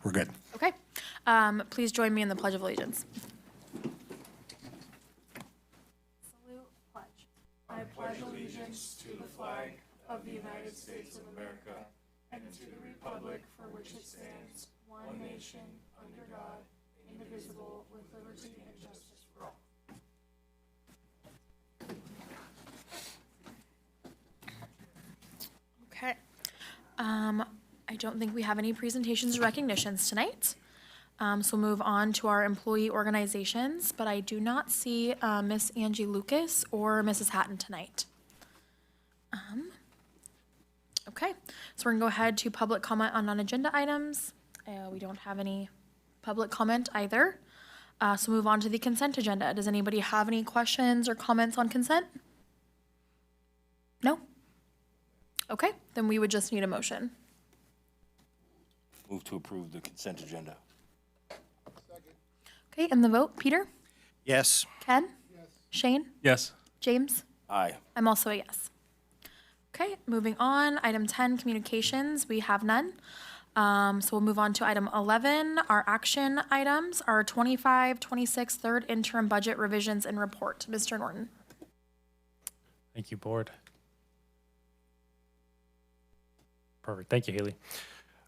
we're good. Okay. Please join me in the Pledge of Allegiance. Salute, pledge. I pledge allegiance to the flag of the United States of America and to the republic for which it stands, one nation, under God, indivisible, with liberty and justice for all. Okay. I don't think we have any presentations or recognitions tonight. So we'll move on to our employee organizations, but I do not see Miss Angie Lucas or Mrs. Hatton tonight. Okay, so we're gonna go ahead to public comment on non-agenda items. We don't have any public comment either. So move on to the consent agenda. Does anybody have any questions or comments on consent? No? Okay, then we would just need a motion. Move to approve the consent agenda. Okay, and the vote, Peter? Yes. Ken? Yes. Shane? Yes. James? Aye. I'm also a yes. Okay, moving on, item 10, communications, we have none. So we'll move on to item 11. Our action items are 25-26 third interim budget revisions and report. Mr. Norton. Thank you, board. Perfect. Thank you, Haley.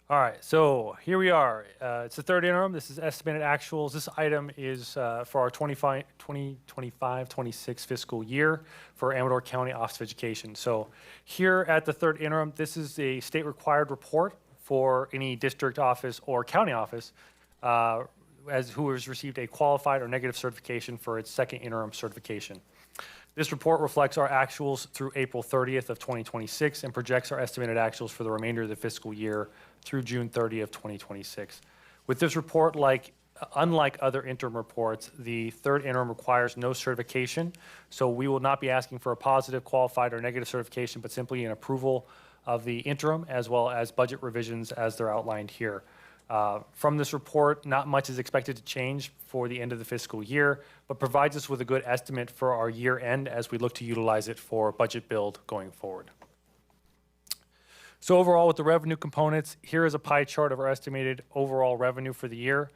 All right, so here we are. It's the third interim. This is estimated actuals. This item is for our 2025-26 fiscal year for Amador County Office of Education. So here at the third interim, this is a state required report for any district office or county office who has received a qualified or negative certification for its second interim certification. This report reflects our actuals through April 30th of 2026 and projects our estimated actuals for the remainder of the fiscal year through June 30th, 2026. With this report, unlike other interim reports, the third interim requires no certification, so we will not be asking for a positive, qualified, or negative certification, but simply an approval of the interim as well as budget revisions as they're outlined here. From this report, not much is expected to change for the end of the fiscal year, but provides us with a good estimate for our year end as we look to utilize it for budget build going forward. So overall, with the revenue components, here is a pie chart of our estimated overall revenue for the year,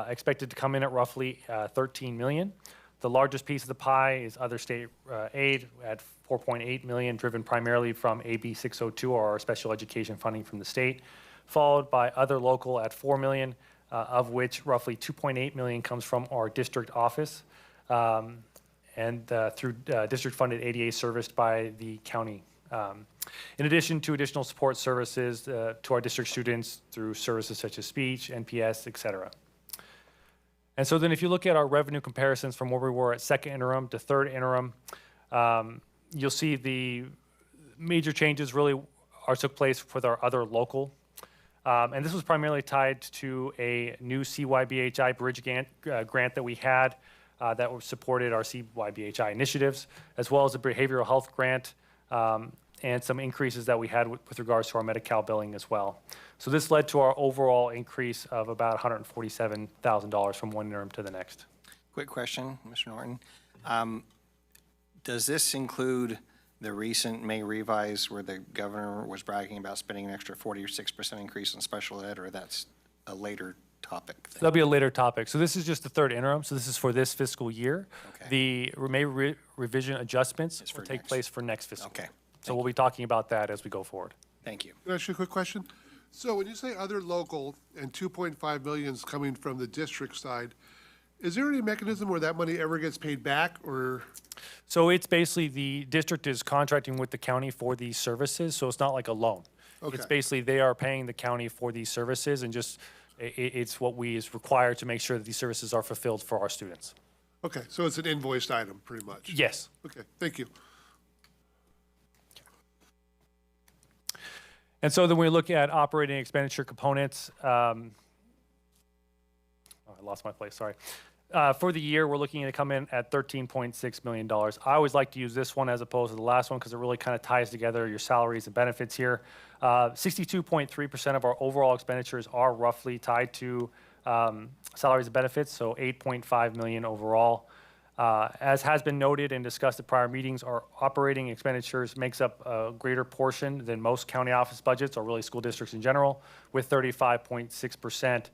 expected to come in at roughly 13 million. The largest piece of the pie is other state aid at 4.8 million, driven primarily from AB 602, or our special education funding from the state, followed by other local at 4 million, of which roughly 2.8 million comes from our district office, and through district-funded ADA serviced by the county. In addition to additional support services to our district students through services such as speech, NPS, et cetera. And so then if you look at our revenue comparisons from where we were at second interim to third interim, you'll see the major changes really took place with our other local. And this was primarily tied to a new CYBHI bridge grant that we had that supported our CYBHI initiatives, as well as a behavioral health grant, and some increases that we had with regards to our Medi-Cal billing as well. So this led to our overall increase of about $147,000 from one interim to the next. Quick question, Mr. Norton. Does this include the recent May revise where the governor was bragging about spending an extra 40 or 6% increase in special ed, or that's a later topic thing? That'll be a later topic. So this is just the third interim. So this is for this fiscal year. Okay. The May revision adjustments will take place for next fiscal year. Okay. So we'll be talking about that as we go forward. Thank you. Can I ask you a quick question? So when you say other local and 2.5 million is coming from the district side, is there any mechanism where that money ever gets paid back, or? So it's basically the district is contracting with the county for these services, so it's not like a loan. Okay. It's basically they are paying the county for these services, and just it's what we is required to make sure that these services are fulfilled for our students. Okay, so it's an invoiced item, pretty much? Yes. Okay, thank you. And so then we look at operating expenditure components. I lost my place, sorry. For the year, we're looking to come in at $13.6 million. I always like to use this one as opposed to the last one because it really kind of ties together your salaries and benefits here. 62.3% of our overall expenditures are roughly tied to salaries and benefits, so $8.5 million overall. As has been noted and discussed at prior meetings, our operating expenditures makes up a greater portion than most county office budgets, or really school districts in general, with 35.6%,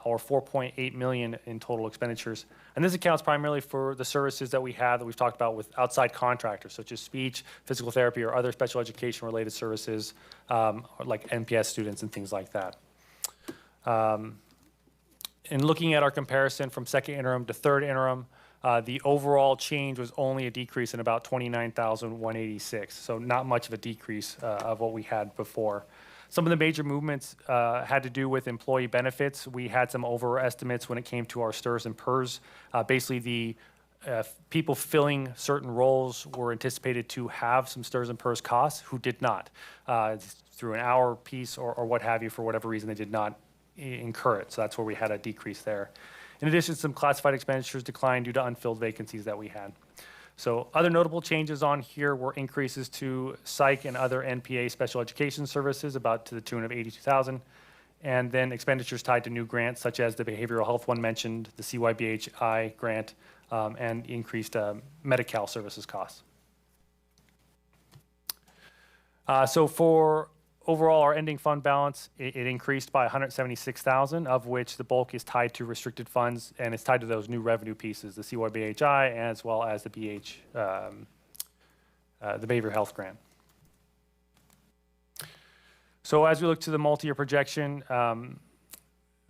or 4.8 million in total expenditures. And this accounts primarily for the services that we have that we've talked about with outside contractors, such as speech, physical therapy, or other special education related services, like NPS students and things like that. In looking at our comparison from second interim to third interim, the overall change was only a decrease in about 29,186, so not much of a decrease of what we had before. Some of the major movements had to do with employee benefits. We had some overestimates when it came to our STRS and PERS. Basically, the people filling certain roles were anticipated to have some STRS and PERS costs who did not, through an hour piece or what have you, for whatever reason they did not incur it. So that's where we had a decrease there. In addition, some classified expenditures declined due to unfilled vacancies that we had. So other notable changes on here were increases to psych and other NPA special education services, about to the tune of 82,000. And then expenditures tied to new grants, such as the behavioral health one mentioned, the CYBHI grant, and increased Medi-Cal services costs. So for overall, our ending fund balance, it increased by 176,000, of which the bulk is tied to restricted funds, and it's tied to those new revenue pieces, the CYBHI, as well as the the behavioral health grant. So as we look to the multi-year projection,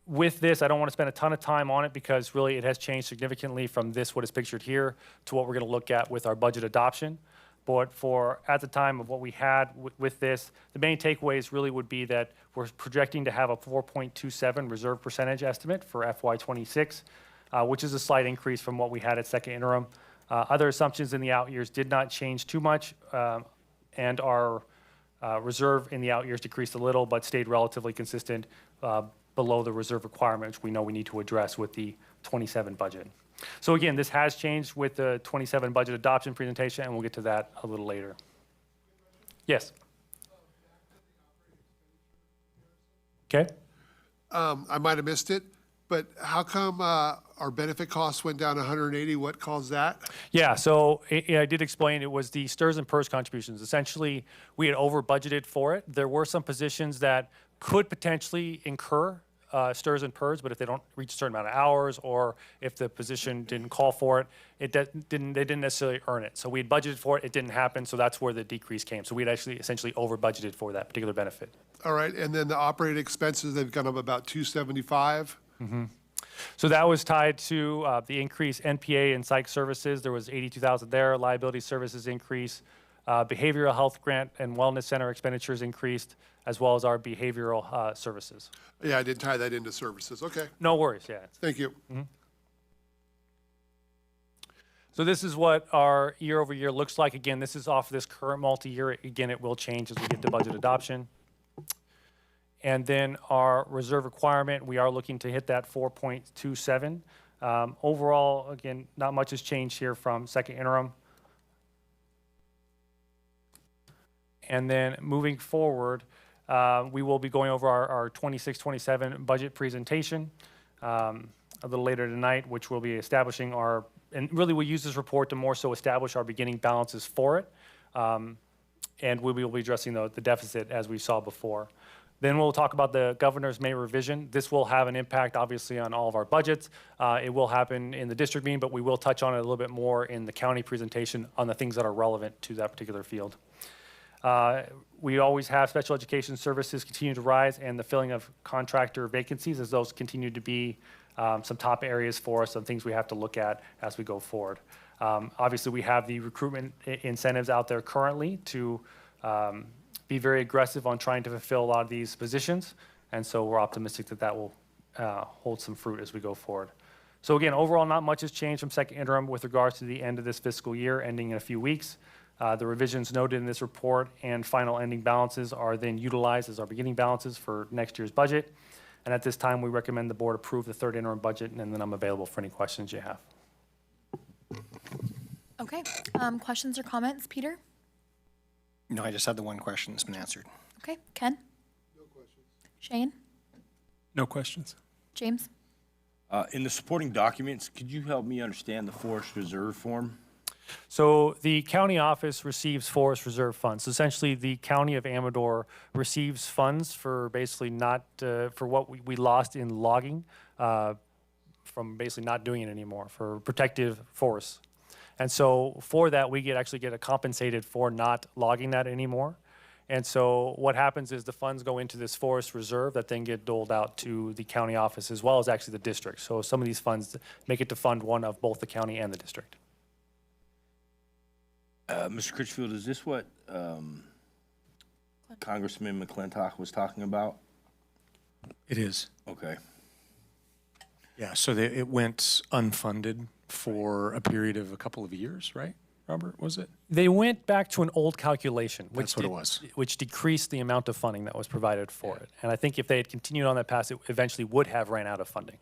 with this, I don't want to spend a ton of time on it because really it has changed significantly from this, what is pictured here, to what we're going to look at with our budget adoption. But for at the time of what we had with this, the main takeaways really would be that we're projecting to have a 4.27 reserve percentage estimate for FY26, which is a slight increase from what we had at second interim. Other assumptions in the out years did not change too much, and our reserve in the out years decreased a little, but stayed relatively consistent below the reserve requirement, which we know we need to address with the 27 budget. So again, this has changed with the 27 budget adoption presentation, and we'll get to that a little later. Yes? Okay. I might have missed it, but how come our benefit costs went down 180? What caused that? Yeah, so I did explain it was the STRS and PERS contributions. Essentially, we had over budgeted for it. There were some positions that could potentially incur STRS and PERS, but if they don't reach a certain amount of hours, or if the position didn't call for it, they didn't necessarily earn it. So we had budgeted for it, it didn't happen, so that's where the decrease came. So we had actually essentially over budgeted for that particular benefit. All right, and then the operating expenses, they've gone up about 275. So that was tied to the increased NPA and psych services. There was 82,000 there. Liability services increase. Behavioral health grant and wellness center expenditures increased, as well as our behavioral services. Yeah, I did tie that into services. Okay, No worries, yeah. thank you. So this is what our year over year looks like. Again, this is off this current multi-year. Again, it will change as we get to budget adoption. And then our reserve requirement, we are looking to hit that 4.27. Overall, again, not much has changed here from second interim. And then moving forward, we will be going over our 26-27 budget presentation a little later tonight, which will be establishing our, and really we'll use this report to more so establish our beginning balances for it. And we will be addressing the deficit as we saw before. Then we'll talk about the governor's May revision. This will have an impact, obviously, on all of our budgets. It will happen in the district meeting, but we will touch on it a little bit more in the county presentation on the things that are relevant to that particular field. We always have special education services continue to rise, and the filling of contractor vacancies as those continue to be some top areas for us, some things we have to look at as we go forward. Obviously, we have the recruitment incentives out there currently to be very aggressive on trying to fulfill a lot of these positions, and so we're optimistic that that will hold some fruit as we go forward. So again, overall, not much has changed from second interim with regards to the end of this fiscal year, ending in a few weeks. The revisions noted in this report and final ending balances are then utilized as our beginning balances for next year's budget. And at this time, we recommend the board approve the third interim budget, and then I'm available for any questions you have. Okay, questions or comments, Peter? No, I just had the one question that's been answered. Okay, Ken? No questions. Shane? No questions. James? In the supporting documents, could you help me understand the forest reserve form? So the county office receives forest reserve funds. Essentially, the county of Amador receives funds for basically not, for what we lost in logging, from basically not doing it anymore, for protective forests. And so for that, we actually get compensated for not logging that anymore. And so what happens is the funds go into this forest reserve that then get doled out to the county office as well as actually the district. So some of these funds make it to fund one of both the county and the district. Mr. Critchfield, is this what Congressman McClintock was talking about? It is. Okay. Yeah, so it went unfunded for a period of a couple of years, right, Robert, was it? They went back to an old calculation, That's what it was. which decreased the amount of funding that was provided for it. And I think if they had continued on that path, it eventually would have ran out of funding.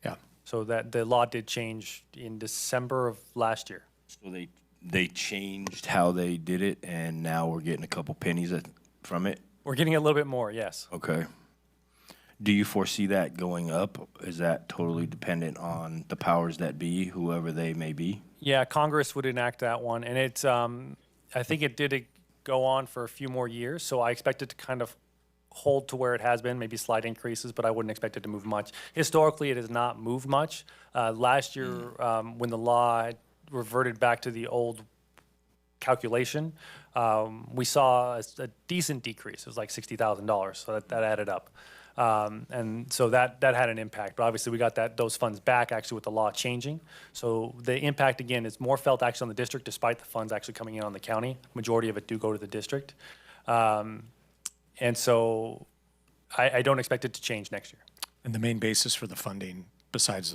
Yeah. So that the law did change in December of last year. So they changed how they did it, and now we're getting a couple pennies from it? We're getting a little bit more, yes. Okay. Do you foresee that going up? Is that totally dependent on the powers that be, whoever they may be? Yeah, Congress would enact that one, and it's, I think it did go on for a few more years, so I expect it to kind of hold to where it has been, maybe slight increases, but I wouldn't expect it to move much. Historically, it has not moved much. Last year, when the law had reverted back to the old calculation, we saw a decent decrease. It was like $60,000, so that added up. And so that had an impact. But obviously, we got those funds back actually with the law changing. So the impact, again, is more felt actually on the district despite the funds actually coming in on the county. Majority of it do go to the district. And so I don't expect it to change next year. And the main basis for the funding, besides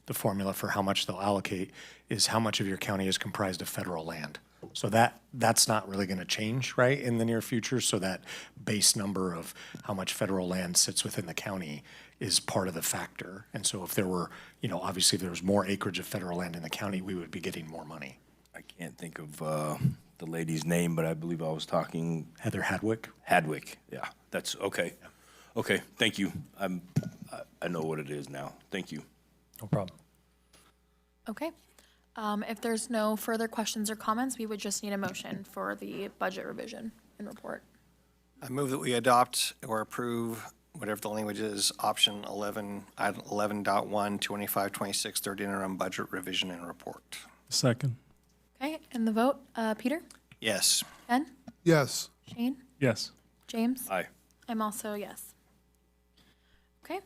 the formula for how much they'll allocate, is how much of your county is comprised of federal land. So that's not really going to change, right, in the near future. So that base number of how much federal land sits within the county is part of the factor. And so if there were, obviously if there was more acreage of federal land in the county, we would be getting more money. I can't think of the lady's name, but I believe I was talking Heather Hadwick? Hadwick. Yeah, that's okay. Okay, thank you. I know what it is now. Thank you. No problem. Okay. If there's no further questions or comments, we would just need a motion for the budget revision and report. I move that we adopt or approve whatever the language is, option 11, item 11.1, 25, 26, third interim budget revision and report. Second. Okay, and the vote, Peter? Yes. Ken? Yes. Shane? Yes. James? Aye. I'm also a yes. Okay,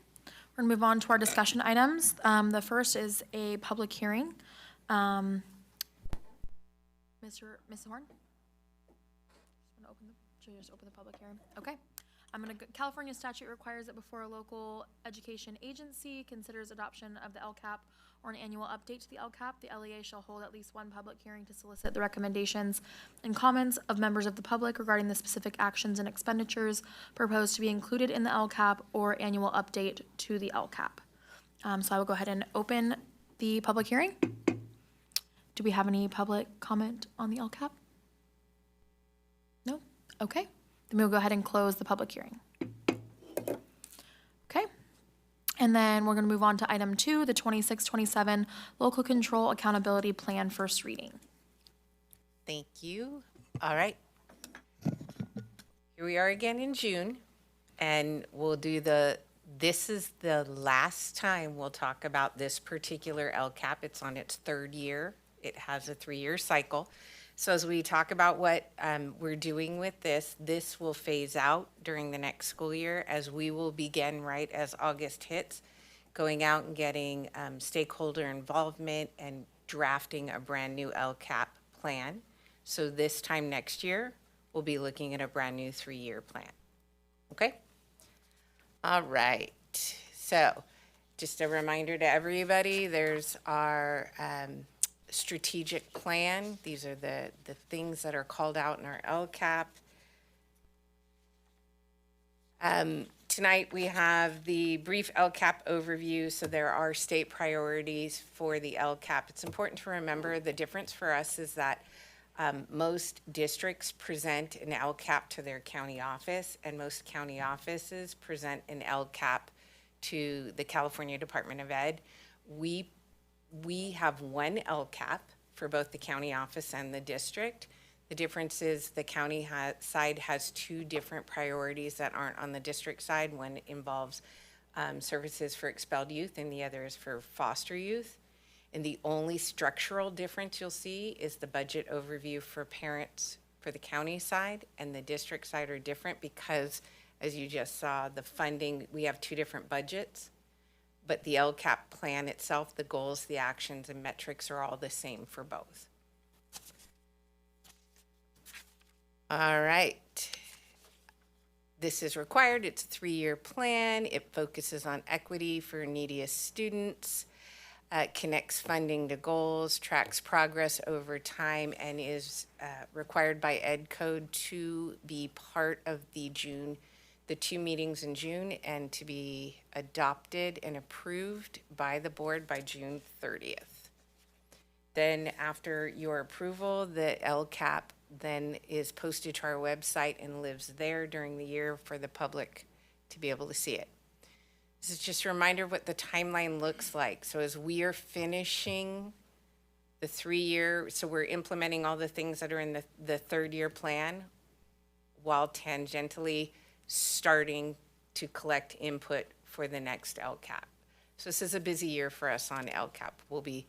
we're gonna move on to our discussion items. The first is a public hearing. Mrs. Horn? Should we just open the public hearing? Okay. California statute requires that before a local education agency considers adoption of the LCAP or an annual update to the LCAP, the LEA shall hold at least one public hearing to solicit the recommendations and comments of members of the public regarding the specific actions and expenditures proposed to be included in the LCAP or annual update to the LCAP. So I will go ahead and open the public hearing. Do we have any public comment on the LCAP? No? Okay. Then we'll go ahead and close the public hearing. Okay. And then we're going to move on to item 2, the 26-27 Local Control Accountability Plan, first reading. Thank you. All right. Here we are again in June, and we'll do this is the last time we'll talk about this particular LCAP. It's on its third year. It has a 3-year cycle. So as we talk about what we're doing with this will phase out during the next school year as we will begin right as August hits, going out and getting stakeholder involvement and drafting a brand new LCAP plan. So this time next year, we'll be looking at a brand new 3-year plan. Okay? All right. So just a reminder to everybody, there's our strategic plan. These are the things that are called out in our LCAP. Tonight we have the brief LCAP overview. So there are state priorities for the LCAP. It's important to remember the difference for us is that most districts present an LCAP to their county office, and most county offices present an LCAP to the California Department of Ed. We have one LCAP for both the county office and the district. The difference is the county side has two different priorities that aren't on the district side. One involves services for expelled youth, and the other is for foster youth. And the only structural difference you'll see is the budget overview for parents for the county side and the district side are different because, as you just saw, the funding, we have two different budgets, but the LCAP plan itself, the goals, the actions, and metrics are all the same for both. All right. This is required. It's a 3-year plan. It focuses on equity for neediest students, connects funding to goals, tracks progress over time, and is required by Ed Code to be part of the 2 meetings in June and to be adopted and approved by the board by June 30th. Then after your approval, the LCAP then is posted to our website and lives there during the year for the public to be able to see it. This is just a reminder of what the timeline looks like. So as we are finishing the 3-year, so we're implementing all the things that are in the 3rd-year plan while tangentially starting to collect input for the next LCAP. So this is a busy year for us on LCAP. We'll be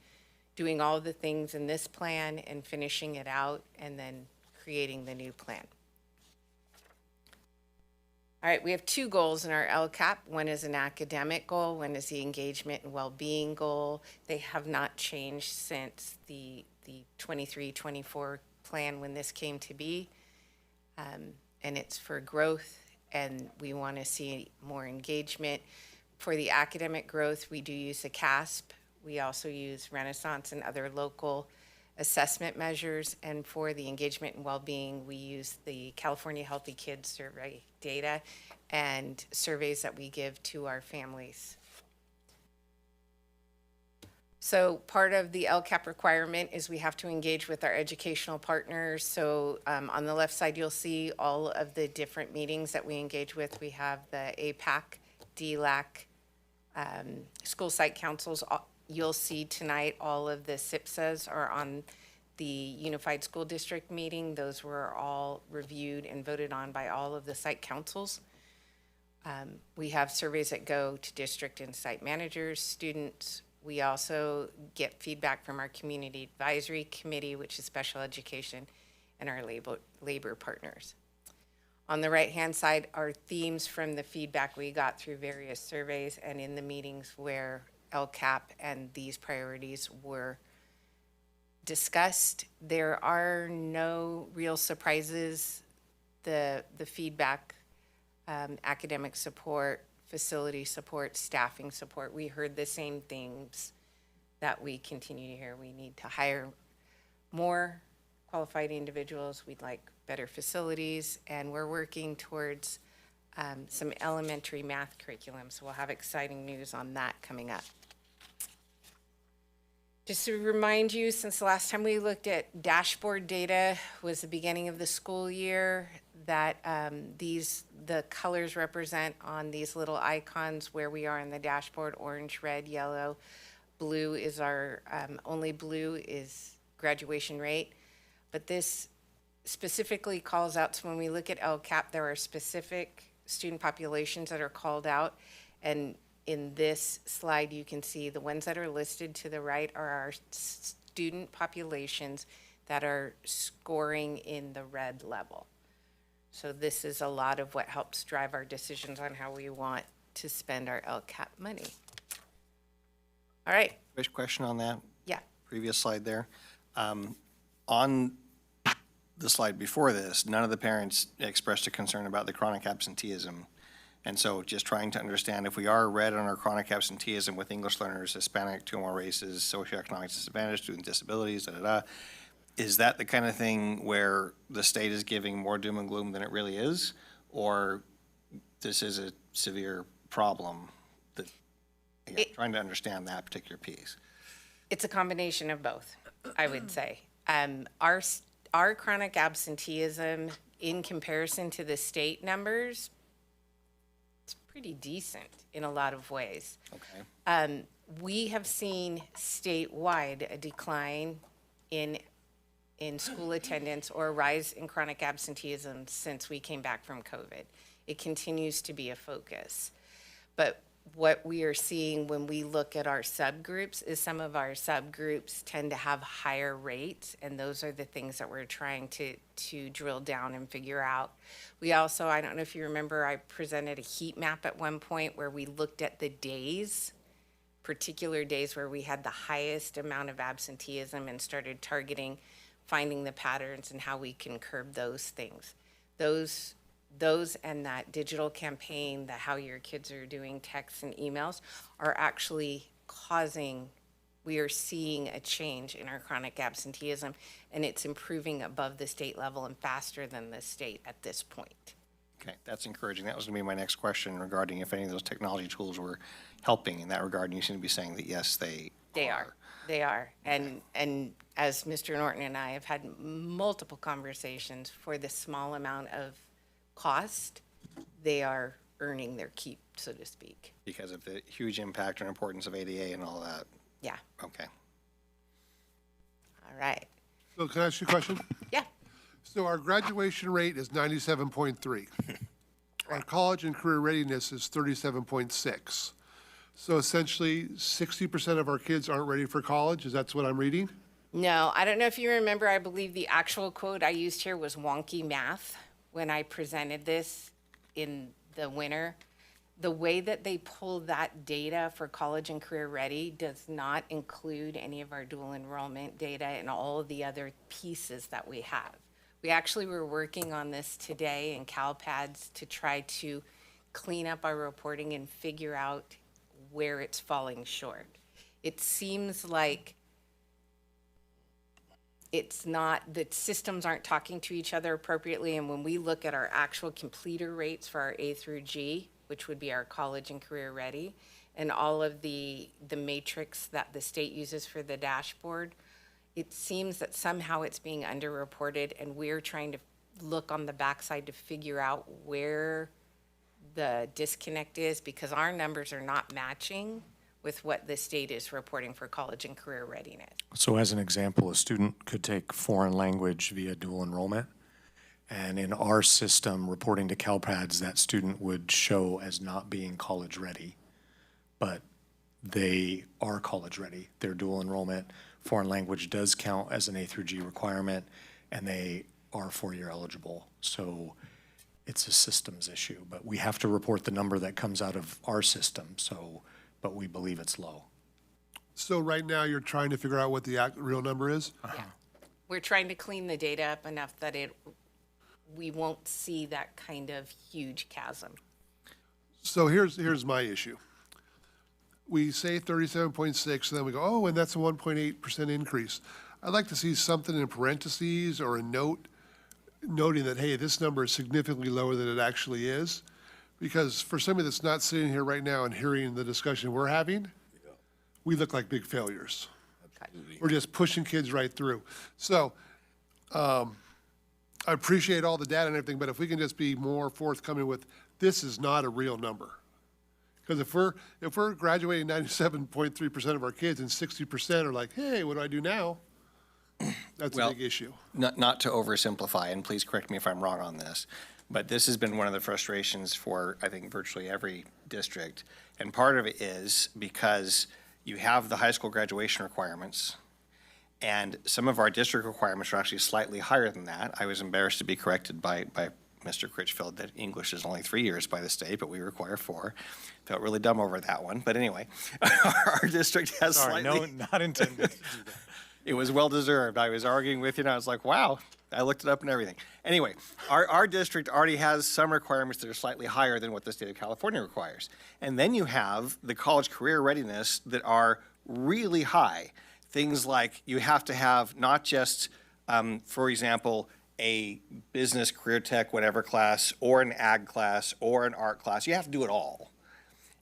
doing all the things in this plan and finishing it out and then creating the new plan. All right, we have 2 goals in our LCAP. One is an academic goal, one is the engagement and well-being goal. They have not changed since the 23-24 plan when this came to be. And it's for growth, and we want to see more engagement. For the academic growth, we do use the CASP. We also use Renaissance and other local assessment measures. And for the engagement and well-being, we use the California Healthy Kids Survey data and surveys that we give to our families. So part of the LCAP requirement is we have to engage with our educational partners. So on the left side, you'll see all of the different meetings that we engage with. We have the APAC, DLAC, school site councils. You'll see tonight all of the SIPSAs are on the Unified School District meeting. Those were all reviewed and voted on by all of the site councils. We have surveys that go to district and site managers, students. We also get feedback from our community advisory committee, which is special education, and our labor partners. On the right-hand side are themes from the feedback we got through various surveys and in the meetings where LCAP and these priorities were discussed. There are no real surprises. The feedback, academic support, facility support, staffing support, we heard the same things that we continue to hear. We need to hire more qualified individuals. We'd like better facilities, and we're working towards some elementary math curriculum, so we'll have exciting news on that coming up. Just to remind you, since the last time we looked at dashboard data was the beginning of the school year, that the colors represent on these little icons where we are in the dashboard: orange, red, yellow. Blue is our, only blue is graduation rate. But this specifically calls out, so when we look at LCAP, there are specific student populations that are called out. And in this slide, you can see the ones that are listed to the right are our student populations that are scoring in the red level. So this is a lot of what helps drive our decisions on how we want to spend our LCAP money. All right. Quick question on that Yeah. previous slide there. On the slide before this, none of the parents expressed a concern about the chronic absenteeism. And so just trying to understand, if we are red on our chronic absenteeism with English learners, Hispanic, 2 or more races, socioeconomic disadvantage, student disabilities, is that the kind of thing where the state is giving more doom and gloom than it really is? Or this is a severe problem? That, again, trying to understand that particular piece. It's a combination of both, I would say. Our chronic absenteeism in comparison to the state numbers, it's pretty decent in a lot of ways. Okay. We have seen statewide a decline in school attendance or a rise in chronic absenteeism since we came back from COVID. It continues to be a focus. But what we are seeing when we look at our subgroups is some of our subgroups tend to have higher rates, and those are the things that we're trying to drill down and figure out. We also, I don't know if you remember, I presented a heat map at one point where we looked at the days, particular days where we had the highest amount of absenteeism and started targeting, finding the patterns and how we can curb those things. Those and that digital campaign, the how your kids are doing texts and emails, are actually causing, we are seeing a change in our chronic absenteeism, and it's improving above the state level and faster than the state at this point. Okay, that's encouraging. That was going to be my next question regarding if any of those technology tools were helping in that regard. And you seem to be saying that, yes, they are. They are. And as Mr. Norton and I have had multiple conversations, for the small amount of cost, they are earning their keep, so to speak. Because of the huge impact and importance of ADA and all that. Yeah. Okay. All right. So can I ask you a question? Yeah. So our graduation rate is 97.3. Our college and career readiness is 37.6. So essentially, 60% of our kids aren't ready for college. Is that what I'm reading? No, I don't know if you remember, I believe the actual quote I used here was wonky math when I presented this in the winter. The way that they pull that data for college and career ready does not include any of our dual enrollment data and all of the other pieces that we have. We actually were working on this today in CalPads to try to clean up our reporting and figure out where it's falling short. It seems like it's not, the systems aren't talking to each other appropriately, and when we look at our actual completer rates for our A through G, which would be our college and career ready, and all of the matrix that the state uses for the dashboard, it seems that somehow it's being underreported, and we're trying to look on the backside to figure out where the disconnect is, because our numbers are not matching with what the state is reporting for college and career readiness. So as an example, a student could take foreign language via dual enrollment, and in our system, reporting to CalPads, that student would show as not being college ready, but they are college ready. Their dual enrollment, foreign language does count as an A through G requirement, and they are 4-year eligible. So it's a systems issue, but we have to report the number that comes out of our system, but we believe it's low. So right now, you're trying to figure out what the real number is? Yeah. We're trying to clean the data up enough that we won't see that kind of huge chasm. So here's my issue. We say 37.6, and then we go, oh, and that's a 1.8% increase. I'd like to see something in parentheses or a note noting that, hey, this number is significantly lower than it actually is. Because for somebody that's not sitting here right now and hearing the discussion we're having, we look like big failures. We're just pushing kids right through. So I appreciate all the data and everything, but if we can just be more forthcoming with, this is not a real number. Because if we're graduating 97.3% of our kids and 60% are like, hey, what do I do now? That's a Well, big issue. Not to oversimplify, and please correct me if I'm wrong on this, but this has been one of the frustrations for, I think, virtually every district. And part of it is because you have the high school graduation requirements, and some of our district requirements are actually slightly higher than that. I was embarrassed to be corrected by Mr. Critchfield that English is only 3 years by the state, but we require 4. Felt really dumb over that one, but anyway, our district has Sorry, slightly. no, not intended to do that. It was well-deserved. I was arguing with you, and I was like, wow, I looked it up and everything. Anyway, our district already has some requirements that are slightly higher than what the state of California requires. And then you have the college career readiness that are really high. Things like you have to have not just, for example, a business, career tech, whatever class, or an ag class, or an art class. You have to do it all.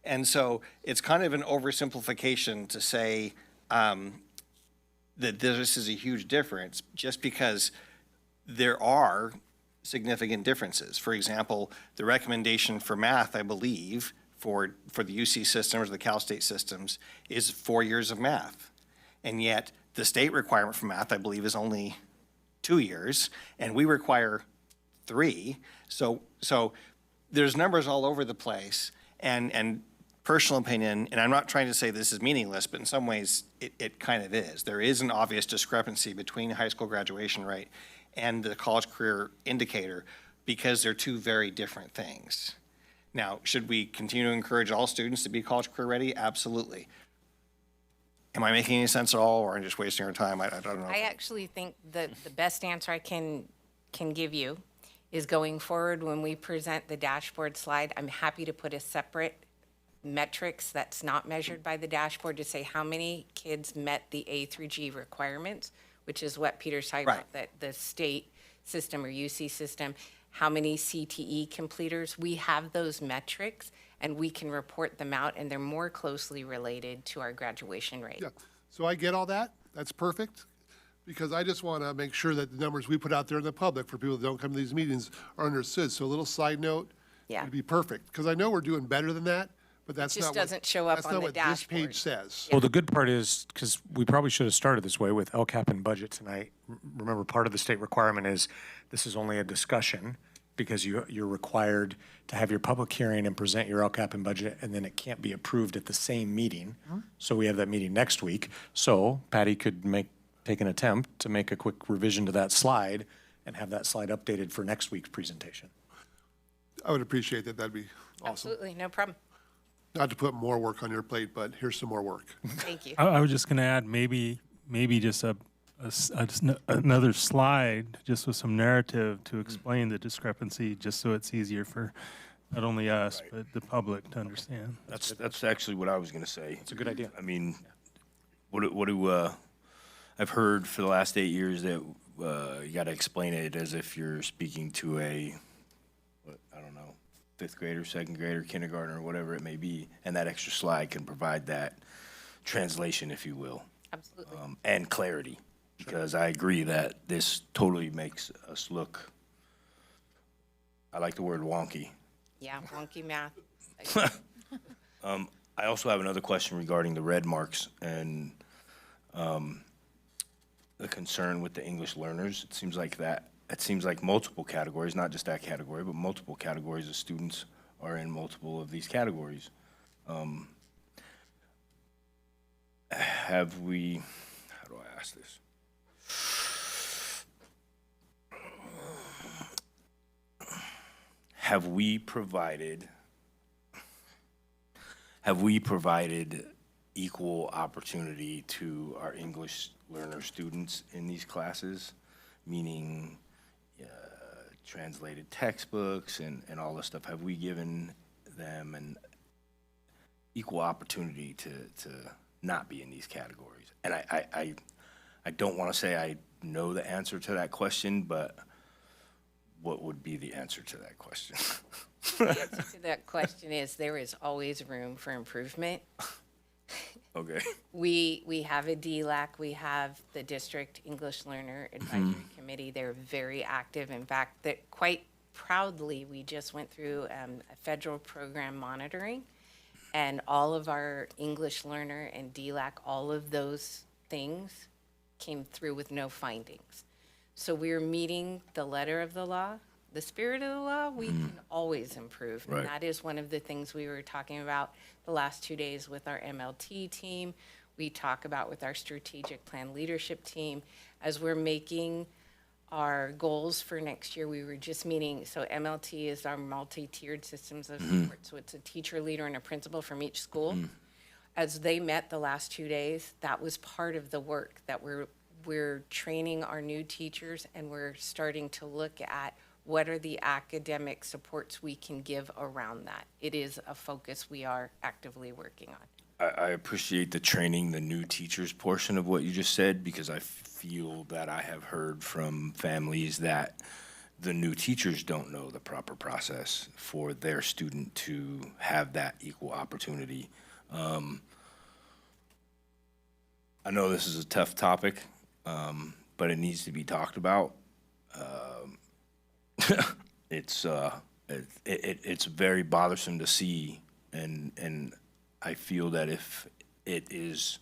And so it's kind of an oversimplification to say, that this is a huge difference just because there are significant differences. For example, the recommendation for math, I believe, for the UC systems or the Cal State systems is 4 years of math. And yet, the state requirement for math, I believe, is only 2 years, and we require 3. So there's numbers all over the place, and personal opinion, and I'm not trying to say this is meaningless, but in some ways, it kind of is. There is an obvious discrepancy between high school graduation rate and the college career indicator because they're two very different things. Now, should we continue to encourage all students to be college career ready? Absolutely. Am I making any sense at all, or am I just wasting our time? I don't know. I actually think the best answer I can give you is going forward when we present the dashboard slide, I'm happy to put a separate metrics that's not measured by the dashboard to say how many kids met the A through G requirements, which is what Peter's talking Right. about, that the state system or UC system, how many CTE completers. We have those metrics and we can report them out, and they're more closely related to our graduation rate. Yeah, so I get all that. That's perfect. Because I just want to make sure that the numbers we put out there in the public for people that don't come to these meetings are understood. So a little side note Yeah. would be perfect. Because I know we're doing better than that, but that's just not what. doesn't show up that's on not the what this dashboard. page says. Well, the good part is, because we probably should have started this way with LCAP and budget tonight. Remember, part of the state requirement is this is only a discussion because you're required to have your public hearing and present your LCAP and budget, and then it can't be approved at the same meeting. So we have that meeting next week. So Patty could take an attempt to make a quick revision to that slide and have that slide updated for next week's presentation. I would appreciate that. That'd be awesome. Absolutely, no problem. Not to put more work on your plate, but here's some more work. Thank you. I was just going to add maybe just another slide, just with some narrative to explain the discrepancy, just so it's easier for not only us, but the public to understand. That's actually what I was gonna say. It's a good idea. I mean, what do I've heard for the last 8 years that you got to explain it as if you're speaking to I don't know, 5th grader, 2nd grader, kindergartner, or whatever it may be, and that extra slide can provide that translation, if you will, Absolutely. and clarity. Because I agree that this totally makes us look, I like the word wonky. Yeah, wonky math. I also have another question regarding the red marks and the concern with the English learners. It seems like multiple categories, not just that category, but multiple categories of students are in multiple of these categories. Have we, how do I ask this? Have we provided equal opportunity to our English learner students in these classes? Meaning translated textbooks and all this stuff. Have we given them an equal opportunity to not be in these categories? And I don't want to say I know the answer to that question, but what would be the answer to that question? The answer to that question is there is always room for improvement. Okay. We have a DLAC, we have the District English Learner Advisory Committee. They're very active. In fact, that quite proudly, we just went through a federal program monitoring, and all of our English learner and DLAC, all of those things came through with no findings. So we're meeting the letter of the law, the spirit of the law. We can always improve. Right. And that is one of the things we were talking about the last 2 days with our MLT team. We talk about with our strategic plan leadership team. As we're making our goals for next year, we were just meeting, so MLT is our multi-tiered systems of support. So it's a teacher, leader, and a principal from each school. As they met the last 2 days, that was part of the work that we're training our new teachers, and we're starting to look at what are the academic supports we can give around that. It is a focus we are actively working on. I appreciate the training, the new teachers portion of what you just said, because I feel that I have heard from families that the new teachers don't know the proper process for their student to have that equal opportunity. I know this is a tough topic, but it needs to be talked about. It's very bothersome to see And I feel that if it is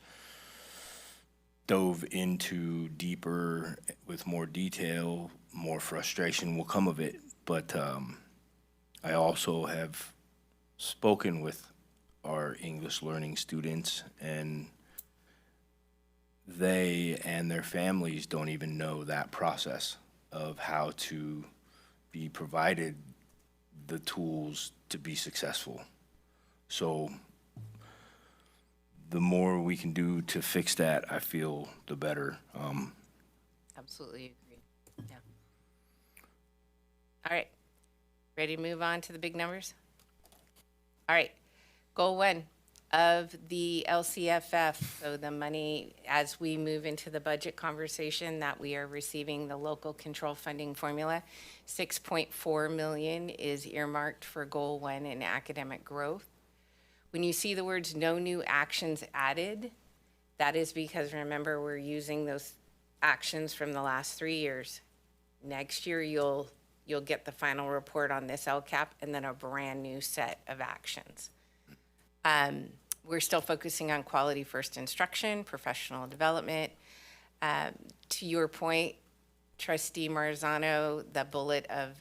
dove into deeper with more detail, more frustration will come of it. But I also have spoken with our English learning students, and they and their families don't even know that process of how to be provided the tools to be successful. So the more we can do to fix that, I feel the better. Absolutely agree. Yeah. All right. Ready to move on to the big numbers? All right. Goal 1 of the LCFF, so the money, as we move into the budget conversation, that we are receiving the local control funding formula, 6.4 million is earmarked for Goal 1 in academic growth. When you see the words "no new actions added," that is because, remember, we're using those actions from the last 3 years. Next year, you'll get the final report on this LCAP and then a brand-new set of actions. We're still focusing on quality first instruction, professional development. To your point, Trustee Marzano, the bullet of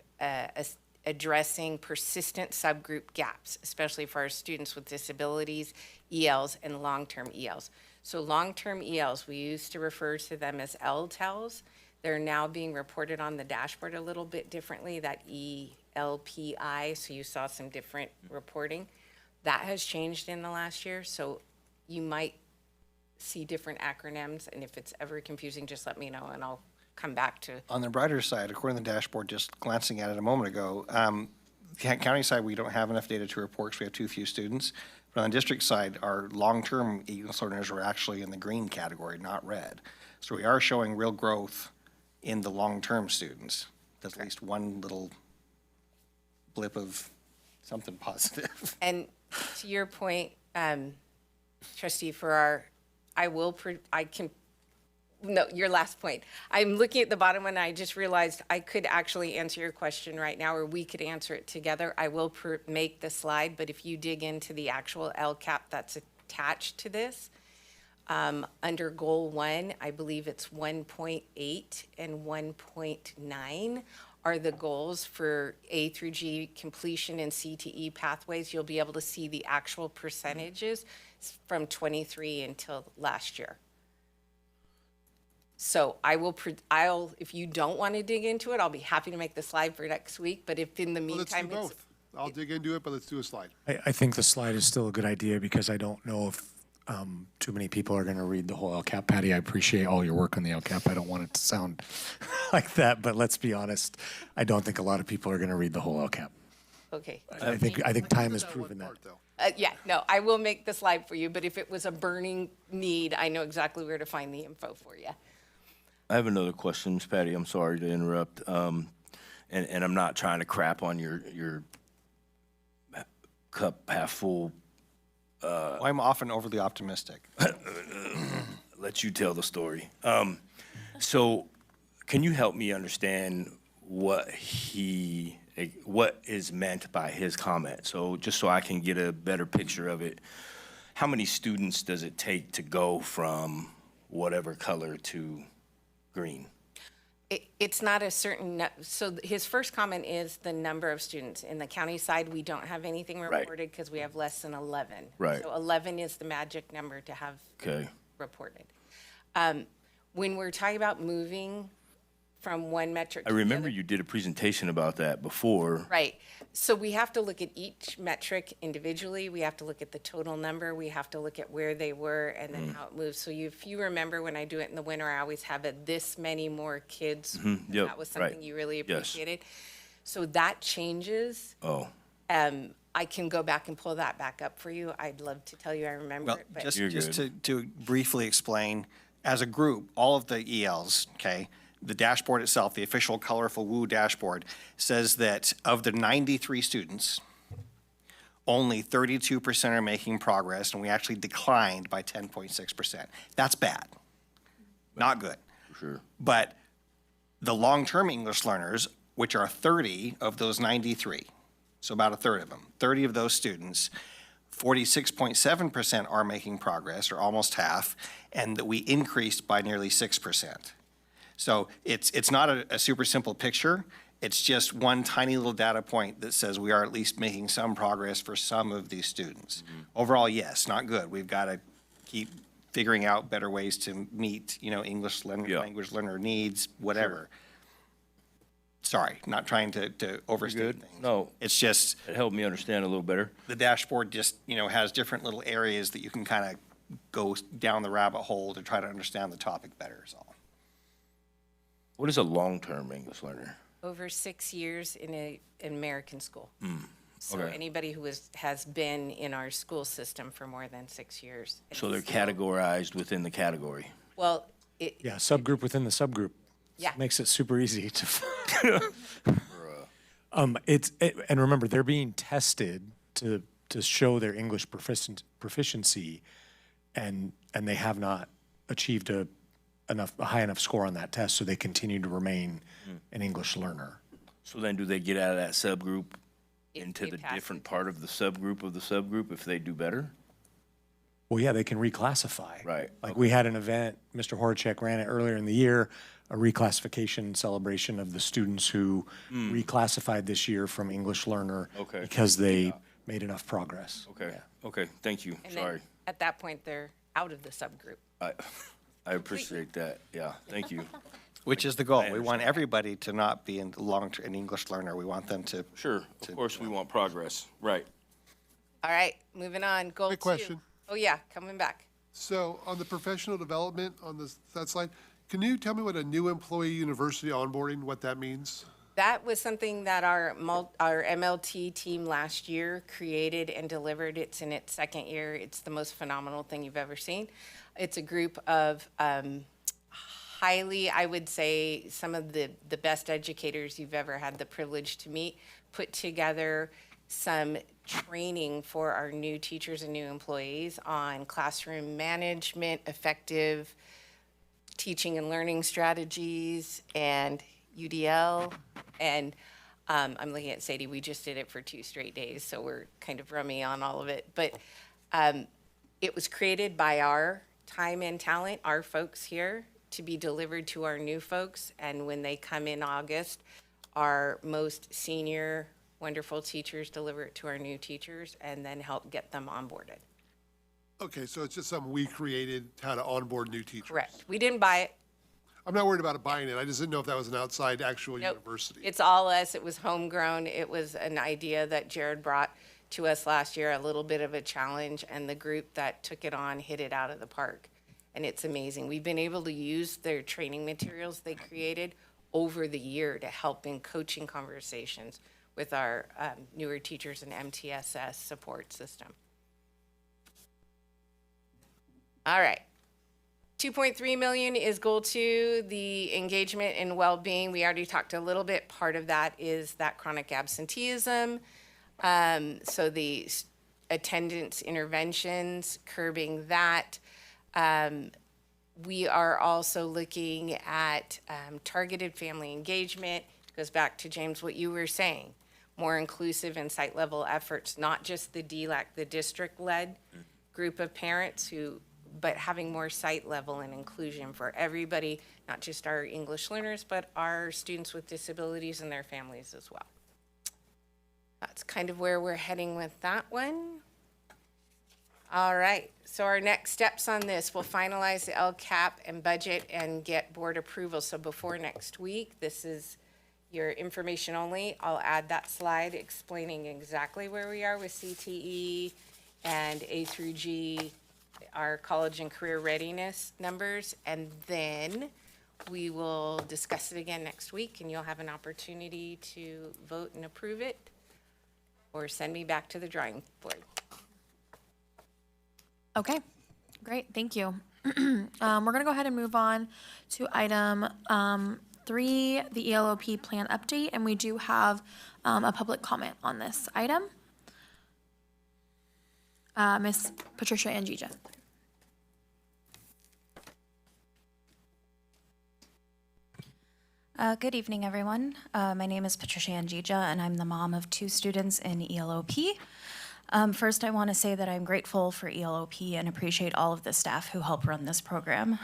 addressing persistent subgroup gaps, especially for our students with disabilities, ELs, and long-term ELs. So long-term ELs, we used to refer to them as LTELs. They're now being reported on the dashboard a little bit differently, that ELPI, so you saw some different reporting. That has changed in the last year, so you might see different acronyms, and if it's ever confusing, just let me know, and I'll come back to. On the brighter side, according to the dashboard, just glancing at it a moment ago, county side, we don't have enough data to report because we have too few students. But on the district side, our long-term English learners are actually in the green category, not red. So we are showing real growth in the long-term students. That's at least one little blip of something positive. And to your point, Trustee, your last point. I'm looking at the bottom one, and I just realized I could actually answer your question right now, or we could answer it together. I will make the slide, but if you dig into the actual LCAP that's attached to this, under Goal 1, I believe it's 1.8 and 1.9 are the goals for A through G completion and CTE pathways. You'll be able to see the actual percentages from 23 until last year. So if you don't want to dig into it, I'll be happy to make the slide for next week, but if in the Well, let's do meantime, both. I'll dig into it, but let's do a slide. I think the slide is still a good idea because I don't know if too many people are going to read the whole LCAP. Patty, I appreciate all your work on the LCAP. I don't want it to sound like that, but let's be honest. I don't think a lot of people are going to read the whole LCAP. okay. I think time has proven that. Yeah, no, I will make the slide for you, but if it was a burning need, I know exactly where to find the info for you. I have another question, Ms. Patty. I'm sorry to interrupt. And I'm not trying to crap on your cup half full. I'm often overly optimistic. Let you tell the story. So can you help me understand what is meant by his comment? So just so I can get a better picture of it, how many students does it take to go from whatever color to green? It's not a certain, so his first comment is the number of students. In the county side, we don't have anything Right. reported because we have less than 11. Right. So 11 is the magic number to have Okay. reported. When we're talking about moving from one metric I to the remember other. you did a presentation about that before. Right. So we have to look at each metric individually. We have to look at the total number. We have to look at where they were and then how it moves. So if you remember when I do it in the winter, I always have this many more kids. Yep, That was right. something you really Yes. appreciated. So that changes. Oh, I can go back and pull that back up for you. I'd love to tell you I remember Well, it, but just to briefly explain, as a group, all of the ELs, okay, the dashboard itself, the official colorful woo dashboard, says that of the 93 students, only 32% are making progress, and we actually declined by 10.6%. That's bad. Not good. sure. But the long-term English learners, which are 30 of those 93, so about a third of them, 30 of those students, 46.7% are making progress, or almost half, and that we increased by nearly 6%. So it's not a super simple picture. It's just one tiny little data point that says we are at least making some progress for some of these students. Overall, yes, not good. We've got to keep figuring out better ways to meet, English language learner needs, whatever. Sorry, not trying to overstate Good? things. No, It's just it helped me understand a little better. the dashboard just, has different little areas that you can kind of go down the rabbit hole to try to understand the topic better is all. What is a long-term English learner? Over 6 years in an American school. So okay. anybody who has been in our school system for more than 6 years. So they're It's still- categorized within the category. Well, Yeah, subgroup within the subgroup. Yeah. Makes it super easy to. And remember, they're being tested to show their English proficiency, and they have not achieved a high enough score on that test, so they continue to remain an English learner. So then do they get out of that subgroup If into they the pass different the part of the subgroup if they do better? Well, yeah, they can reclassify. Right, Like we had an event, Mr. Horacek ran it earlier in the year, a reclassification celebration of the students who reclassified this year from English learner Okay. because they made enough progress. Okay, okay, thank you, and then sorry. at that point, they're out of the subgroup. I appreciate that, yeah, thank you. Which is the goal. We want everybody to not be an English learner. We want them to. Sure, of course, we want progress, right. All right, moving on, goal 2. Quick question. Oh, yeah, coming back. So on the professional development on that slide, can you tell me what a new employee university onboarding, what that means? That was something that our MLT team last year created and delivered. It's in its second year. It's the most phenomenal thing you've ever seen. It's a group of highly, I would say, some of the best educators you've ever had the privilege to meet, put together some training for our new teachers and new employees on classroom management, effective teaching and learning strategies, and UDL. And I'm looking at Sadie, we just did it for 2 straight days, so we're kind of rummy on all of it. But it was created by our time and talent, our folks here, to be delivered to our new folks. And when they come in August, our most senior, wonderful teachers deliver it to our new teachers and then help get them onboarded. Okay, so it's just something we created, how to onboard new teachers. Correct. We didn't buy it. I'm not worried about buying it. I just didn't know if that was an outside actual Nope. university. It's all us. It was homegrown. It was an idea that Jared brought to us last year, a little bit of a challenge, and the group that took it on hit it out of the park. And it's amazing. We've been able to use their training materials they created over the year to help in coaching conversations with our newer teachers and MTSS support system. All right. 2.3 million is goal 2, the engagement and well-being. We already talked a little bit. Part of that is that chronic absenteeism. So the attendance interventions, curbing that. We are also looking at targeted family engagement. Goes back to, James, what you were saying. More inclusive and site level efforts, not just the DLAC, the district-led group of parents but having more site level and inclusion for everybody, not just our English learners, but our students with disabilities and their families as well. That's kind of where we're heading with that one. All right, so our next steps on this, we'll finalize the LCAP and budget and get board approval. So before next week, this is your information only. I'll add that slide explaining exactly where we are with CTE and A through G, our college and career readiness numbers, and then we will discuss it again next week, and you'll have an opportunity to vote and approve it, or send me back to the drawing board. Okay, great, thank you. We're gonna go ahead and move on to item 3, the ELOP plan update, and we do have a public comment on this item. Ms. Patricia Angija. Good evening, everyone. My name is Patricia Angija, and I'm the mom of 2 students in ELOP. First, I want to say that I'm grateful for ELOP and appreciate all of the staff who help run this program.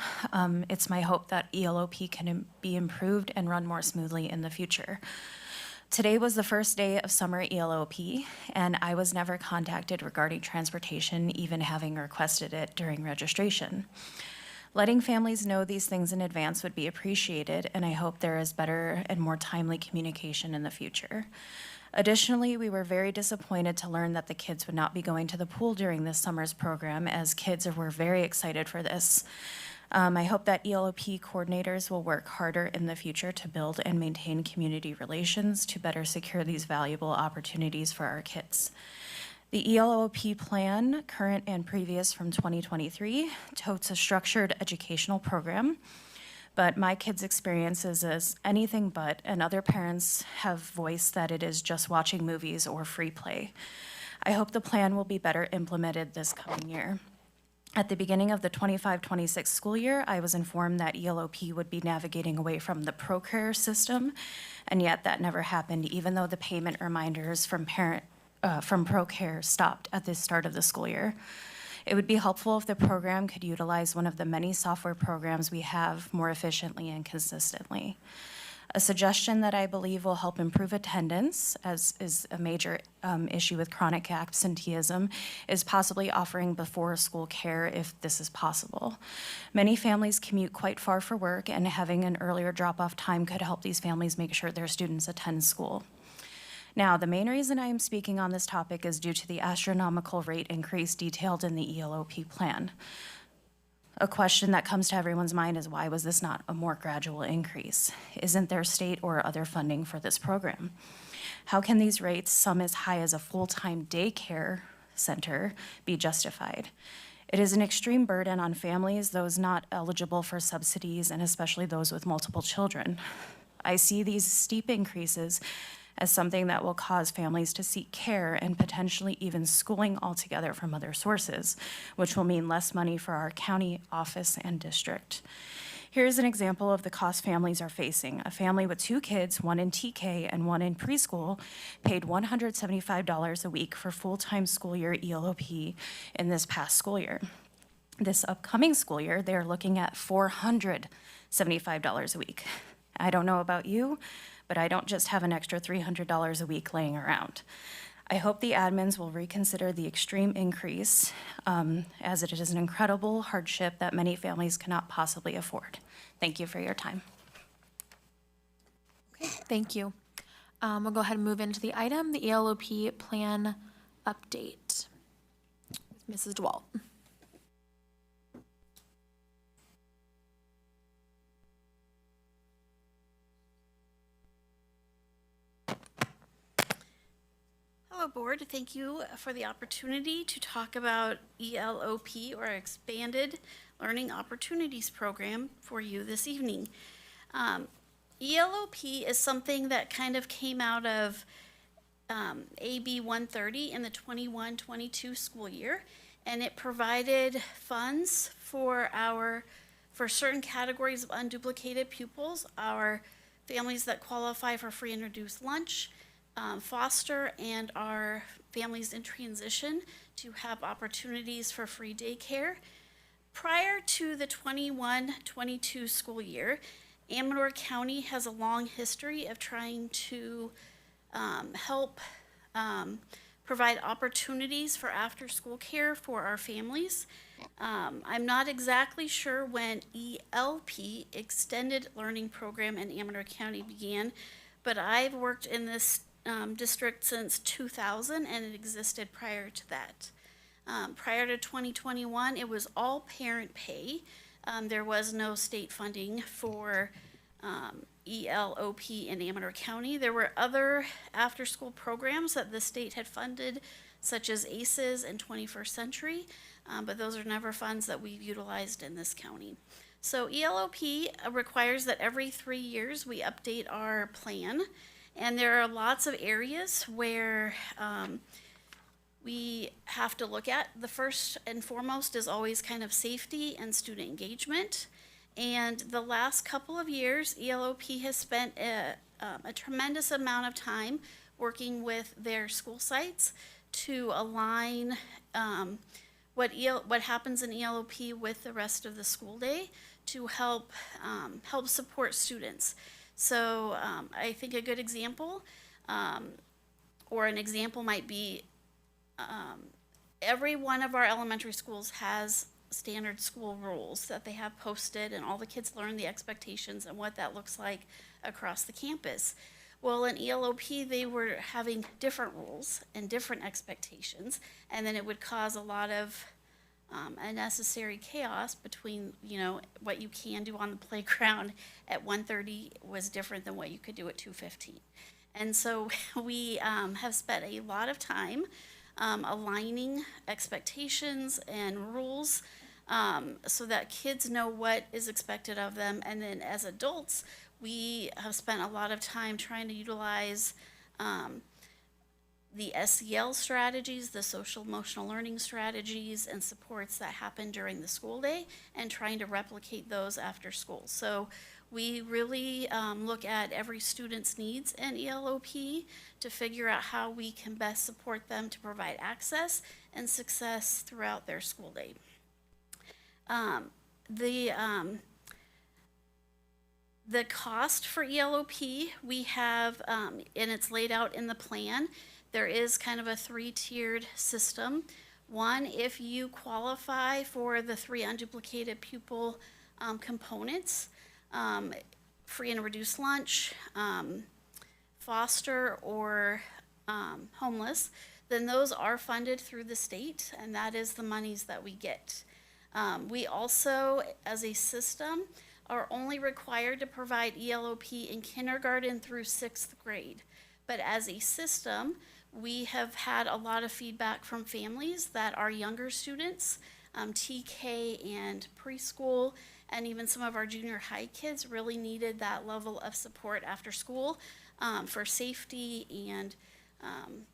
It's my hope that ELOP can be improved and run more smoothly in the future. Today was the first day of summer ELOP, and I was never contacted regarding transportation, even having requested it during registration. Letting families know these things in advance would be appreciated, and I hope there is better and more timely communication in the future. Additionally, we were very disappointed to learn that the kids would not be going to the pool during this summer's program, as kids were very excited for this. I hope that ELOP coordinators will work harder in the future to build and maintain community relations to better secure these valuable opportunities for our kids. The ELOP plan, current and previous from 2023, totes a structured educational program, but my kids' experiences is anything but, and other parents have voiced that it is just watching movies or free play. I hope the plan will be better implemented this coming year. At the beginning of the 25-26 school year, I was informed that ELOP would be navigating away from the ProCare system, and yet that never happened, even though the payment reminders from ProCare stopped at the start of the school year. It would be helpful if the program could utilize one of the many software programs we have more efficiently and consistently. A suggestion that I believe will help improve attendance, as is a major issue with chronic absenteeism, is possibly offering before-school care if this is possible. Many families commute quite far for work, and having an earlier drop-off time could help these families make sure their students attend school. Now, the main reason I am speaking on this topic is due to the astronomical rate increase detailed in the ELOP plan. A question that comes to everyone's mind is, why was this not a more gradual increase? Isn't there state or other funding for this program? How can these rates, some as high as a full-time daycare center, be justified? It is an extreme burden on families, those not eligible for subsidies, and especially those with multiple children. I see these steep increases as something that will cause families to seek care and potentially even schooling altogether from other sources, which will mean less money for our county office and district. Here's an example of the cost families are facing. A family with 2 kids, one in TK and one in preschool, paid $175 a week for full-time school year ELOP in this past school year. This upcoming school year, they're looking at $475 a week. I don't know about you, but I don't just have an extra $300 a week laying around. I hope the admins will reconsider the extreme increase, as it is an incredible hardship that many families cannot possibly afford. Thank you for your time. Okay, thank you. We'll go ahead and move into the item, the ELOP plan update. Mrs. DeWalt. Hello, Board. Thank you for the opportunity to talk about ELOP, or Expanded Learning Opportunities Program, for you this evening. ELOP is something that kind of came out of AB 130 in the 21-22 school year, and it provided funds for certain categories of unduplicated pupils, our families that qualify for free and reduced lunch, foster, and our families in transition to have opportunities for free daycare. Prior to the 21-22 school year, Amador County has a long history of trying to help provide opportunities for after-school care for our families. I'm not exactly sure when ELP, Extended Learning Program, in Amador County began, but I've worked in this district since 2000, and it existed prior to that. Prior to 2021, it was all parent pay. There was no state funding for ELOP in Amador County. There were other after-school programs that the state had funded, such as ACES and 21st Century, but those are never funds that we've utilized in this county. So ELOP requires that every 3 years we update our plan. And there are lots of areas where we have to look at. The first and foremost is always kind of safety and student engagement. And the last couple of years, ELOP has spent a tremendous amount of time working with their school sites to align what happens in ELOP with the rest of the school day to help support students. So I think a good example, or an example might be, every one of our elementary schools has standard school rules that they have posted, and all the kids learn the expectations and what that looks like across the campus. Well, in ELOP, they were having different rules and different expectations, and then it would cause a lot of unnecessary chaos between, what you can do on the playground at 1:30 was different than what you could do at 2:15. And so we have spent a lot of time aligning expectations and rules so that kids know what is expected of them. And then as adults, we have spent a lot of time trying to utilize the SEL strategies, the social emotional learning strategies and supports that happen during the school day, and trying to replicate those after school. So we really look at every student's needs in ELOP to figure out how we can best support them to provide access and success throughout their school day. The cost for ELOP we have, and it's laid out in the plan. There is kind of a 3-tiered system. One, if you qualify for the 3 unduplicated pupil components, free and reduced lunch, foster, or homeless, then those are funded through the state, and that is the monies that we get. We also, as a system, are only required to provide ELOP in kindergarten through 6th grade. But as a system, we have had a lot of feedback from families that our younger students, TK and preschool, and even some of our junior high kids really needed that level of support after school for safety, and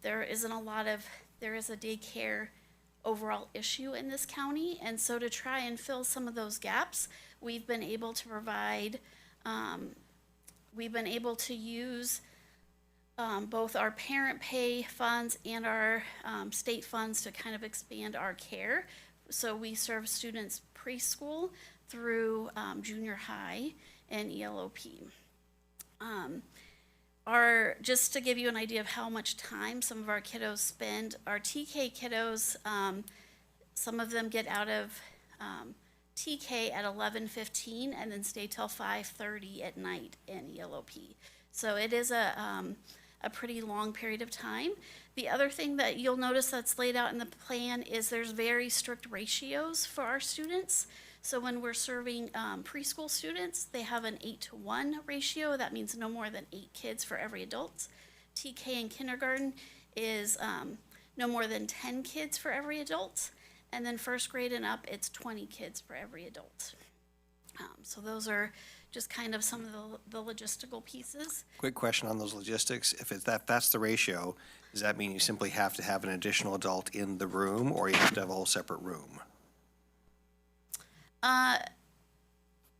there is a daycare overall issue in this county, and so to try and fill some of those gaps, we've been able to provide, we've been able to use both our parent pay funds and our state funds to kind of expand our care. So we serve students preschool through junior high and ELOP. Just to give you an idea of how much time some of our kiddos spend, our TK kiddos, some of them get out of TK at 11:15 and then stay till 5:30 at night in ELOP. So it is a pretty long period of time. The other thing that you'll notice that's laid out in the plan is there's very strict ratios for our students. So when we're serving preschool students, they have an 8-to-1 ratio. That means no more than 8 kids for every adult. TK in kindergarten is no more than 10 kids for every adult. And then 1st grade and up, it's 20 kids for every adult. So those are just kind of some of the logistical pieces. Quick question on those logistics. If that's the ratio, does that mean you simply have to have an additional adult in the room, or you have to have a whole separate room?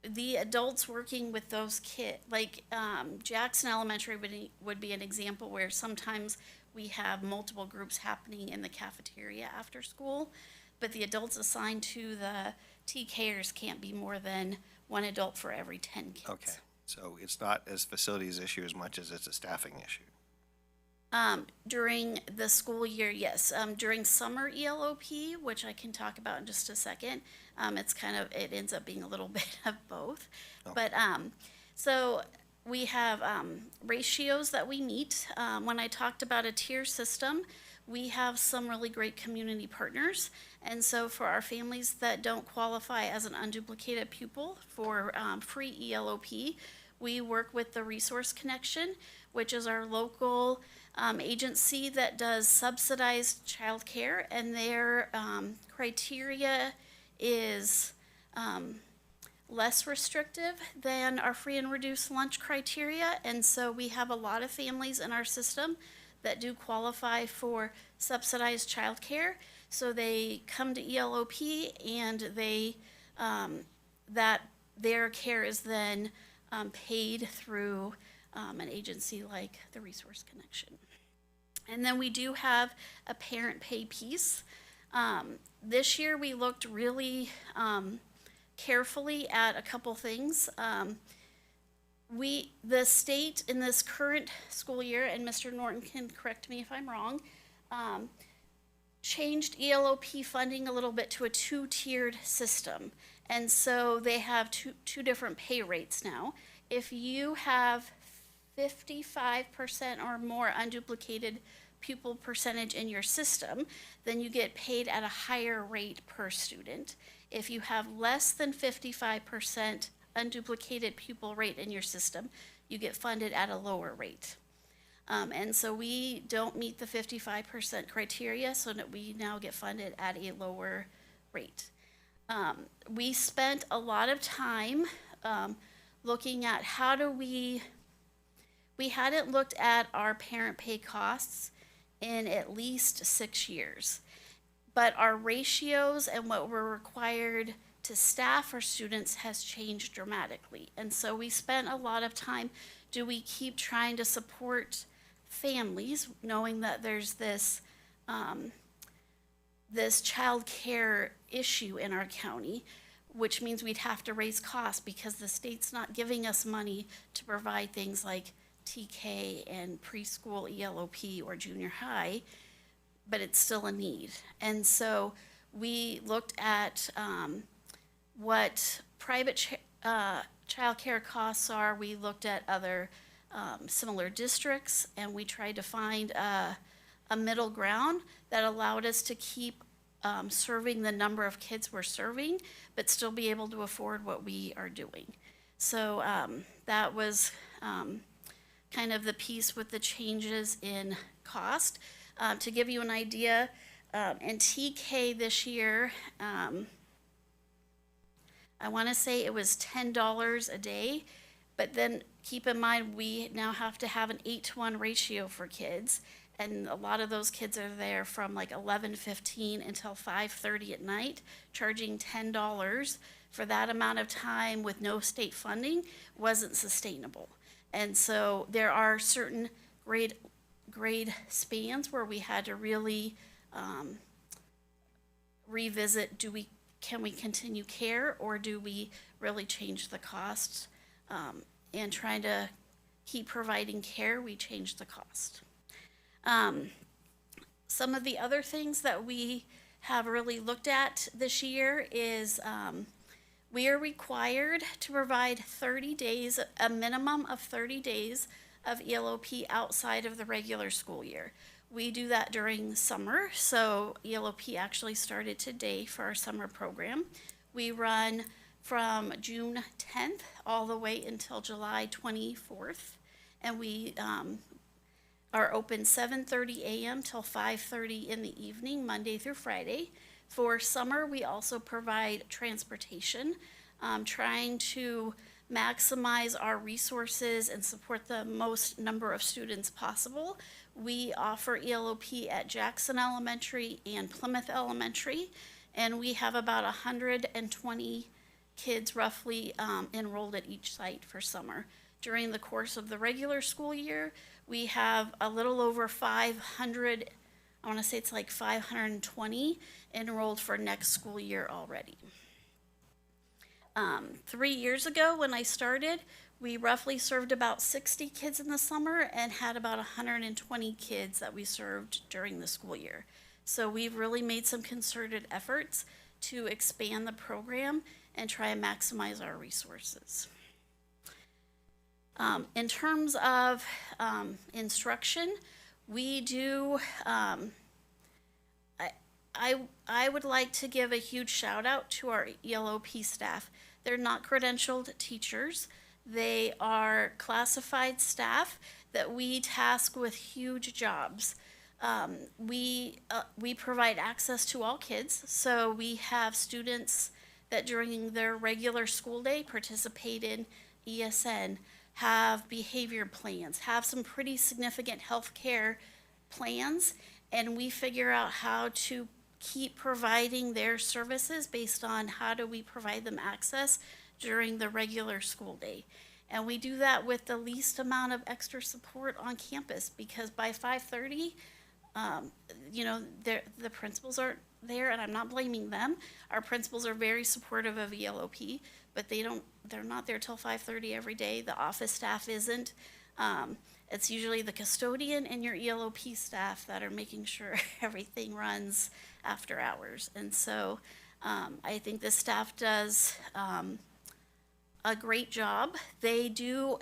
The adults working with those kids, like Jackson Elementary would be an example where sometimes we have multiple groups happening in the cafeteria after school, but the adults assigned to the TKers can't be more than 1 adult for every 10 kids. Okay, so it's not as facilities issue as much as it's a staffing issue. During the school year, yes. During summer ELOP, which I can talk about in just a second, it ends up being a little bit of both. Okay. But, so we have ratios that we meet. When I talked about a tier system, we have some really great community partners. And so for our families that don't qualify as an unduplicated pupil for free ELOP, we work with the Resource Connection, which is our local agency that does subsidized childcare, and their criteria is less restrictive than our free and reduced lunch criteria. And so we have a lot of families in our system that do qualify for subsidized childcare. So they come to ELOP, and they that their care is then paid through an agency like the Resource Connection. And then we do have a parent pay piece. This year we looked really carefully at a couple things. The state in this current school year, and Mr. Norton can correct me if I'm wrong, changed ELOP funding a little bit to a two-tiered system. And so they have two different pay rates now. If you have 55% or more unduplicated pupil percentage in your system, then you get paid at a higher rate per student. If you have less than 55% unduplicated pupil rate in your system, you get funded at a lower rate. And so we don't meet the 55% criteria, so that we now get funded at a lower rate. We spent a lot of time looking at how do we hadn't looked at our parent pay costs in at least 6 years. But our ratios and what we're required to staff our students has changed dramatically. And so we spent a lot of time, do we keep trying to support families, knowing that there's this child care issue in our county, which means we'd have to raise costs because the state's not giving us money to provide things like TK and preschool ELOP or junior high, but it's still a need. And so we looked at what private child care costs are. We looked at other similar districts, and we tried to find a middle ground that allowed us to keep serving the number of kids we're serving, but still be able to afford what we are doing. So that was kind of the piece with the changes in cost. To give you an idea, in TK this year, I want to say it was $10 a day, but then keep in mind we now have to have an 8-to-1 ratio for kids, and a lot of those kids are there from like 11:15 until 5:30 at night, charging $10 for that amount of time with no state funding wasn't sustainable. And so there are certain grade spans where we had to really revisit, can we continue care, or do we really change the costs? And trying to keep providing care, we changed the cost. Some of the other things that we have really looked at this year is we are required to provide 30 days, a minimum of 30 days of ELOP outside of the regular school year. We do that during summer, so ELOP actually started today for our summer program. We run from June 10th all the way until July 24th, and we are open 7:30 a.m. till 5:30 in the evening, Monday through Friday. For summer, we also provide transportation, trying to maximize our resources and support the most number of students possible. We offer ELOP at Jackson Elementary and Plymouth Elementary, and we have about 120 kids roughly enrolled at each site for summer. During the course of the regular school year, we have a little over 500, I want to say it's like 520 enrolled for next school year already. 3 years ago when I started, we roughly served about 60 kids in the summer and had about 120 kids that we served during the school year. So we've really made some concerted efforts to expand the program and try and maximize our resources. In terms of instruction, we do, I would like to give a huge shout out to our ELOP staff. They're not credentialed teachers. They are classified staff that we task with huge jobs. We provide access to all kids, so we have students that during their regular school day participate in ESN, have behavior plans, have some pretty significant health care plans, and we figure out how to keep providing their services based on how do we provide them access during the regular school day. And we do that with the least amount of extra support on campus, because by 5:30, you know, the principals aren't there, and I'm not blaming them. Our principals are very supportive of ELOP, but they're not there till 5:30 every day. The office staff isn't. It's usually the custodian and your ELOP staff that are making sure everything runs after hours. And so I think the staff does a great job. They do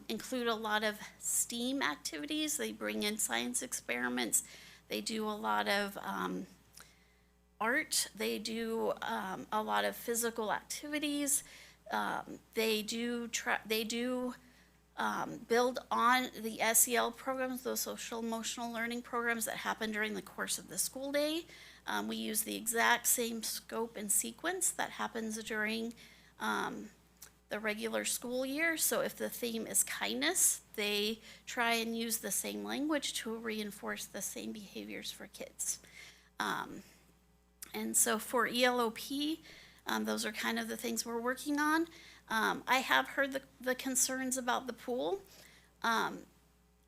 include a lot of STEAM activities. They bring in science experiments. They do a lot of art. They do a lot of physical activities. They do build on the SEL programs, those social emotional learning programs that happen during the course of the school day. We use the exact same scope and sequence that happens during the regular school year. So if the theme is kindness, they try and use the same language to reinforce the same behaviors for kids. And so for ELOP, those are kind of the things we're working on. I have heard the concerns about the pool.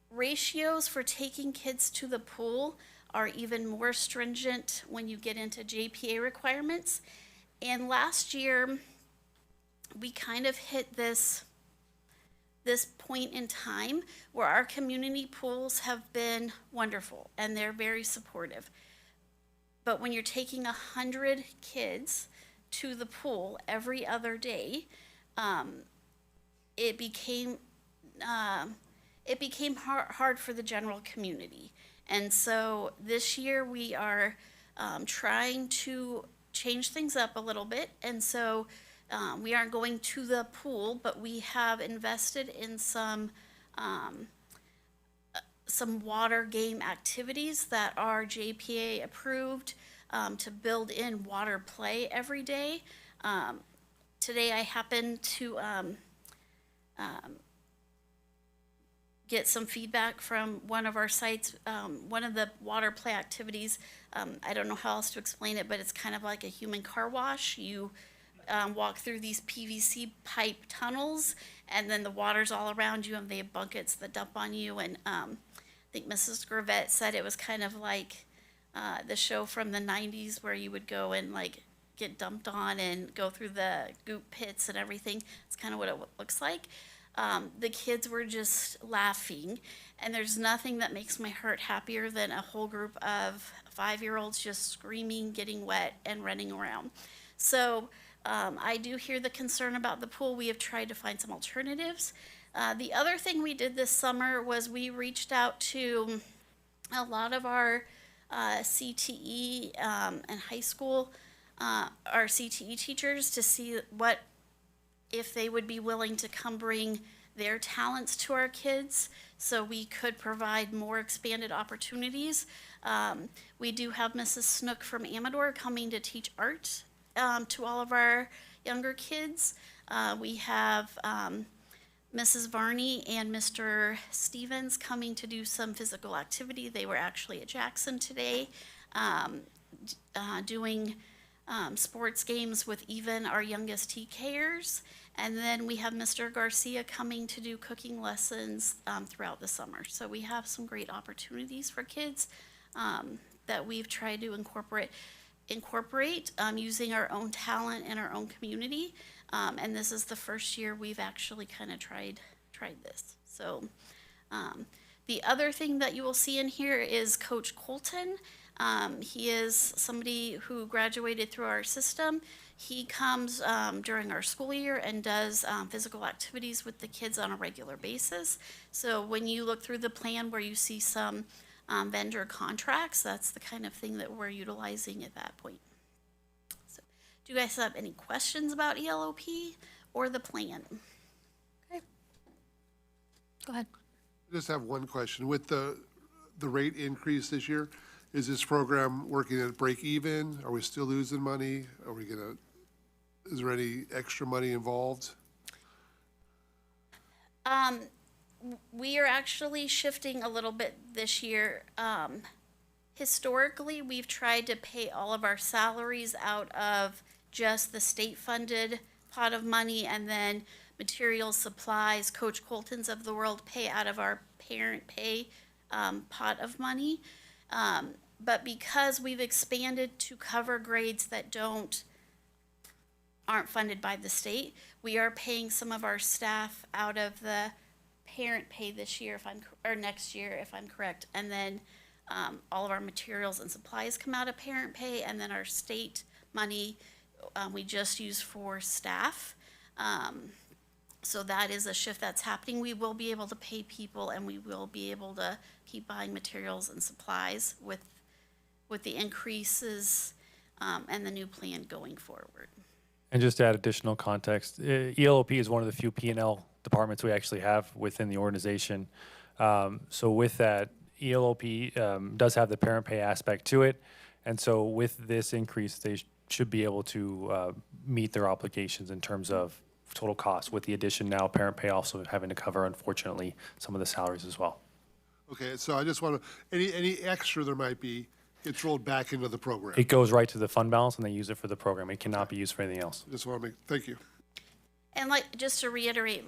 Ratios for taking kids to the pool are even more stringent when you get into JPA requirements. And last year, we kind of hit this point in time where our community pools have been wonderful and they're very supportive. But when you're taking 100 kids to the pool every other day, it became hard for the general community. And so this year we are trying to change things up a little bit. And so we aren't going to the pool, but we have invested in some water game activities that are JPA approved to build in water play every day. Today I happened to get some feedback from one of our sites. One of the water play activities, I don't know how else to explain it, but it's kind of like a human car wash. You walk through these PVC pipe tunnels, and then the water's all around you, and they have buckets that dump on you. And I think Mrs. Gravette said it was kind of like the show from the 90s where you would go and like get dumped on and go through the goop pits and everything. It's kind of what it looks like. The kids were just laughing, and there's nothing that makes my heart happier than a whole group of 5-year-olds just screaming, getting wet, and running around. So I do hear the concern about the pool. We have tried to find some alternatives. The other thing we did this summer was we reached out to a lot of our CTE and high school, our CTE teachers to see if they would be willing to come bring their talents to our kids so we could provide more expanded opportunities. We do have Mrs. Snook from Amador coming to teach art to all of our younger kids. We have Mrs. Varney and Mr. Stevens coming to do some physical activity. They were actually at Jackson today doing sports games with even our youngest TKers. And then we have Mr. Garcia coming to do cooking lessons throughout the summer. So we have some great opportunities for kids that we've tried to incorporate using our own talent in our own community. And this is the first year we've actually kind of tried this. So the other thing that you will see in here is Coach Colton. He is somebody who graduated through our system. He comes during our school year and does physical activities with the kids on a regular basis. So when you look through the plan where you see some vendor contracts, that's the kind of thing that we're utilizing at that point. So, do you guys have any questions about ELOP or the plan? Okay. Go ahead. I just have one question. With the rate increase this year, is this program working at break even? Are we still losing money? Is there any extra money involved? We are actually shifting a little bit this year. Historically, we've tried to pay all of our salaries out of just the state-funded pot of money, and then materials, supplies, Coach Colton's of the world pay out of our parent pay pot of money. But because we've expanded to cover grades that aren't funded by the state, we are paying some of our staff out of the parent pay this year, or next year, if I'm correct. And then all of our materials and supplies come out of parent pay, and then our state money we just use for staff. So that is a shift that's happening. We will be able to pay people, and we will be able to keep buying materials and supplies with the increases and the new plan going forward. And just to add additional context, ELOP is one of the few P&L departments we actually have within the organization. So with that, ELOP does have the parent pay aspect to it. And so with this increase, they should be able to meet their obligations in terms of total cost, with the addition now parent pay also having to cover, unfortunately, some of the salaries as well. Okay, so I just want to, any extra there might be, gets rolled back into the program. It goes right to the fund balance and they use it for the program. It cannot be used for anything else. Just want to thank you. And just to reiterate,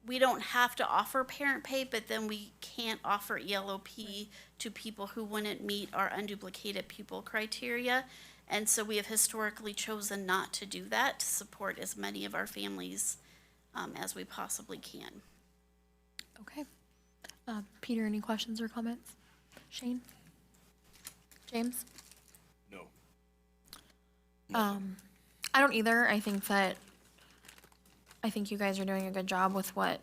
we don't have to offer parent pay, but then we can't offer ELOP to people who wouldn't meet our unduplicated pupil criteria. And so we have historically chosen not to do that, to support as many of our families as we possibly can. Okay. Peter, any questions or comments? Shane? James? No. I don't either. I think you guys are doing a good job with what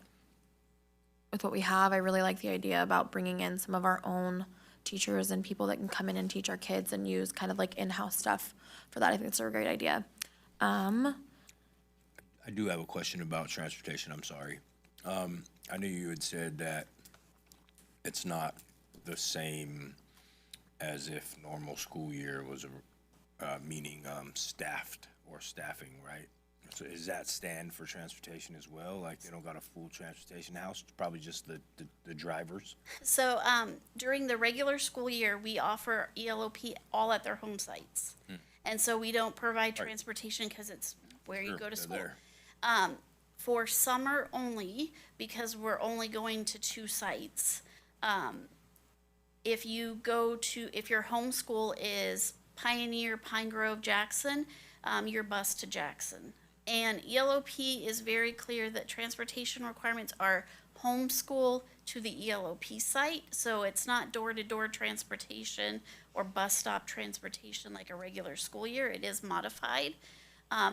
we have. I really like the idea about bringing in some of our own teachers and people that can come in and teach our kids and use kind of like in-house stuff for that. I think it's a great idea. I do have a question about transportation. I'm sorry. I knew you had said that it's not the same as if normal school year was meaning staffed or staffing, right? So is that stand for transportation as well? Like they don't got a full transportation house, probably just the drivers? So during the regular school year, we offer ELOP all at their home sites. And so we don't provide transportation because it's where you Sure, go to they're school. there. For summer only, because we're only going to 2 sites, if your home school is Pioneer, Pine Grove, Jackson, your bus to Jackson. And ELOP is very clear that transportation requirements are homeschool to the ELOP site. So it's not door-to-door transportation or bus stop transportation like a regular school year. It is modified.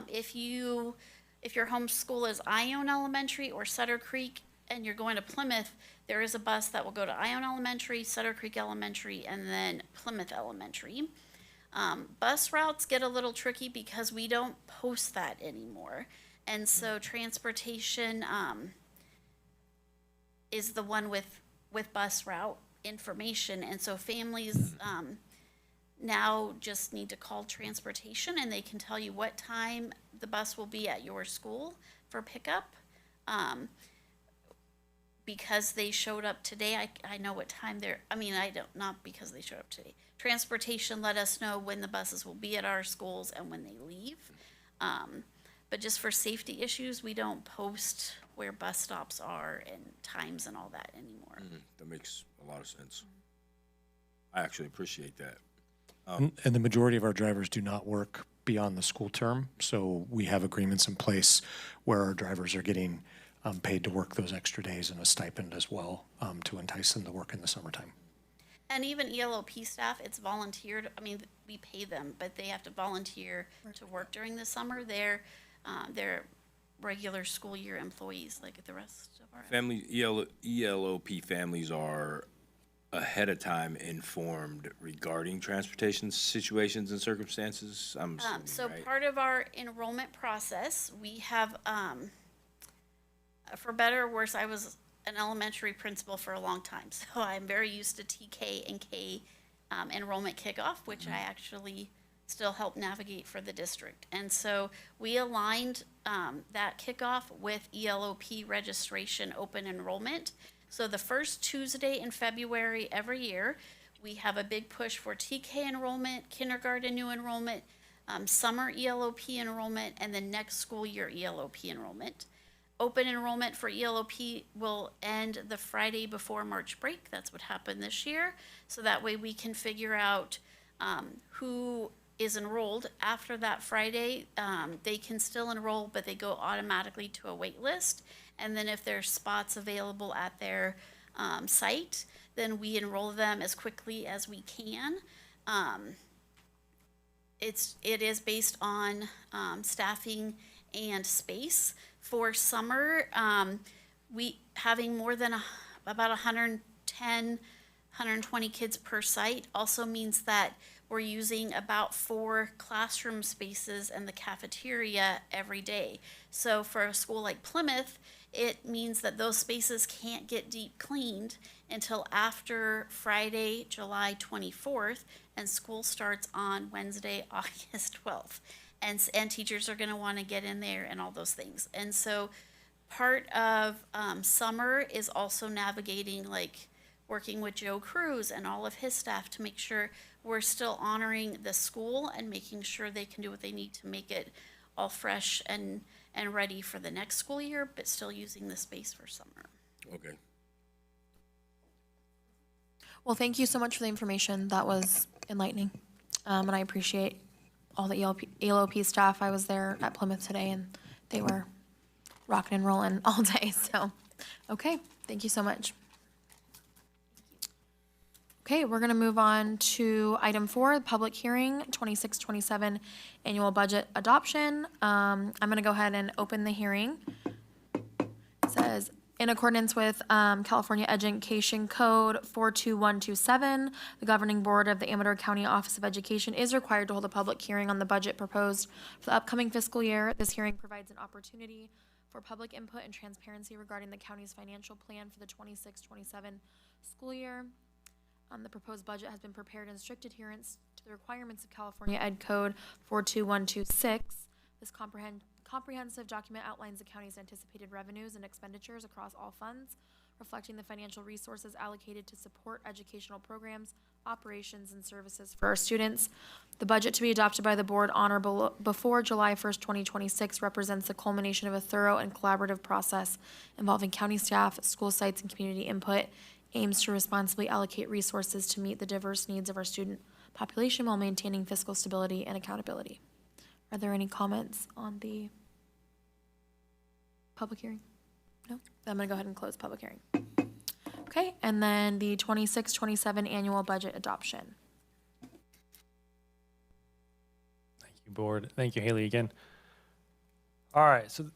If your homeschool is Ione Elementary or Sutter Creek and you're going to Plymouth, there is a bus that will go to Ione Elementary, Sutter Creek Elementary, and then Plymouth Elementary. Bus routes get a little tricky because we don't post that anymore. And so transportation is the one with bus route information. And so families now just need to call transportation and they can tell you what time the bus will be at your school for pickup. Because they showed up today, I know what time not because they showed up today. Transportation let us know when the buses will be at our schools and when they leave. But just for safety issues, we don't post where bus stops are and times and all that anymore. That makes a lot of sense. I actually appreciate that. And the majority of our drivers do not work beyond the school term. So we have agreements in place where our drivers are getting paid to work those extra days and a stipend as well to entice them to work in the summertime. And even ELOP staff, it's volunteered. I mean, we pay them, but they have to volunteer to work during the summer. They're regular school year employees like the rest of our. ELOP families are ahead of time informed regarding transportation situations and circumstances, I'm assuming, So right? part of our enrollment process, we have, for better or worse, I was an elementary principal for a long time, so I'm very used to TK and K enrollment kickoff, which I actually still help navigate for the district. And so we aligned that kickoff with ELOP registration open enrollment. So the first Tuesday in February every year, we have a big push for TK enrollment, kindergarten new enrollment, summer ELOP enrollment, and the next school year ELOP enrollment. open enrollment for ELOP will end the Friday before March break. That's what happened this year. So that way we can figure out who is enrolled after that Friday. They can still enroll, but they go automatically to a wait list. And then if there's spots available at their site, then we enroll them as quickly as we can. It is based on staffing and space. For summer, we having more than about 110, 120 kids per site also means that we're using about 4 classroom spaces and the cafeteria every day. So for a school like Plymouth, it means that those spaces can't get deep cleaned until after Friday, July 24th, and school starts on Wednesday, August 12th. And teachers are gonna wanna get in there and all those things. And so part of summer is also navigating, like working with Joe Cruz and all of his staff to make sure we're still honoring the school and making sure they can do what they need to make it all fresh and ready for the next school year, but still using the space for summer. Okay. Well, thank you so much for the information. That was enlightening. And I appreciate all the ELOP staff. I was there at Plymouth today and they were rocking and rolling all day. So, okay, thank you so much. Okay, we're gonna move on to item 4, the public hearing, 26-27 annual budget adoption. I'm gonna go ahead and open the hearing. It says, in accordance with California Education Code 42127, the governing board of the Amador County Office of Education is required to hold a public hearing on the budget proposed for the upcoming fiscal year. This hearing provides an opportunity for public input and transparency regarding the county's financial plan for the 26-27 school year. The proposed budget has been prepared in strict adherence to the requirements of California Ed Code 42126. This comprehensive document outlines the county's anticipated revenues and expenditures across all funds, reflecting the financial resources allocated to support educational programs, operations, and services for our students. The budget to be adopted by the board on or before July 1st, 2026 represents the culmination of a thorough and collaborative process involving county staff, school sites, and community input, aims to responsibly allocate resources to meet the diverse needs of our student population while maintaining fiscal stability and accountability. Are there any comments on the public hearing? No? Then I'm gonna go ahead and close public hearing. Okay, and then the 26-27 annual budget adoption. Thank you, board. Thank you, Haley, again. All right, so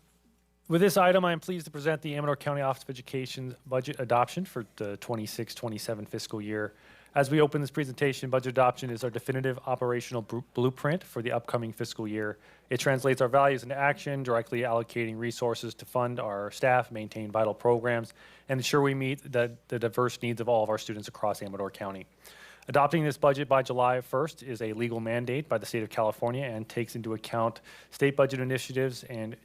with this item, I am pleased to present the Amador County Office of Education's budget adoption for the 26-27 fiscal year. As we open this presentation, budget adoption is our definitive operational blueprint for the upcoming fiscal year. It translates our values into action, directly allocating resources to fund our staff, maintain vital programs, and ensure we meet the diverse needs of all of our students across Amador County. Adopting this budget by July 1st is a legal mandate by the state of California and takes into account state budget initiatives and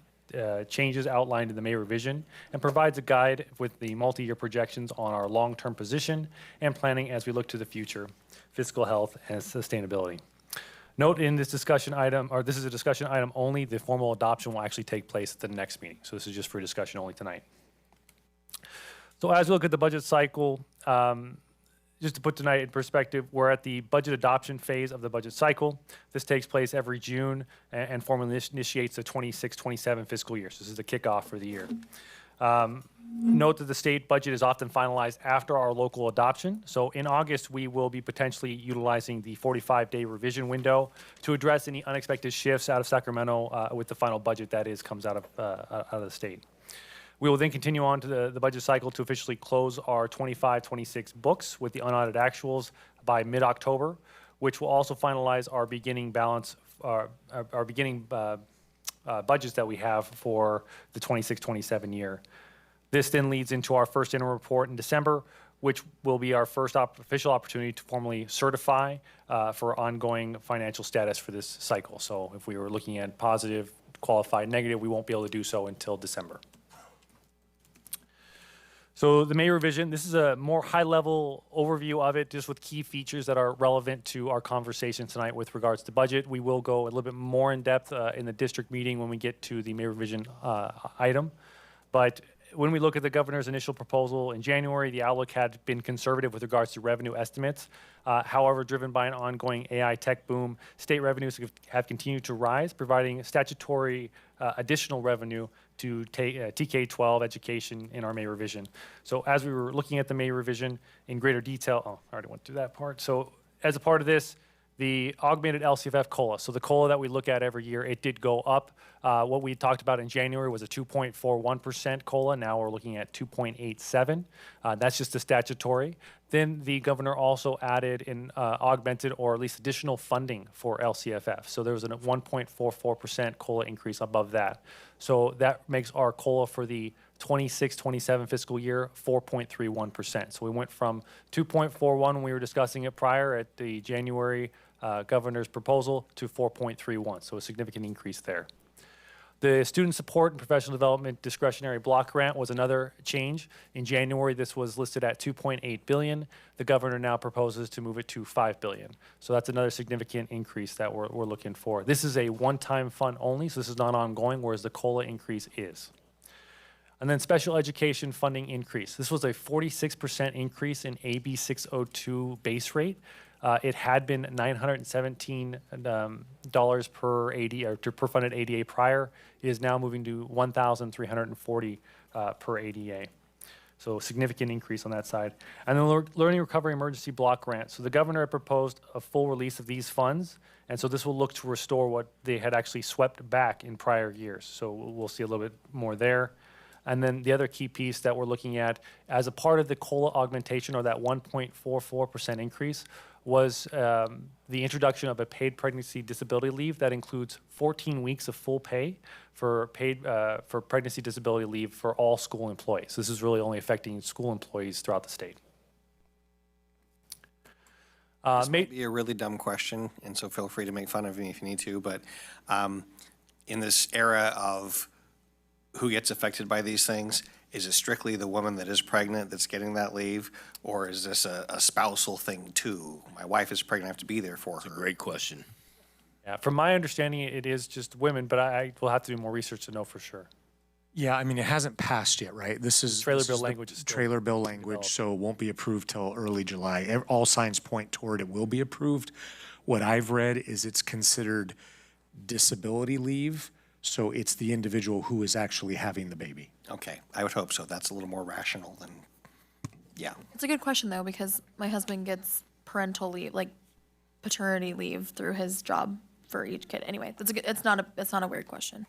changes outlined in the May revision, and provides a guide with the multi-year projections on our long-term position and planning as we look to the future, fiscal health, and sustainability. Note in this discussion item, or this is a discussion item only, the formal adoption will actually take place at the next meeting. So this is just for discussion only tonight. So as we look at the budget cycle, just to put tonight in perspective, we're at the budget adoption phase of the budget cycle. This takes place every June and formally initiates the 26-27 fiscal year. So this is the kickoff for the year. Note that the state budget is often finalized after our local adoption. So in August, we will be potentially utilizing the 45-day revision window to address any unexpected shifts out of Sacramento with the final budget that comes out of the state. We will then continue on to the budget cycle to officially close our 25-26 books with the unaudited actuals by mid-October, which will also finalize our beginning balance, our beginning budgets that we have for the 26-27 year. This then leads into our first interim report in December, which will be our first official opportunity to formally certify for ongoing financial status for this cycle. So if we were looking at positive, qualified, negative, we won't be able to do so until December. So the May revision, this is a more high-level overview of it, just with key features that are relevant to our conversation tonight with regards to budget. We will go a little bit more in depth in the district meeting when we get to the May revision item. But when we look at the governor's initial proposal in January, the outlook had been conservative with regards to revenue estimates. However, driven by an ongoing AI tech boom, state revenues have continued to rise, providing statutory additional revenue to TK-12 education in our May revision. So as we were looking at the May revision in greater detail, I already went through that part. So as a part of this, the augmented LCFF COLA, so the COLA that we look at every year, it did go up. What we talked about in January was a 2.41% COLA. Now we're looking at 2.87. That's just the statutory. Then the governor also added in augmented or at least additional funding for LCFF. So there was a 1.44% COLA increase above that. So that makes our COLA for the 26-27 fiscal year 4.31%. So we went from 2.41 when we were discussing it prior at the January governor's proposal to 4.31. So a significant increase there. The student support and professional development discretionary block grant was another change. In January, this was listed at $2.8 billion. The governor now proposes to move it to $5 billion. So that's another significant increase that we're looking for. This is a one-time fund only, so this is not ongoing, whereas the COLA increase is. And then special education funding increase. This was a 46% increase in AB 602 base rate. It had been $917 per AD or per funded ADA prior. It is now moving to $1,340 per ADA. So significant increase on that side. And then Learning Recovery Emergency Block Grant. So the governor had proposed a full release of these funds. And so this will look to restore what they had actually swept back in prior years. So we'll see a little bit more there. And then the other key piece that we're looking at as a part of the COLA augmentation, or that 1.44% increase, was the introduction of a paid pregnancy disability leave that includes 14 weeks of full pay for pregnancy disability leave for all school employees. This is really only affecting school employees throughout the state. This might be a really dumb question, and so feel free to make fun of me if you need to, but in this era of who gets affected by these things, is it strictly the woman that is pregnant that's getting that leave, or is this a spousal thing too? My wife is pregnant, I have to be there for her. Great question. Yeah, from my understanding, it is just women, but I will have to do more research to know for sure. Yeah, I mean, it hasn't passed yet, right? This is Trailer this bill is the language is still trailer bill language, so it won't be approved till early July. All signs point toward it will be approved. What I've read is it's considered disability leave, so it's the individual who is actually having the baby. Okay, I would hope so. That's a little more rational than, yeah. It's a good question though, because my husband gets parental leave, like paternity leave through his job for each kid. Anyway, it's not a weird question.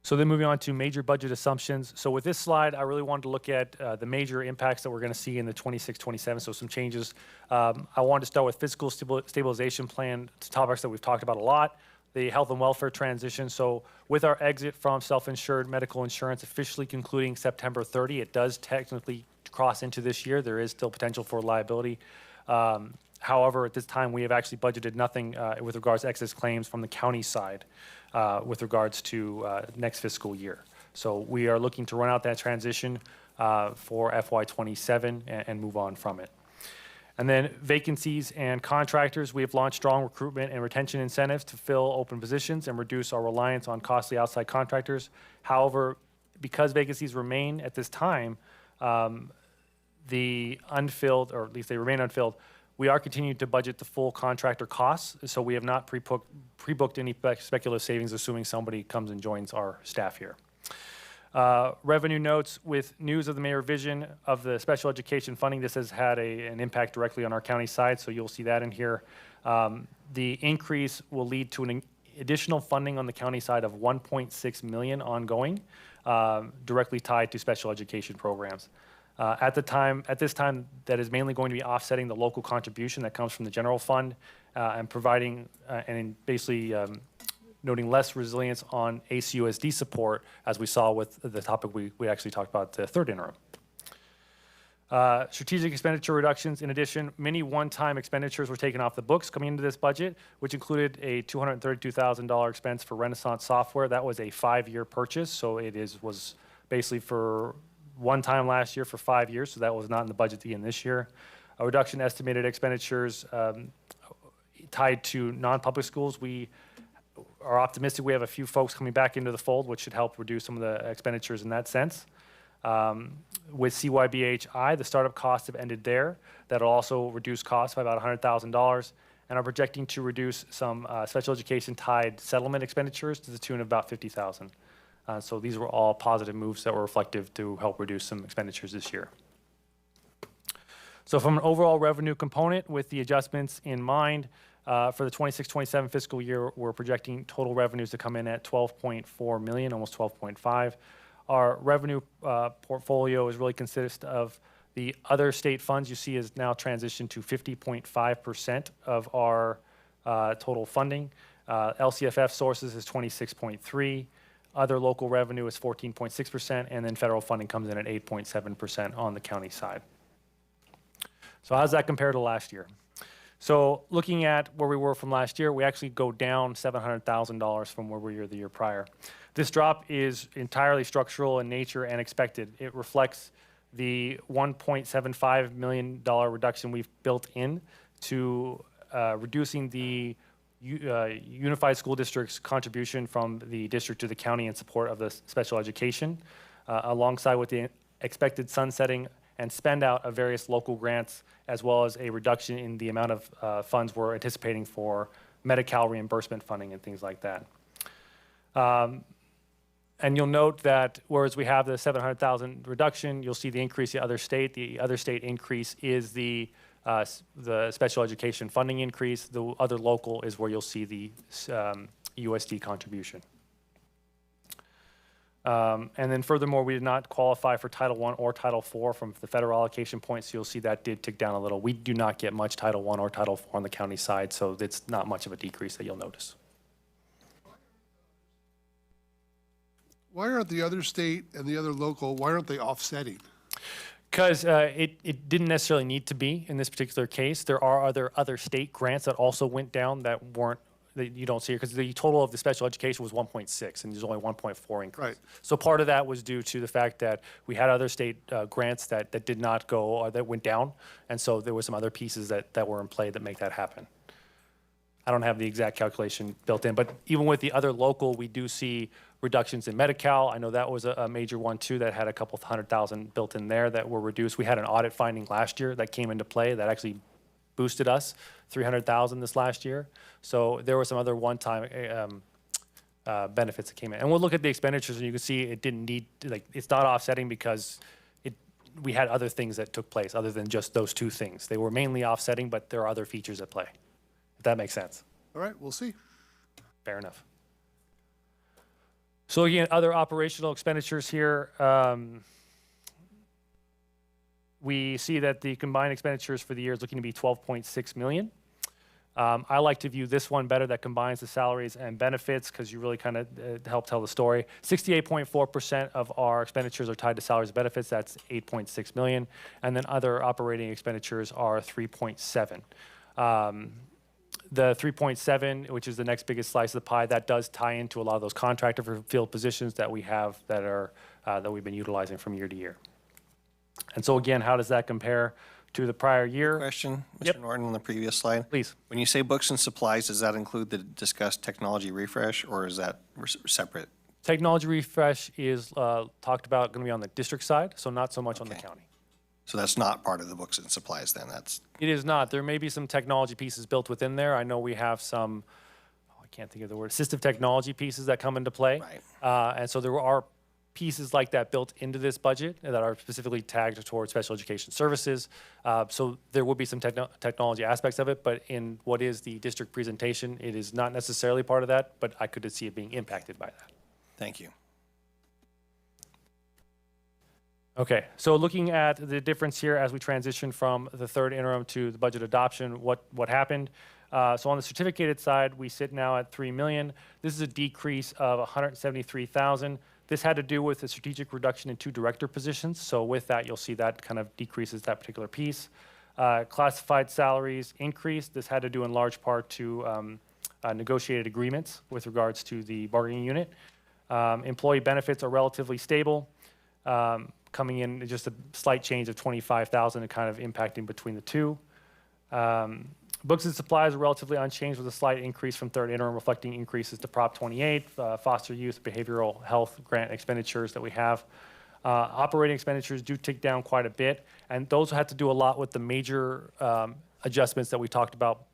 So then moving on to major budget assumptions. So with this slide, I really wanted to look at the major impacts that we're going to see in the 26-27, so some changes. I wanted to start with fiscal stabilization plan, topics that we've talked about a lot, the health and welfare transition. So with our exit from self-insured medical insurance officially concluding September 30, it does technically cross into this year. There is still potential for liability. However, at this time, we have actually budgeted nothing with regards to excess claims from the county side with regards to next fiscal year. So we are looking to run out that transition for FY27 and move on from it. And then vacancies and contractors, we have launched strong recruitment and retention incentives to fill open positions and reduce our reliance on costly outside contractors. However, because vacancies remain at this time, the unfilled, or at least they remain unfilled, we are continuing to budget the full contractor costs, so we have not pre-booked any speculative savings, assuming somebody comes and joins our staff here. Revenue notes: with news of the May revision of the special education funding, this has had an impact directly on our county side, so you'll see that in here. The increase will lead to an additional funding on the county side of $1.6 million ongoing, directly tied to special education programs. At this time, that is mainly going to be offsetting the local contribution that comes from the general fund and providing and basically noting less resilience on ACUSD support, as we saw with the topic we actually talked about, the third interim. Strategic expenditure reductions. In addition, many one-time expenditures were taken off the books coming into this budget, which included a $232,000 expense for Renaissance software. That was a 5-year purchase, so it was basically for one time last year for 5 years, so that was not in the budget again this year. A reduction in estimated expenditures tied to non-public schools. We are optimistic we have a few folks coming back into the fold, which should help reduce some of the expenditures in that sense. With CYBHI, the startup costs have ended there. That'll also reduce costs by about $100,000, and are projecting to reduce some special education tied settlement expenditures to the tune of about $50,000. So these were all positive moves that were reflective to help reduce some expenditures this year. So from an overall revenue component, with the adjustments in mind, for the 26-27 fiscal year, we're projecting total revenues to come in at 12.4 million, almost 12.5. Our revenue portfolio is really consist of the other state funds you see is now transitioned to 50.5% of our total funding. LCFF sources is 26.3. Other local revenue is 14.6%, and then federal funding comes in at 8.7% on the county side. So how does that compare to last year? So looking at where we were from last year, we actually go down $700,000 from where we were the year prior. This drop is entirely structural in nature and expected. It reflects the $1.75 million reduction we've built in to reducing the Unified School District's contribution from the district to the county in support of the special education, alongside with the expected sunsetting and spend out of various local grants, as well as a reduction in the amount of funds we're anticipating for Medi-Cal reimbursement funding and things like that. And you'll note that whereas we have the 700,000 reduction, you'll see the increase in the other state. The other state increase is the special education funding increase. The other local is where you'll see the USD contribution. And then furthermore, we did not qualify for Title I or Title IV from the federal allocation point, so you'll see that did tick down a little. We do not get much Title I or Title IV on the county side, so it's not much of a decrease that you'll notice. Why aren't the other state and the other local, why aren't they offsetting? Because it didn't necessarily need to be in this particular case. There are other state grants that also went down that weren't, that you don't see here, because the total of the special education was 1.6 and there's only 1.4 increase. Right. So part of that was due to the fact that we had other state grants that did not go, or that went down. And so there were some other pieces that were in play that make that happen. I don't have the exact calculation built in, but even with the other local, we do see reductions in Medi-Cal. I know that was a major one too, that had a couple of $100,000 built in there that were reduced. We had an audit finding last year that came into play that actually boosted us $300,000 this last year. So there were some other one-time benefits that came in. And we'll look at the expenditures and you can see it didn't need, like, it's not offsetting because we had other things that took place other than just those two things. They were mainly offsetting, but there are other features at play. If that makes sense. All right, we'll see. Fair enough. So again, other operational expenditures here. We see that the combined expenditures for the year is looking to be 12.6 million. I like to view this one better, that combines the salaries and benefits, because you really kind of help tell the story. 68.4% of our expenditures are tied to salaries and benefits. That's 8.6 million. And then other operating expenditures are 3.7. The 3.7, which is the next biggest slice of the pie, that does tie into a lot of those contractor field positions that we have that are that we've been utilizing from year to year. And so again, how does that compare to the prior year? Question, Mr. Yep. Norton, on the previous slide. Please. When you say books and supplies, does that include the discussed technology refresh, or is that separate? Technology refresh is talked about going to be on the district side, so not so much on the Okay. county. So that's not part of the books and supplies then, that's, It is not. There may be some technology pieces built within there. I know we have some, I can't think of the word, assistive technology pieces that come into play. Right. And so there are pieces like that built into this budget that are specifically tagged towards special education services. So there will be some technology aspects of it, but in what is the district presentation, it is not necessarily part of that, but I could see it being impacted by that. thank you. Okay, so looking at the difference here as we transition from the third interim to the budget adoption, what happened? So on the certificated side, we sit now at 3 million. This is a decrease of 173,000. This had to do with a strategic reduction in 2 director positions. So with that, you'll see that kind of decreases that particular piece. Classified salaries increased. This had to do in large part to negotiated agreements with regards to the bargaining unit. Employee benefits are relatively stable. Coming in just a slight change of 25,000 and kind of impacting between the two. Books and supplies are relatively unchanged with a slight increase from third interim, reflecting increases to Prop 28, foster youth, behavioral health grant expenditures that we have. Operating expenditures do tick down quite a bit, and those had to do a lot with the major adjustments that we talked about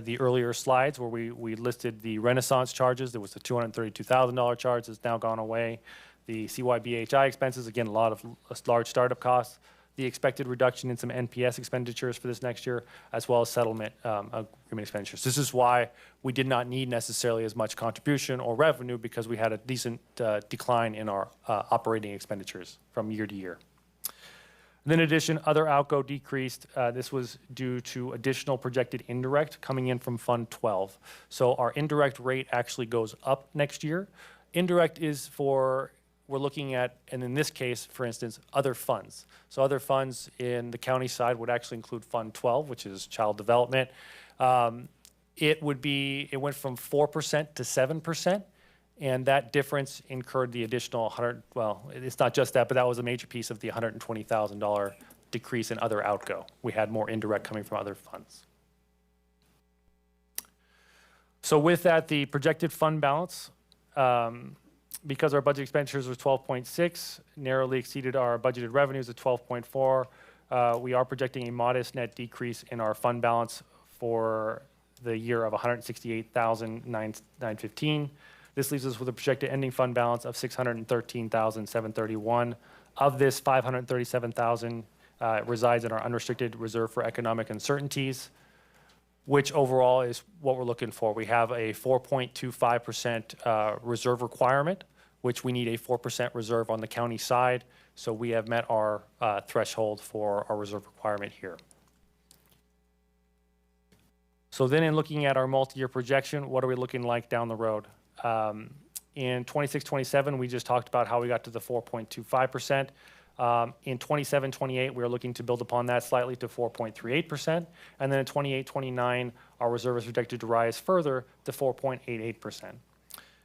the earlier slides, where we listed the Renaissance charges. There was the $232,000 charge that's now gone away. The CYBHI expenses, again, a lot of large startup costs. The expected reduction in some NPS expenditures for this next year, as well as settlement agreement expenditures. This is why we did not need necessarily as much contribution or revenue, because we had a decent decline in our operating expenditures from year to year. And then in addition, other outgo decreased. This was due to additional projected indirect coming in from Fund 12. So our indirect rate actually goes up next year. Indirect is for, we're looking at, and in this case, for instance, other funds. So other funds in the county side would actually include Fund 12, which is child development. It went from 4% to 7, and that difference incurred the additional 100, well, it's not just that, but that was a major piece of the $120,000 decrease in other outgo. We had more indirect coming from other funds. So with that, the projected fund balance, because our budget expenditures were 12.6, narrowly exceeded our budgeted revenues of 12.4. We are projecting a modest net decrease in our fund balance for the year of $168,915. This leaves us with a projected ending fund balance of $613,731. Of this, $537,000 resides in our unrestricted reserve for economic uncertainties, which overall is what we're looking for. We have a 4.25% reserve requirement, which we need a 4% reserve on the county side. So we have met our threshold for our reserve requirement here. So then in looking at our multi-year projection, what are we looking like down the road? In 26-27, we just talked about how we got to the 4.25%. In 27-28, we're looking to build upon that slightly to 4.38%. And then in 28-29, our reserve is projected to rise further to 4.88%.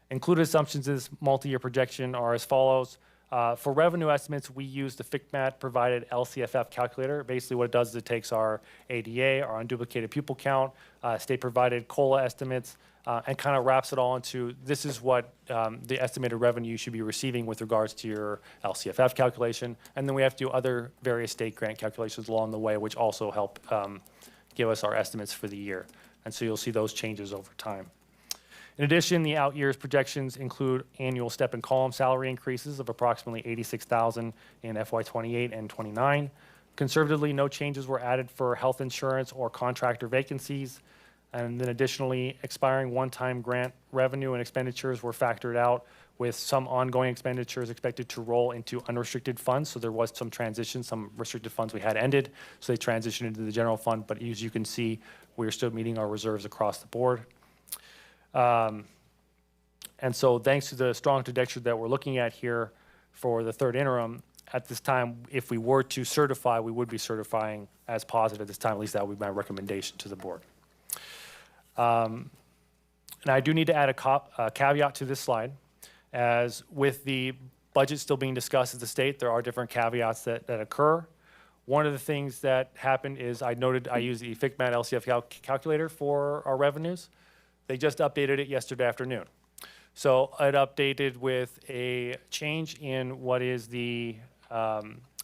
Included assumptions in this multi-year projection are as follows. For revenue estimates, we use the FCMAT provided LCFF calculator. Basically what it does is it takes our ADA, our unduplicated pupil count, state provided COLA estimates, and kind of wraps it all into, this is what the estimated revenue you should be receiving with regards to your LCFF calculation. And then we have to do other various state grant calculations along the way, which also help give us our estimates for the year. And so you'll see those changes over time. In addition, the out years projections include annual step and column salary increases of approximately $86,000 in FY28 and 29. Conservatively, no changes were added for health insurance or contractor vacancies. And then additionally, expiring one-time grant revenue and expenditures were factored out, with some ongoing expenditures expected to roll into unrestricted funds. So there was some transition, some restricted funds we had ended, so they transitioned into the general fund. But as you can see, we're still meeting our reserves across the board. And so thanks to the strong trajectory that we're looking at here for the third interim, at this time, if we were to certify, we would be certifying as positive at this time. At least that would be my recommendation to the board. And I do need to add a caveat to this slide. As with the budget still being discussed at the state, there are different caveats that occur. One of the things that happened is I used the FCMAT LCF calculator for our revenues. They just updated it yesterday afternoon. So it updated with a change in what is the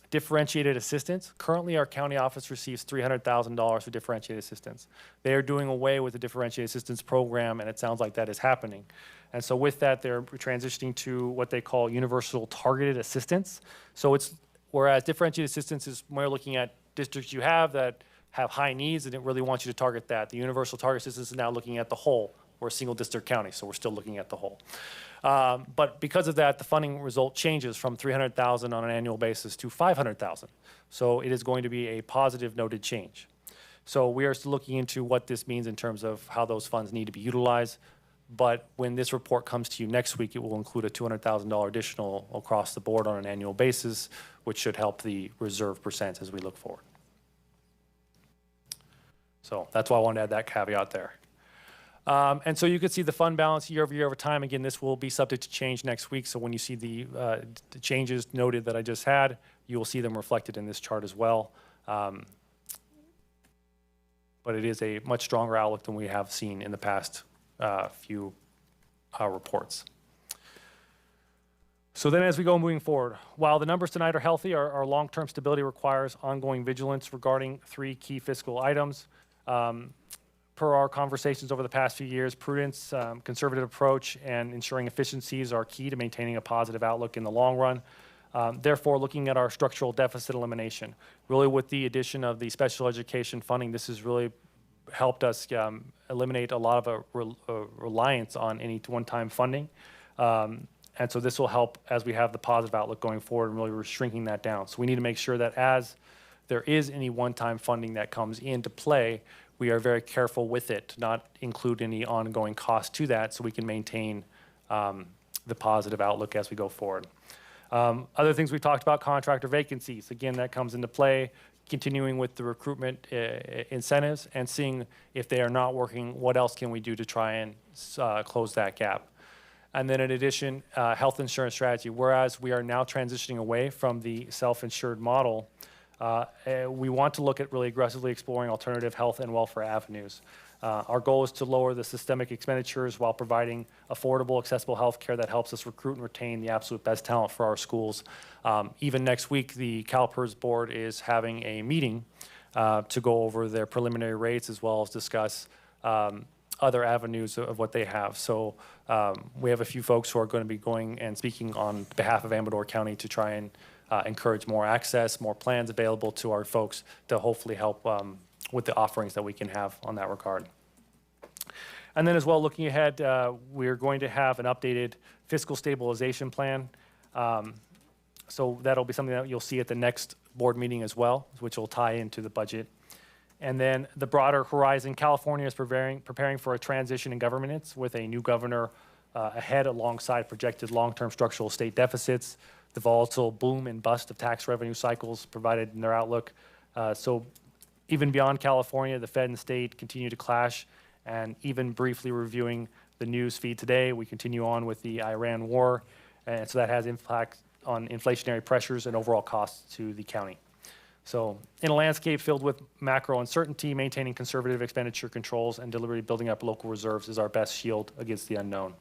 differentiated assistance. Currently, our county office receives $300,000 for differentiated assistance. They are doing away with the differentiated assistance program, and it sounds like that is happening. And so with that, they're transitioning to what they call universal targeted assistance. So it's, whereas differentiated assistance is more looking at districts you have that have high needs and it really wants you to target that. The universal target assistance is now looking at the whole. We're a single district county, so we're still looking at the whole. But because of that, the funding result changes from $300,000 on an annual basis to $500,000. So it is going to be a positive noted change. So we are still looking into what this means in terms of how those funds need to be utilized. But when this report comes to you next week, it will include a $200,000 additional across the board on an annual basis, which should help the reserve percent as we look forward. So that's why I wanted to add that caveat there. And so you can see the fund balance year over year over time. Again, this will be subject to change next week. So when you see the changes noted that I just had, you will see them reflected in this chart as well. but it is a much stronger outlook than we have seen in the past few reports. So then as we go moving forward, while the numbers tonight are healthy, our long-term stability requires ongoing vigilance regarding 3 key fiscal items. Per our conversations over the past few years, prudence, conservative approach, and ensuring efficiencies are key to maintaining a positive outlook in the long run. Therefore, looking at our structural deficit elimination, really with the addition of the special education funding, this has really helped us eliminate a lot of reliance on any one-time funding. And so this will help as we have the positive outlook going forward, and really we're shrinking that down. So we need to make sure that as there is any one-time funding that comes into play, we are very careful with it to not include any ongoing cost to that, so we can maintain the positive outlook as we go forward. Other things we talked about, contractor vacancies. Again, that comes into play, continuing with the recruitment incentives and seeing if they are not working, what else can we do to try and close that gap. And then in addition, health insurance strategy. Whereas we are now transitioning away from the self-insured model, we want to look at really aggressively exploring alternative health and welfare avenues. Our goal is to lower the systemic expenditures while providing affordable, accessible health care that helps us recruit and retain the absolute best talent for our schools. Even next week, the CalPERS board is having a meeting to go over their preliminary rates as well as discuss other avenues of what they have. So we have a few folks who are going to be going and speaking on behalf of Amador County to try and encourage more access, more plans available to our folks to hopefully help with the offerings that we can have on that regard. And then as well, looking ahead, we're going to have an updated fiscal stabilization plan. So that'll be something that you'll see at the next board meeting as well, which will tie into the budget. And then the broader horizon, California is preparing for a transition in governance with a new governor ahead alongside projected long-term structural state deficits, the volatile boom and bust of tax revenue cycles provided in their outlook. So even beyond California, the Fed and state continue to clash, and even briefly reviewing the news feed today, we continue on with the Iran war, and so that has impact on inflationary pressures and overall costs to the county. So in a landscape filled with macro uncertainty, maintaining conservative expenditure controls and deliberately building up local reserves is our best shield against the unknown.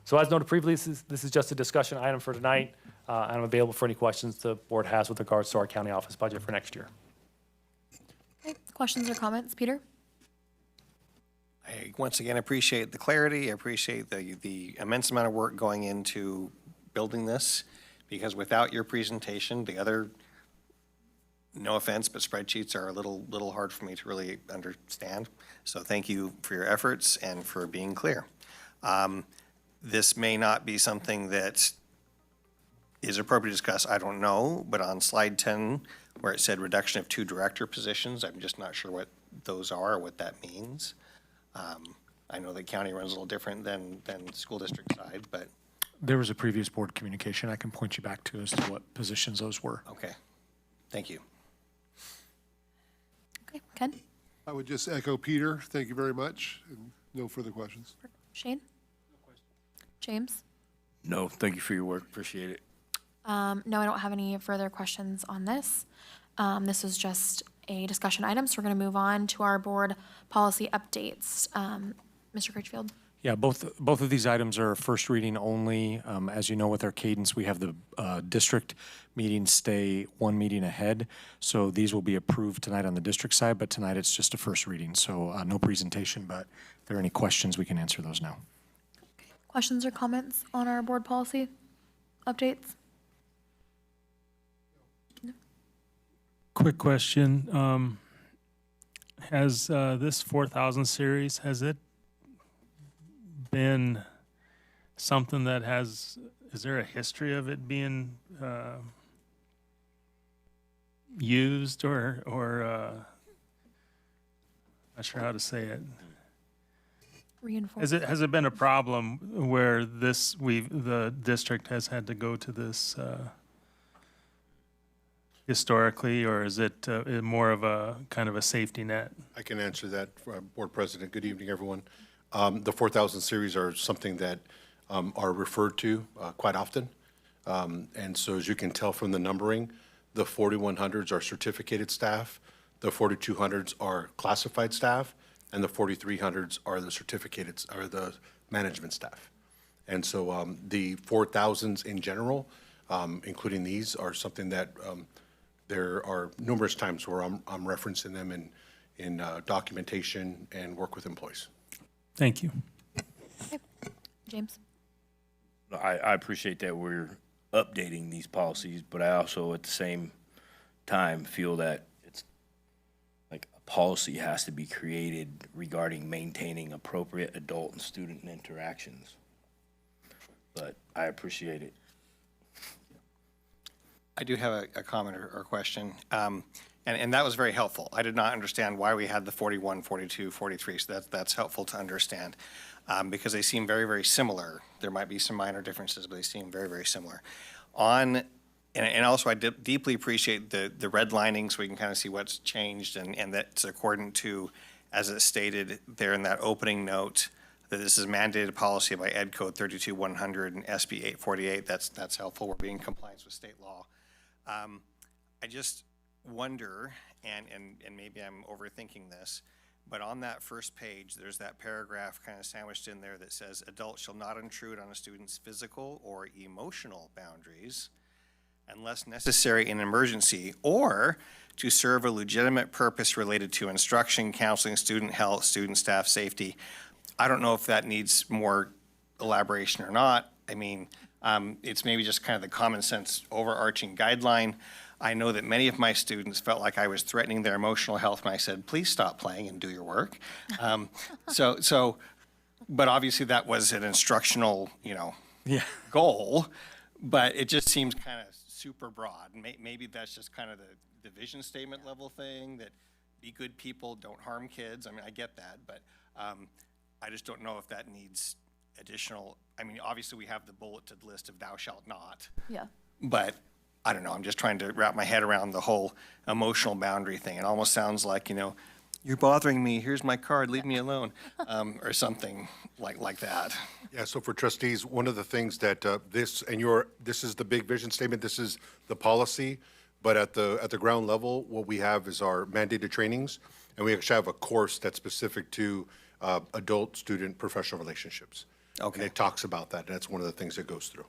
So as noted previously, this is just a discussion item for tonight. I'm available for any questions the board has with regards to our county office budget for next year. Okay, questions or comments, Peter? I once again appreciate the clarity. I appreciate the immense amount of work going into building this, because without your presentation, the other, no offense, but spreadsheets are a little hard for me to really understand. So thank you for your efforts and for being clear. This may not be something that is appropriate to discuss, I don't know, but on slide 10, where it said reduction of 2 director positions, I'm just not sure what those are or what that means. I know the county runs a little different than the school district side, but. There was a previous board communication I can point you back to as to what positions those were. Okay, thank you. Okay, Ken? I would just echo Peter. Thank you very much. And no further questions. Shane? No question. James? No, thank you for your work. Appreciate it. No, I don't have any further questions on this. This is just a discussion item, so we're going to move on to our board policy updates. Mr. Critchfield? Yeah, both of these items are first reading only. As you know, with our cadence, we have the district meetings stay one meeting ahead. So these will be approved tonight on the district side, but tonight it's just a first reading. So no presentation, but if there are any questions, we can answer those now. Questions or comments on our board policy updates? Quick question. Has this 4,000 series, has it been something that is there a history of it being used or not sure how to say it. Reinforce. Has it been a problem where the district has had to go to this historically, or is it more of a kind of a safety net? I can answer that, Board President. Good evening, everyone. The 4,000 series are something that are referred to quite often. And so as you can tell from the numbering, the 4,100s are certificated staff. The 4,200s are classified staff, and the 4,300s are the certificated, are the management staff. And so the 4,000s in general, including these, are something that there are numerous times where I'm referencing them in documentation and work with employees. Thank you. James? I appreciate that we're updating these policies, but I also at the same time feel that it's like a policy has to be created regarding maintaining appropriate adult and student interactions. But I appreciate it. I do have a comment or question. And that was very helpful. I did not understand why we had the 41, 42, 43, so that's helpful to understand, because they seem very, very similar. There might be some minor differences, but they seem very, very similar. And also I deeply appreciate the redlining, so we can kind of see what's changed, and that's according to, as it stated there in that opening note, that this is mandated policy by Ed Code 32100 and SB 848. That's helpful. We're being in compliance with state law. I just wonder, and maybe I'm overthinking this, but on that first page, there's that paragraph kind of sandwiched in there that says, adults shall not intrude on a student's physical or emotional boundaries unless necessary in emergency or to serve a legitimate purpose related to instruction, counseling, student health, student staff safety. I don't know if that needs more elaboration or not. I mean, it's maybe just kind of the common sense overarching guideline. I know that many of my students felt like I was threatening their emotional health when I said, please stop playing and do your work. But obviously that was an instructional, goal, but it just seems kind of super broad. Maybe that's just kind of the vision statement level thing, that be good people, don't harm kids. I mean, I get that, but I just don't know if that needs additional. I mean, obviously we have the bulleted list of thou shalt not. Yeah. But I don't know, I'm just trying to wrap my head around the whole emotional boundary thing. It almost sounds like, you're bothering me, here's my card, leave me alone, or something like that. Yeah, so for trustees, one of the things that this is the big vision statement, this is the policy, but at the ground level, what we have is our mandated trainings, and we actually have a course that's specific to adult-student professional relationships. Okay. And it talks about that, and that's one of the things it goes through.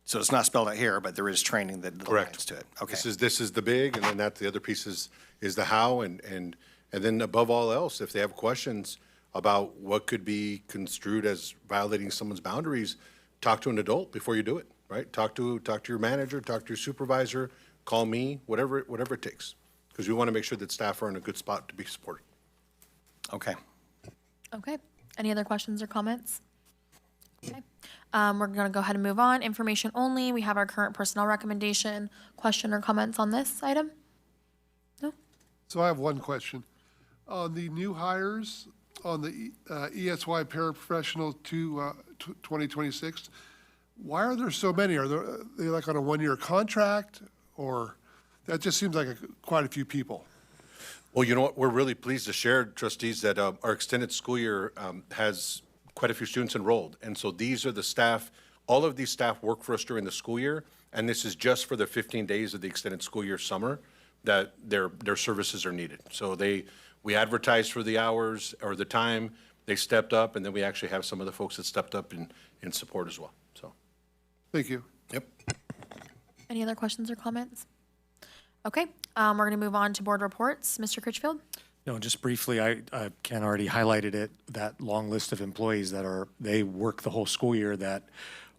So it's not spelled out here, but there is training that aligns to it. Okay. This is the big, and then the other piece is the how, and then above all else, if they have questions about what could be construed as violating someone's boundaries, talk to an adult before you do it, right? Talk to your manager, talk to your supervisor, call me, whatever it takes, because we want to make sure that staff are in a good spot to be supported. Okay. Okay. Any other questions or comments? Okay. We're going to go ahead and move on. Information only. We have our current personnel recommendation. Question or comments on this item? No? So I have one question. On the new hires, on the ESY paraprofessional to 2026, why are there so many? Are they like on a one-year contract, or that just seems like quite a few people? Well, you know what? We're really pleased to share, trustees, that our extended school year has quite a few students enrolled. And so these are the staff, all of these staff work for us during the school year, and this is just for the 15 days of the extended school year summer that their services are needed. So we advertised for the hours or the time, they stepped up, and then we actually have some of the folks that stepped up in support as well, so. Thank you. Yep. Any other questions or comments? Okay. We're going to move on to board reports. Mr. Critchfield? No, just briefly, Ken already highlighted it, that long list of employees they work the whole school year that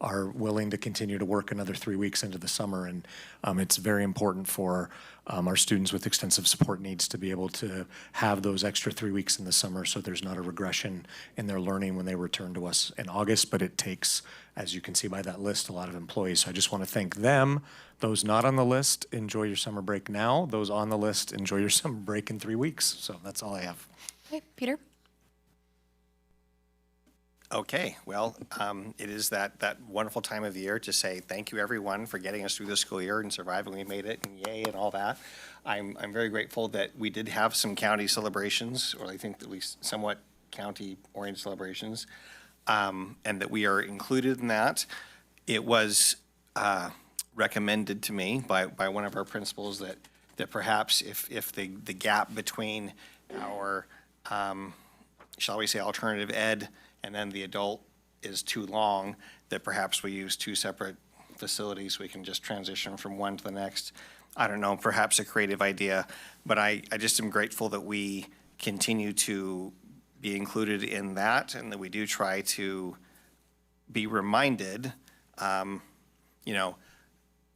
are willing to continue to work another 3 weeks into the summer. And it's very important for our students with extensive support needs to be able to have those extra 3 weeks in the summer so there's not a regression in their learning when they return to us in August. But it takes, as you can see by that list, a lot of employees. So I just want to thank them. Those not on the list, enjoy your summer break now. Those on the list, enjoy your summer break in 3 weeks. So that's all I have. Okay. Peter? Okay, well, it is that wonderful time of the year to say thank you, everyone, for getting us through the school year and surviving. We made it, and yay, and all that. I'm very grateful that we did have some county celebrations, or I think at least somewhat county-oriented celebrations, and that we are included in that. It was recommended to me by one of our principals that that perhaps if the gap between our, shall we say, alternative ed and then the adult is too long, that perhaps we use two separate facilities. We can just transition from one to the next. I don't know, perhaps a creative idea, but I just am grateful that we continue to be included in that and that we do try to be reminded,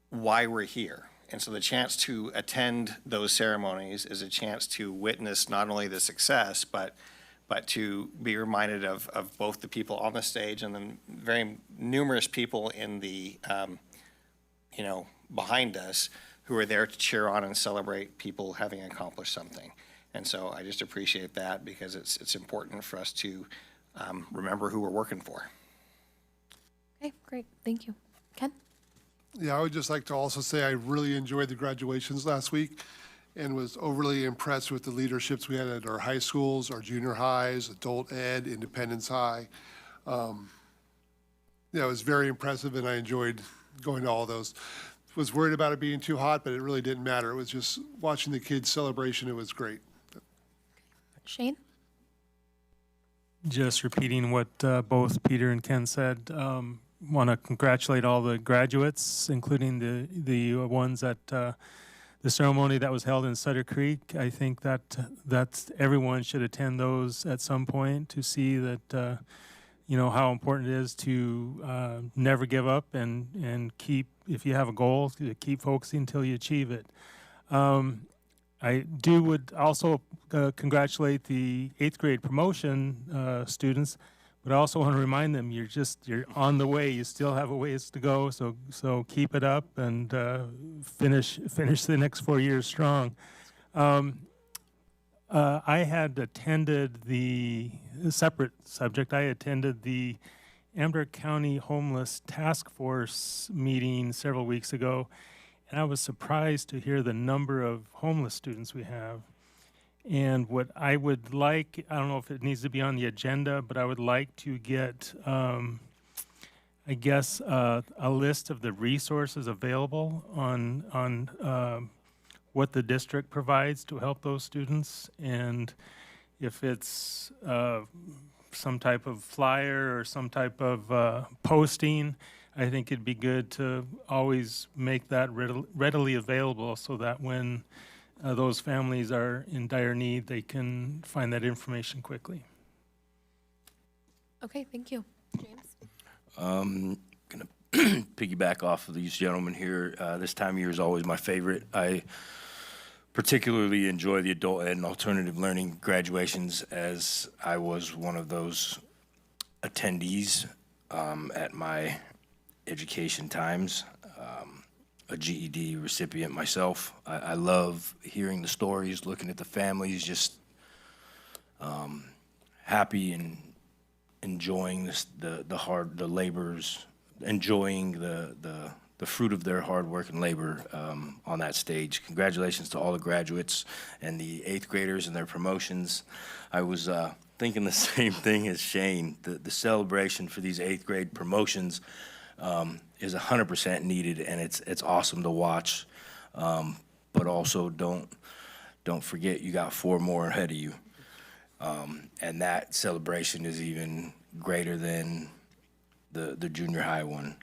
why we're here. And so the chance to attend those ceremonies is a chance to witness not only the success, but to be reminded of both the people on the stage and then very numerous people in the, behind us who are there to cheer on and celebrate people having accomplished something. And so I just appreciate that because it's important for us to remember who we're working for. Okay, great. Thank you. Ken? Yeah, I would just like to also say I really enjoyed the graduations last week and was overly impressed with the leaderships we had at our high schools, our junior highs, adult ed, Independence High. It was very impressive and I enjoyed going to all those. Was worried about it being too hot, but it really didn't matter. It was just watching the kids' celebration. It was great. Shane? Just repeating what both Peter and Ken said. Want to congratulate all the graduates, including the ones at the ceremony that was held in Sutter Creek. I think that everyone should attend those at some point to see that how important it is to never give up and keep, if you have a goal, to keep focusing until you achieve it. I would also congratulate the 8th grade promotion students, but I also want to remind them you're on the way. You still have a ways to go, so keep it up and finish the next 4 years strong. I had attended the separate subject. I attended the Amber County Homeless Task Force meeting several weeks ago, and I was surprised to hear the number of homeless students we have. And what I would like, I don't know if it needs to be on the agenda, but I would like to get, a list of the resources available on what the district provides to help those students. And if it's some type of flyer or some type of posting, I think it'd be good to always make that readily available so that when those families are in dire need, they can find that information quickly. Okay, thank you. James? Gonna piggyback off of these gentlemen here. This time of year is always my favorite. I particularly enjoy the adult ed and alternative learning graduations, as I was one of those attendees at my education times. A GED recipient myself. I love hearing the stories, looking at the families, just happy and enjoying the labors, enjoying the fruit of their hard work and labor on that stage. Congratulations to all the graduates and the 8th graders and their promotions. I was thinking the same thing as Shane. The celebration for these 8th grade promotions is 100% needed, and it's awesome to watch. But also don't forget you got 4 more ahead of you. And that celebration is even greater than the junior high one.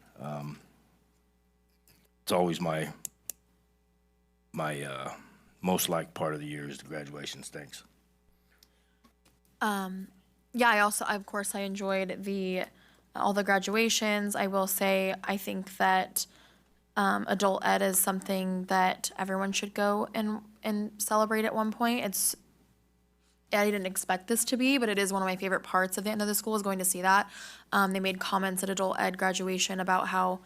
It's always my most liked part of the year is the graduations. Thanks. Yeah, of course, I enjoyed all the graduations. I will say, I think that adult ed is something that everyone should go and celebrate at one point. I didn't expect this to be, but it is one of my favorite parts of the end of the school is going to see that. They made comments at adult ed graduation about how,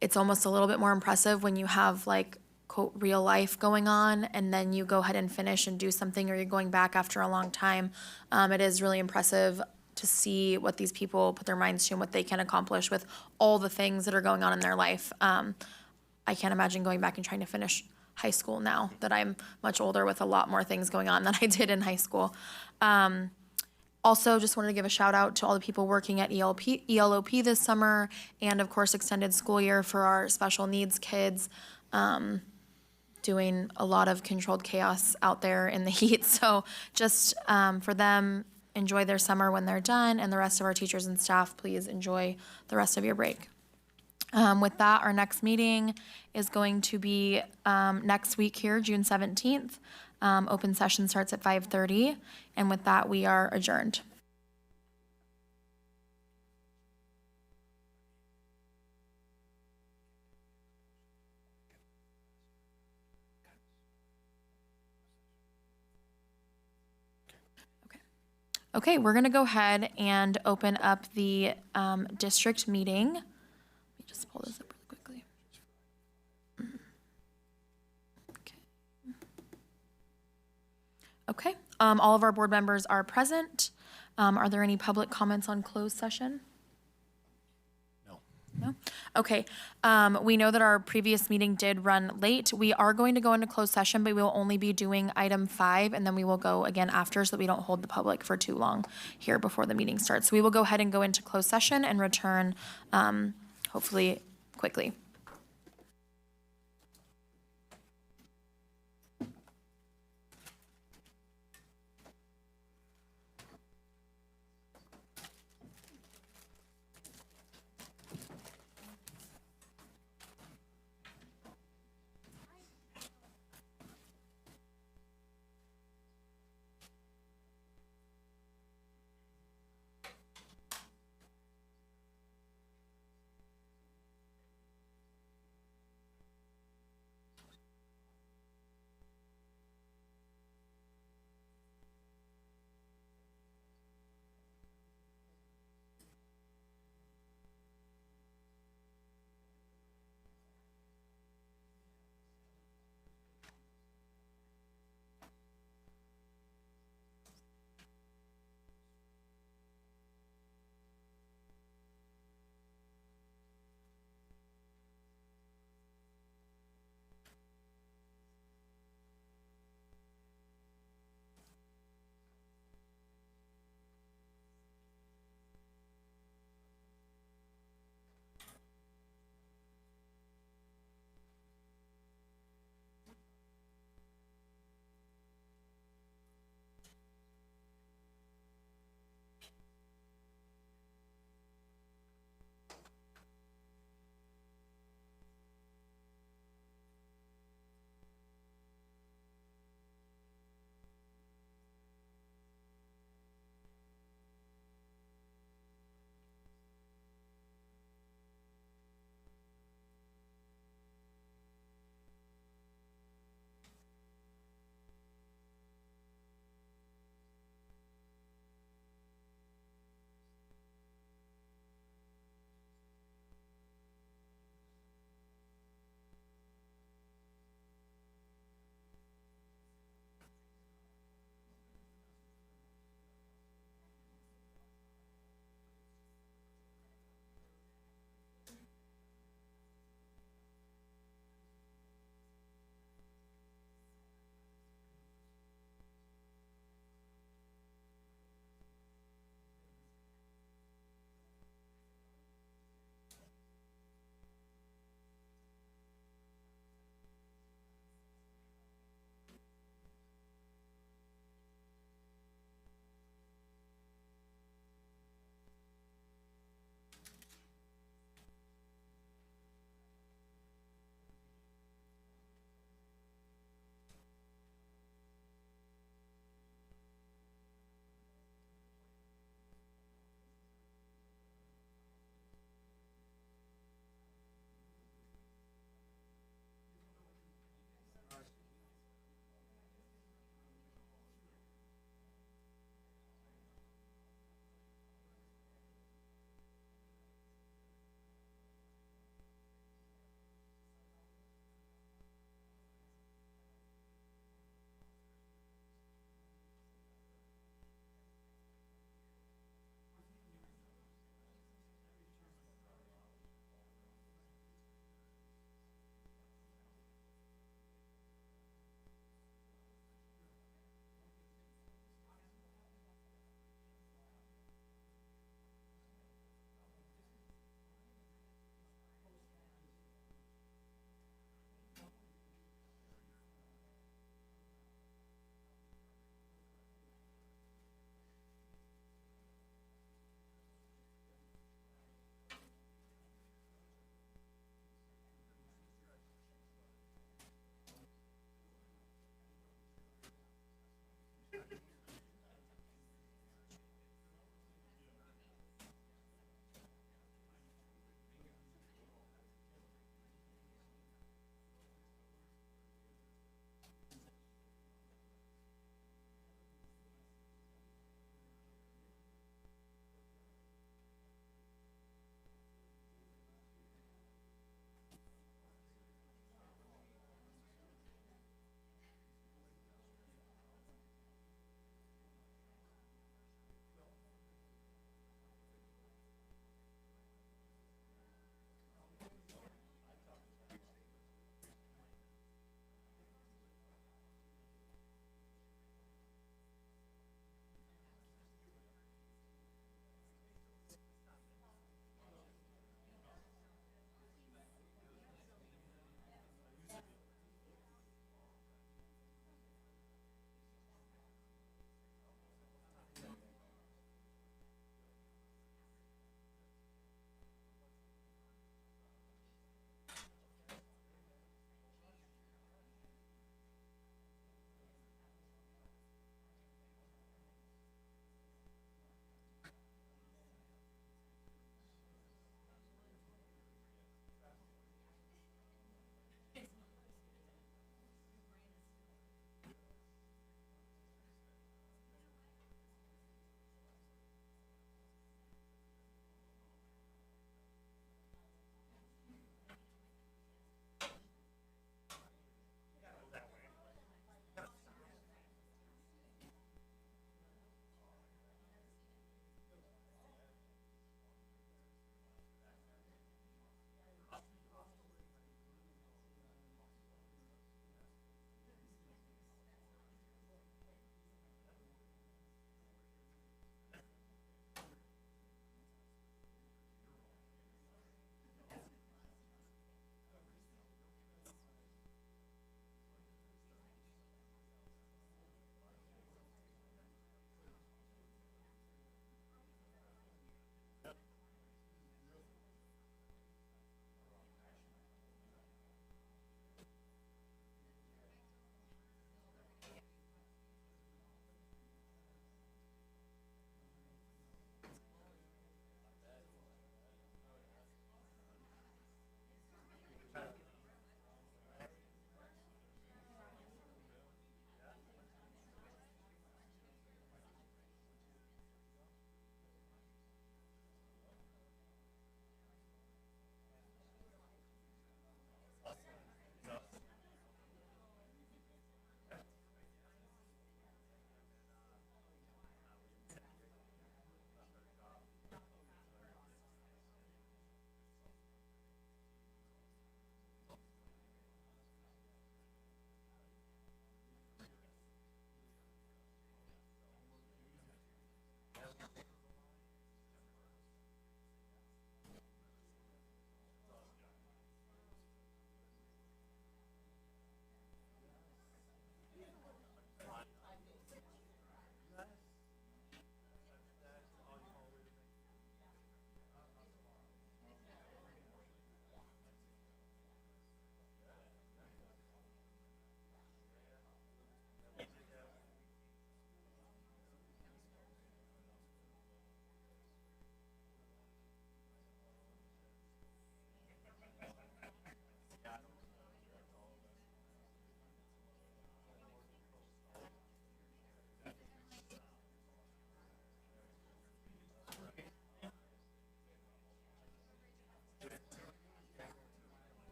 it's almost a little bit more impressive when you have like, quote, real life going on, and then you go ahead and finish and do something, or you're going back after a long time. It is really impressive to see what these people put their minds to and what they can accomplish with all the things that are going on in their life. I can't imagine going back and trying to finish high school now that I'm much older with a lot more things going on than I did in high school. Also, just wanted to give a shout out to all the people working at ELOP this summer, and of course extended school year for our special needs kids. doing a lot of controlled chaos out there in the heat. So just for them, enjoy their summer when they're done, and the rest of our teachers and staff, please enjoy the rest of your break. With that, our next meeting is going to be next week here, June 17th. Open session starts at 5:30, and with that, we are adjourned. Okay, we're gonna go ahead and open up the district meeting. Let me just pull this up really quickly. Okay, all of our board members are present. Are there any public comments on closed session? No? Okay, we know that our previous meeting did run late. We are going to go into closed session, but we will only be doing item 5, and then we will go again after so that we don't hold the public for too long here before the meeting starts. So we will go ahead and go into closed session and return, hopefully quickly.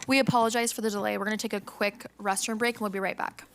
We apologize for the delay. We're going to take a quick restroom break and we'll be right back.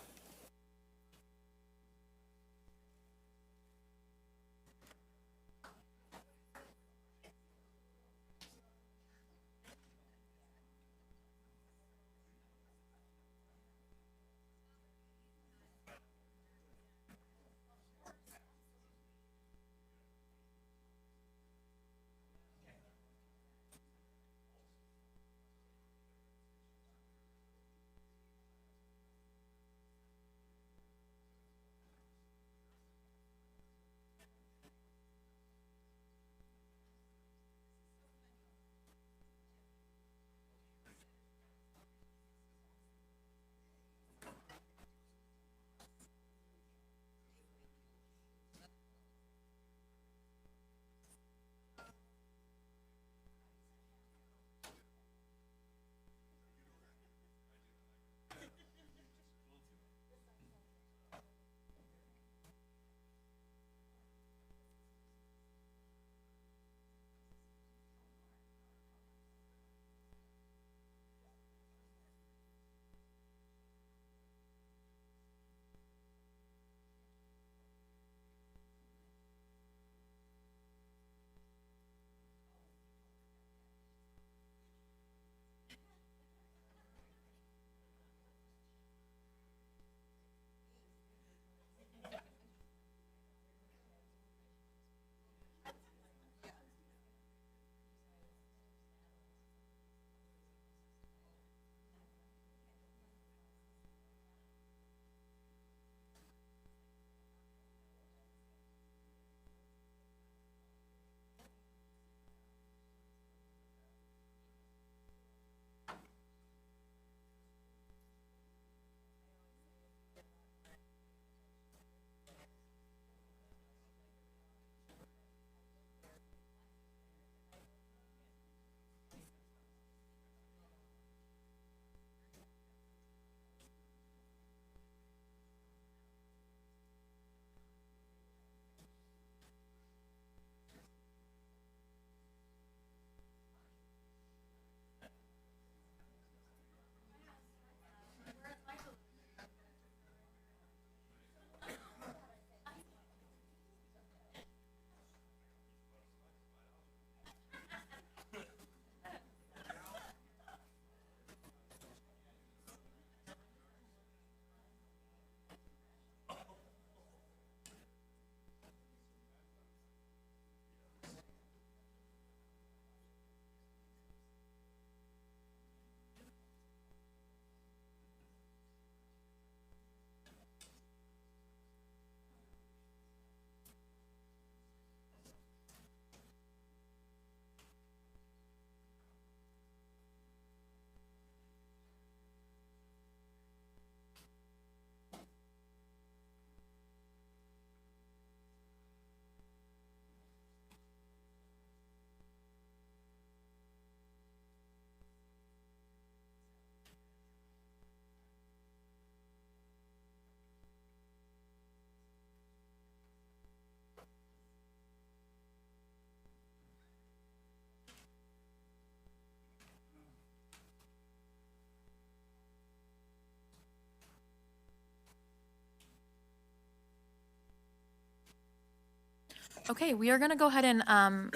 Okay, we are going to go ahead and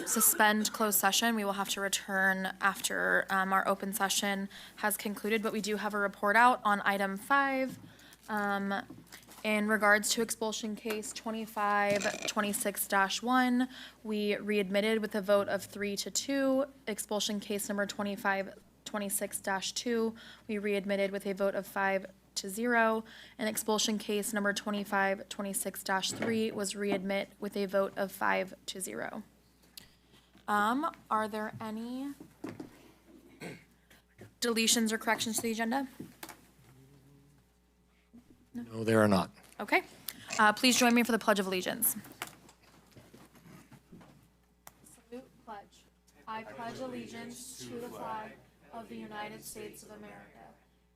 suspend closed session. We will have to return after our open session has concluded, but we do have a report out on item 5 in regards to expulsion case 2526-1. We readmitted with a vote of 3-2. Expulsion case number 2526-2. We readmitted with a vote of 5-0, and expulsion case number 2526-3 was readmit with a vote of 5-0. Are there any deletions or corrections to the agenda? No, there are not. Okay. Please join me for the Pledge of Allegiance. Salute, pledge. I pledge allegiance to the flag of the United States of America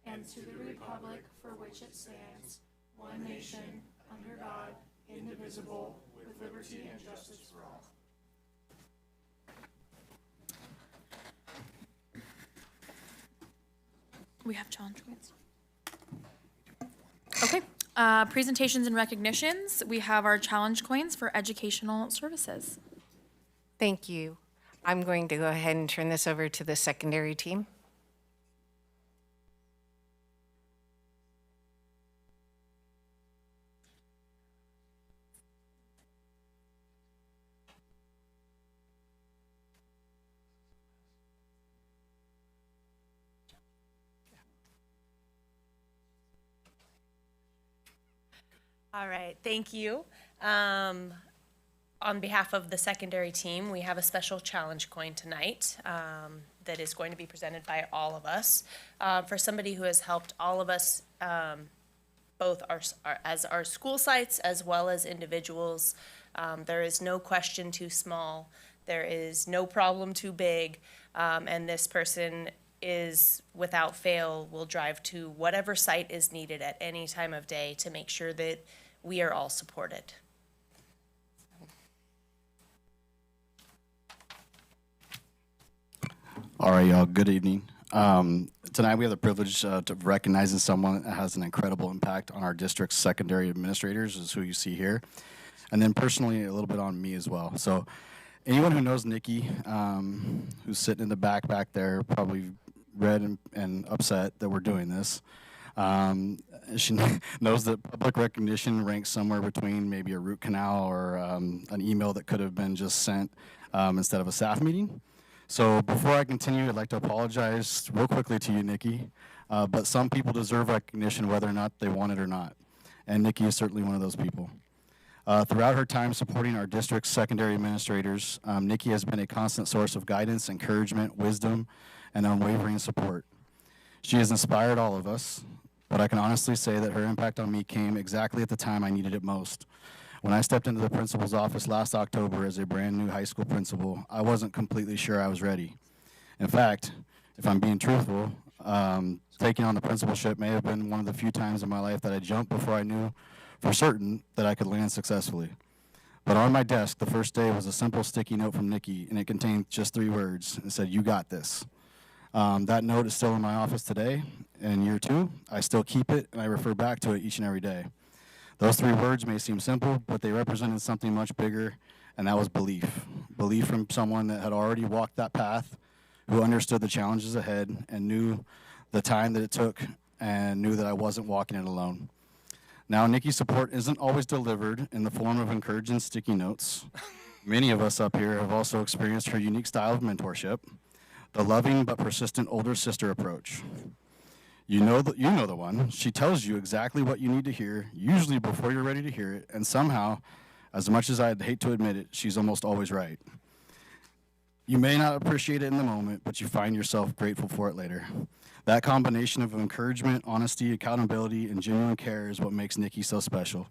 and to the republic for which it stands, one nation, under God, indivisible, with liberty and justice for all. We have challenge coins. Okay, presentations and recognitions. We have our challenge coins for educational services. Thank you. I'm going to go ahead and turn this over to the secondary team. All right, thank you. On behalf of the secondary team, we have a special challenge coin tonight that is going to be presented by all of us. For somebody who has helped all of us, both as our school sites as well as individuals. There is no question too small. There is no problem too big. And this person is, without fail, will drive to whatever site is needed at any time of day to make sure that we are all supported. All right, y'all, good evening. Tonight we have the privilege of recognizing someone that has an incredible impact on our district's secondary administrators, is who you see here. And then personally, a little bit on me as well. So anyone who knows Nikki, who's sitting in the back there, probably read and upset that we're doing this. She knows that public recognition ranks somewhere between maybe a root canal or an email that could have been just sent instead of a staff meeting. So before I continue, I'd like to apologize real quickly to you, Nikki. But some people deserve recognition whether or not they want it or not. And Nikki is certainly one of those people. Throughout her time supporting our district's secondary administrators, Nikki has been a constant source of guidance, encouragement, wisdom, and unwavering support. She has inspired all of us, but I can honestly say that her impact on me came exactly at the time I needed it most. When I stepped into the principal's office last October as a brand new high school principal, I wasn't completely sure I was ready. In fact, if I'm being truthful, taking on the principalship may have been one of the few times in my life that I jumped before I knew for certain that I could land successfully. But on my desk, the first day was a simple sticky note from Nikki, and it contained just 3 words. It said, "You got this." That note is still in my office today. In year 2, I still keep it, and I refer back to it each and every day. Those 3 words may seem simple, but they represented something much bigger, and that was belief. Belief from someone that had already walked that path, who understood the challenges ahead and knew the time that it took and knew that I wasn't walking it alone. Now, Nikki's support isn't always delivered in the form of encouraging sticky notes. Many of us up here have also experienced her unique style of mentorship, the loving but persistent older sister approach. You know the one. She tells you exactly what you need to hear, usually before you're ready to hear it, and somehow, as much as I'd hate to admit it, she's almost always right. You may not appreciate it in the moment, but you find yourself grateful for it later. That combination of encouragement, honesty, accountability, and genuine care is what makes Nikki so special.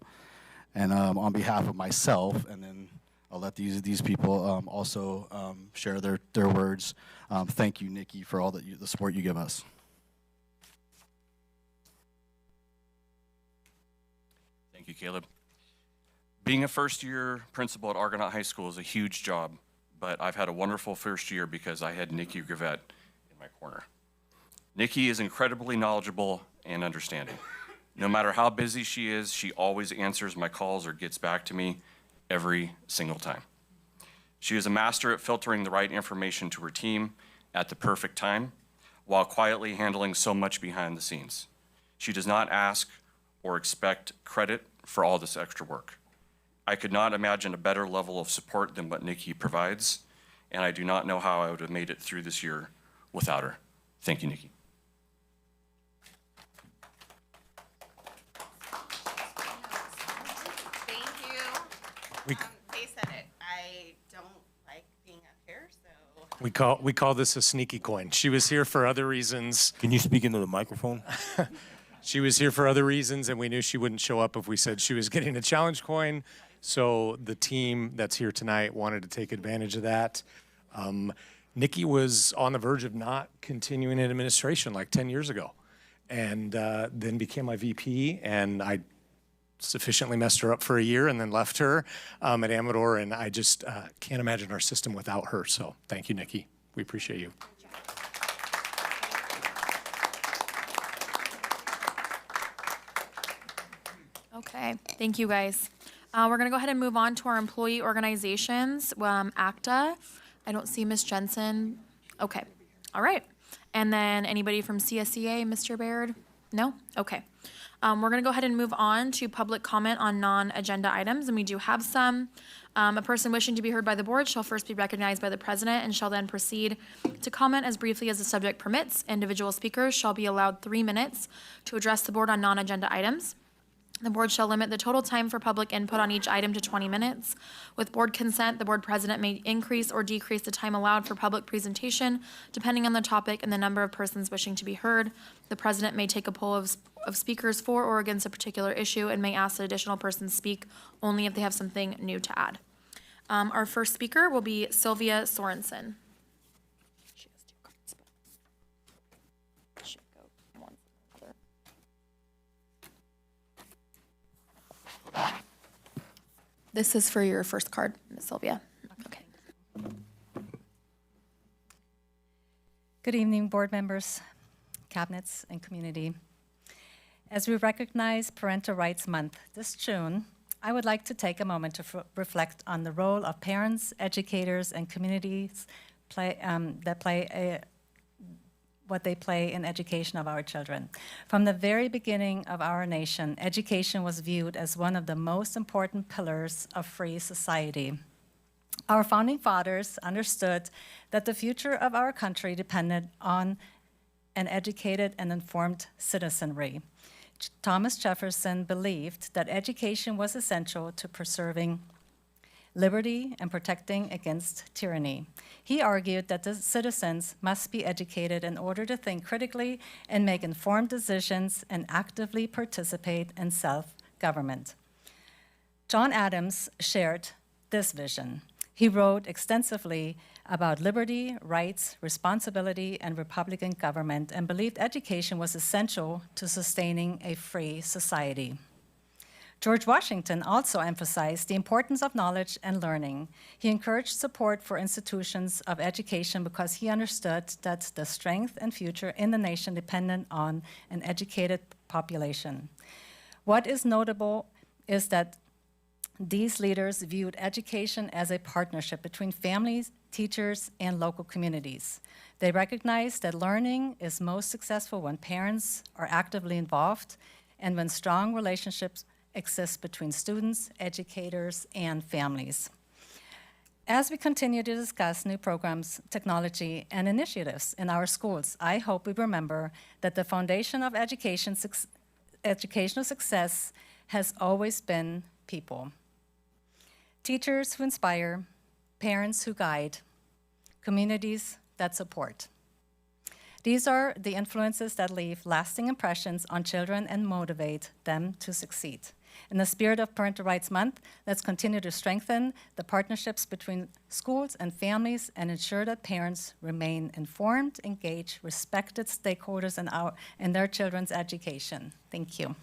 And on behalf of myself, and then I'll let these people also share their words. Thank you, Nikki, for all the support you give us. Thank you, Caleb. Being a first-year principal at Argonaut High School is a huge job, but I've had a wonderful first year because I had Nikki Gravett in my corner. Nikki is incredibly knowledgeable and understanding. No matter how busy she is, she always answers my calls or gets back to me every single time. She is a master at filtering the right information to her team at the perfect time, while quietly handling so much behind the scenes. She does not ask or expect credit for all this extra work. I could not imagine a better level of support than what Nikki provides, and I do not know how I would have made it through this year without her. Thank you, Nikki. Thank you. They said it. I don't like being up here, so. We call this a sneaky coin. She was here for other reasons. Can you speak into the microphone? She was here for other reasons, and we knew she wouldn't show up if we said she was getting a challenge coin. So the team that's here tonight wanted to take advantage of that. Nikki was on the verge of not continuing in administration like 10 years ago, and then became my VP, and I sufficiently messed her up for a year and then left her at Amador, and I just can't imagine our system without her. So thank you, Nikki. We appreciate you. Okay, thank you, guys. We're gonna go ahead and move on to our employee organizations, ACTA. I don't see Ms. Jensen. Okay, all right. And then anybody from CSEA, Mr. Baird? No? Okay. We're gonna go ahead and move on to public comment on non-agenda items, and we do have some. A person wishing to be heard by the board shall first be recognized by the president and shall then proceed to comment as briefly as the subject permits. Individual speakers shall be allowed 3 minutes to address the board on non-agenda items. The board shall limit the total time for public input on each item to 20 minutes. With board consent, the board president may increase or decrease the time allowed for public presentation depending on the topic and the number of persons wishing to be heard. The president may take a poll of speakers for or against a particular issue and may ask that additional persons speak only if they have something new to add. Our first speaker will be Sylvia Sorensen. She has 2 cards, but should go one for the other. This is for your first card, Ms. Sylvia. Okay. Good evening, board members, cabinets, and community. As we recognize Parental Rights Month this June, I would like to take a moment to reflect on the role of parents, educators, and communities what they play in education of our children. From the very beginning of our nation, education was viewed as one of the most important pillars of free society. Our founding fathers understood that the future of our country depended on an educated and informed citizenry. Thomas Jefferson believed that education was essential to preserving liberty and protecting against tyranny. He argued that the citizens must be educated in order to think critically and make informed decisions and actively participate in self-government. John Adams shared this vision. He wrote extensively about liberty, rights, responsibility, and Republican government, and believed education was essential to sustaining a free society. George Washington also emphasized the importance of knowledge and learning. He encouraged support for institutions of education because he understood that the strength and future in the nation depended on an educated population. What is notable is that these leaders viewed education as a partnership between families, teachers, and local communities. They recognized that learning is most successful when parents are actively involved and when strong relationships exist between students, educators, and families. As we continue to discuss new programs, technology, and initiatives in our schools, I hope we remember that the foundation of educational success has always been people. Teachers who inspire, parents who guide, communities that support. These are the influences that leave lasting impressions on children and motivate them to succeed. In the spirit of Parental Rights Month, let's continue to strengthen the partnerships between schools and families and ensure that parents remain informed, engaged, respected stakeholders in their children's education. Thank you.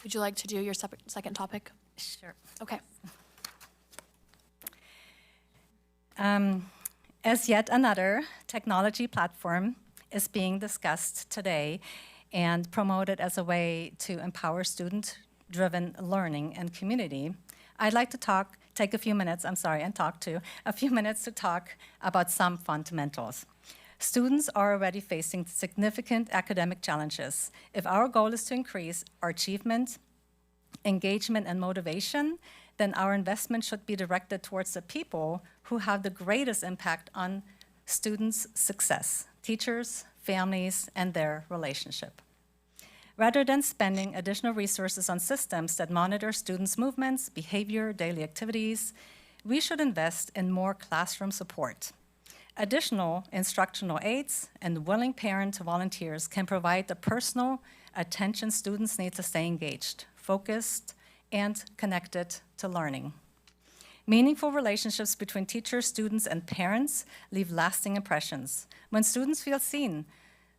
Would you like to do your second topic? Sure. Okay. As yet another technology platform is being discussed today and promoted as a way to empower student-driven learning and community, I'd like to take a few minutes to talk about some fundamentals. Students are already facing significant academic challenges. If our goal is to increase our achievement, engagement, and motivation, then our investment should be directed towards the people who have the greatest impact on students' success, teachers, families, and their relationship. Rather than spending additional resources on systems that monitor students' movements, behavior, daily activities, we should invest in more classroom support. Additional instructional aides and willing parent volunteers can provide the personal attention students need to stay engaged, focused, and connected to learning. Meaningful relationships between teachers, students, and parents leave lasting impressions. When students feel seen,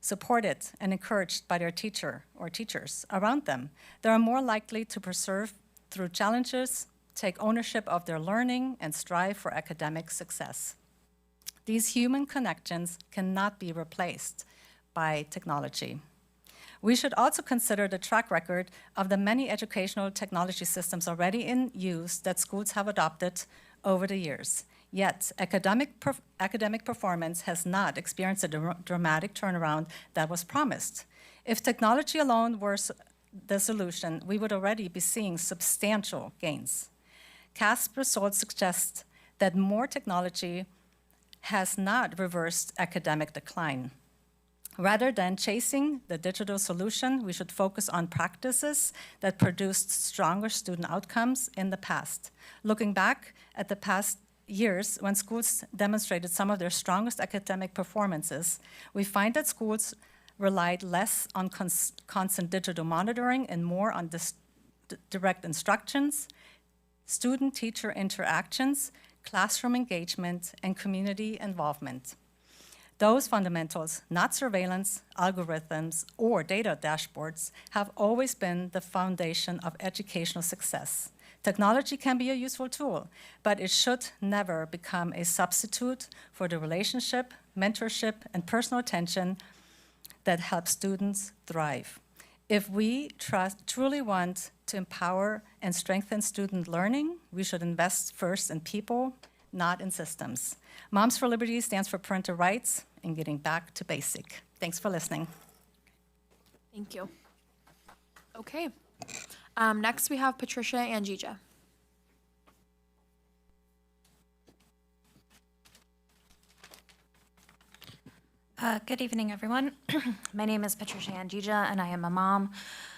supported, and encouraged by their teacher or teachers around them, they are more likely to persevere through challenges, take ownership of their learning, and strive for academic success. These human connections cannot be replaced by technology. We should also consider the track record of the many educational technology systems already in use that schools have adopted over the years. Yet, academic performance has not experienced a dramatic turnaround that was promised. If technology alone were the solution, we would already be seeing substantial gains. CASP results suggest that more technology has not reversed academic decline. Rather than chasing the digital solution, we should focus on practices that produced stronger student outcomes in the past. Looking back at the past years when schools demonstrated some of their strongest academic performances, we find that schools relied less on constant digital monitoring and more on direct instructions, student-teacher interactions, classroom engagement, and community involvement. Those fundamentals, not surveillance, algorithms, or data dashboards, have always been the foundation of educational success. Technology can be a useful tool, but it should never become a substitute for the relationship, mentorship, and personal attention that helps students thrive. If we truly want to empower and strengthen student learning, we should invest first in people, not in systems. Moms for Liberty stands for parental rights and getting back to basic. Thanks for listening. Thank you. Okay. Next, we have Patricia Angija. Good evening, everyone. My name is Patricia Angija, and I am a mom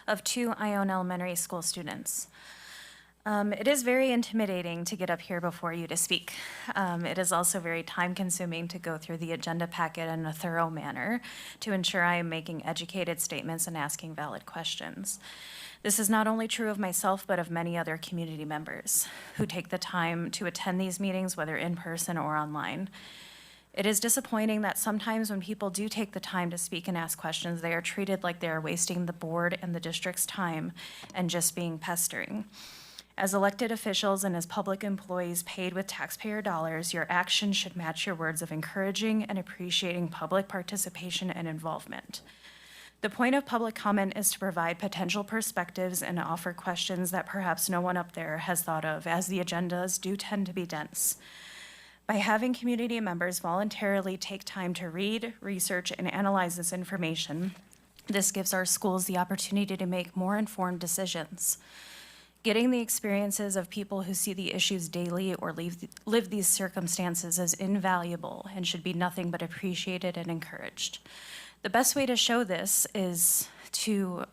of 2 Ione Elementary School students. It is very intimidating to get up here before you to speak. It is also very time-consuming to go through the agenda packet in a thorough manner to ensure I am making educated statements and asking valid questions. This is not only true of myself, but of many other community members who take the time to attend these meetings, whether in person or online. It is disappointing that sometimes when people do take the time to speak and ask questions, they are treated like they are wasting the board and the district's time and just being pestering. As elected officials and as public employees paid with taxpayer dollars, your actions should match your words of encouraging and appreciating public participation and involvement. The point of public comment is to provide potential perspectives and offer questions that perhaps no one up there has thought of, as the agendas do tend to be dense. By having community members voluntarily take time to read, research, and analyze this information, this gives our schools the opportunity to make more informed decisions. Getting the experiences of people who see the issues daily or live these circumstances is invaluable and should be nothing but appreciated and encouraged. The best way to show this is to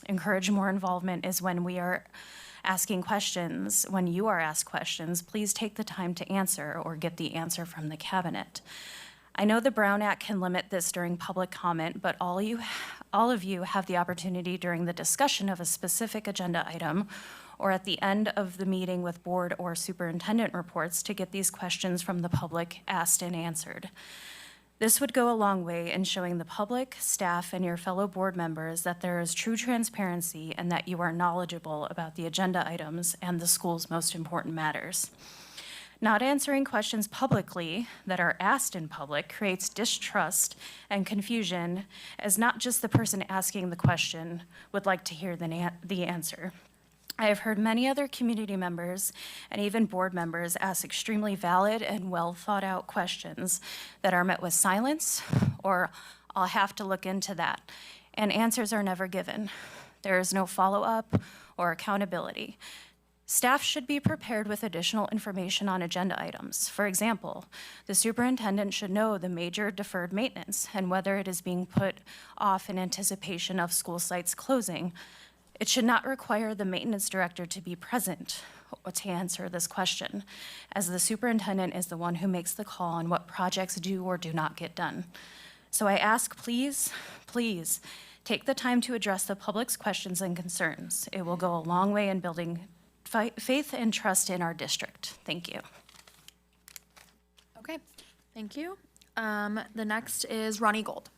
encourage more involvement is when we are asking questions. When you are asked questions, please take the time to answer or get the answer from the cabinet. I know the Brown Act can limit this during public comment, but all of you have the opportunity during the discussion of a specific agenda item or at the end of the meeting with board or superintendent reports to get these questions from the public asked and answered. This would go a long way in showing the public, staff, and your fellow board members that there is true transparency and that you are knowledgeable about the agenda items and the school's most important matters. Not answering questions publicly that are asked in public creates distrust and confusion, as not just the person asking the question would like to hear the answer. I have heard many other community members and even board members ask extremely valid and well thought out questions that are met with silence or "I'll have to look into that," and answers are never given. There is no follow-up or accountability. Staff should be prepared with additional information on agenda items. For example, the superintendent should know the major deferred maintenance and whether it is being put off in anticipation of school sites closing. It should not require the maintenance director to be present to answer this question, as the superintendent is the one who makes the call on what projects do or do not get done. So I ask, please, please, take the time to address the public's questions and concerns. It will go a long way in building faith and trust in our district. Thank you. Okay, thank you. The next is Ronnie Gold.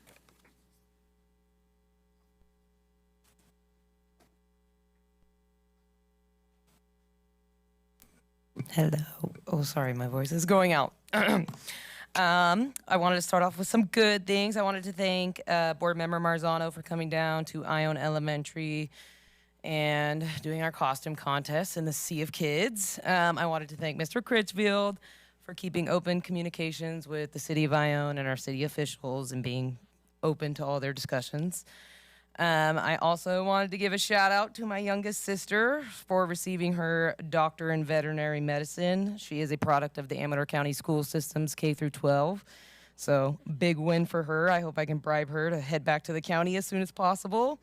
Hello. Oh, sorry, my voice is going out. I wanted to start off with some good things. I wanted to thank Board Member Marzano for coming down to Ione Elementary and doing our costume contest in the sea of kids. I wanted to thank Mr. Critchfield for keeping open communications with the city of Ione and our city officials and being open to all their discussions. I also wanted to give a shout out to my youngest sister for receiving her doctor in veterinary medicine. She is a product of the Amador County School Systems K through 12. So big win for her. I hope I can bribe her to head back to the county as soon as possible.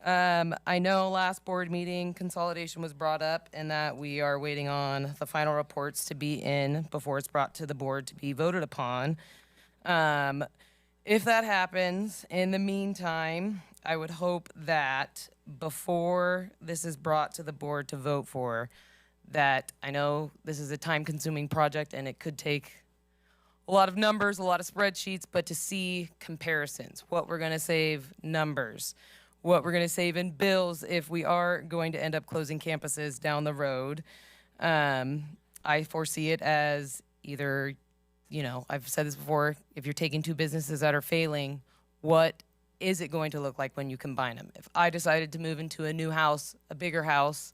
I know last board meeting consolidation was brought up and that we are waiting on the final reports to be in before it's brought to the board to be voted upon. If that happens, in the meantime, I would hope that before this is brought to the board to vote for, that I know this is a time-consuming project and it could take a lot of numbers, a lot of spreadsheets, but to see comparisons, what we're going to save numbers, what we're going to save in bills if we are going to end up closing campuses down the road. I foresee it as either, you know, I've said this before, if you're taking two businesses that are failing, what is it going to look like when you combine them? If I decided to move into a new house, a bigger house,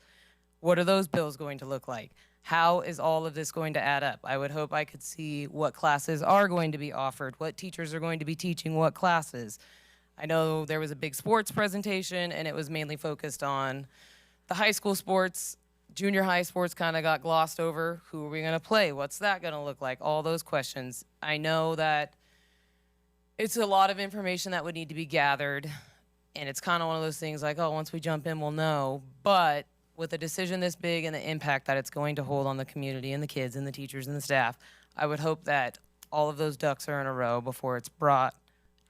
what are those bills going to look like? How is all of this going to add up? I would hope I could see what classes are going to be offered, what teachers are going to be teaching what classes. I know there was a big sports presentation and it was mainly focused on the high school sports. Junior high sports kind of got glossed over. Who are we going to play? What's that going to look like? All those questions. I know that it's a lot of information that would need to be gathered, and it's kind of one of those things like, oh, once we jump in, we'll know. But with a decision this big and the impact that it's going to hold on the community and the kids and the teachers and the staff, I would hope that all of those ducks are in a row before it's brought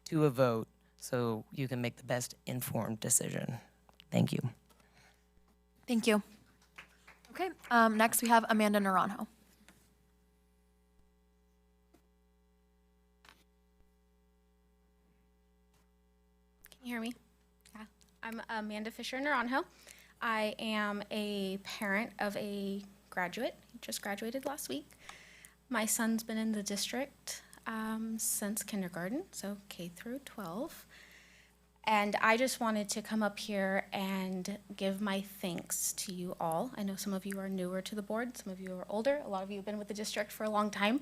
to a vote so you can make the best informed decision. Thank you. Thank you. Okay, next we have Amanda Naranjo. Can you hear me? Yeah. I'm Amanda Fisher Naranjo. I am a parent of a graduate. He just graduated last week. My son's been in the district since kindergarten, so K through 12. And I just wanted to come up here and give my thanks to you all. I know some of you are newer to the board, some of you are older. A lot of you have been with the district for a long time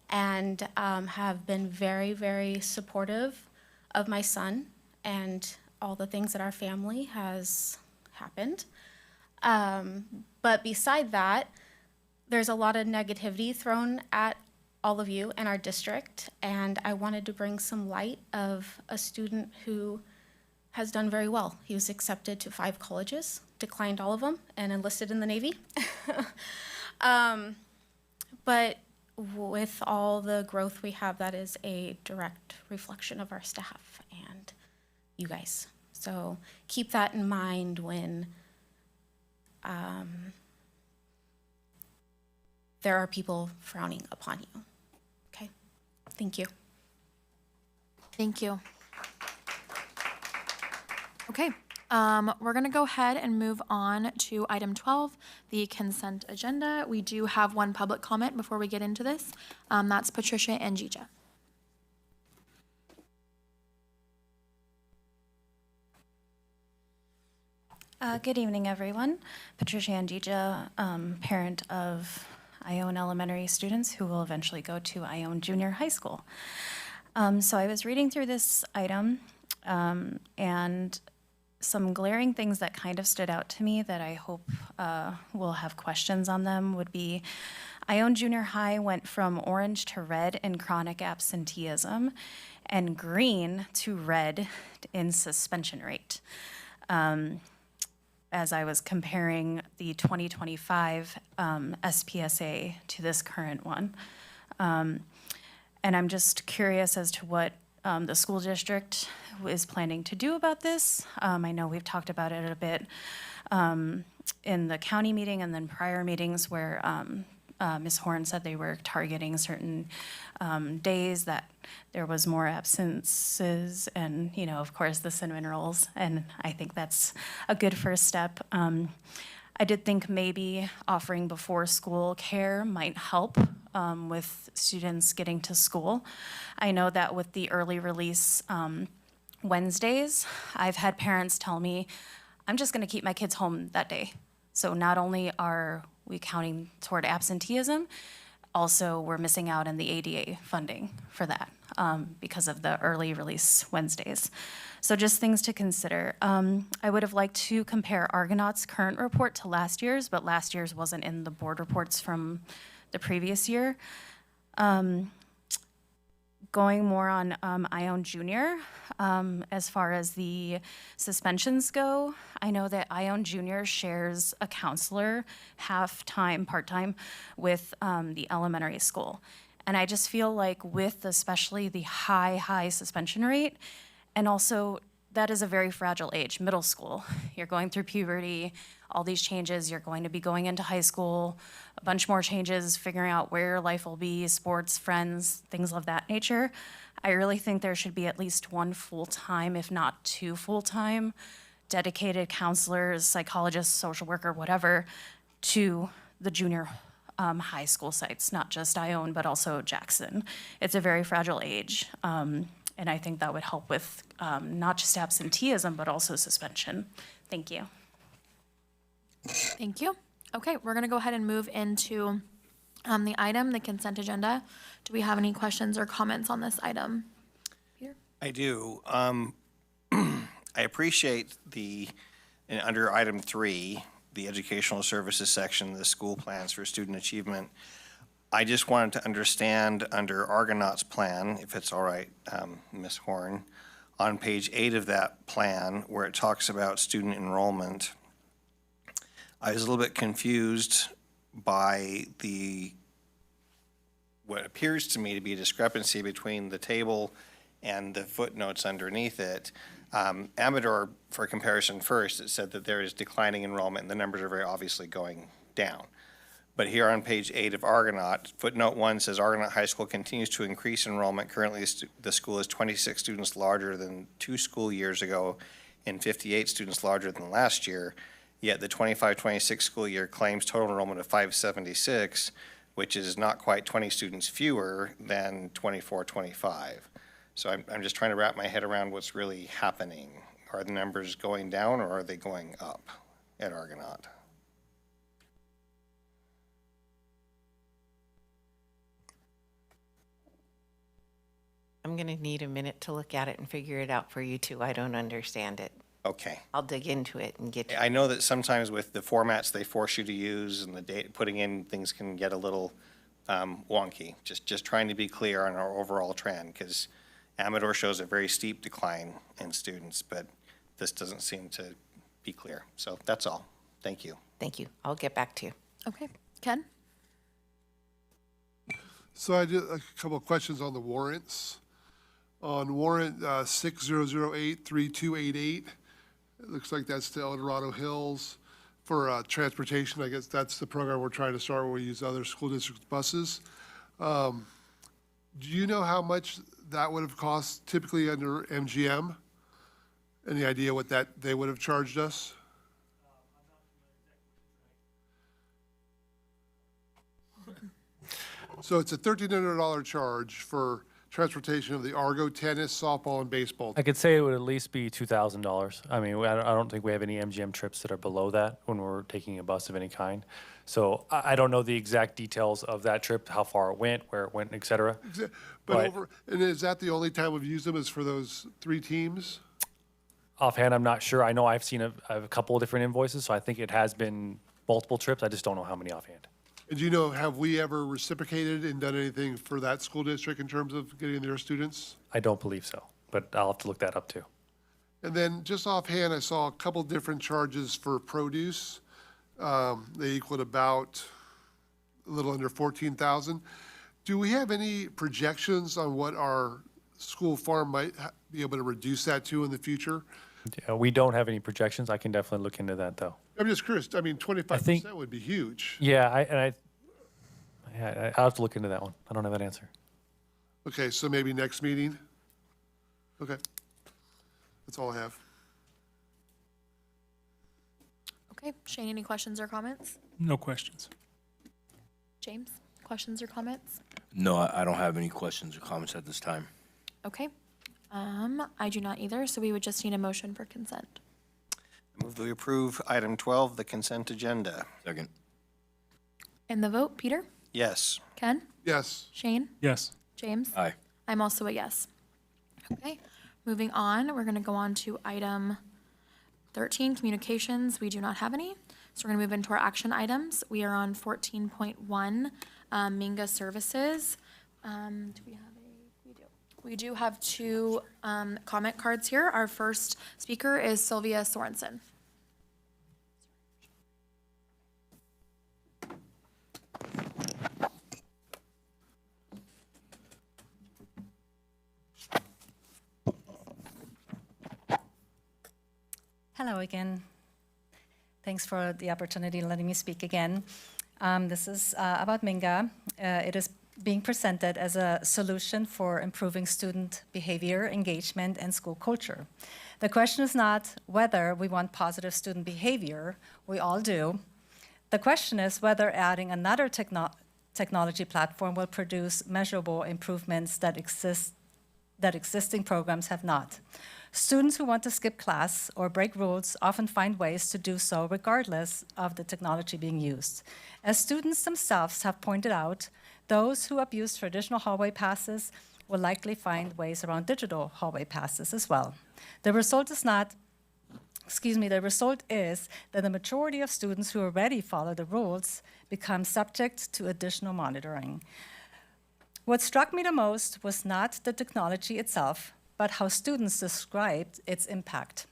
and have been very, very supportive of my son and all the things that our family has happened. But beside that, there's a lot of negativity thrown at all of you in our district, and I wanted to bring some light of a student who has done very well. He was accepted to 5 colleges, declined all of them, and enlisted in the Navy. But with all the growth we have, that is a direct reflection of our staff and you guys. So keep that in mind when there are people frowning upon you. Okay, thank you. Thank you. Okay, we're gonna go ahead and move on to item 12, the consent agenda. We do have one public comment before we get into this. That's Patricia and Gija. Good evening, everyone. Patricia Andija, parent of Ione Elementary students who will eventually go to Ione Junior High School. So I was reading through this item, and some glaring things that kind of stood out to me that I hope will have questions on them would be Ione Junior High went from orange to red in chronic absenteeism and green to red in suspension rate. As I was comparing the 2025 SPSA to this current one. And I'm just curious as to what the school district is planning to do about this. I know we've talked about it a bit in the county meeting and then prior meetings where Ms. Horn said they were targeting certain days that there was more absences and, you know, of course, the cinnamon rolls. And I think that's a good first step. I did think maybe offering before school care might help with students getting to school. I know that with the early release Wednesdays, I've had parents tell me, I'm just going to keep my kids home that day. So not only are we counting toward absenteeism, also we're missing out on the ADA funding for that because of the early release Wednesdays. So just things to consider. I would have liked to compare Argonaut's current report to last year's, but last year's wasn't in the board reports from the previous year. Going more on Ione Junior, as far as the suspensions go, I know that Ione Junior shares a counselor half-time, part-time with the elementary school. And I just feel like with especially the high suspension rate, and also that is a very fragile age, middle school. You're going through puberty, all these changes, you're going to be going into high school, a bunch more changes, figuring out where your life will be, sports, friends, things of that nature. I really think there should be at least one full-time, if not two full-time, dedicated counselors, psychologists, social worker, whatever, to the junior high school sites, not just Ione, but also Jackson. It's a very fragile age. And I think that would help with not just absenteeism, but also suspension. Thank you. Thank you. Okay, we're gonna go ahead and move into the item, the consent agenda. Do we have any questions or comments on this item? Peter? I do. I appreciate under item 3, the educational services section, the school plans for student achievement. I just wanted to understand under Argonaut's plan, if it's all right, Ms. Horn, on page 8 of that plan where it talks about student enrollment, I was a little bit confused by what appears to me to be a discrepancy between the table and the footnotes underneath it. Amador, for comparison first, it said that there is declining enrollment and the numbers are very obviously going down. But here on page 8 of Argonaut, footnote 1 says Argonaut High School continues to increase enrollment. Currently, the school is 26 students larger than 2 school years ago and 58 students larger than last year. Yet the 25-26 school year claims total enrollment of 576, which is not quite 20 students fewer than 24-25. So I'm just trying to wrap my head around what's really happening. Are the numbers going down or are they going up at Argonaut? I'm going to need a minute to look at it and figure it out for you too. I don't understand it. Okay. I'll dig into it and get you. I know that sometimes with the formats they force you to use and the data putting in things can get a little wonky. Just trying to be clear on our overall trend because Amador shows a very steep decline in students, but this doesn't seem to be clear. So that's all. Thank you. Thank you. I'll get back to you. Okay, Ken? So I did a couple of questions on the warrants. On warrant 60083288, it looks like that's to El Dorado Hills for transportation. I guess that's the program we're trying to start where we use other school district buses. Do you know how much that would have cost typically under MGM? Any idea what that they would have charged us? So it's a $1,300 charge for transportation of the Argo tennis, softball, and baseball. I could say it would at least be $2,000. I mean, I don't think we have any MGM trips that are below that when we're taking a bus of any kind. So I don't know the exact details of that trip, how far it went, where it went, et cetera. But and is that the only time we've used them is for those 3 teams? Offhand, I'm not sure. I know I've seen a couple of different invoices, so I think it has been multiple trips. I just don't know how many offhand. And do you know, have we ever reciprocated and done anything for that school district in terms of getting their students? I don't believe so, but I'll have to look that up too. And then just offhand, I saw a couple different charges for produce. They equaled about a little under 14,000. Do we have any projections on what our school farm might be able to reduce that to in the future? Yeah, we don't have any projections. I can definitely look into that though. I'm just curious. I mean, 25% would be huge. Yeah, I'll have to look into that one. I don't have that answer. Okay, so maybe next meeting? Okay. That's all I have. Okay, Shane, any questions or comments? No questions. James? questions or comments? No, I don't have any questions or comments at this time. Okay. I do not either, so we would just need a motion for consent. I move that we approve item 12, the consent agenda. Second. And the vote, Peter? Yes. Ken? Yes. Shane? Yes. James? Aye. I'm also a yes. Okay, moving on, we're gonna go on to item 13, communications. We do not have any. So we're gonna move into our action items. We are on 14.1, Minga Services. Do we have we do. We do have two comment cards here. Our first speaker is Sylvia Sorensen. Hello again. Thanks for the opportunity of letting me speak again. This is about Minga. It is being presented as a solution for improving student behavior, engagement, and school culture. The question is not whether we want positive student behavior. We all do. The question is whether adding another technology platform will produce measurable improvements that existing programs have not. Students who want to skip class or break rules often find ways to do so regardless of the technology being used. As students themselves have pointed out, those who abuse traditional hallway passes will likely find ways around digital hallway passes as well. The result is that the majority of students who already follow the rules become subject to additional monitoring. What struck me the most was not the technology itself, but how students described its impact.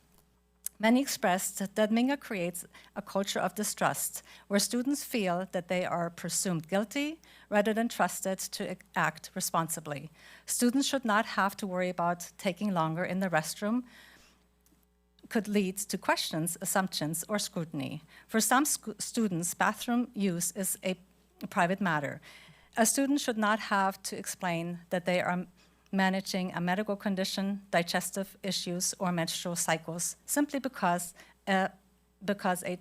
Many expressed that Minga creates a culture of distrust, where students feel that they are presumed guilty rather than trusted to act responsibly. Students should not have to worry about taking longer in the restroom, could lead to questions, assumptions, or scrutiny. For some students, bathroom use is a private matter. A student should not have to explain that they are managing a medical condition, digestive issues, or menstrual cycles simply because a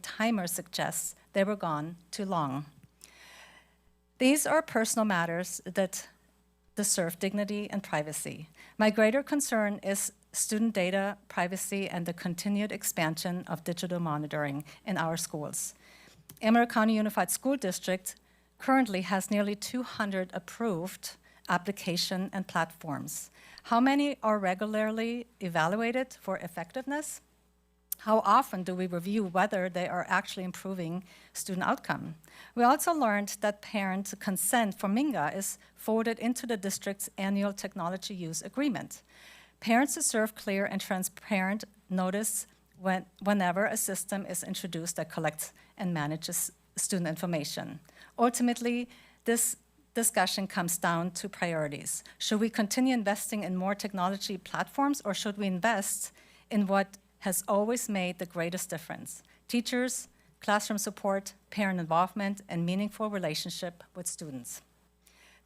timer suggests they were gone too long. These are personal matters that deserve dignity and privacy. My greater concern is student data, privacy, and the continued expansion of digital monitoring in our schools. Amarillo County Unified School District currently has nearly 200 approved application and platforms. How many are regularly evaluated for effectiveness? How often do we review whether they are actually improving student outcome? We also learned that parent consent for Minga is forwarded into the district's annual technology use agreement. Parents deserve clear and transparent notice whenever a system is introduced that collects and manages student information. Ultimately, this discussion comes down to priorities. Should we continue investing in more technology platforms, or should we invest in what has always made the greatest difference? Teachers, classroom support, parent involvement, and meaningful relationship with students.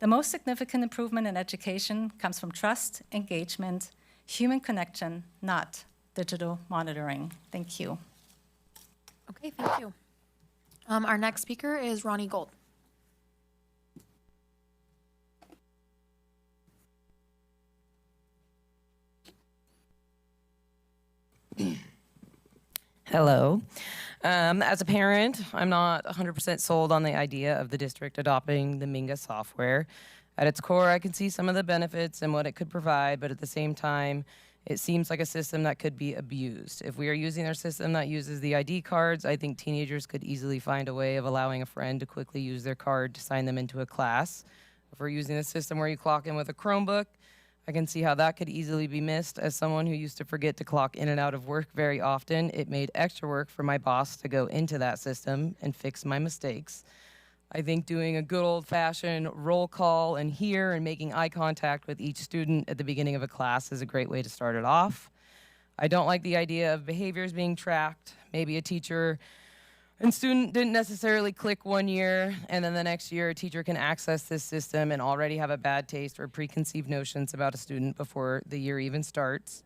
The most significant improvement in education comes from trust, engagement, human connection, not digital monitoring. Thank you. Okay, thank you. Our next speaker is Ronnie Gold. Hello. As a parent, I'm not 100% sold on the idea of the district adopting the Minga software. At its core, I can see some of the benefits and what it could provide, but at the same time, it seems like a system that could be abused. If we are using our system that uses the ID cards, I think teenagers could easily find a way of allowing a friend to quickly use their card to sign them into a class. If we're using a system where you clock in with a Chromebook, I can see how that could easily be missed. As someone who used to forget to clock in and out of work very often, it made extra work for my boss to go into that system and fix my mistakes. I think doing a good old-fashioned roll call and hear and making eye contact with each student at the beginning of a class is a great way to start it off. I don't like the idea of behaviors being tracked. Maybe a teacher and student didn't necessarily click 1 year, and then the next year a teacher can access this system and already have a bad taste or preconceived notions about a student before the year even starts.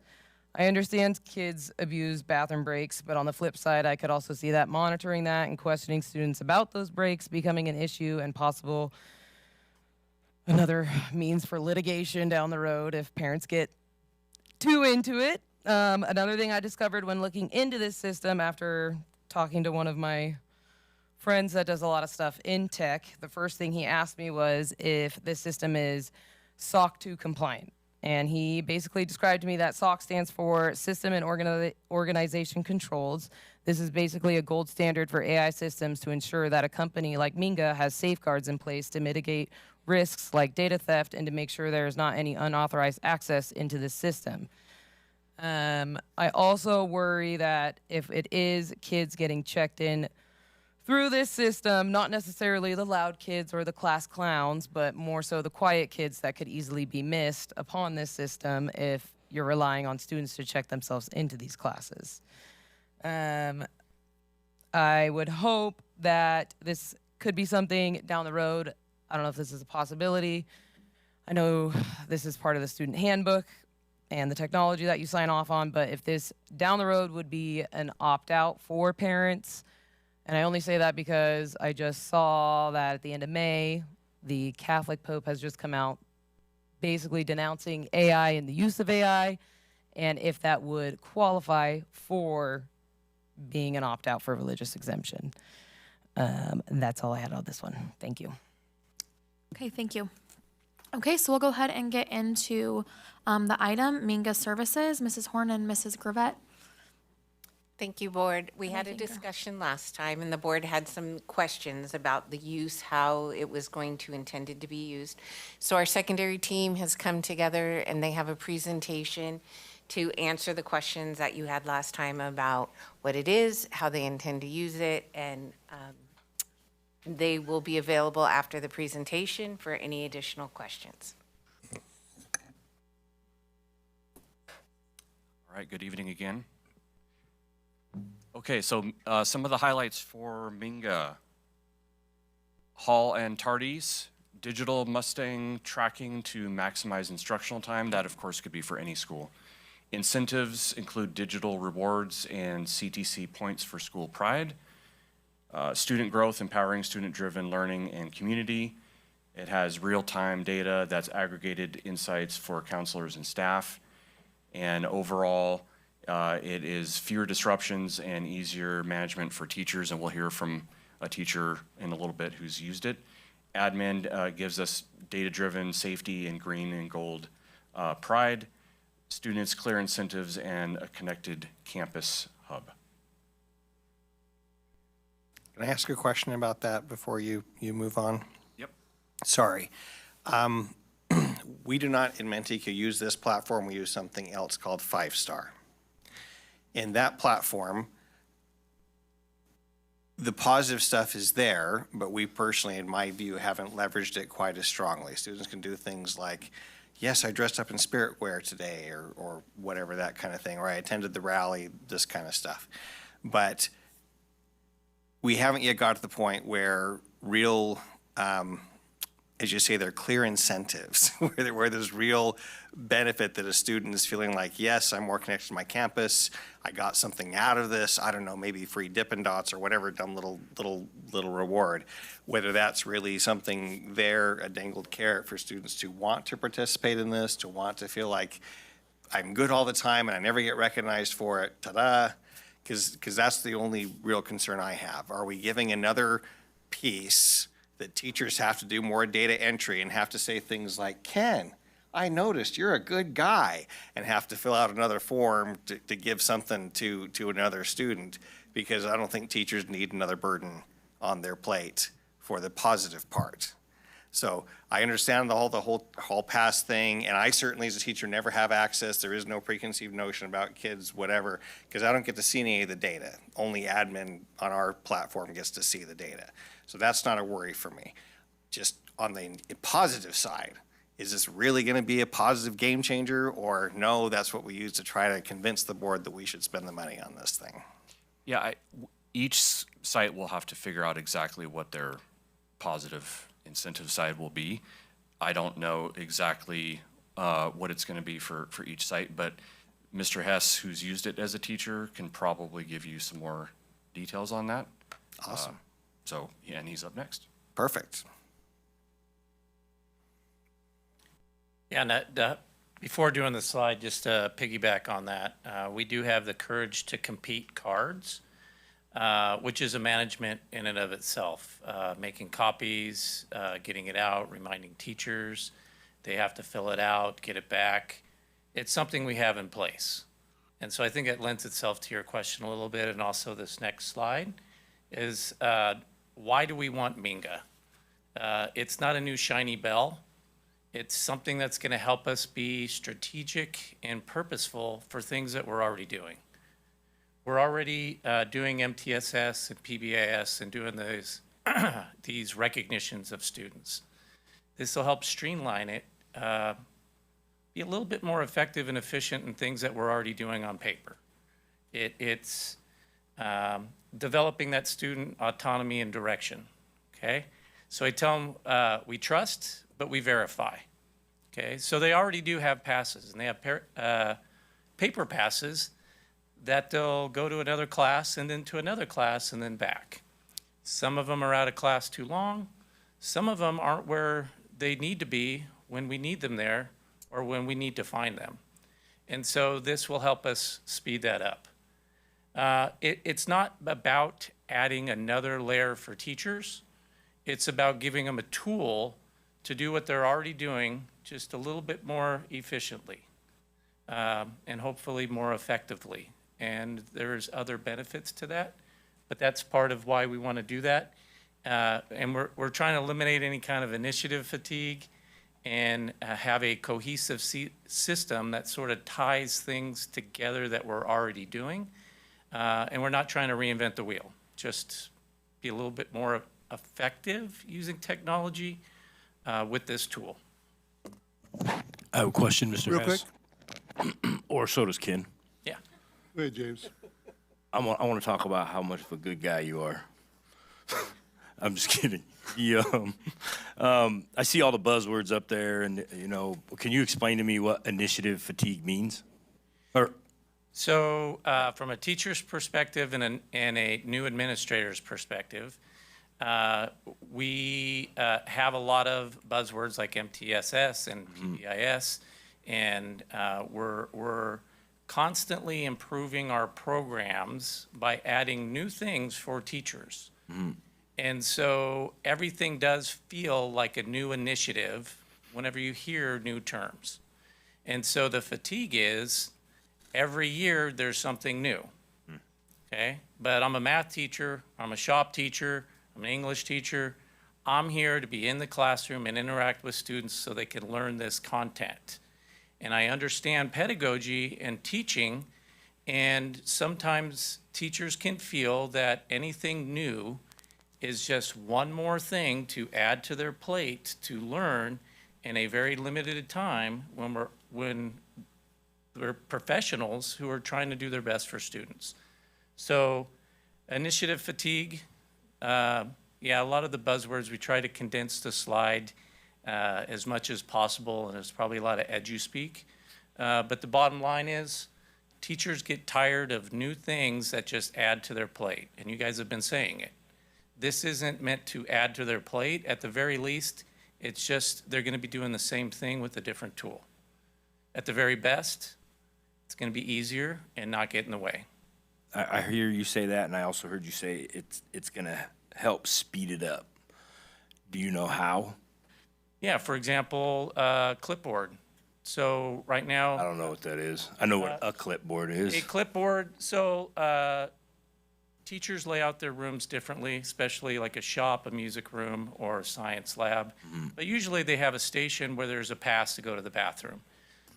I understand kids abuse bathroom breaks, but on the flip side, I could also see that monitoring that and questioning students about those breaks becoming an issue and possible another means for litigation down the road if parents get too into it. Another thing I discovered when looking into this system after talking to one of my friends that does a lot of stuff in tech, the first thing he asked me was if this system is SOC 2 compliant. And he basically described to me that SOC stands for System and Organization Controls. This is basically a gold standard for AI systems to ensure that a company like Minga has safeguards in place to mitigate risks like data theft and to make sure there is not any unauthorized access into the system. I also worry that if it is kids getting checked in through this system, not necessarily the loud kids or the class clowns, but more so the quiet kids that could easily be missed upon this system if you're relying on students to check themselves into these classes. I would hope that this could be something down the road. I don't know if this is a possibility. I know this is part of the student handbook and the technology that you sign off on, but if this down the road would be an opt-out for parents, and I only say that because I just saw that at the end of May, the Catholic Pope has just come out basically denouncing AI and the use of AI, and if that would qualify for being an opt-out for religious exemption. And that's all I had on this one. Thank you. Okay, thank you. Okay, so we'll go ahead and get into the item, Minga Services, Mrs. Horn and Mrs. Gravett. Thank you, Board. We had a Thank you. discussion last time, and the Board had some questions about the use, how it was going to intended to be used. So our secondary team has come together, and they have a presentation to answer the questions that you had last time about what it is, how they intend to use it, and they will be available after the presentation for any additional questions. All right, good evening again. Okay, so some of the highlights for Minga. Hall and Tardies, digital Mustang tracking to maximize instructional time. That, of course, could be for any school. Incentives include digital rewards and CTC points for school pride. Student growth, empowering student-driven learning and community. It has real-time data that's aggregated insights for counselors and staff. And overall, it is fewer disruptions and easier management for teachers, and we'll hear from a teacher in a little bit who's used it. Admin gives us data-driven safety and green and gold pride. Students clear incentives and a connected campus hub. Can I ask a question about that before you move on? Yep. Sorry. We do not in Manteca use this platform. We use something else called 5-Star. In that platform, the positive stuff is there, but we personally, in my view, haven't leveraged it quite as strongly. Students can do things like, yes, I dressed up in spirit wear today, or whatever, that kind of thing, or I attended the rally, this kind of stuff. But we haven't yet got to the point where real, as you say, they're clear incentives, where there's real benefit that a student is feeling like, yes, I'm more connected to my campus, I got something out of this, I don't know, maybe free Dippin' Dots or whatever dumb little reward. Whether that's really something there, a dangled carrot for students to want to participate in this, to want to feel like I'm good all the time and I never get recognized for it, ta-da, because that's the only real concern I have. Are we giving another piece that teachers have to do more data entry and have to say things like, Ken, I noticed you're a good guy, and have to fill out another form to give something to another student, because I don't think teachers need another burden on their plate for the positive part. So I understand the whole hall pass thing, and I certainly as a teacher never have access. There is no preconceived notion about kids, whatever, because I don't get to see any of the data. Only admin on our platform gets to see the data. So that's not a worry for me. Just on the positive side, is this really going to be a positive game changer, or no, that's what we use to try to convince the board that we should spend the money on this thing? Yeah, each site will have to figure out exactly what their positive incentive side will be. I don't know exactly what it's going to be for each site, but Mr. Hess, who's used it as a teacher, can probably give you some more details on that. Awesome. So, yeah, and he's up next. Perfect. Yeah, and before doing the slide, just to piggyback on that, we do have the Courage to Compete cards, which is a management in and of itself, making copies, getting it out, reminding teachers. They have to fill it out, get it back. It's something we have in place. And so I think it lends itself to your question a little bit, and also this next slide is why do we want Minga? It's not a new shiny bell. It's something that's going to help us be strategic and purposeful for things that we're already doing. We're already doing MTSS and PBIS and doing these recognitions of students. This will help streamline it, be a little bit more effective and efficient in things that we're already doing on paper. It's developing that student autonomy and direction, okay? So I tell them we trust, but we verify, okay? So they already do have passes, and they have paper passes that they'll go to another class and then to another class and then back. Some of them are out of class too long. Some of them aren't where they need to be when we need them there or when we need to find them. And so this will help us speed that up. It's not about adding another layer for teachers. It's about giving them a tool to do what they're already doing just a little bit more efficiently and hopefully more effectively. And there's other benefits to that, but that's part of why we want to do that. And we're trying to eliminate any kind of initiative fatigue and have a cohesive system that sort of ties things together that we're already doing. And we're not trying to reinvent the wheel, just be a little bit more effective using technology with this tool. I have a question, Mr. Real Hess. Or so does Ken. Yeah. Go ahead, James. I want to talk about how much of a good guy you are. I'm just kidding. I see all the buzzwords up there, and can you explain to me what initiative fatigue means? So from a teacher's perspective and a new administrator's perspective, we have a lot of buzzwords like MTSS and PBIS, and we're constantly improving our programs by adding new things for teachers. And so everything does feel like a new initiative whenever you hear new terms. And so the fatigue is every year there's something new, okay? But I'm a math teacher, I'm a shop teacher, I'm an English teacher. I'm here to be in the classroom and interact with students so they can learn this content. And I understand pedagogy and teaching, and sometimes teachers can feel that anything new is just one more thing to add to their plate to learn in a very limited time when we're professionals who are trying to do their best for students. So initiative fatigue, yeah, a lot of the buzzwords, we try to condense the slide as much as possible, and there's probably a lot of edu-speak. But the bottom line is teachers get tired of new things that just add to their plate, and you guys have been saying it. This isn't meant to add to their plate. At the very least, it's just they're going to be doing the same thing with a different tool. At the very best, it's going to be easier and not get in the way. I hear you say that, and I also heard you say it's going to help speed it up. Do you know how? Yeah, for example, clipboard. So right now, I don't know what that is. I know what a clipboard is. a clipboard, so teachers lay out their rooms differently, especially like a shop, a music room, or a science lab. But usually they have a station where there's a pass to go to the bathroom.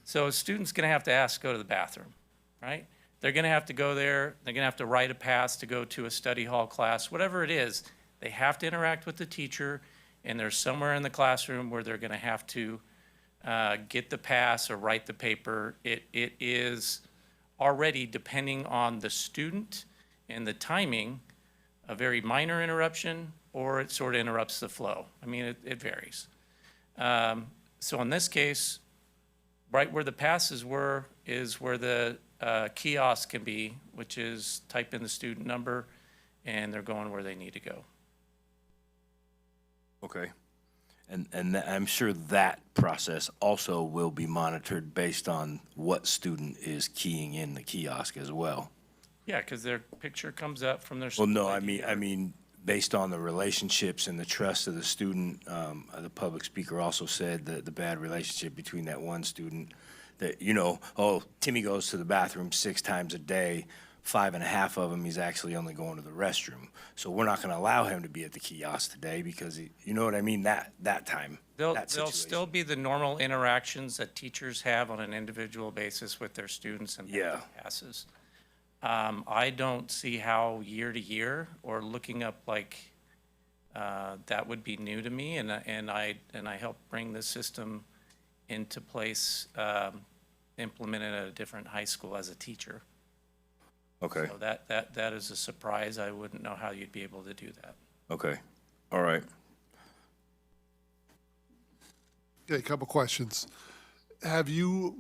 So a student's gonna have to ask to go to the bathroom, right? They're gonna have to go there, they're gonna have to write a pass to go to a study hall class, whatever it is. They have to interact with the teacher, and there's somewhere in the classroom where they're gonna have to get the pass or write the paper. It is already, depending on the student and the timing, a very minor interruption, or it sort of interrupts the flow. I mean, it varies. So in this case, right where the passes were is where the kiosk can be, which is type in the student number, and they're going where they need to go. Okay. And I'm sure that process also will be monitored based on what student is keying in the kiosk as well. Yeah, because their picture comes up from their. Well, no, school I ID mean, or- based on the relationships and the trust of the student, the public speaker also said that the bad relationship between that one student that, oh, Timmy goes to the bathroom 6 times a day, 5.5 of them, he's actually only going to the restroom. So we're not gonna allow him to be at the kiosk today because, you know what I mean, that time, There'll that still situation. be the normal interactions that teachers have on an individual basis with their students and Yeah. passes. I don't see how year to year or looking up like, that would be new to me, and I helped bring this system into place, implemented at a different high school as a teacher. Okay, So that is a surprise. I wouldn't know how you'd be able to do that. okay, all right. Okay, a couple questions. Have you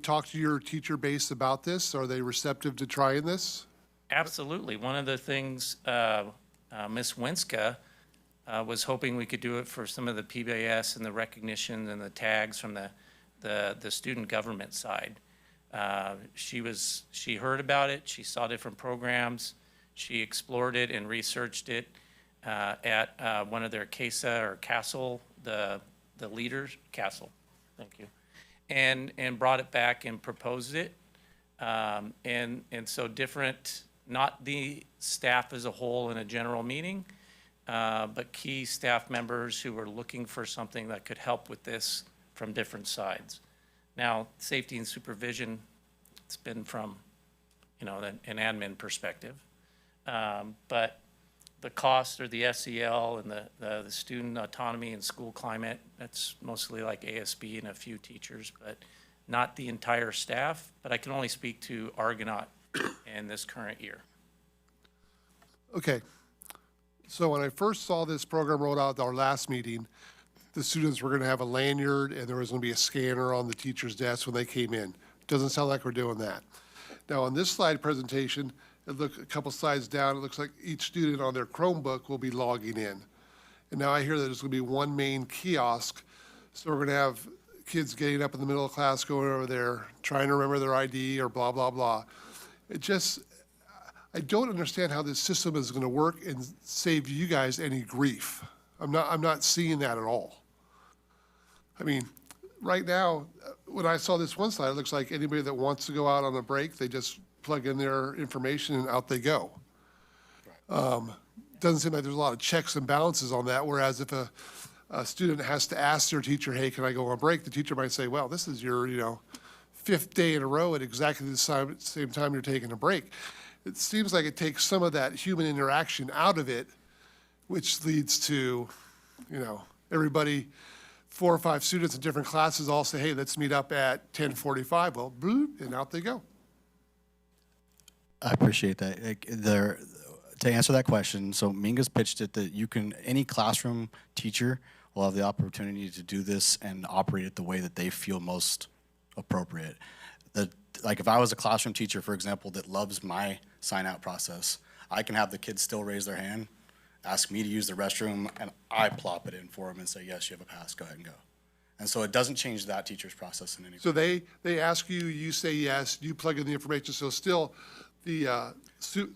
talked to your teacher base about this? Are they receptive to trying this? Absolutely. One of the things, Ms. Winska was hoping we could do it for some of the PBS and the recognition and the tags from the student government side. She heard about it, she saw different programs, she explored it and researched it at one of their CASA or CASEL, the leaders, CASEL, thank you, and brought it back and proposed it. And so different, not the staff as a whole in a general meeting, but key staff members who were looking for something that could help with this from different sides. Now, safety and supervision, it's been from, an admin perspective. But the cost or the SEL and the student autonomy and school climate, that's mostly like ASB and a few teachers, but not the entire staff. But I can only speak to Argonaut in this current year. Okay. So when I first saw this program rolled out at our last meeting, the students were going to have a lanyard and there was going to be a scanner on the teacher's desk when they came in. Doesn't sound like we're doing that. Now, on this slide presentation, a couple slides down, it looks like each student on their Chromebook will be logging in. And now I hear that there's going to be one main kiosk. So we're going to have kids getting up in the middle of class, going over there, trying to remember their ID or blah, blah, blah. I don't understand how this system is going to work and save you guys any grief. I'm not seeing that at all. I mean, right now, when I saw this one slide, it looks like anybody that wants to go out on a break, they just plug in their information and out they go. Doesn't seem like there's a lot of checks and balances on that, whereas if a student has to ask their teacher, hey, can I go on break? The teacher might say, well, this is your, 5th day in a row at exactly the same time you're taking a break. It seems like it takes some of that human interaction out of it, which leads to, everybody, 4 or 5 students in different classes all say, hey, let's meet up at 10:45. Well, bloop, and out they go. I appreciate that. To answer that question, so Minga's pitched it that any classroom teacher will have the opportunity to do this and operate it the way that they feel most appropriate. Like if I was a classroom teacher, for example, that loves my sign-out process, I can have the kids still raise their hand, ask me to use the restroom, and I plop it in for them and say, yes, you have a pass, go ahead and go. And so it doesn't change that teacher's process in any way. So they ask you, you say yes, you plug in the information, so still the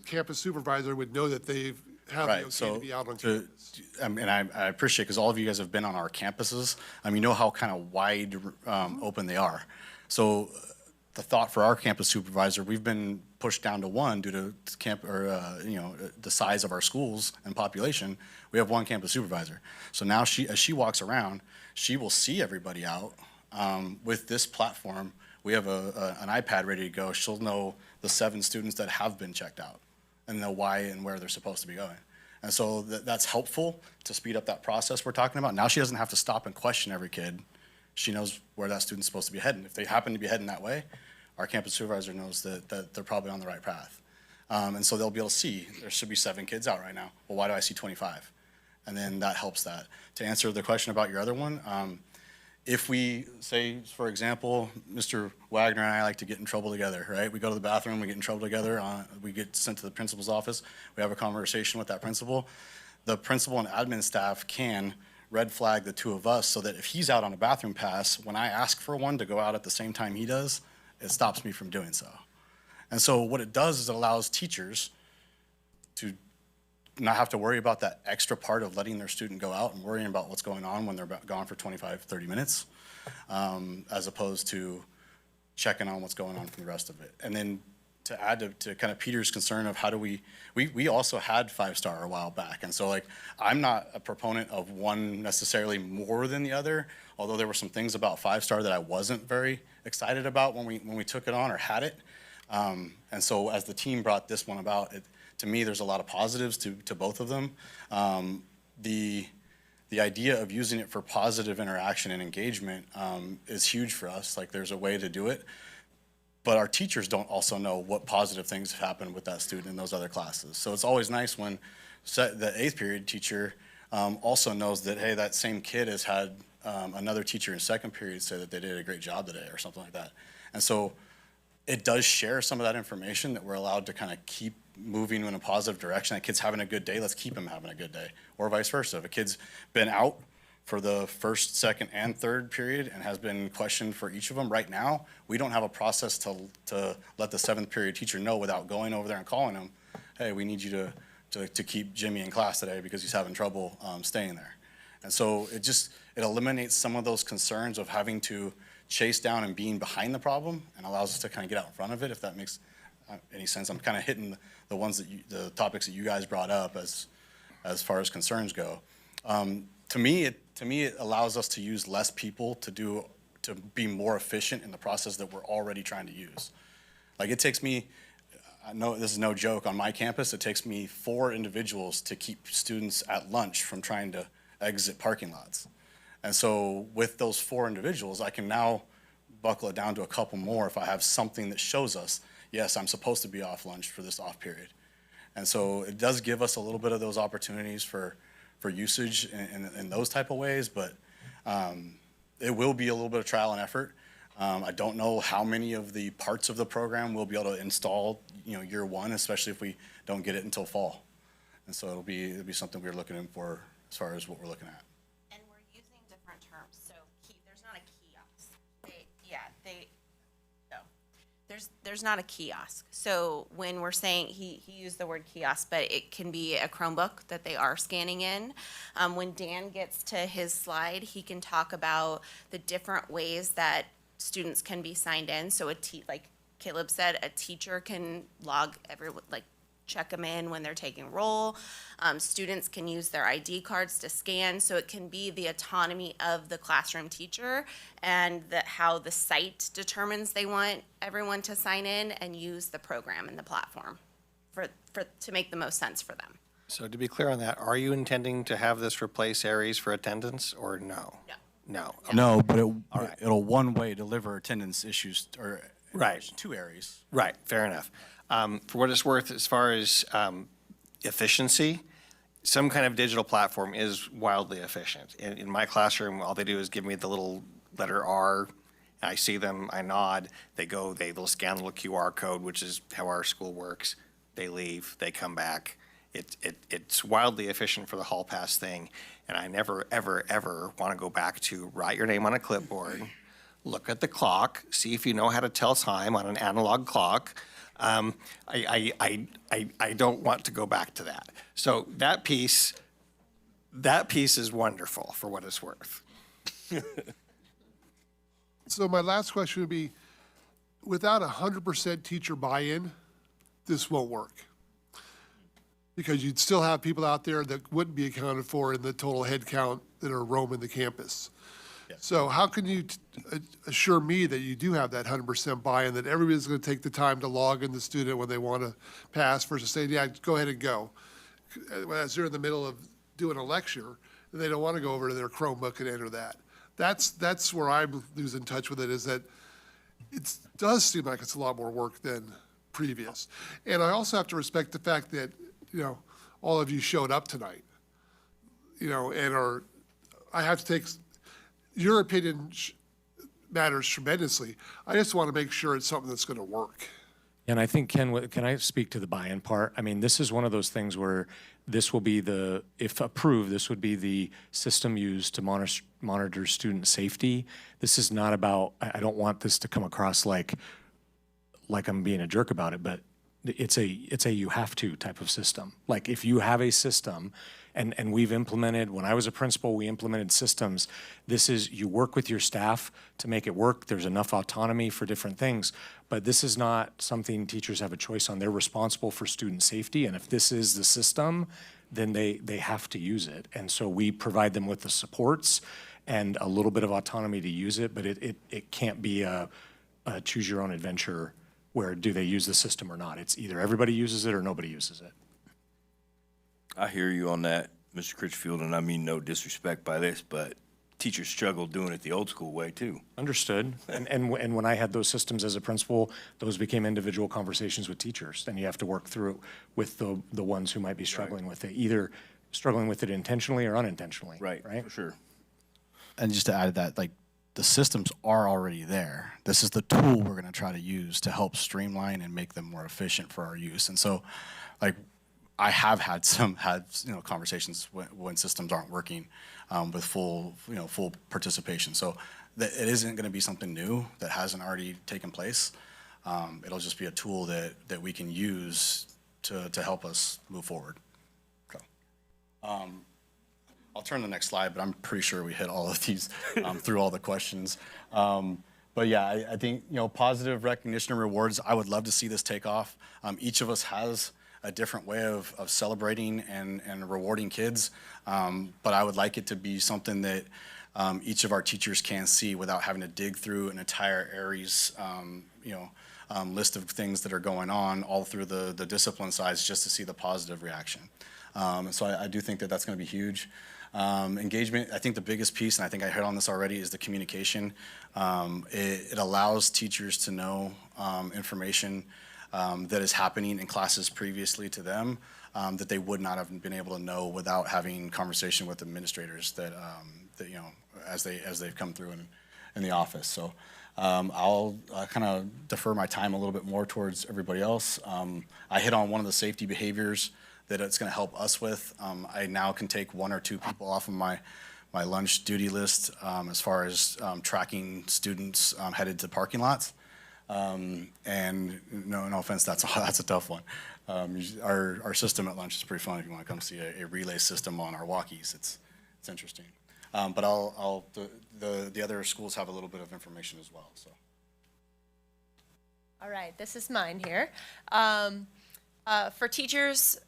campus supervisor would know that they've have the okay to be out on campus. And I appreciate, because all of you guys have been on our campuses, you know how kind of wide open they are. So the thought for our campus supervisor, we've been pushed down to 1 due to the size of our schools and population. We have 1 campus supervisor. So now as she walks around, she will see everybody out. With this platform, we have an iPad ready to go. She'll know the 7 students that have been checked out and know why and where they're supposed to be going. And so that's helpful to speed up that process we're talking about. Now she doesn't have to stop and question every kid. She knows where that student's supposed to be heading. If they happen to be heading that way, our campus supervisor knows that they're probably on the right path. And so they'll be able to see, there should be 7 kids out right now. Well, why do I see 25? And then that helps that. To answer the question about your other one, if we say, for example, Mr. Wagner and I like to get in trouble together, right? We go to the bathroom, we get in trouble together, we get sent to the principal's office, we have a conversation with that principal. The principal and admin staff can red flag the two of us so that if he's out on a bathroom pass, when I ask for one to go out at the same time he does, it stops me from doing so. And so what it does is it allows teachers to not have to worry about that extra part of letting their student go out and worrying about what's going on when they're gone for 25, 30 minutes, as opposed to checking on what's going on from the rest of it. And then to add to kind of Peter's concern of how do we also had 5-star a while back. And so like, I'm not a proponent of one necessarily more than the other, although there were some things about 5-star that I wasn't very excited about when we took it on or had it. And so as the team brought this one about, to me, there's a lot of positives to both of them. The idea of using it for positive interaction and engagement is huge for us. Like there's a way to do it. But our teachers don't also know what positive things have happened with that student in those other classes. So it's always nice when the 8th period teacher also knows that, hey, that same kid has had another teacher in 2nd period say that they did a great job today or something like that. And so it does share some of that information that we're allowed to kind of keep moving in a positive direction. That kid's having a good day, let's keep him having a good day. Or vice versa. If a kid's been out for the 1st, 2nd, and 3rd period and has been questioned for each of them, right now, we don't have a process to let the 7th period teacher know without going over there and calling him, hey, we need you to keep Jimmy in class today because he's having trouble staying there. And so it eliminates some of those concerns of having to chase down and being behind the problem and allows us to kind of get out in front of it, if that makes any sense. I'm kind of hitting the topics that you guys brought up as far as concerns go. To me, it allows us to use less people to be more efficient in the process that we're already trying to use. Like it takes me, I know this is no joke, on my campus, it takes me 4 individuals to keep students at lunch from trying to exit parking lots. And so with those 4 individuals, I can now buckle it down to a couple more if I have something that shows us, yes, I'm supposed to be off lunch for this off period. And so it does give us a little bit of those opportunities for usage in those type of ways, but it will be a little bit of trial and effort. I don't know how many of the parts of the program we'll be able to install, year one, especially if we don't get it until fall. And so it'll be something we're looking in for as far as what we're looking at. And we're using different terms, so there's not a kiosk. There's not a kiosk. So when we're saying, he used the word kiosk, but it can be a Chromebook that they are scanning in. When Dan gets to his slide, he can talk about the different ways that students can be signed in. So like Caleb said, a teacher can check them in when they're taking roll. Students can use their ID cards to scan, so it can be the autonomy of the classroom teacher and how the site determines they want everyone to sign in and use the program and the platform to make the most sense for them. So to be clear on that, are you intending to have this replace Aries for attendance or no? No. No, but it'll one-way deliver attendance issues or Right. 2 areas. Right, fair enough. For what it's worth, as far as efficiency, some kind of digital platform is wildly efficient. In my classroom, all they do is give me the little letter R. I see them, I nod, they'll scan the little QR code, which is how our school works. They leave, they come back. It's wildly efficient for the hall pass thing, and I never, ever, ever want to go back to write your name on a clipboard, look at the clock, see if you know how to tell time on an analog clock. I don't want to go back to that. So that piece is wonderful for what it's worth. So my last question would be, without 100% teacher buy-in, this won't work. Because you'd still have people out there that wouldn't be accounted for in the total head count that are roaming the campus. So how can you assure me that you do have that 100% buy-in, that everybody's going to take the time to log in the student when they want to pass versus saying, yeah, go ahead and go. As they're in the middle of doing a lecture, and they don't want to go over to their Chromebook and enter that. That's where I'm losing touch with it, is that it does seem like it's a lot more work than previous. And I also have to respect the fact that, all of you showed up tonight, and I have to take, your opinion matters tremendously. I just want to make sure it's something that's going to work. And I think, Ken, can I speak to the buy-in part? I mean, this is one of those things where this will be if approved, this would be the system used to monitor student safety. This is not about, I don't want this to come across like I'm being a jerk about it, but it's a you have to type of system. Like if you have a system, and we've implemented, when I was a principal, we implemented systems. This is, you work with your staff to make it work. There's enough autonomy for different things, but this is not something teachers have a choice on. They're responsible for student safety, and if this is the system, then they have to use it. And so we provide them with the supports and a little bit of autonomy to use it, but it can't be a choose your own adventure where do they use the system or not. It's either everybody uses it or nobody uses it. I hear you on that, Mr. Critchfield, and I mean no disrespect by this, but teachers struggle doing it the old school way too. Understood. And when I had those systems as a principal, those became individual conversations with teachers. Then you have to work through with the ones who might be struggling with it, either struggling with it intentionally or unintentionally. Right, for sure. And just to add to that, like, the systems are already there. This is the tool we're gonna try to use to help streamline and make them more efficient for our use. And so, like, I have had conversations when systems aren't working with full participation. So it isn't going to be something new that hasn't already taken place. It'll just be a tool that we can use to help us move forward. So, I'll turn to the next slide, but I'm pretty sure we hit all of these through all the questions. But yeah, I think, positive recognition and rewards, I would love to see this take off. Each of us has a different way of celebrating and rewarding kids. But I would like it to be something that each of our teachers can see without having to dig through an entire Aries, list of things that are going on all through the discipline sides just to see the positive reaction. So I do think that that's going to be huge. Engagement, I think the biggest piece, and I think I hit on this already, is the communication. It allows teachers to know information that is happening in classes previously to them that they would not have been able to know without having conversation with administrators that as they've come through in the office. So I'll kind of defer my time a little bit more towards everybody else. I hit on one of the safety behaviors that it's going to help us with. I now can take 1 or 2 people off of my lunch duty list as far as tracking students headed to parking lots. And no offense, that's a tough one. Our system at lunch is pretty fun. If you want to come see a relay system on our walkies, it's interesting. But the other schools have a little bit of information as well. So. All right, this is mine here. For teachers,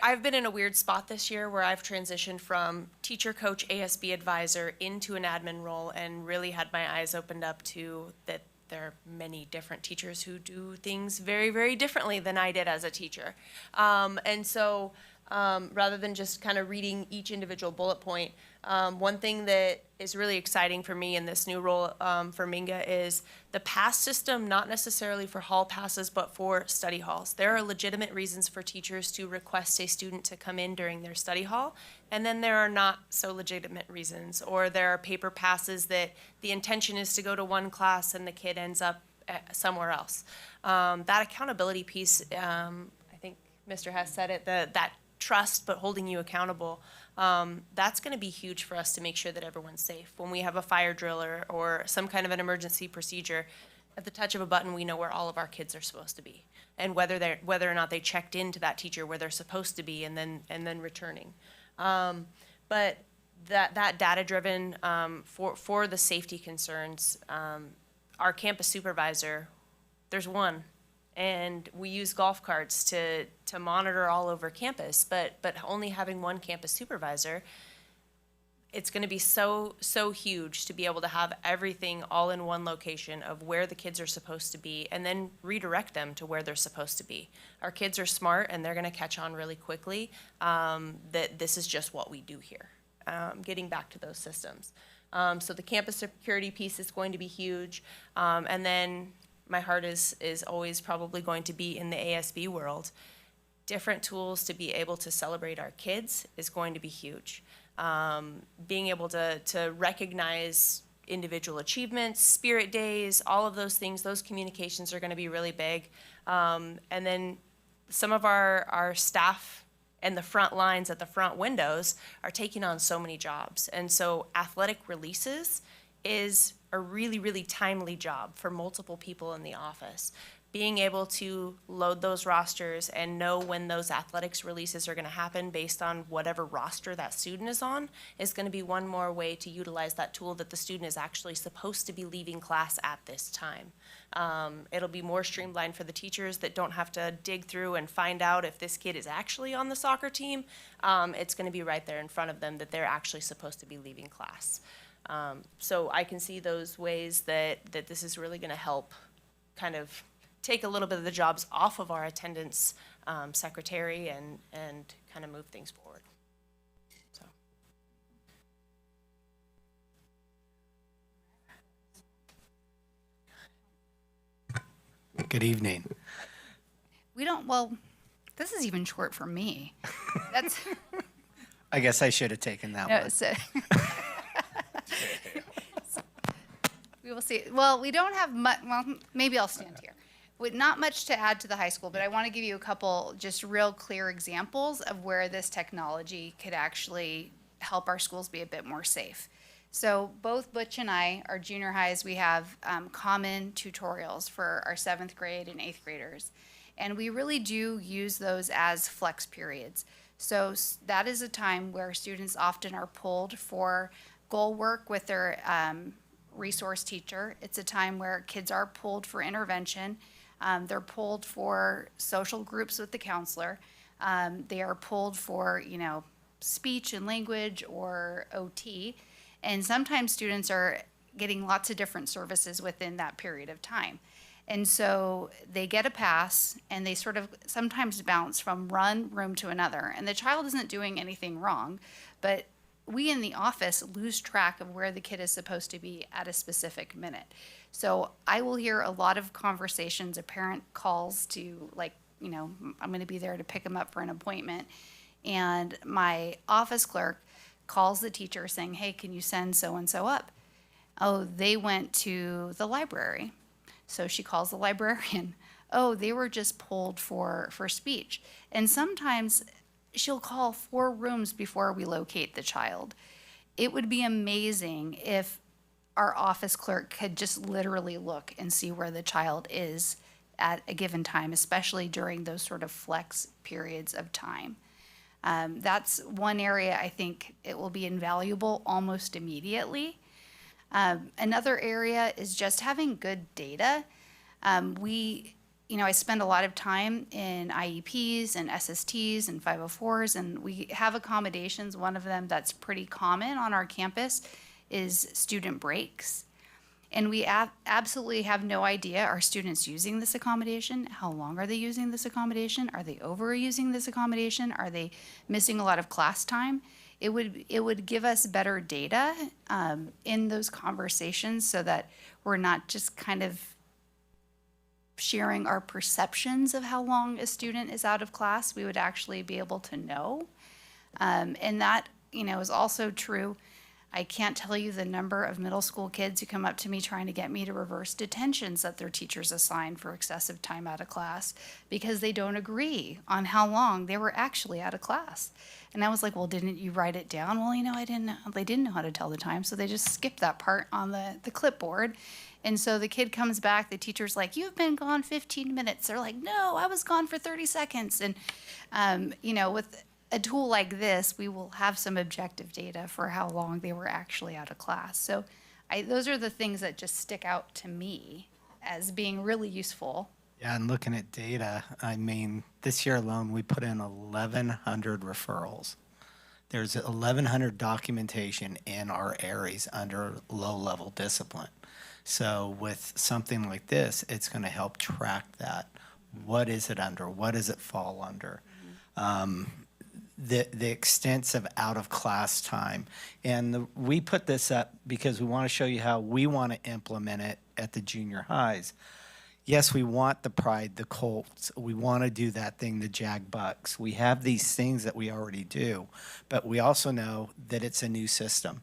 I've been in a weird spot this year where I've transitioned from teacher, coach, ASB advisor into an admin role and really had my eyes opened up to that there are many different teachers who do things very, very differently than I did as a teacher. And so rather than just kind of reading each individual bullet point, one thing that is really exciting for me in this new role for Minga is the pass system, not necessarily for hall passes, but for study halls. There are legitimate reasons for teachers to request a student to come in during their study hall, and then there are not so legitimate reasons, or there are paper passes that the intention is to go to one class and the kid ends up somewhere else. That accountability piece, I think Mr. Hess said it, that trust but holding you accountable, that's going to be huge for us to make sure that everyone's safe. When we have a fire drill or some kind of an emergency procedure, at the touch of a button, we know where all of our kids are supposed to be, and whether or not they checked into that teacher where they're supposed to be, and then returning. But that data driven for the safety concerns, our campus supervisor, there's one. And we use golf carts to monitor all over campus, but only having one campus supervisor, it's going to be so huge to be able to have everything all in one location of where the kids are supposed to be and then redirect them to where they're supposed to be. Our kids are smart and they're going to catch on really quickly that this is just what we do here, getting back to those systems. So the campus security piece is going to be huge. And then my heart is always probably going to be in the ASB world. Different tools to be able to celebrate our kids is going to be huge. Being able to recognize individual achievements, spirit days, all of those things, those communications are going to be really big. And then some of our staff and the front lines at the front windows are taking on so many jobs. And so athletic releases is a really, really timely job for multiple people in the office. Being able to load those rosters and know when those athletics releases are going to happen based on whatever roster that student is on is going to be one more way to utilize that tool that the student is actually supposed to be leaving class at this time. It'll be more streamlined for the teachers that don't have to dig through and find out if this kid is actually on the soccer team. It's going to be right there in front of them that they're actually supposed to be leaving class. So I can see those ways that this is really going to help kind of take a little bit of the jobs off of our attendance secretary and kind of move things forward. So. Good evening. Well, this is even short for me. That's. I guess I should have taken that No, one. so we will see. Well, we don't have much, well, maybe I'll stand here. With not much to add to the high school, but I want to give you a couple just real clear examples of where this technology could actually help our schools be a bit more safe. So both Butch and I, our junior highs, we have common tutorials for our 7th grade and 8th graders. And we really do use those as flex periods. So that is a time where students often are pulled for goal work with their resource teacher. It's a time where kids are pulled for intervention. They're pulled for social groups with the counselor. They are pulled for, speech and language or OT. And sometimes students are getting lots of different services within that period of time. And so they get a pass and they sort of sometimes bounce from one room to another. And the child isn't doing anything wrong, but we in the office lose track of where the kid is supposed to be at a specific minute. So I will hear a lot of conversations, a parent calls to I'm going to be there to pick them up for an appointment. And my office clerk calls the teacher saying, hey, can you send so-and-so up? Oh, they went to the library. So she calls the librarian. Oh, they were just pulled for speech. And sometimes she'll call 4 rooms before we locate the child. It would be amazing if our office clerk could just literally look and see where the child is at a given time, especially during those sort of flex periods of time. That's one area I think it will be invaluable almost immediately. Another area is just having good data. I spend a lot of time in IEPs and SSTs and 504s, and we have accommodations. One of them that's pretty common on our campus is student breaks. And we absolutely have no idea, are students using this accommodation? How long are they using this accommodation? Are they overusing this accommodation? Are they missing a lot of class time? It would give us better data in those conversations so that we're not just kind of sharing our perceptions of how long a student is out of class. We would actually be able to know. And that, is also true. I can't tell you the number of middle school kids who come up to me trying to get me to reverse detentions that their teachers assign for excessive time out of class because they don't agree on how long they were actually out of class. And I was like, well, didn't you write it down? Well, I didn't know. They didn't know how to tell the time, so they just skipped that part on the clipboard. And so the kid comes back, the teacher's like, you've been gone 15 minutes. They're like, no, I was gone for 30 seconds. And, with a tool like this, we will have some objective data for how long they were actually out of class. So those are the things that just stick out to me as being really useful. Yeah, and looking at data, this year alone, we put in 1,100 referrals. There's 1,100 documentation in our areas under low-level discipline. So with something like this, it's going to help track that. What is it under? What does it fall under? The extensive out-of-class time. And we put this up because we want to show you how we want to implement it at the junior highs. Yes, we want the Pride, the Colts. We want to do that thing, the Jag Bucks. We have these things that we already do, but we also know that it's a new system.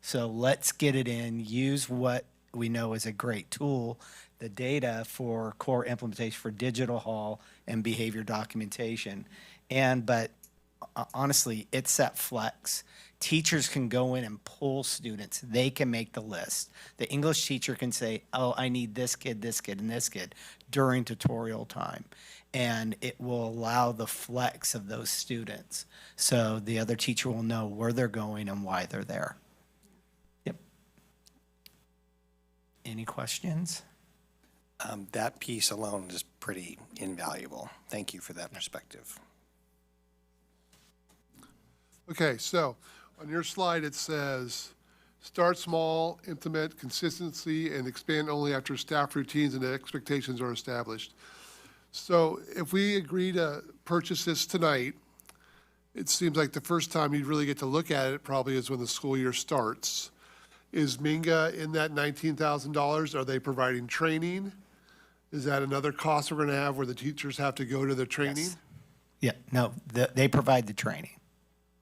So let's get it in, use what we know is a great tool the data for core implementation for digital hall and behavior documentation. But honestly, it's that flex. Teachers can go in and pull students. They can make the list. The English teacher can say, oh, I need this kid, and this kid during tutorial time. And it will allow the flex of those students. So the other teacher will know where they're going and why they're there. Yep. Any questions? That piece alone is pretty invaluable. Thank you for that perspective. Okay, so on your slide, it says, start small, implement consistency, and expand only after staff routines and expectations are established. So if we agree to purchase this tonight, it seems like the first time you'd really get to look at it probably is when the school year starts. Is Minga in that $19,000? Are they providing training? Is that another cost we're going to have where the teachers have to go to the training? Yes. Yeah, no, they provide the training.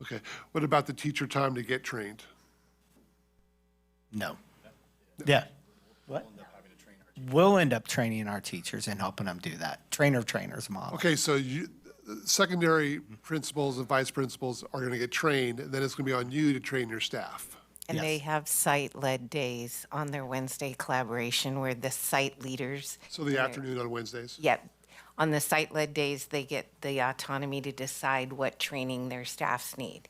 Okay. What about the teacher time to get trained? No. Yeah. What? We'll end up training our teachers and helping them do that. Trainers model. Okay, so secondary principals and vice principals are going to get trained, and then it's going to be on you to train your staff. And they have site-led days on their Wednesday collaboration where the site leaders. So the afternoon on Wednesdays? Yep. On the site-led days, they get the autonomy to decide what training their staffs need.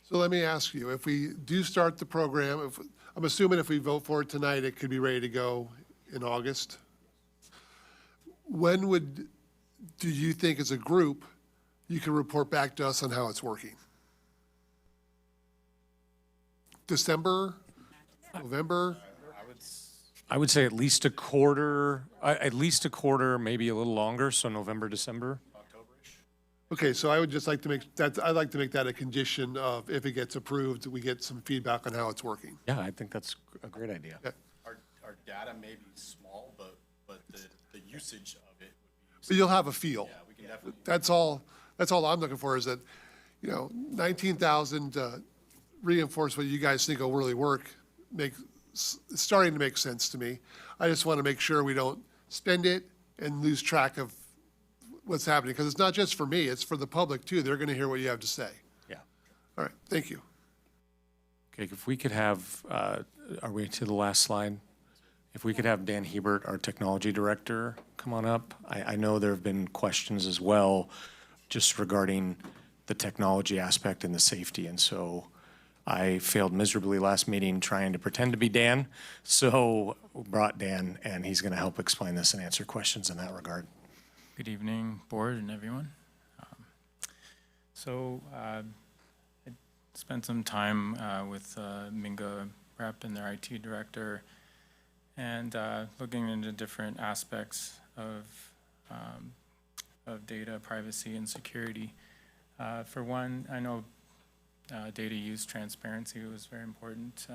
So let me ask you, if we do start the program, I'm assuming if we vote for it tonight, it could be ready to go in August. When do you think as a group, you can report back to us on how it's working? December, November? I would say at least a quarter, maybe a little longer, so November, December. Okay, so I would just like to make that, I'd like to make that a condition of if it gets approved, we get some feedback on how it's working. Yeah, I think that's a great idea. Yeah. Our data may be small, but the usage of it would be. But you'll have a feel. Yeah, we can definitely. That's all I'm looking for is that, 19,000 reinforce what you guys think will really work, it's starting to make sense to me. I just want to make sure we don't spend it and lose track of what's happening, because it's not just for me, it's for the public too. They're going to hear what you have to say. Yeah. All right, thank you. Okay, if we could have, are we to the last slide? If we could have Dan Hebert, our technology director, come on up. I know there have been questions as well just regarding the technology aspect and the safety. And so I failed miserably last meeting trying to pretend to be Dan. So brought Dan, and he's going to help explain this and answer questions in that regard. Good evening, board and everyone. I spent some time with Minga Rep and their IT director, and looking into different aspects of data privacy and security. For one, I know data use transparency was very important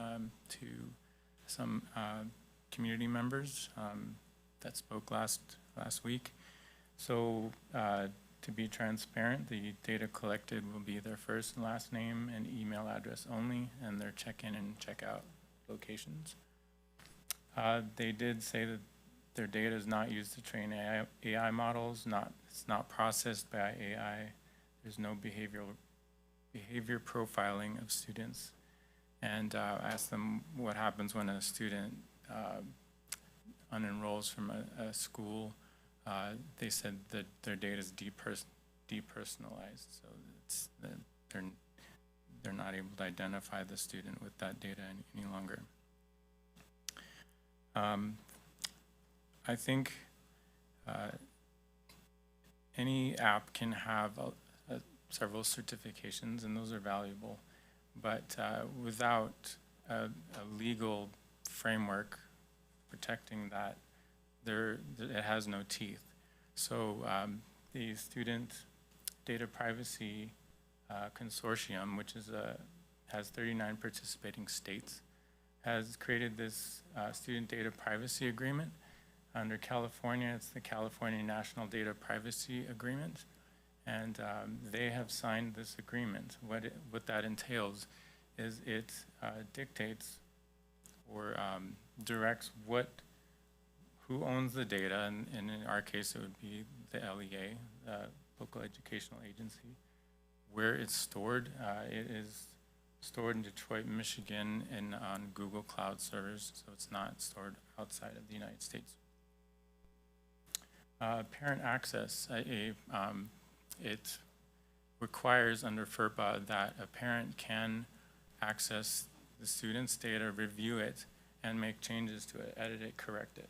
to some community members that spoke last week. So to be transparent, the data collected will be their first and last name and email address only, and their check-in and check-out locations. They did say that their data is not used to train AI models, it's not processed by AI. There's no behavior profiling of students. And I asked them what happens when a student unenrolls from a school. They said that their data is depersonalized, so it's they're not able to identify the student with that data any longer. I think any app can have several certifications, and those are valuable, but without a legal framework protecting that, it has no teeth. So the Student Data Privacy Consortium, which has 39 participating states, has created this Student Data Privacy Agreement. Under California, it's the California National Data Privacy Agreement, and they have signed this agreement. What that entails is it dictates or directs who owns the data, and in our case, it would be the LEA, Local Educational Agency. Where it's stored, it is stored in Detroit, Michigan, and on Google Cloud servers, so it's not stored outside of the United States. Parent access, it requires under FERPA that a parent can access the student's data, review it, and make changes to it, edit it, correct it.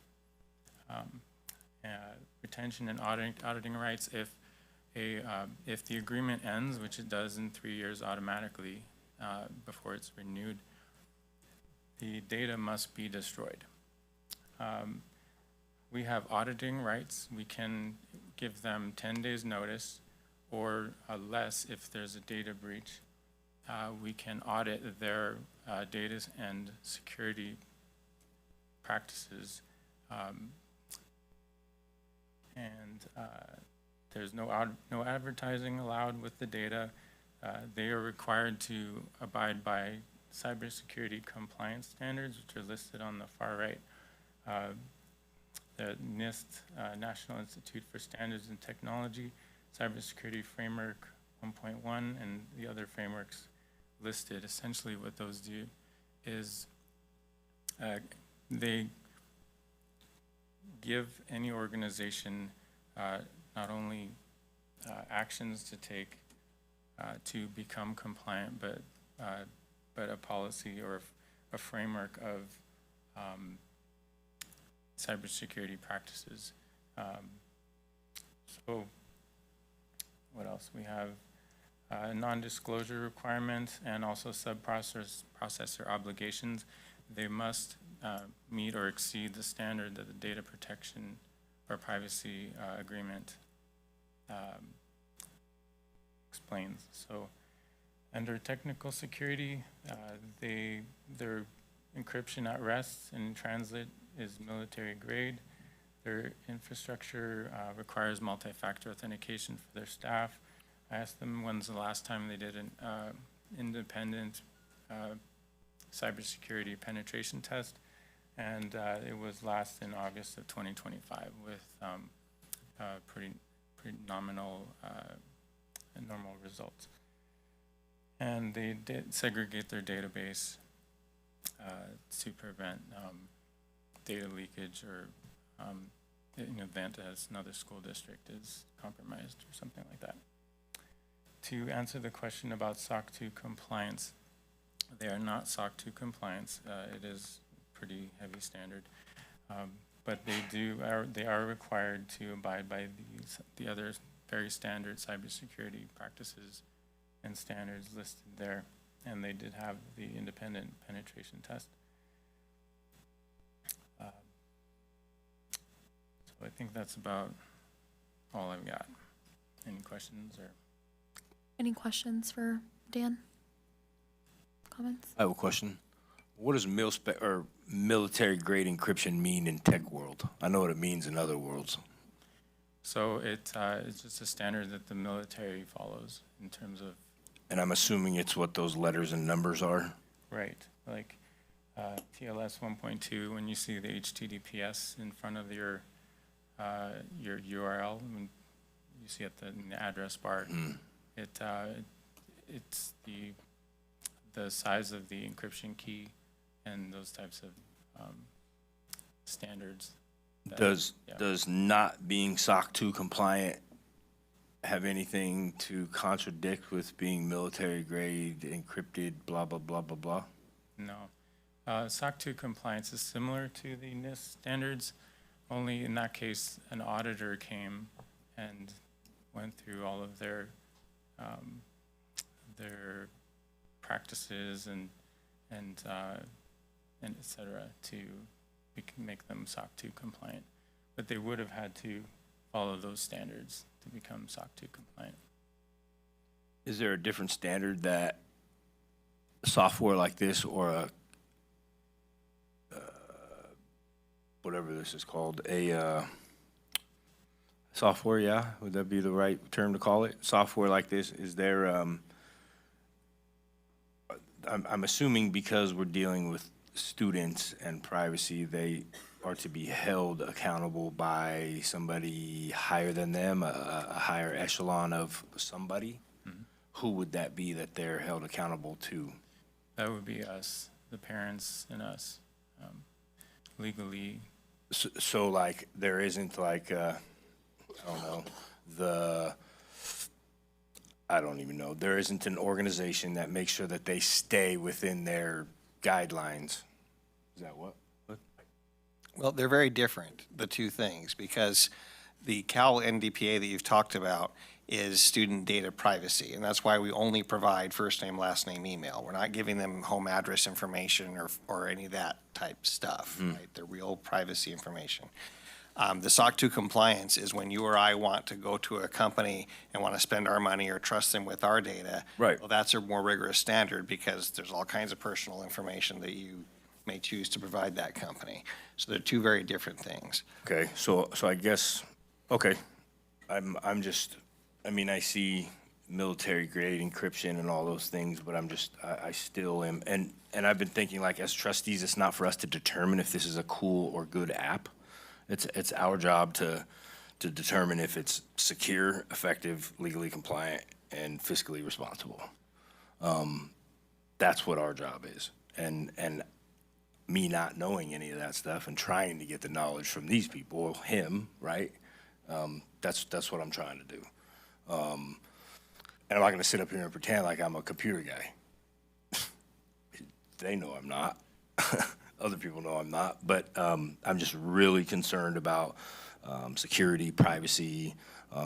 Retention and auditing rights, if the agreement ends, which it does in 3 years automatically before it's renewed, the data must be destroyed. We have auditing rights. We can give them 10 days notice or less if there's a data breach. We can audit their data and security practices. There's no advertising allowed with the data. They are required to abide by cybersecurity compliance standards, which are listed on the far right. The NIST, National Institute for Standards and Technology, Cybersecurity Framework 1.1, and the other frameworks listed. Essentially what those do is they give any organization not only actions to take to become compliant, but a policy or a framework of cybersecurity practices. So what else? We have non-disclosure requirements and also sub-processor obligations. They must meet or exceed the standard that the data protection or privacy agreement explains. So under technical security, their encryption at rest and transit is military grade. Their infrastructure requires multi-factor authentication for their staff. I asked them when's the last time they did an independent cybersecurity penetration test, and it was last in August of 2025 with pretty nominal and normal results. And they did segregate their database to prevent data leakage or in event as another school district is compromised or something like that. To answer the question about SOC 2 compliance, they are not SOC 2 compliance. It is pretty heavy standard, but they are required to abide by the other very standard cybersecurity practices and standards listed there, and they did have the independent penetration test. So I think that's about all I've got. Any questions or? Any questions for Dan? Comments? I have a question. What does military grade encryption mean in tech world? I know what it means in other worlds. So it's just a standard that the military follows in terms of. And I'm assuming it's what those letters and numbers are? Right, like TLS 1.2, when you see the HTTPS in front of your URL, when you see it in the address bar, it's the size of the encryption key and those types of standards. Does not being SOC 2 compliant have anything to contradict with being military grade encrypted, blah, blah, blah, blah, blah? No. SOC 2 compliance is similar to the NIST standards, only in that case, an auditor came and went through all of their practices and et cetera to make them SOC 2 compliant. But they would have had to follow those standards to become SOC 2 compliant. Is there a different standard that software like this or a whatever this is called, a software, yeah? Would that be the right term to call it? Software like this, is there, I'm assuming because we're dealing with students and privacy, they are to be held accountable by somebody higher than them, a higher echelon of somebody, who would that be that they're held accountable to? That would be us, the parents and us, legally. So like, there isn't like, I don't know, I don't even know, there isn't an organization that makes sure that they stay within their guidelines. Is that what? Well, they're very different, the two things, because the Cal NDPA that you've talked about is student data privacy, and that's why we only provide first name, last name, email. We're not giving them home address information or any of that type stuff, right? The real privacy information. The SOC 2 compliance is when you or I want to go to a company and want to spend our money or trust them with our data. Right. Well, that's a more rigorous standard because there's all kinds of personal information that you may choose to provide that company. So they're two very different things. Okay, so I guess, okay, I'm just, I mean, I see military grade encryption and all those things, but I still am, and I've been thinking, like, as trustees, it's not for us to determine if this is a cool or good app. It's our job to determine if it's secure, effective, legally compliant, and fiscally responsible. That's what our job is. And me not knowing any of that stuff and trying to get the knowledge from these people, him, right? That's what I'm trying to do. And I'm not gonna sit up here and pretend like I'm a computer guy. They know I'm not. Other people know I'm not, but I'm just really concerned about security, privacy.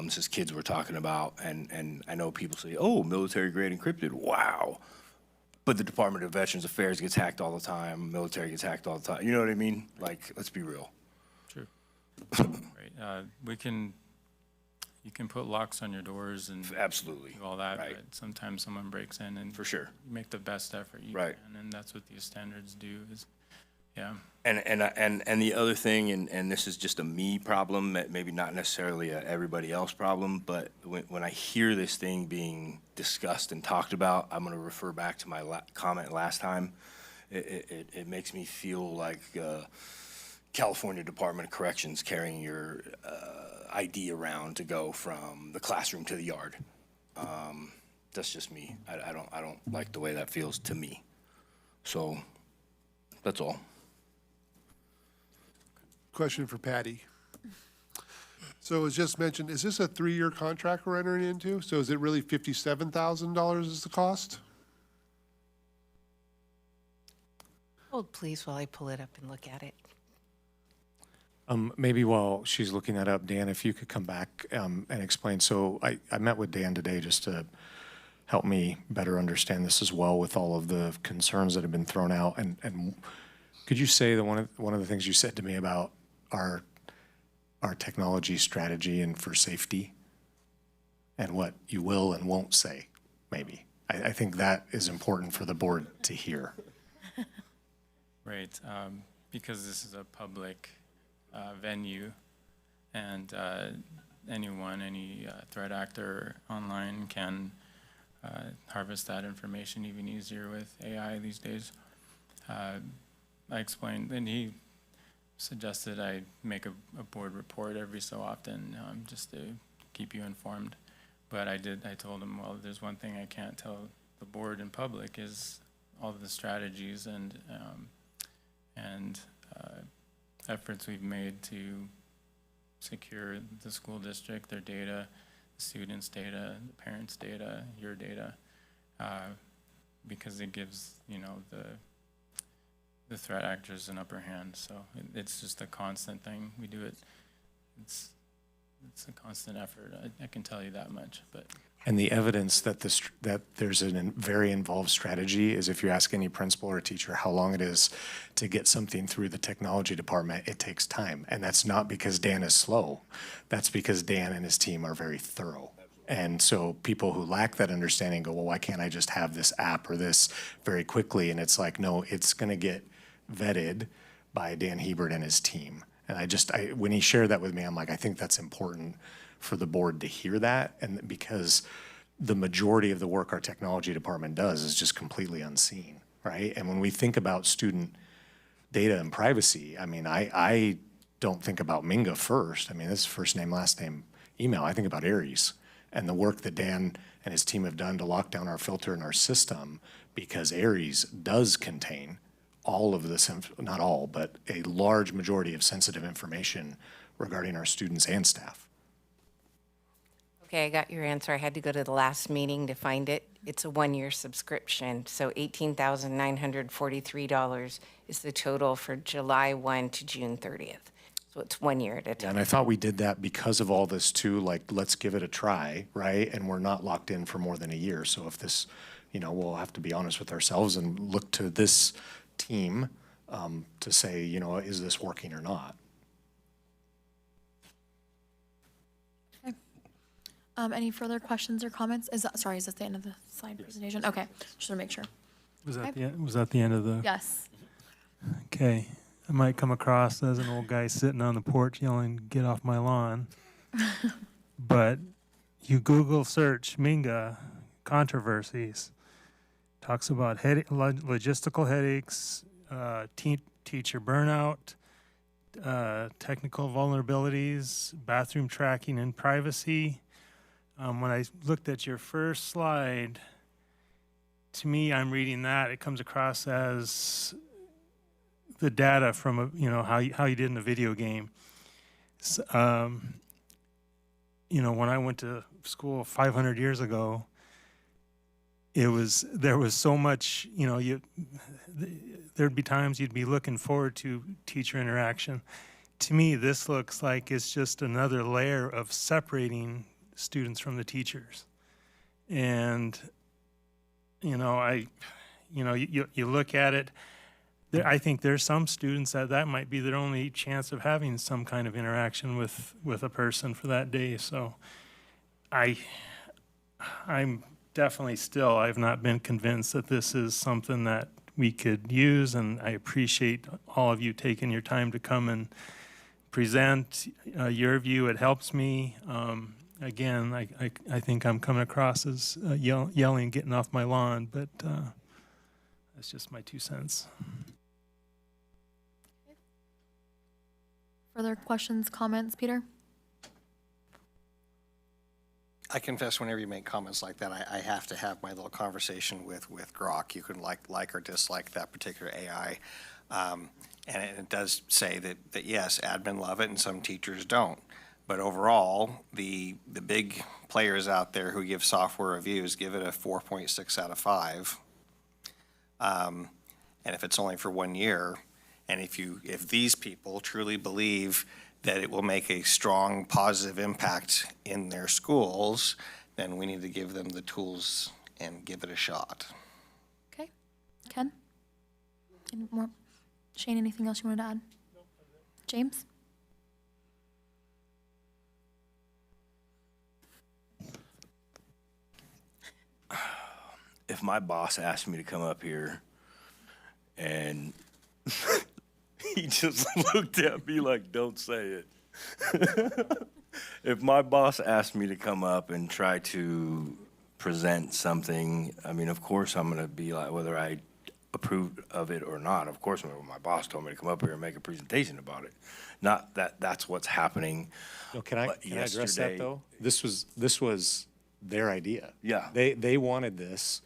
This is kids we're talking about, and I know people say, oh, military grade encrypted, wow. But the Department of Veterans Affairs gets hacked all the time, military gets hacked all the time. You know what I mean? Like, let's be real. True. Right. You can put locks on your doors and absolutely do all that, right. but sometimes someone breaks in and for sure you make the best effort you right. can, and that's what these standards do. Is yeah. And the other thing, and this is just a me problem, maybe not necessarily a everybody else problem, but when I hear this thing being discussed and talked about, I'm going to refer back to my comment last time. It makes me feel like California Department of Corrections carrying your ID around to go from the classroom to the yard. That's just me. I don't like the way that feels to me. So that's all. Question for Patty. So it was just mentioned, is this a 3-year contract we're entering into? So is it really $57,000 is the cost? Hold please while I pull it up and look at it. Maybe while she's looking that up, Dan, if you could come back and explain. So I met with Dan today just to help me better understand this as well with all of the concerns that have been thrown out. And could you say that one of the things you said to me about our technology strategy and for safety and what you will and won't say, maybe? I think that is important for the board to hear. Right, because this is a public venue, and any threat actor online can harvest that information even easier with AI these days. I explained, and he suggested I make a board report every so often, just to keep you informed. But I told him, well, there's one thing I can't tell the board in public is all of the strategies and efforts we've made to secure the school district, their data, the students' data, the parents' data, your data, because it gives, the threat actors an upper hand. So it's just a constant thing. We do it. It's a constant effort. I can tell you that much. But and the evidence that that there's a very involved strategy is if you ask any principal or teacher how long it is to get something through the technology department, it takes time. And that's not because Dan is slow. That's because Dan and his team are very thorough. And so people who lack that understanding go, well, why can't I just have this app or this very quickly? And it's like, no, it's going to get vetted by Dan Hebert and his team. And when he shared that with me, I'm like, I think that's important for the board to hear that. And because the majority of the work our technology department does is just completely unseen, right? And when we think about student data and privacy, I mean, I don't think about Minga first. I mean, this is first name, last name, email. I think about Aries and the work that Dan and his team have done to lock down our filter and our system, because Aries does contain all of this, not all, but a large majority of sensitive information regarding our students and staff. Okay, I got your answer. I had to go to the last meeting to find it. It's a one-year subscription, so $18,943 is the total for July 1 to June 30th. So it's 1 year at a time. And I thought we did that because of all this too, like, let's give it a try, right? And we're not locked in for more than a year. So if this, we'll have to be honest with ourselves and look to this team to say, is this working or not? Any further questions or comments? Is that the end of the slide presentation? Okay, just want to make sure. Was that the end of the? Yes. Okay. I might come across as an old guy sitting on the porch yelling, "Get off my lawn." But you Google search Minga controversies, talks about logistical headaches, teacher burnout, technical vulnerabilities, bathroom tracking and privacy. When I looked at your first slide, to me, I'm reading that, it comes across as the data from, how you did in a video game. When I went to school 500 years ago, there was so much, there'd be times you'd be looking forward to teacher interaction. To me, this looks like it's just another layer of separating students from the teachers. And, you look at it, I think there's some students that might be their only chance of having some kind of interaction with a person for that day. So I'm definitely still, I've not been convinced that this is something that we could use, and I appreciate all of you taking your time to come and present your view. It helps me. Again, I think I'm coming across as yelling, getting off my lawn, but that's just my 2 cents. Further questions, comments, Peter? I confess, whenever you make comments like that, I have to have my little conversation with Grok. You can like or dislike that particular AI. And it does say that yes, admin love it and some teachers don't. But overall, the big players out there who give software reviews give it a 4.6 out of 5. And if it's only for 1 year, and if these people truly believe that it will make a strong positive impact in their schools, then we need to give them the tools and give it a shot. Okay. Ken? Any more? Shane, anything else you wanted to add? James? If my boss asked me to come up here and he just looked at me like, "Don't say it." If my boss asked me to come up and try to present something, I mean, of course I'm going to be like, whether I approve of it or not, of course my boss told me to come up here and make a presentation about it. Not that that's what's happening. No, can I address that yesterday- though? This was their idea. Yeah. They wanted this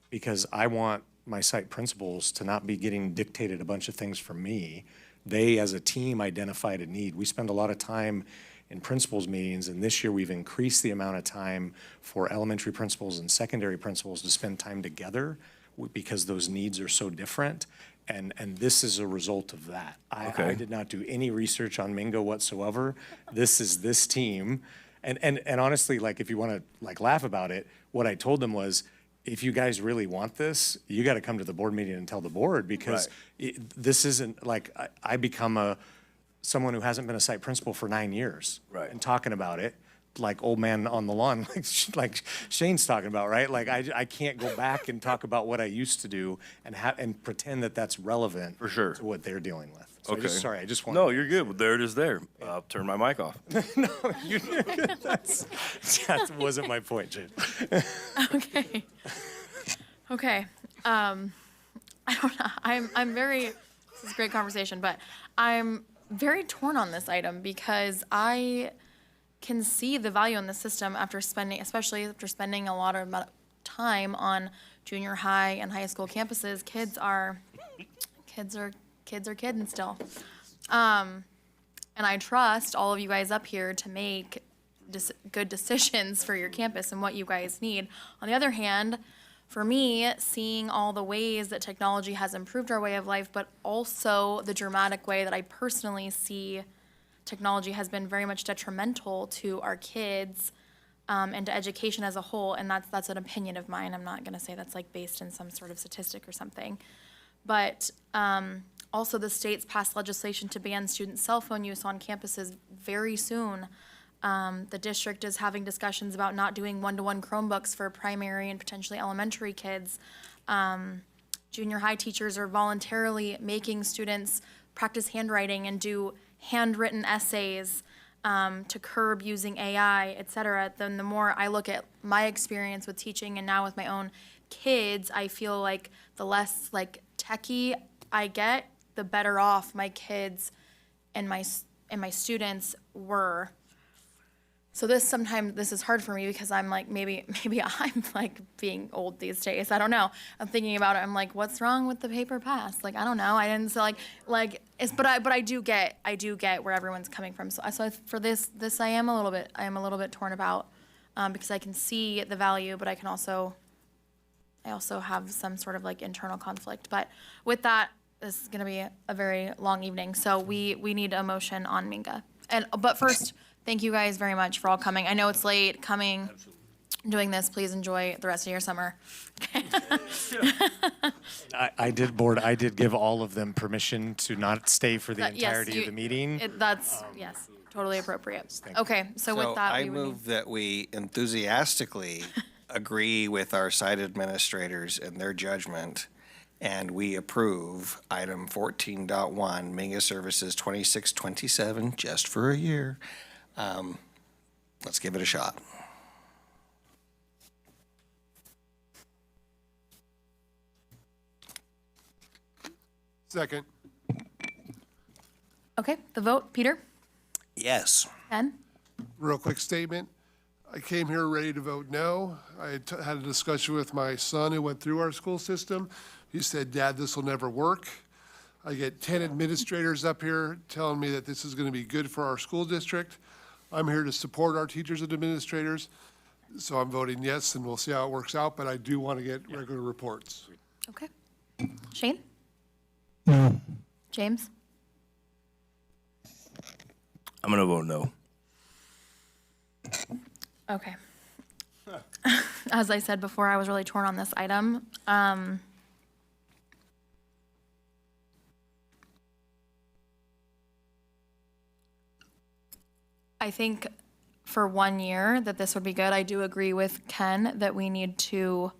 because I want my site principals to not be getting dictated a bunch of things from me. They, as a team, identified a need. We spend a lot of time in principals meetings, and this year we've increased the amount of time for elementary principals and secondary principals to spend time together because those needs are so different. And this is a result of that. I did not do any research on Mingo whatsoever. This is this team. And honestly, like, if you want to like laugh about it, what I told them was, if you guys really want this, you got to come to the board meeting and tell the board, because this isn't like I become someone who hasn't been a site principal for 9 years, and talking about it like old man on the lawn, like Shane's talking about, right? Like I can't go back and talk about what I used to do and pretend that that's relevant For sure. to what they're dealing with. So Okay. I just want. No, you're good. Well, there it is there. I'll turn my mic off. No, that wasn't my point, James. Okay. Okay. I don't know. I'm very, this is a great conversation, but I'm very torn on this item because I can see the value in the system after spending, especially after spending a lot of time on junior high and high school campuses. Kids are kidding still. And I trust all of you guys up here to make good decisions for your campus and what you guys need. On the other hand, for me, seeing all the ways that technology has improved our way of life, but also the dramatic way that I personally see technology has been very much detrimental to our kids and to education as a whole, and that's an opinion of mine. I'm not gonna say that's like based in some sort of statistic or something. But also the state's passed legislation to ban student cell phone use on campuses very soon. The district is having discussions about not doing one-to-one Chromebooks for primary and potentially elementary kids. Junior high teachers are voluntarily making students practice handwriting and do handwritten essays to curb using AI, et cetera. Then the more I look at my experience with teaching and now with my own kids, I feel like the less like techie I get, the better off my kids and my students were. So this is hard for me because I'm like, maybe I'm like being old these days. I don't know. I'm thinking about it. I'm like, what's wrong with the paper pass? Like, I don't know. I didn't say like it's, but I do get where everyone's coming from. So for this I am a little bit torn about because I can see the value, but I also have some sort of like internal conflict. But with that, this is going to be a very long evening. So we need a motion on Minga. But first, thank you guys very much for all coming. I know it's late coming, doing this. Please enjoy the rest of your summer. I did give all of them permission to not stay for the entirety of the meeting. That's, yes, totally appropriate. Okay, so with that, I we would need. move that we enthusiastically agree with our site administrators and their judgment, and we approve item 14.1, Minga Services 2627, just for a year. Let's give it a shot. Second. Okay, the vote, Peter? Yes. Ken? Real quick statement. I came here ready to vote no. I had a discussion with my son who went through our school system. He said, Dad, this will never work. I get 10 administrators up here telling me that this is going to be good for our school district. I'm here to support our teachers and administrators, so I'm voting yes, and we'll see how it works out, but I do want to get regular reports. Okay. Shane? No. James? I'm going to vote no. Okay. As I said before, I was really torn on this item. I think for 1 year that this would be good. I do agree with Ken that we need to,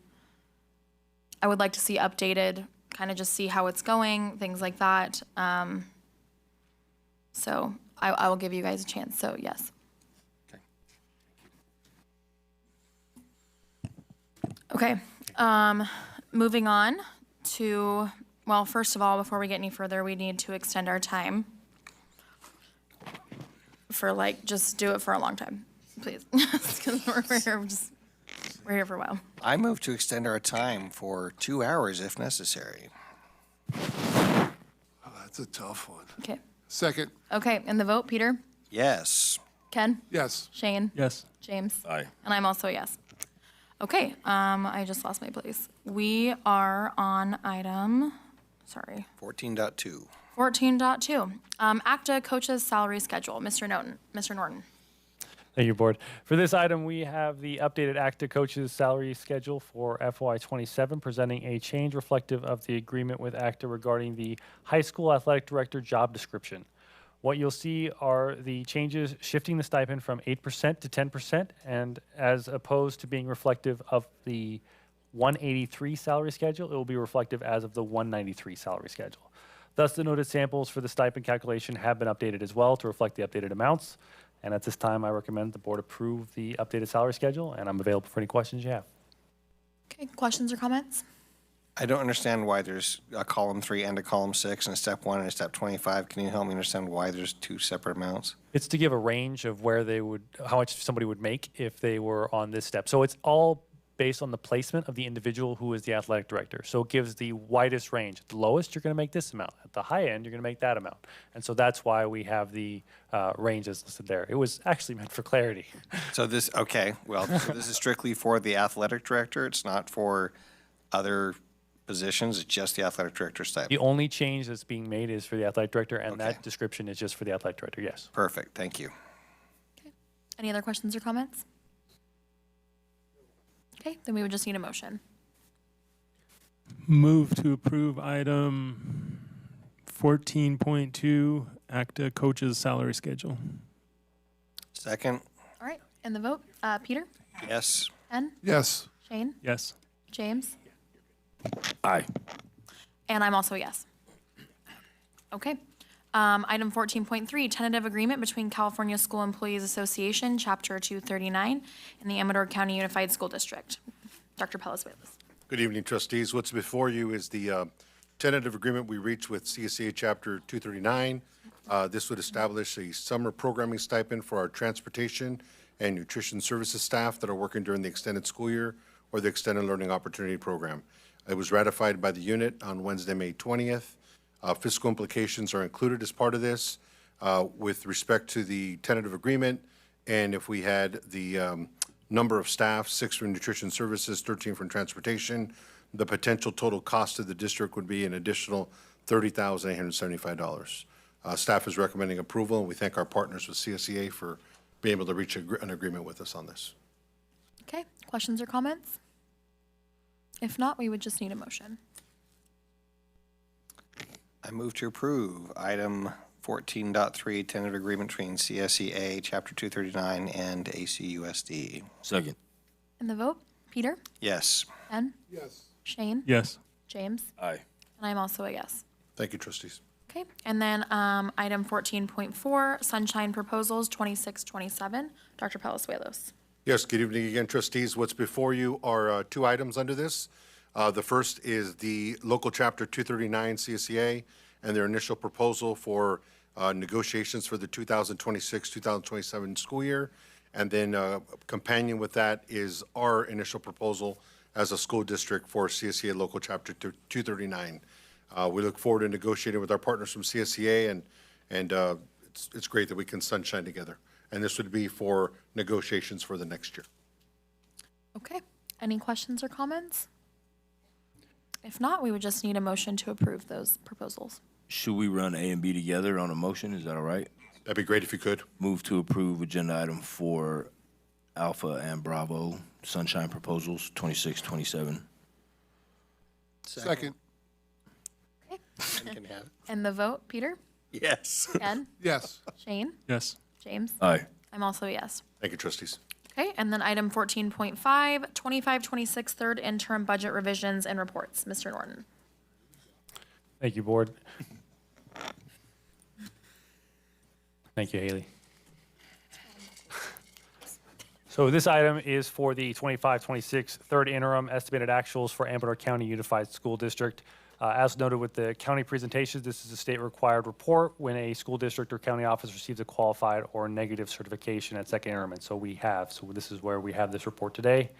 I would like to see updated, kind of just see how it's going, things like that. So I will give you guys a chance, so yes. Okay, moving on to, well, first of all, before we get any further, we need to extend our time for like, just do it for a long time, please. Because we're here for a while. I move to extend our time for 2 hours if necessary. Oh, that's a tough one. Okay. Second. Okay, and the vote, Peter? Yes. Ken? Yes. Shane? Yes. James? Aye. And I'm also a yes. Okay, I just lost my place. We are on item, sorry, 14.2. 14.2. ACTA coaches salary schedule. Mr. Norton. Thank you, Board. For this item, we have the updated ACTA coaches salary schedule for FY27, presenting a change reflective of the agreement with ACTA regarding the high school athletic director job description. What you'll see are the changes shifting the stipend from 8% to 10%, and as opposed to being reflective of the 183 salary schedule, it will be reflective as of the 193 salary schedule. Thus, the noted samples for the stipend calculation have been updated as well to reflect the updated amounts. And at this time, I recommend the board approve the updated salary schedule, and I'm available for any questions you have. Okay, questions or comments? I don't understand why there's a column 3 and a column 6 and a step 1 and a step 25. Can you help me understand why there's two separate amounts? It's to give a range of where they would, how much somebody would make if they were on this step. So it's all based on the placement of the individual who is the athletic director. So it gives the widest range. At the lowest, you're going to make this amount. At the high end, you're going to make that amount. And so that's why we have the ranges listed there. It was actually meant for clarity. So this, okay, well, so this is strictly for the athletic director. It's not for other positions. It's just the athletic director stipend. The only change that's being made is for the athletic director, and that description is just for the athletic director, yes. Perfect, thank you. Any other questions or comments? Okay, then we would just need a motion. Move to approve item 14.2, ACTA coaches salary schedule. Second, All right, and the vote, Peter? yes. Ken? Yes. Shane? Yes. James? Aye. And I'm also a yes. Okay. Item 14.3, tentative agreement between California School Employees Association, Chapter 239, and the Amador County Unified School District. Dr. Pellis-Walis. Good evening, trustees. What's before you is the tentative agreement we reached with CSEA Chapter 239. This would establish a summer programming stipend for our transportation and nutrition services staff that are working during the extended school year or the extended learning opportunity program. It was ratified by the unit on Wednesday, May 20th. Fiscal implications are included as part of this with respect to the tentative agreement. And if we had the number of staff, 6 for nutrition services, 13 for transportation, the potential total cost of the district would be an additional $30,875. Staff is recommending approval, and we thank our partners with CSEA for being able to reach an agreement with us on this. Okay, questions or comments? If not, we would just need a motion. I move to approve item 14.3, tentative agreement between CSEA, Chapter 239, and ACUSD. Second. And the vote, Peter? Yes. Ken? Yes. Shane? Yes. James? Aye. And I'm also a yes. Thank you, trustees. Okay, and then item 14.4, sunshine proposals 2627. Dr. Pellis-Walos. Yes, good evening again, trustees. What's before you are 2 items under this. The first is the local Chapter 239 CSEA and their initial proposal for negotiations for the 2026-2027 school year. And then companion with that is our initial proposal as a school district for CSEA local Chapter 239. We look forward to negotiating with our partners from CSEA, and it's great that we can sunshine together. And this would be for negotiations for the next year. Okay, any questions or comments? If not, we would just need a motion to approve those proposals. Should we run A and B together on a motion? Is that all right? That'd be great if you could. Move to approve agenda item 4, Alpha and Bravo, sunshine proposals, 26, 27. Second. Okay. Can have it. And the vote, Peter? Yes. Ken? Yes. Shane? Yes. James? Aye. I'm also a yes. Thank you, trustees. Okay, and then item 14.5, 25-26 third interim budget revisions and reports. Mr. Norton. Thank you, board. Thank you, Haley. So this item is for the 25-26 third interim estimated actuals for Amador County Unified School District. As noted with the county presentations, this is a state-required report when a school district or county office receives a qualified or negative certification at second interim, and so we have. So this is where we have this report today.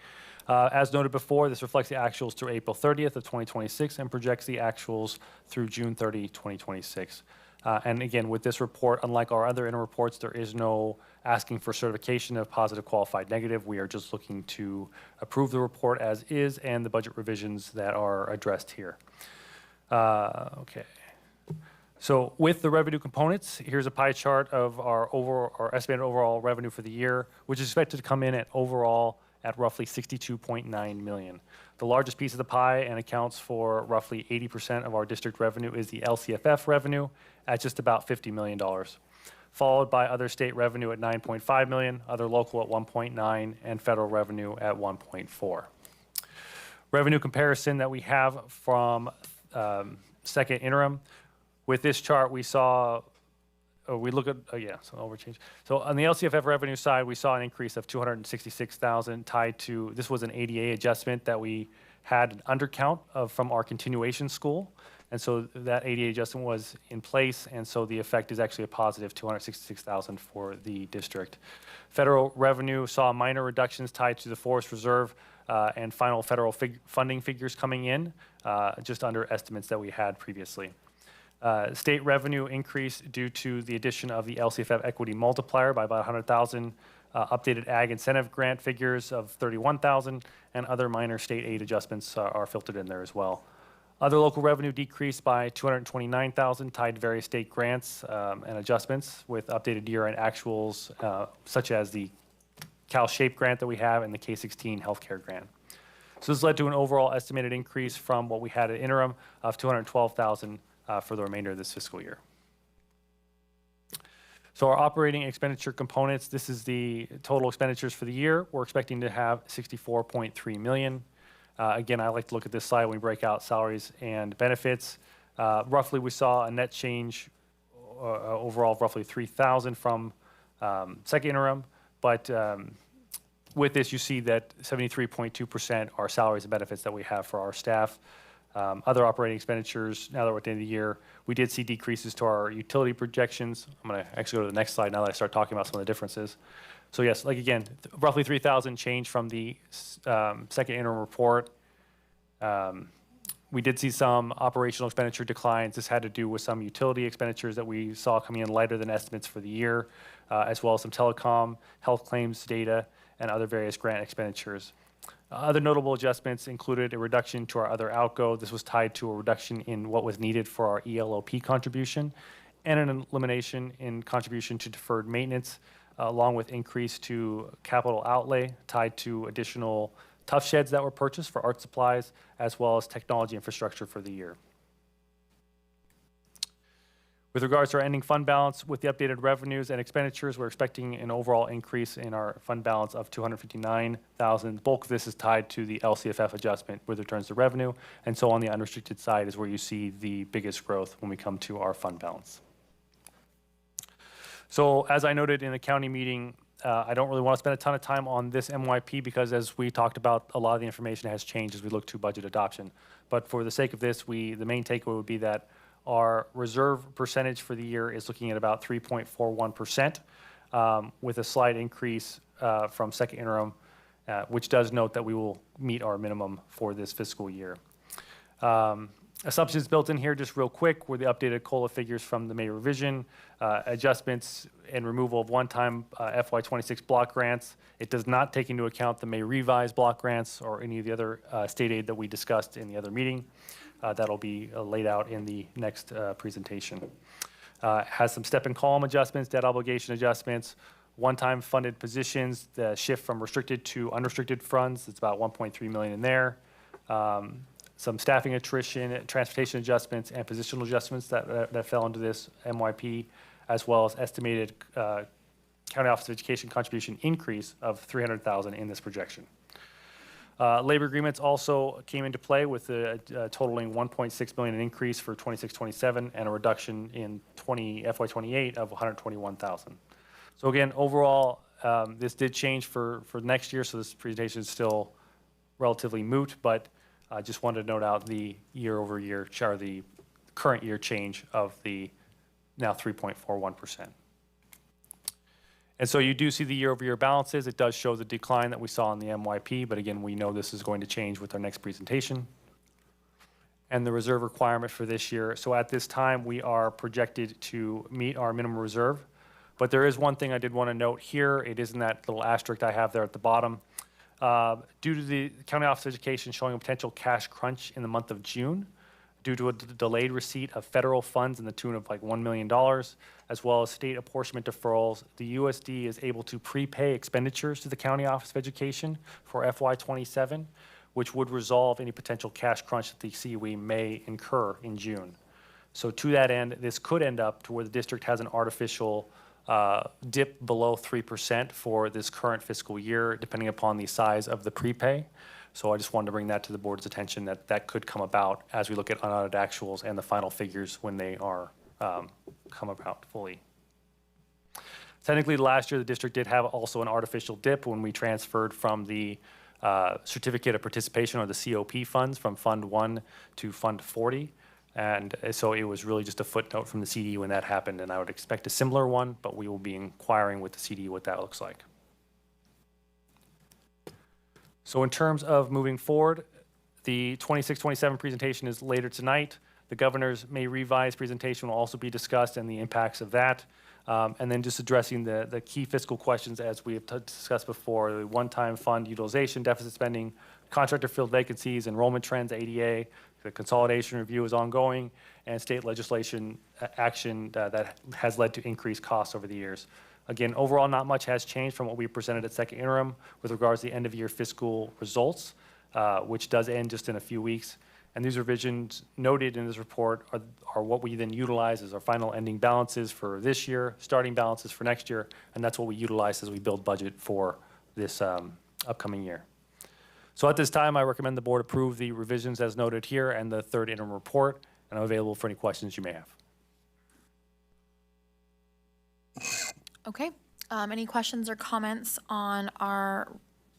As noted before, this reflects the actuals through April 30th of 2026 and projects the actuals through June 30, 2026. And again, with this report, unlike our other interim reports, there is no asking for certification of positive, qualified, negative. We are just looking to approve the report as is and the budget revisions that are addressed here. Okay. So with the revenue components, here's a pie chart of our estimated overall revenue for the year, which is expected to come in at overall at roughly $62.9 million. The largest piece of the pie and accounts for roughly 80% of our district revenue is the LCFF revenue at just about $50 million, followed by other state revenue at $9.5 million, other local at $1.9, and federal revenue at $1.4. Revenue comparison that we have from second interim. With this chart, we saw, we look at, so overchange. So on the LCFF revenue side, we saw an increase of $266,000 tied to, this was an ADA adjustment that we had an undercount from our continuation school. And so that ADA adjustment was in place, and so the effect is actually a positive $266,000 for the district. Federal revenue saw minor reductions tied to the forest reserve and final federal funding figures coming in, just under estimates that we had previously. State revenue increased due to the addition of the LCFF equity multiplier by about 100,000, updated ag incentive grant figures of 31,000, and other minor state aid adjustments are filtered in there as well. Other local revenue decreased by 229,000, tied to various state grants and adjustments with updated year-end actuals, such as the Cal Shape grant that we have and the K-16 healthcare grant. So this led to an overall estimated increase from what we had at interim of 212,000 for the remainder of this fiscal year. So our operating expenditure components, this is the total expenditures for the year. We're expecting to have 64.3 million. Again, I like to look at this slide when we break out salaries and benefits. Roughly, we saw a net change overall of roughly 3,000 from second interim, but with this, you see that 73.2% are salaries and benefits that we have for our staff. Other operating expenditures, now that we're at the end of the year, we did see decreases to our utility projections. I'm going to actually go to the next slide now that I start talking about some of the differences. So yes, like again, roughly 3,000 change from the second interim report. We did see some operational expenditure declines. This had to do with some utility expenditures that we saw coming in lighter than estimates for the year, as well as some telecom, health claims data, and other various grant expenditures. Other notable adjustments included a reduction to our other outgo. This was tied to a reduction in what was needed for our ELOP contribution and an elimination in contribution to deferred maintenance, along with increase to capital outlay tied to additional tough sheds that were purchased for art supplies, as well as technology infrastructure for the year. With regards to our ending fund balance, with the updated revenues and expenditures, we're expecting an overall increase in our fund balance of $259,000. The bulk of this is tied to the LCFF adjustment with returns to revenue, and so on the unrestricted side is where you see the biggest growth when we come to our fund balance. So as I noted in the county meeting, I don't really want to spend a ton of time on this MYP because as we talked about, a lot of the information has changed as we look to budget adoption. But for the sake of this, the main takeaway would be that our reserve percentage for the year is looking at about 3.41%, with a slight increase from second interim, which does note that we will meet our minimum for this fiscal year. Assumptions built in here, just real quick, were the updated COLA figures from the May revision, adjustments and removal of one-time FY26 block grants. It does not take into account the May revised block grants or any of the other state aid that we discussed in the other meeting. That'll be laid out in the next presentation. Has some step and column adjustments, debt obligation adjustments, one-time funded positions, the shift from restricted to unrestricted funds. It's about 1.3 million in there. Some staffing attrition, transportation adjustments, and positional adjustments that fell into this MYP, as well as estimated County Office of Education contribution increase of 300,000 in this projection. Labor agreements also came into play with totaling 1.6 million in increase for 26-27 and a reduction in FY28 of 121,000. So again, overall, this did change for next year, so this presentation is still relatively moot, but I just wanted to note out the year-over-year, or the current year change of the now 3.41%. And so you do see the year-over-year balances. It does show the decline that we saw in the MYP, but again, we know this is going to change with our next presentation. And the reserve requirement for this year. So at this time, we are projected to meet our minimum reserve. But there is one thing I did want to note here. It is in that little asterisk I have there at the bottom. Due to the County Office of Education showing a potential cash crunch in the month of June, due to a delayed receipt of federal funds in the tune of like $1 million, as well as state apportionment deferrals, the USD is able to prepay expenditures to the County Office of Education for FY27, which would resolve any potential cash crunch that the COE may incur in June. So to that end, this could end up to where the district has an artificial dip below 3% for this current fiscal year, depending upon the size of the prepay. So I just wanted to bring that to the board's attention that that could come about as we look at unaudited actuals and the final figures when they are come about fully. Technically, last year, the district did have also an artificial dip when we transferred from the certificate of participation, or the COP funds, from Fund 1 to Fund 40. And so it was really just a footnote from the CD when that happened, and I would expect a similar one, but we will be inquiring with the CD what that looks like. So in terms of moving forward, the 26-27 presentation is later tonight. The governor's May revised presentation will also be discussed and the impacts of that. And then just addressing the key fiscal questions as we have discussed before, the one-time fund utilization, deficit spending, contractor filled vacancies, enrollment trends, ADA, the consolidation review is ongoing, and state legislation action that has led to increased costs over the years. Again, overall, not much has changed from what we presented at second interim with regards to the end of year fiscal results, which does end just in a few weeks. And these revisions noted in this report are what we then utilize as our final ending balances for this year, starting balances for next year, and that's what we utilize as we build budget for this upcoming year. So at this time, I recommend the board approve the revisions as noted here and the third interim report, and I'm available for any questions you may have. Okay. Any questions or comments on our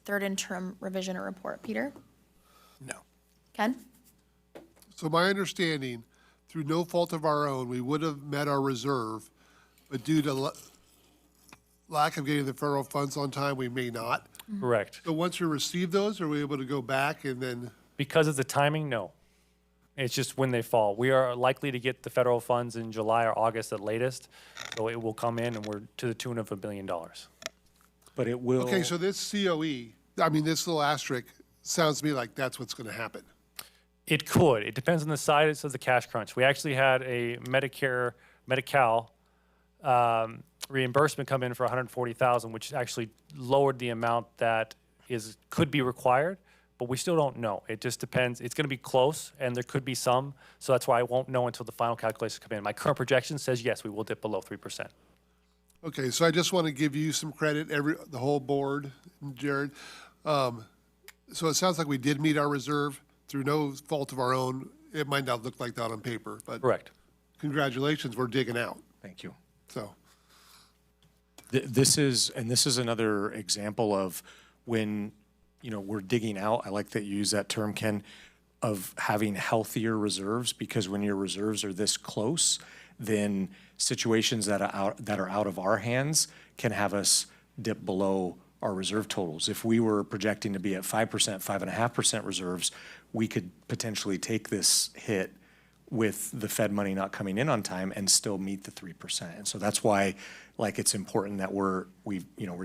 third interim revision or report? Peter? No. Ken? So my understanding, through no fault of our own, we would have met our reserve, but due to lack of getting the federal funds on time, we may not. Correct. So once we receive those, are we able to go back and then? Because of the timing, no. It's just when they fall. We are likely to get the federal funds in July or August at latest, so it will come in, and we're to the tune of $1 billion. But it will. Okay, so this COE, I mean, this little asterisk sounds to me like that's what's going to happen. It could. It depends on the size of the cash crunch. We actually had a Medi-Cal reimbursement come in for $140,000, which actually lowered the amount that could be required, but we still don't know. It just depends. It's going to be close, and there could be some, so that's why I won't know until the final calculations come in. My current projection says, yes, we will dip below 3%. Okay, so I just want to give you some credit, the whole board, Jared. So it sounds like we did meet our reserve through no fault of our own. It might not look like that on paper, but correct. Congratulations, we're digging out. Thank you. So this is another example of when, we're digging out. I like that you use that term, Ken, of having healthier reserves, because when your reserves are this close, then situations that are out of our hands can have us dip below our reserve totals. If we were projecting to be at 5%, 5.5% reserves, we could potentially take this hit with the Fed money not coming in on time and still meet the 3%. And so that's why, it's important that we're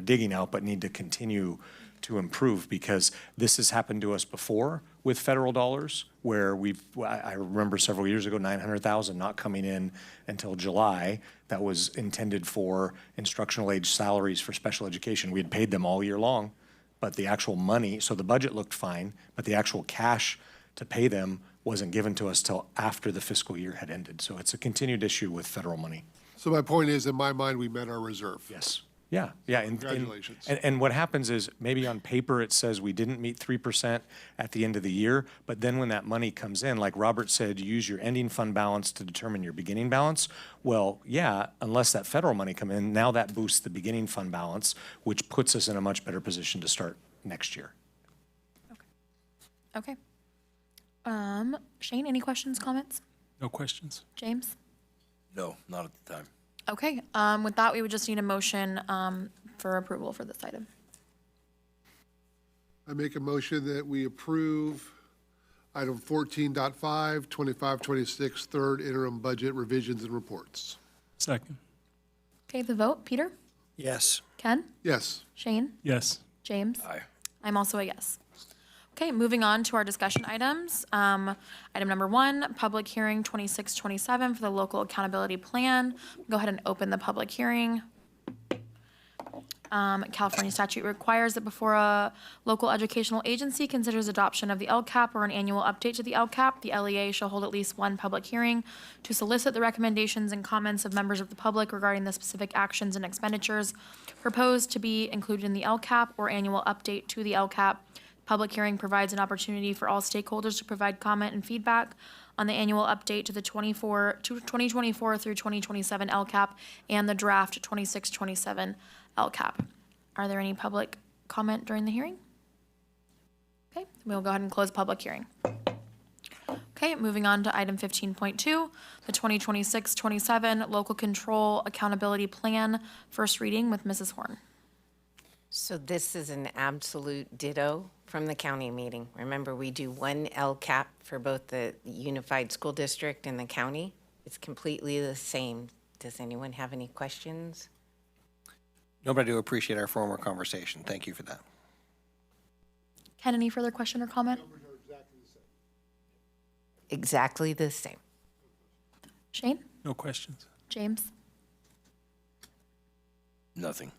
digging out, but need to continue to improve, because this has happened to us before with federal dollars, where I remember several years ago, $900,000 not coming in until July. That was intended for instructional age salaries for special education. We had paid them all year long, but the actual money, so the budget looked fine, but the actual cash to pay them wasn't given to us till after the fiscal year had ended. So it's a continued issue with federal money. So my point is, in my mind, we met our reserve. Yes. Yeah. Congratulations. And what happens is, maybe on paper it says we didn't meet 3% at the end of the year, but then when that money comes in, like Robert said, you use your ending fund balance to determine your beginning balance. Well, yeah, unless that federal money come in, now that boosts the beginning fund balance, which puts us in a much better position to start next year. Okay. Shane, any questions, comments? No questions. James? No, not at the time. Okay. With that, we would just need a motion for approval for this item. I make a motion that we approve item 14.5, 25-26, third interim budget revisions and reports. Second. Okay, the vote. Peter? Yes. Ken? Yes. Shane? Yes. James? Aye. I'm also a yes. Okay, moving on to our discussion items. Item number 1, public hearing 2627 for the local accountability plan. Go ahead and open the public hearing. California statute requires that before a local educational agency considers adoption of the LCAP or an annual update to the LCAP, the LEA shall hold at least one public hearing to solicit the recommendations and comments of members of the public regarding the specific actions and expenditures proposed to be included in the LCAP or annual update to the LCAP. Public hearing provides an opportunity for all stakeholders to provide comment and feedback on the annual update to the 2024 through 2027 LCAP and the draft 2627 LCAP. Are there any public comment during the hearing? Okay, we will go ahead and close public hearing. Okay, moving on to item 15.2, the 2026-27 Local Control Accountability Plan, first reading with Mrs. Horn. So this is an absolute ditto from the county meeting. Remember, we do one LCAP for both the Unified School District and the county. It's completely the same. Does anyone have any questions? Nobody do appreciate our former conversation. Thank you for that. Ken, any further question or comment? Exactly the same. Shane? No questions. James? Nothing.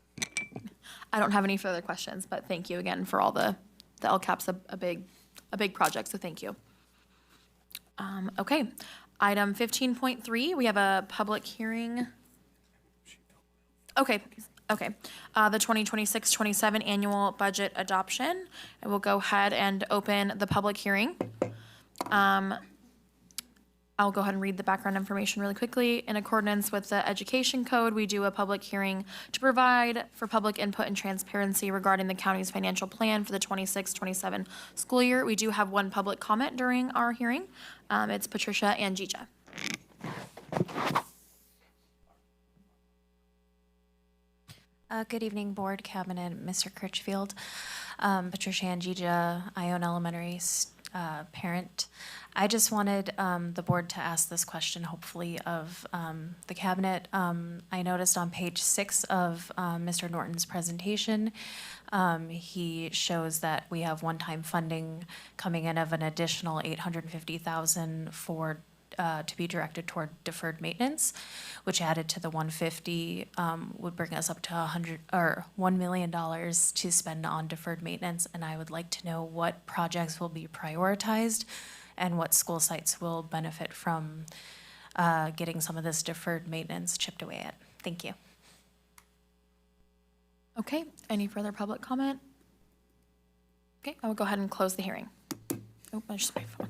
I don't have any further questions, but thank you again for all the LCAP's a big project, so thank you. Okay, item 15.3, we have a public hearing. Okay. The 2026-27 annual budget adoption. I will go ahead and open the public hearing. I'll go ahead and read the background information really quickly. In accordance with the Education Code, we do a public hearing to provide for public input and transparency regarding the county's financial plan for the 26-27 school year. We do have one public comment during our hearing. It's Patricia Angija. Good evening, Board, Cabinet, Mr. Critchfield. Patricia Angija, Ione Elementary parent. I just wanted the board to ask this question, hopefully, of the Cabinet. I noticed on page 6 of Mr. Norton's presentation, he shows that we have one-time funding coming in of an additional $850,000 for to be directed toward deferred maintenance, which added to the 150 would bring us up to $1 million to spend on deferred maintenance. And I would like to know what projects will be prioritized and what school sites will benefit from getting some of this deferred maintenance chipped away at. Thank you. Okay, any further public comment? Okay, I will go ahead and close the hearing. Oh, I just my phone.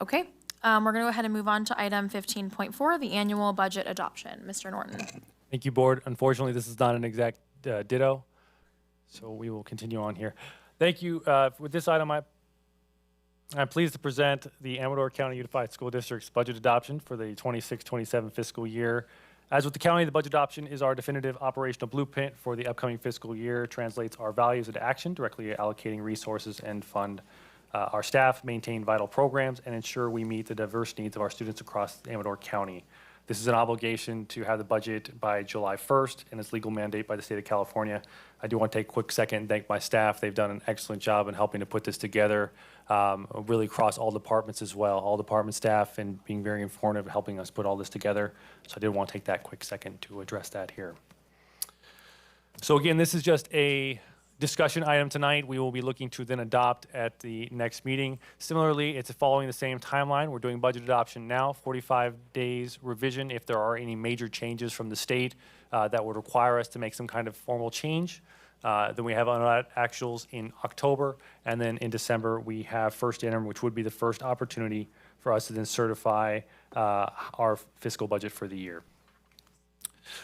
Okay. We're going to go ahead and move on to item 15.4, the annual budget adoption. Mr. Norton. Thank you, Board. Unfortunately, this is not an exact ditto, so we will continue on here. Thank you. With this item, I'm pleased to present the Amador County Unified School District's budget adoption for the 26-27 fiscal year. As with the county, the budget adoption is our definitive operational blueprint for the upcoming fiscal year, translates our values into action, directly allocating resources and fund our staff, maintain vital programs, and ensure we meet the diverse needs of our students across Amador County. This is an obligation to have the budget by July 1st, and it's legal mandate by the state of California. I do want to take a quick second and thank my staff. They've done an excellent job in helping to put this together, really across all departments as well, all department staff, and being very informative, helping us put all this together. So I did want to take that quick second to address that here. So again, this is just a discussion item tonight. We will be looking to then adopt at the next meeting. Similarly, it's following the same timeline. We're doing budget adoption now, 45 days revision if there are any major changes from the state that would require us to make some kind of formal change. Then we have actuals in October, and then in December we have first interim, which would be the first opportunity for us to then certify our fiscal budget for the year.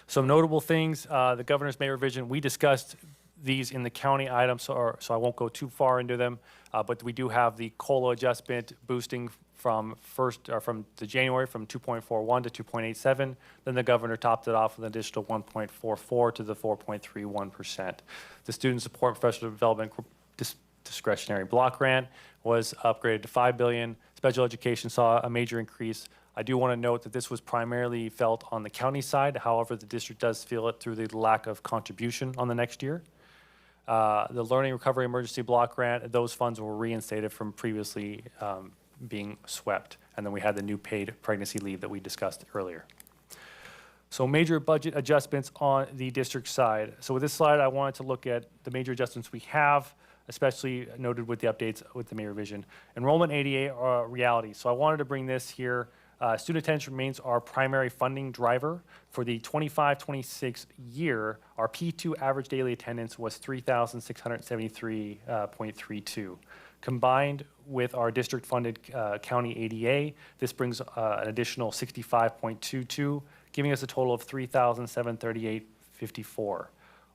Some notable things, the governor's May revision, we discussed these in the county items, so I won't go too far into them, but we do have the COLA adjustment boosting from the January from 2.41 to 2.87. Then the governor topped it off with an additional 1.44 to the 4.31%. The Student Support and Professional Development Discretionary Block Grant was upgraded to $5 billion. Special education saw a major increase. I do want to note that this was primarily felt on the county side. However, the district does feel it through the lack of contribution on the next year. The Learning Recovery Emergency Block Grant, those funds were reinstated from previously being swept. And then we had the new paid pregnancy leave that we discussed earlier. So major budget adjustments on the district side. So with this slide, I wanted to look at the major adjustments we have, especially noted with the updates with the May revision. Enrollment ADA are reality. So I wanted to bring this here. Student attendance remains our primary funding driver. For the 25-26 year, our P2 average daily attendance was 3,673.32. Combined with our district-funded county ADA, this brings an additional 65.22, giving us a total of 3,738.54.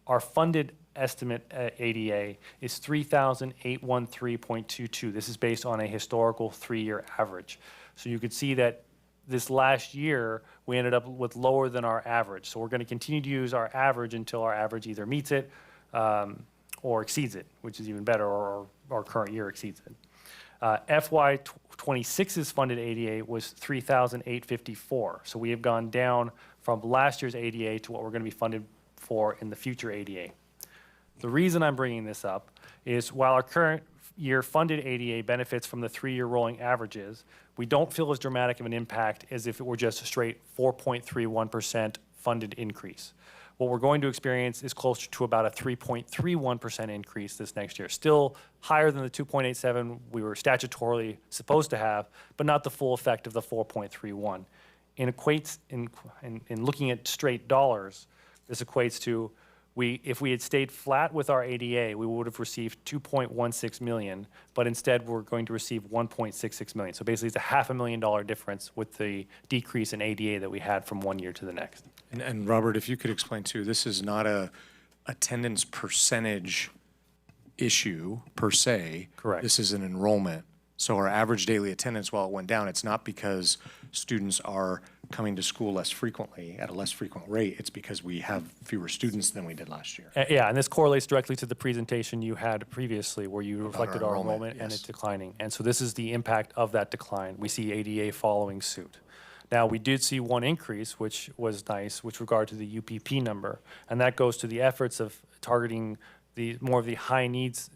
Our funded estimate ADA is 3,813.22. This is based on a historical 3-year average. So you could see that this last year, we ended up with lower than our average. So we're going to continue to use our average until our average either meets it or exceeds it, which is even better, or our current year exceeds it. FY 26's funded ADA was 3,854. So we have gone down from last year's ADA to what we're going to be funded for in the future ADA. The reason I'm bringing this up is while our current year funded ADA benefits from the 3-year rolling averages, we don't feel as dramatic of an impact as if it were just a straight 4.31% funded increase. What we're going to experience is closer to about a 3.31% increase this next year. Still higher than the 2.87 we were statutorily supposed to have, but not the full effect of the 4.31. In looking at straight dollars, this equates to if we had stayed flat with our ADA, we would have received $2.16 million, but instead we're going to receive $1.66 million. So basically it's a $500,000 difference with the decrease in ADA that we had from one year to the next. And Robert, if you could explain too, this is not a attendance percentage issue per se. Correct. This is an enrollment. So our average daily attendance, while it went down, it's not because students are coming to school less frequently at a less frequent rate. It's because we have fewer students than we did last year. Yeah, and this correlates directly to the presentation you had previously where you reflected our enrollment and yes. it's declining. And so this is the impact of that decline. We see ADA following suit. Now, we did see one increase, which was nice, with regard to the UPP number, and that goes to the efforts of targeting more of the high needs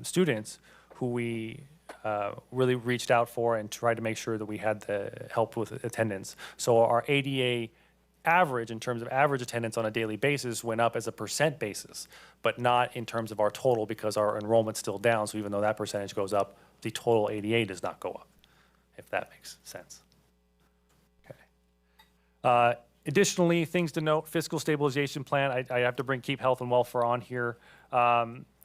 students who we really reached out for and tried to make sure that we had the help with attendance. So our ADA average, in terms of average attendance on a daily basis, went up as a percent basis, but not in terms of our total because our enrollment's still down. So even though that percentage goes up, the total ADA does not go up, if that makes sense. Okay. Additionally, things to note, fiscal stabilization plan, I have to keep health and welfare on here.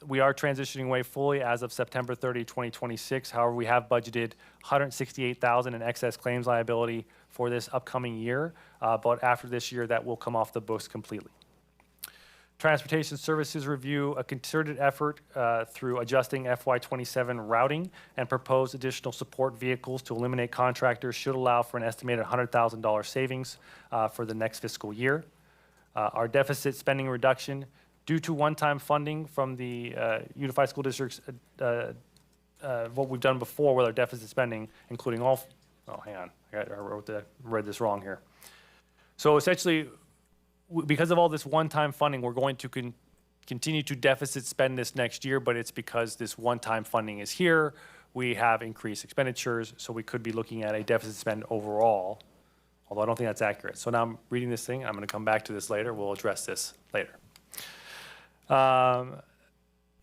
We are transitioning away fully as of September 30, 2026. However, we have budgeted $168,000 in excess claims liability for this upcoming year, but after this year, that will come off the books completely. Transportation services review, a concerted effort through adjusting FY27 routing and proposed additional support vehicles to eliminate contractors should allow for an estimated $100,000 savings for the next fiscal year. Our deficit spending reduction due to one-time funding from the Unified School Districts, what we've done before with our deficit spending, including all, hang on, I read this wrong here. So essentially, because of all this one-time funding, we're going to continue to deficit spend this next year, but it's because this one-time funding is here. We have increased expenditures, so we could be looking at a deficit spend overall, although I don't think that's accurate. So now I'm reading this thing. I'm going to come back to this later. We'll address this later.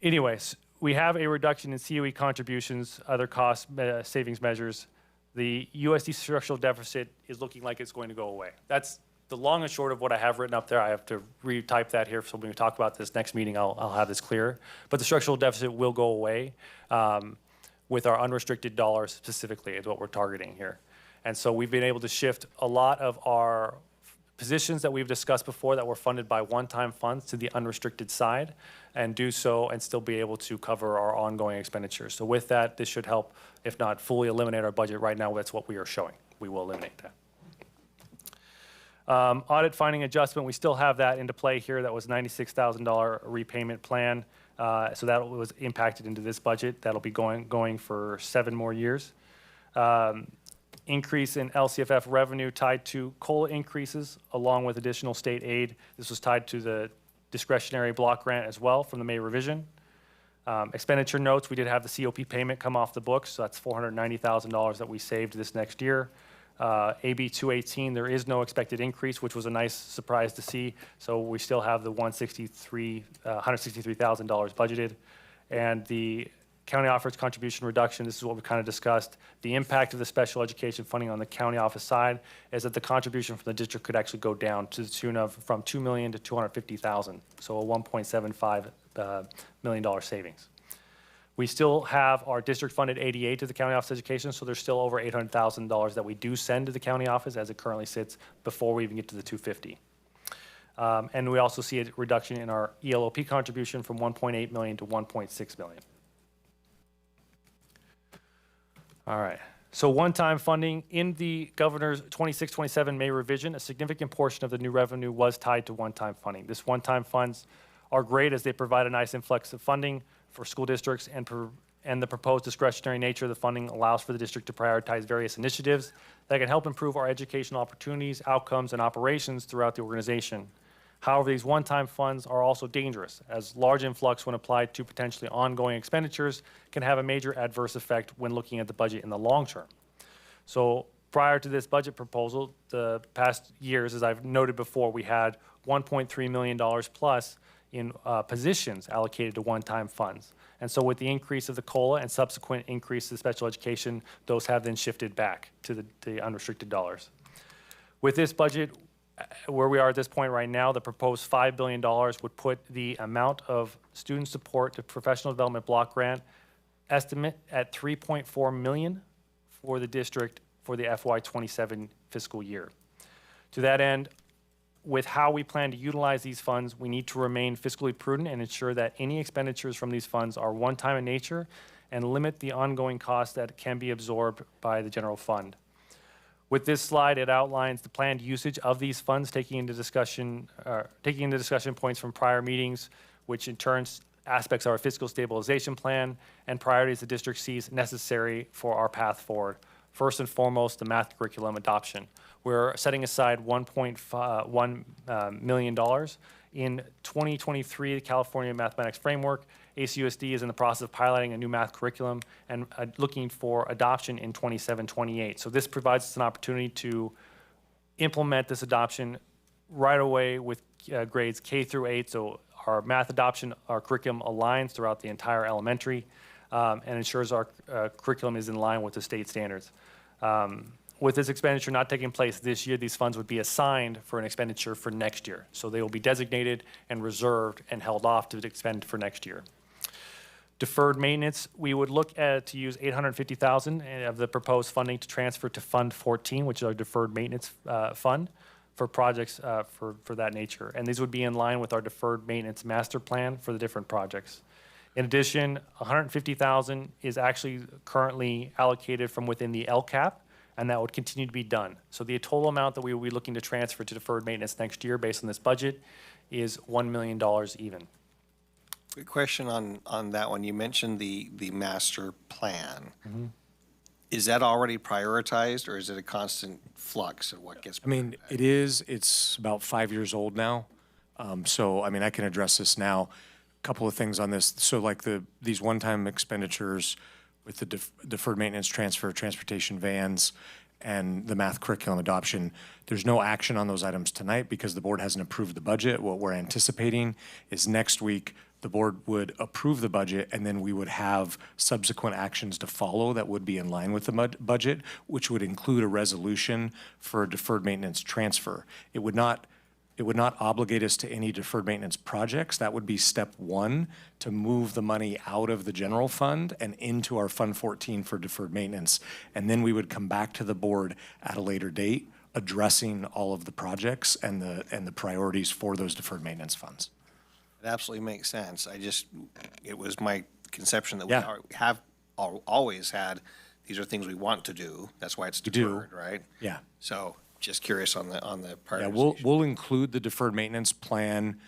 Anyways, we have a reduction in COE contributions, other cost savings measures. The USD structural deficit is looking like it's going to go away. That's the long and short of what I have written up there. I have to retype that here, so when we talk about this next meeting, I'll have this clear. But the structural deficit will go away with our unrestricted dollars specifically is what we're targeting here. And so we've been able to shift a lot of our positions that we've discussed before that were funded by one-time funds to the unrestricted side and do so and still be able to cover our ongoing expenditures. So with that, this should help, if not fully eliminate our budget. Right now, that's what we are showing. We will eliminate that. Audit finding adjustment, we still have that into play here. That was $96,000 repayment plan. So that was impacted into this budget. That'll be going for 7 more years. Increase in LCFF revenue tied to COLA increases along with additional state aid. This was tied to the discretionary block grant as well from the May revision. Expenditure notes, we did have the COP payment come off the books, so that's $490,000 that we saved this next year. AB 218, there is no expected increase, which was a nice surprise to see. So we still have the $163,000 budgeted. And the county office contribution reduction, this is what we kind of discussed. The impact of the special education funding on the county office side is that the contribution from the district could actually go down to the tune of from $2 million to $250,000. So a $1.75 million savings. We still have our district-funded ADA to the county office education, so there's still over $800,000 that we do send to the county office as it currently sits before we even get to the $250. And we also see a reduction in our ELOP contribution from 1.8 million to 1.6 million. All right. So one-time funding in the governor's 26-27 May revision, a significant portion of the new revenue was tied to one-time funding. This one-time funds are great as they provide a nice influx of funding for school districts, and the proposed discretionary nature of the funding allows for the district to prioritize various initiatives that can help improve our educational opportunities, outcomes, and operations throughout the organization. However, these one-time funds are also dangerous, as large influx when applied to potentially ongoing expenditures can have a major adverse effect when looking at the budget in the long term. So prior to this budget proposal, the past years, as I've noted before, we had $1.3 million plus in positions allocated to one-time funds. And so with the increase of the COLA and subsequent increase of special education, those have then shifted back to the unrestricted dollars. With this budget, where we are at this point right now, the proposed $5 billion would put the amount of student support to professional development block grant estimate at $3.4 million for the district for the FY27 fiscal year. To that end, with how we plan to utilize these funds, we need to remain fiscally prudent and ensure that any expenditures from these funds are one-time in nature and limit the ongoing costs that can be absorbed by the general fund. With this slide, it outlines the planned usage of these funds, taking into discussion points from prior meetings, which in turn aspects of our fiscal stabilization plan and priorities the district sees necessary for our path forward. First and foremost, the math curriculum adoption. We're setting aside $1.1 million. In 2023, the California Mathematics Framework, ACUSD is in the process of piloting a new math curriculum and looking for adoption in 27-28. So this provides us an opportunity to implement this adoption right away with grades K through 8. So our math adoption, our curriculum aligns throughout the entire elementary and ensures our curriculum is in line with the state standards. With this expenditure not taking place this year, these funds would be assigned for an expenditure for next year. So they will be designated and reserved and held off to expend for next year. Deferred maintenance, we would look at to use $850,000 of the proposed funding to transfer to Fund 14, which is our deferred maintenance fund for projects for that nature. And these would be in line with our deferred maintenance master plan for the different projects. In addition, $150,000 is actually currently allocated from within the LCAP, and that would continue to be done. So the total amount that we will be looking to transfer to deferred maintenance next year based on this budget is $1 million even. Quick question on that one. You mentioned the master plan. Mm-hmm. Is that already prioritized, or is it a constant flux of what gets? I mean, it is. It's about 5 years old now. So, I mean, I can address this now. A couple of things on this. So, like these one-time expenditures with the deferred maintenance transfer, transportation vans, and the math curriculum adoption, there's no action on those items tonight because the board hasn't approved the budget. What we're anticipating is next week, the board would approve the budget, and then we would have subsequent actions to follow that would be in line with the budget, which would include a resolution for a deferred maintenance transfer. It would not obligate us to any deferred maintenance projects. That would be step one, to move the money out of the general fund and into our Fund 14 for deferred maintenance. And then we would come back to the board at a later date, addressing all of the projects and the priorities for those deferred maintenance funds. It absolutely makes sense. It was my conception that Yeah. we have always had, these are things we want to do. That's why it's deferred, right? Yeah. So just curious on the prioritization. Yeah, we'll include the deferred maintenance plan,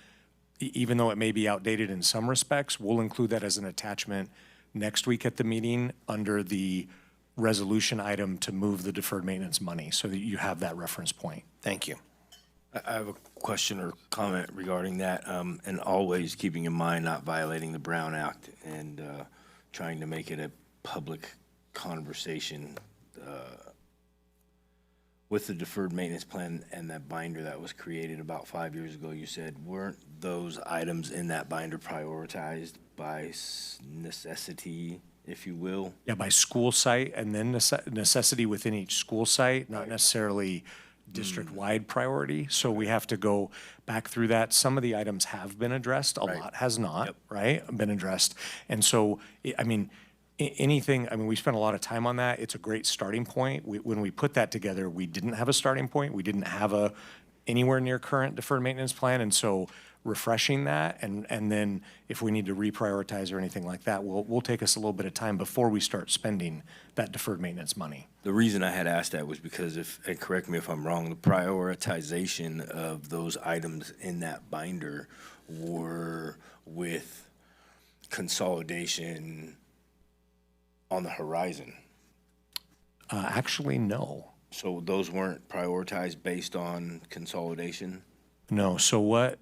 even though it may be outdated in some respects. We'll include that as an attachment next week at the meeting under the resolution item to move the deferred maintenance money so that you have that reference point. Thank you. I have a question or comment regarding that, and always keeping in mind not violating the Brown Act and trying to make it a public conversation. With the deferred maintenance plan and that binder that was created about 5 years ago, you said, weren't those items in that binder prioritized by necessity, if you will? Yeah, by school site and then necessity within each school site, not necessarily district-wide priority. So we have to go back through that. Some of the items have been addressed. A lot has not, right, been addressed. And so, I mean, we spent a lot of time on that. It's a great starting point. When we put that together, we didn't have a starting point. We didn't have anywhere near current deferred maintenance plan. And so refreshing that, and then if we need to reprioritize or anything like that, will take us a little bit of time before we start spending that deferred maintenance money. The reason I had asked that was because and correct me if I'm wrong, the prioritization of those items in that binder were with consolidation on the horizon. Actually, no. So those weren't prioritized based on consolidation? No. So what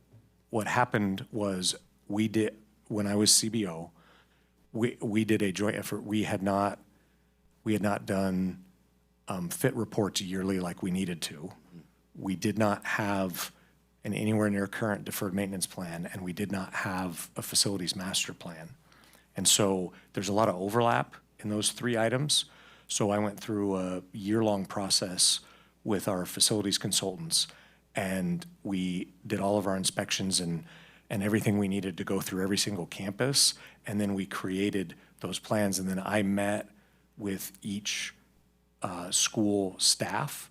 happened was when I was CBO, we did a joint effort. We had not done fit reports yearly like we needed to. We did not have an anywhere near current deferred maintenance plan, and we did not have a facilities master plan. And so there's a lot of overlap in those three items. So I went through a year-long process with our facilities consultants, and we did all of our inspections and everything we needed to go through every single campus. And then we created those plans, and then I met with each school staff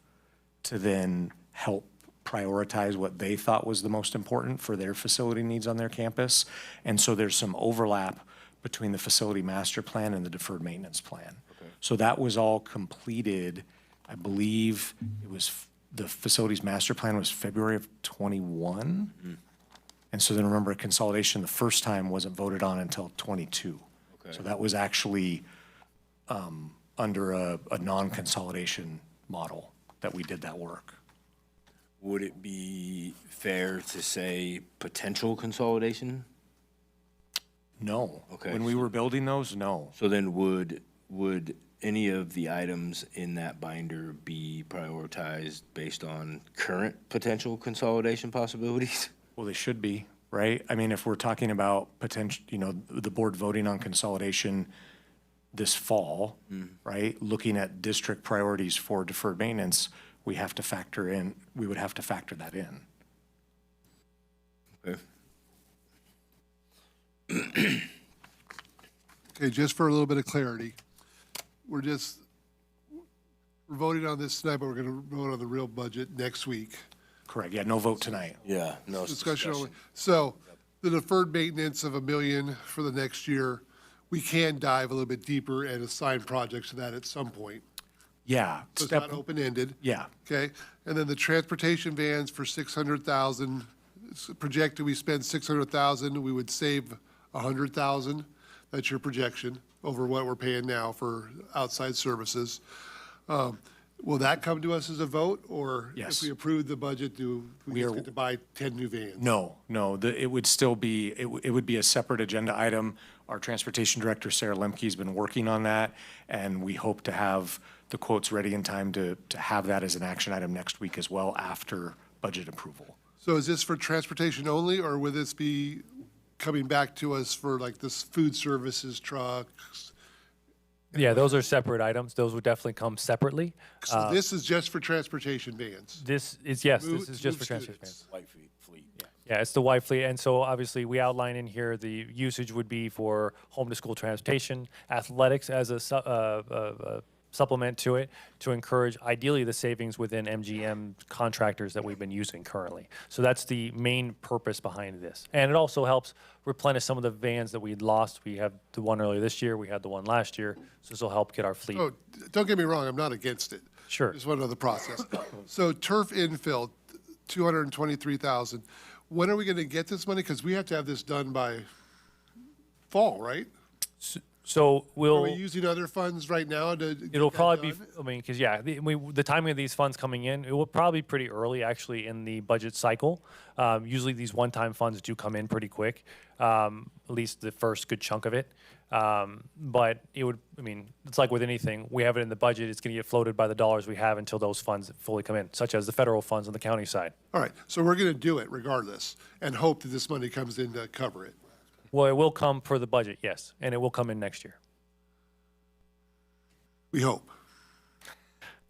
to then help prioritize what they thought was the most important for their facility needs on their campus. And so there's some overlap between the facility master plan and the deferred maintenance plan. Okay. So that was all completed, I believe it was, the facilities master plan was February of 21. Mm-hmm. And so then remember, consolidation the first time wasn't voted on until 22. Okay. So that was actually under a non-consolidation model that we did that work. Would it be fair to say potential consolidation? No. Okay. When we were building those, no. So then would any of the items in that binder be prioritized based on current potential consolidation possibilities? Well, they should be, right? I mean, if we're talking about potential, the board voting on consolidation this fall, right? Looking at district priorities for deferred maintenance, we would have to factor that in. Okay. Okay, just for a little bit of clarity, we're voting on this tonight, but we're going to vote on the real budget next week. Correct, yeah, no vote tonight. Yeah, no Discussion only. So the deferred maintenance of $1 million for the next year, we can dive a little bit deeper and assign projects to that at some point. Yeah. So it's not open-ended. Yeah. Okay, and then the transportation vans for $600,000, projected we spend $600,000, we would save $100,000. That's your projection over what we're paying now for outside services. Will that come to us as a vote, or Yes. if we approve the budget, do we just get to buy 10 new vans? No, it would still be, it would be a separate agenda item. Our transportation director, Sarah Lemke's been working on that, and we hope to have the quotes ready in time to have that as an action item next week as well after budget approval. So is this for transportation only, or will this be coming back to us for like this food services trucks? Yeah, those are separate items. Those would definitely come separately. So this is just for transportation vans? This is just for transportation vans. White fleet. Yeah, it's the white fleet. And so obviously we outline in here the usage would be for home to school transportation, athletics as a supplement to it, to encourage ideally the savings within MGM contractors that we've been using currently. So that's the main purpose behind this. And it also helps replenish some of the vans that we'd lost. We had the one earlier this year, we had the one last year. So this will help get our fleet. Oh, don't get me wrong, I'm not against it. Sure. Just want to know the process. So turf infill, $223,000. When are we going to get this money? Because we have to have this done by fall, right? So Are we using other funds right now to get It'll that probably be, done? I mean, because yeah, the timing of these funds coming in, it will probably be pretty early actually in the budget cycle. Usually these one-time funds do come in pretty quick, at least the first good chunk of it. But it would, I mean, it's like with anything, we have it in the budget, it's going to get floated by the dollars we have until those funds fully come in, such as the federal funds on the county side. All right, so we're going to do it regardless and hope that this money comes in to cover it. Well, it will come for the budget, yes, and it will come in next year. We hope.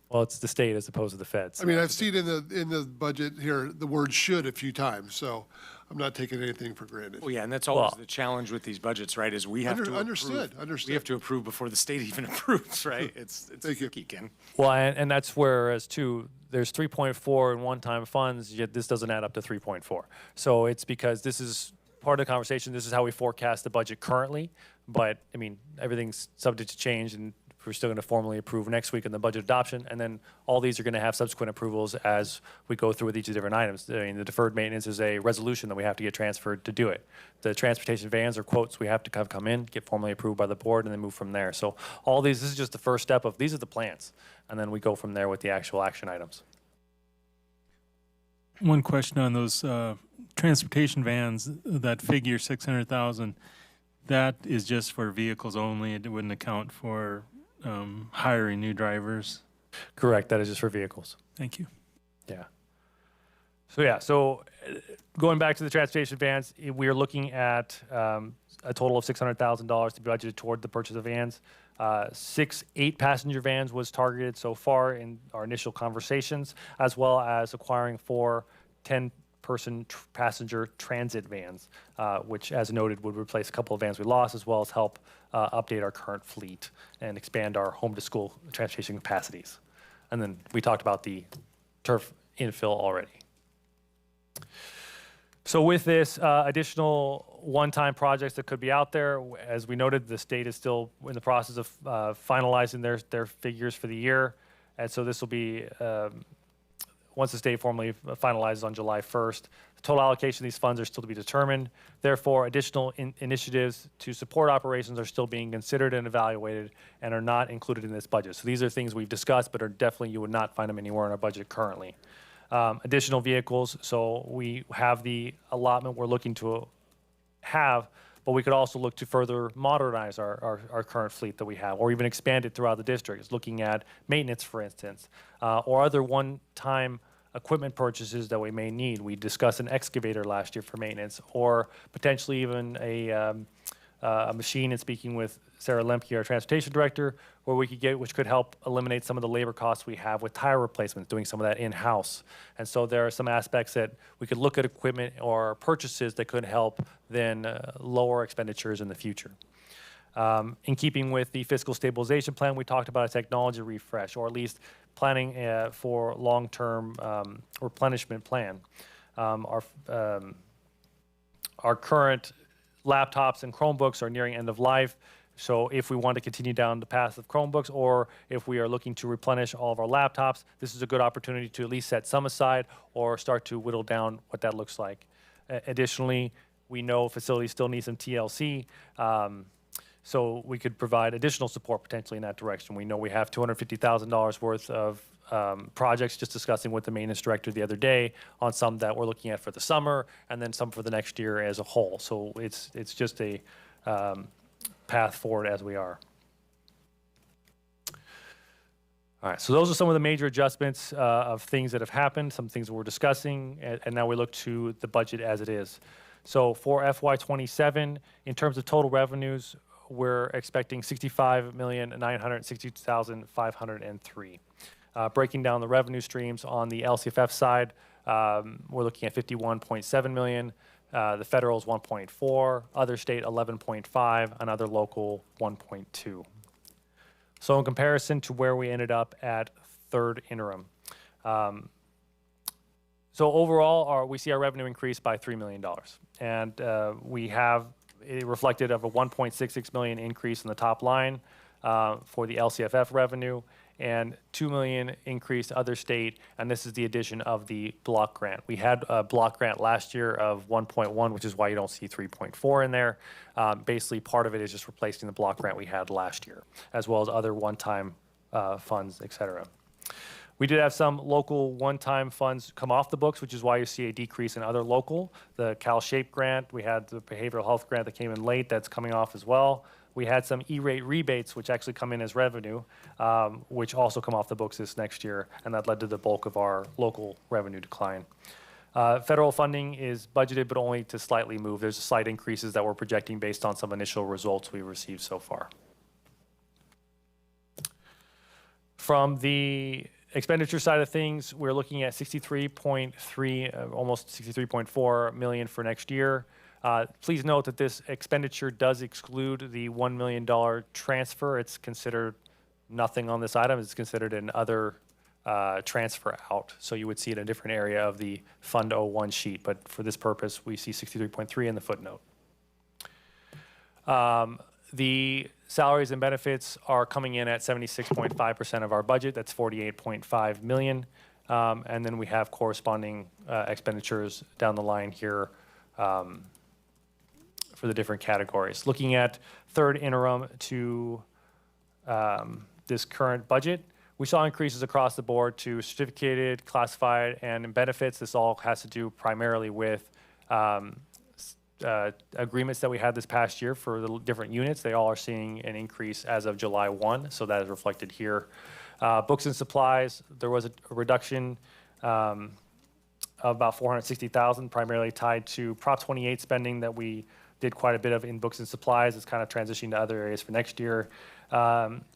Well, it's the state as opposed to the feds. I mean, I've seen in the budget here, the word should a few times, so I'm not taking anything for granted. Well, yeah, and that's always the challenge with these budgets, right, is we have to approve. Understood. We have to approve before the state even approves, right? It's tricky, Ken. Well, and that's whereas too, there's 3.4 in one-time funds, yet this doesn't add up to 3.4. So it's because this is part of the conversation. This is how we forecast the budget currently. But I mean, everything's subject to change, and we're still going to formally approve next week in the budget adoption. And then all these are going to have subsequent approvals as we go through with each of the different items. I mean, the deferred maintenance is a resolution that we have to get transferred to do it. The transportation vans or quotes we have to come in, get formally approved by the board, and then move from there. So all these, this is just the first step of these are the plans, and then we go from there with the actual action items. One question on those transportation vans, that figure 600,000, that is just for vehicles only. It wouldn't account for hiring new drivers. Correct. That is just for vehicles. Thank you. Yeah. So going back to the transportation vans, we are looking at a total of $600,000 to be budgeted toward the purchase of vans. 6 8-passenger vans was targeted so far in our initial conversations, as well as acquiring 4 10-person passenger transit vans, which, as noted, would replace a couple of vans we lost, as well as help update our current fleet and expand our home-to-school transportation capacities. And then we talked about the turf infill already. So with this, additional one-time projects that could be out there, as we noted, the state is still in the process of finalizing their figures for the year. And so this will be, once the state formally finalizes on July 1st, the total allocation of these funds are still to be determined. Therefore, additional initiatives to support operations are still being considered and evaluated and are not included in this budget. So these are things we've discussed, but are definitely, you would not find them anywhere in our budget currently. Additional vehicles, so we have the allotment we're looking to have, but we could also look to further modernize our current fleet that we have, or even expand it throughout the district. It's looking at maintenance, for instance, or other one-time equipment purchases that we may need. We discussed an excavator last year for maintenance, or potentially even a machine, and speaking with Sarah Lemke, our transportation director, where we could get, which could help eliminate some of the labor costs we have with tire replacements, doing some of that in-house. And so there are some aspects that we could look at equipment or purchases that could help then lower expenditures in the future. In keeping with the fiscal stabilization plan, we talked about a technology refresh, or at least planning for long-term replenishment plan. Our current laptops and Chromebooks are nearing end of life. So if we want to continue down the path of Chromebooks, or if we are looking to replenish all of our laptops, this is a good opportunity to at least set some aside or start to whittle down what that looks like. Additionally, we know facilities still need some TLC, so we could provide additional support potentially in that direction. We know we have $250,000 worth of projects, just discussing with the maintenance director the other day on some that we're looking at for the summer, and then some for the next year as a whole. So it's just a path forward as we are. All right, so those are some of the major adjustments of things that have happened, some things we're discussing, and now we look to the budget as it is. So for FY27, in terms of total revenues, we're expecting $65,960,503. Breaking down the revenue streams on the LCFF side, we're looking at $51.7 million. The federal is 1.4, other state 11.5, and other local 1.2. So in comparison to where we ended up at third interim. So overall, we see our revenue increase by $3 million. And we have it reflected of a $1.66 million increase in the top line for the LCFF revenue, and $2 million increase other state, and this is the addition of the block grant. We had a block grant last year of 1.1, which is why you don't see 3.4 in there. Basically, part of it is just replacing the block grant we had last year, as well as other one-time funds, et cetera. We did have some local one-time funds come off the books, which is why you see a decrease in other local. The Cal Shape grant, we had the behavioral health grant that came in late, that's coming off as well. We had some E-rate rebates, which actually come in as revenue, which also come off the books this next year, and that led to the bulk of our local revenue decline. Federal funding is budgeted, but only to slightly move. There's slight increases that we're projecting based on some initial results we received so far. From the Expenditure side of things, we're looking at 63.3, almost 63.4 million for next year. Please note that this expenditure does exclude the $1 million transfer. It's considered nothing on this item. It's considered an other transfer out. So you would see it in a different area of the Fund 01 sheet. But for this purpose, we see 63.3 in the footnote. The salaries and benefits are coming in at 76.5% of our budget. That's 48.5 million. And then we have corresponding expenditures down the line here for the different categories. Looking at third interim to this current budget, we saw increases across the board to certificated, classified, and benefits. This all has to do primarily with agreements that we had this past year for the different units. They all are seeing an increase as of July 1, so that is reflected here. Books and supplies, there was a reduction of about 460,000, primarily tied to Prop 28 spending that we did quite a bit of in books and supplies. It's kind of transitioning to other areas for next year.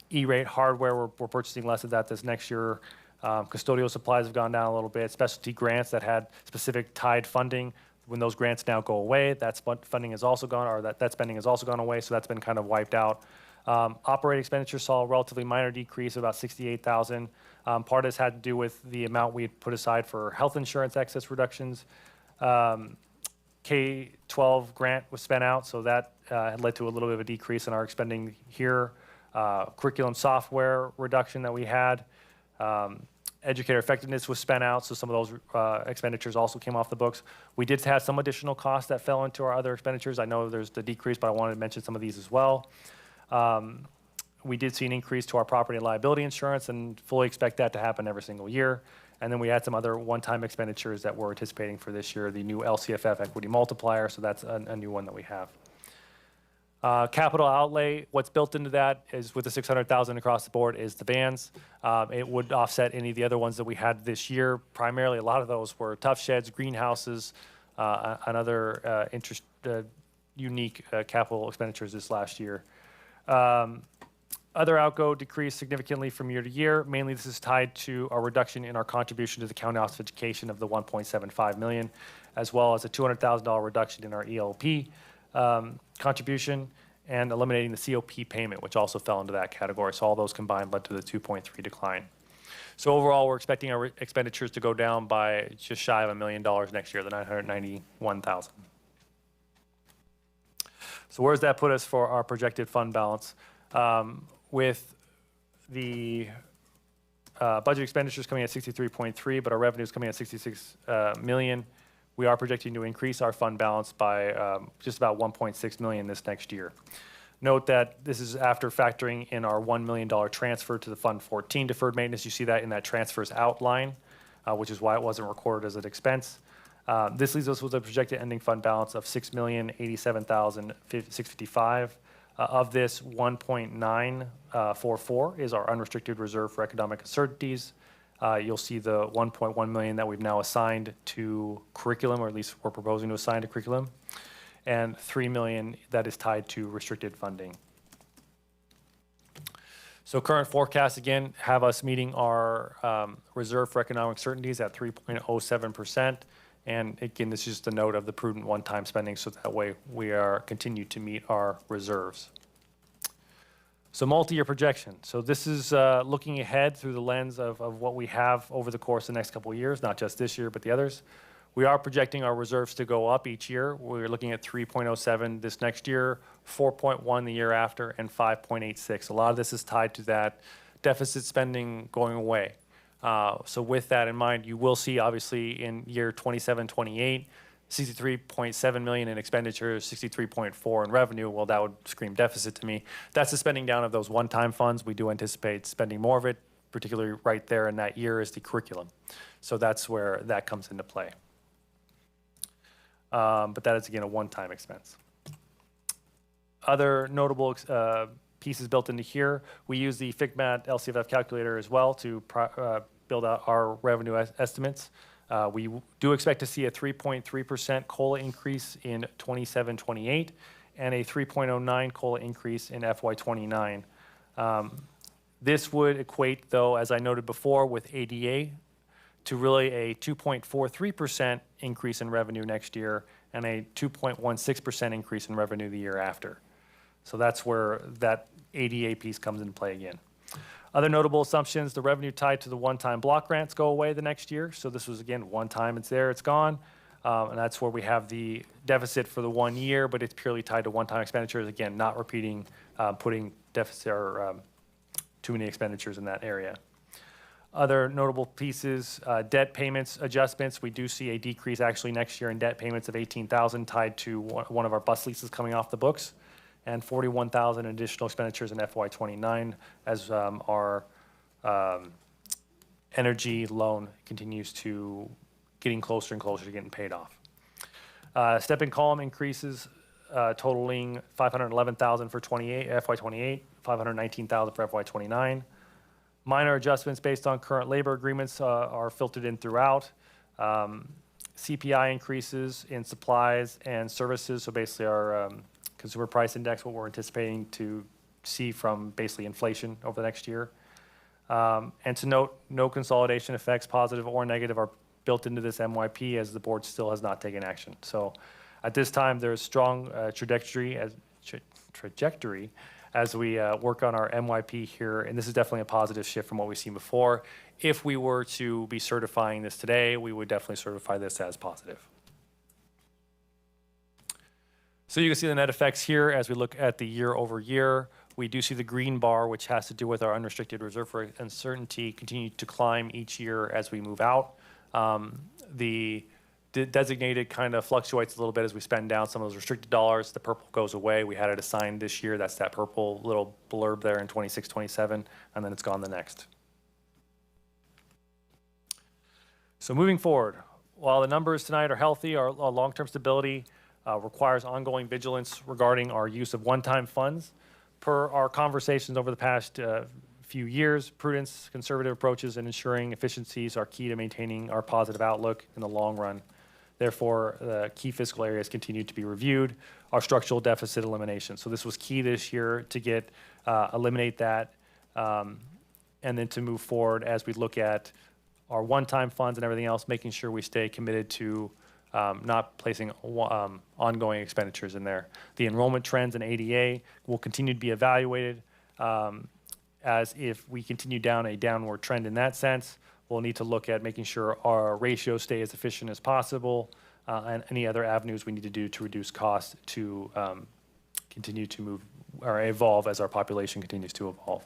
E-rate hardware, we're purchasing less of that this next year. Custodial supplies have gone down a little bit. Specialty grants that had specific tied funding, when those grants now go away, that funding is also gone, or that spending has also gone away, so that's been kind of wiped out. Operating expenditures saw a relatively minor decrease of about 68,000. Part of this had to do with the amount we had put aside for health insurance excess reductions. K-12 grant was spent out, so that had led to a little bit of a decrease in our spending here. Curriculum software reduction that we had. Educator effectiveness was spent out, so some of those expenditures also came off the books. We did have some additional costs that fell into our other expenditures. I know there's the decrease, but I wanted to mention some of these as well. We did see an increase to our property and liability insurance and fully expect that to happen every single year. And then we had some other one-time expenditures that we're anticipating for this year, the new LCFF equity multiplier, so that's a new one that we have. Capital outlay, what's built into that is with the 600,000 across the board is the bands. It would offset any of the other ones that we had this year. Primarily, a lot of those were tough sheds, greenhouses, and other unique capital expenditures this last year. Other outgo decreased significantly from year to year. Mainly this is tied to a reduction in our contribution to the County Office of Education of the 1.75 million, as well as a $200,000 reduction in our ELP contribution, and eliminating the COP payment, which also fell into that category. So all those combined led to the 2.3 decline. So overall, we're expecting our expenditures to go down by just shy of $1 million next year, the 991,000. So where does that put us for our projected fund balance? With the budget expenditures coming at 63.3, but our revenues coming at 66 million, we are projecting to increase our fund balance by just about 1.6 million this next year. Note that this is after factoring in our $1 million transfer to the Fund 14 deferred maintenance. You see that in that transfers outline, which is why it wasn't recorded as an expense. This leaves us with a projected ending fund balance of 6,087,655. Of this, 1.944 is our unrestricted reserve for economic uncertainties. You'll see the 1.1 million that we've now assigned to curriculum, or at least we're proposing to assign to curriculum, and 3 million that is tied to restricted funding. So current forecasts, again, have us meeting our reserve for economic certainties at 3.07%. And again, this is just a note of the prudent one-time spending, so that way we are continue to meet our reserves. So multi-year projection. So this is looking ahead through the lens of what we have over the course of the next couple of years, not just this year, but the others. We are projecting our reserves to go up each year. We're looking at 3.07 this next year, 4.1 the year after, and 5.86. A lot of this is tied to that deficit spending going away. So with that in mind, you will see obviously in year 27, 28, 63.7 million in expenditures, 63.4 in revenue. Well, that would scream deficit to me. That's the spending down of those one-time funds. We do anticipate spending more of it, particularly right there in that year is the curriculum. So that's where that comes into play. But that is, again, a one-time expense. Other notable pieces built into here, we use the FIGMAT LCFF calculator as well to build out our revenue estimates. We do expect to see a 3.3% COLA increase in 27-28 and a 3.09 COLA increase in FY29. This would equate, though, as I noted before, with ADA to really a 2.43% increase in revenue next year and a 2.16% increase in revenue the year after. So that's where that ADA piece comes into play again. Other notable assumptions, the revenue tied to the one-time block grants go away the next year. So this was, again, one time, it's there, it's gone. And that's where we have the deficit for the 1 year, but it's purely tied to one-time expenditures. Again, not repeating, putting deficit or too many expenditures in that area. Other notable pieces, debt payments adjustments. We do see a decrease actually next year in debt payments of $18,000 tied to one of our bus leases coming off the books, and $41,000 additional expenditures in FY29 as our energy loan continues to getting closer and closer to getting paid off. Step and column increases totaling $511,000 for FY28, $519,000 for FY29. Minor adjustments based on current labor agreements are filtered in throughout. CPI increases in supplies and services, so basically our consumer price index, what we're anticipating to see from basically inflation over the next year. And to note, no consolidation effects, positive or negative, are built into this MYP as the board still has not taken action. So at this time, there's strong trajectory as we work on our MYP here, and this is definitely a positive shift from what we've seen before. If we were to be certifying this today, we would definitely certify this as positive. So you can see the net effects here as we look at the year over year. We do see the green bar, which has to do with our unrestricted reserve for uncertainty, continue to climb each year as we move out. The designated kind of fluctuates a little bit as we spend down some of those restricted dollars. The purple goes away. We had it assigned this year. That's that purple little blurb there in 26, 27, and then it's gone the next. So moving forward, while the numbers tonight are healthy, our long-term stability requires ongoing vigilance regarding our use of one-time funds. Per our conversations over the past few years, prudence, conservative approaches, and ensuring efficiencies are key to maintaining our positive outlook in the long run. Therefore, the key fiscal areas continue to be reviewed. Our structural deficit elimination. So this was key this year to eliminate that, and then to move forward as we look at our one-time funds and everything else, making sure we stay committed to not placing ongoing expenditures in there. The enrollment trends in ADA will continue to be evaluated as if we continue down a downward trend in that sense. We'll need to look at making sure our ratios stay as efficient as possible and any other avenues we need to do to reduce costs to continue to move or evolve as our population continues to evolve.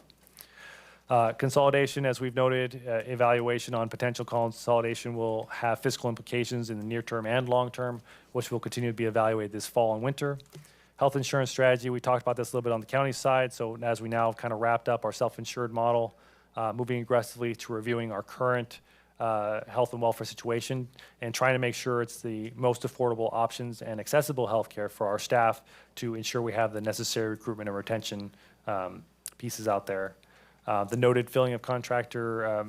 Consolidation, as we've noted, evaluation on potential consolidation will have fiscal implications in the near term and long term, which will continue to be evaluated this fall and winter. Health insurance strategy, we talked about this a little bit on the county side. So as we now kind of wrapped up our self-insured model, moving aggressively to reviewing our current health and welfare situation and trying to make sure it's the most affordable options and accessible health care for our staff to ensure we have the necessary recruitment and retention pieces out there. The noted filling of contractor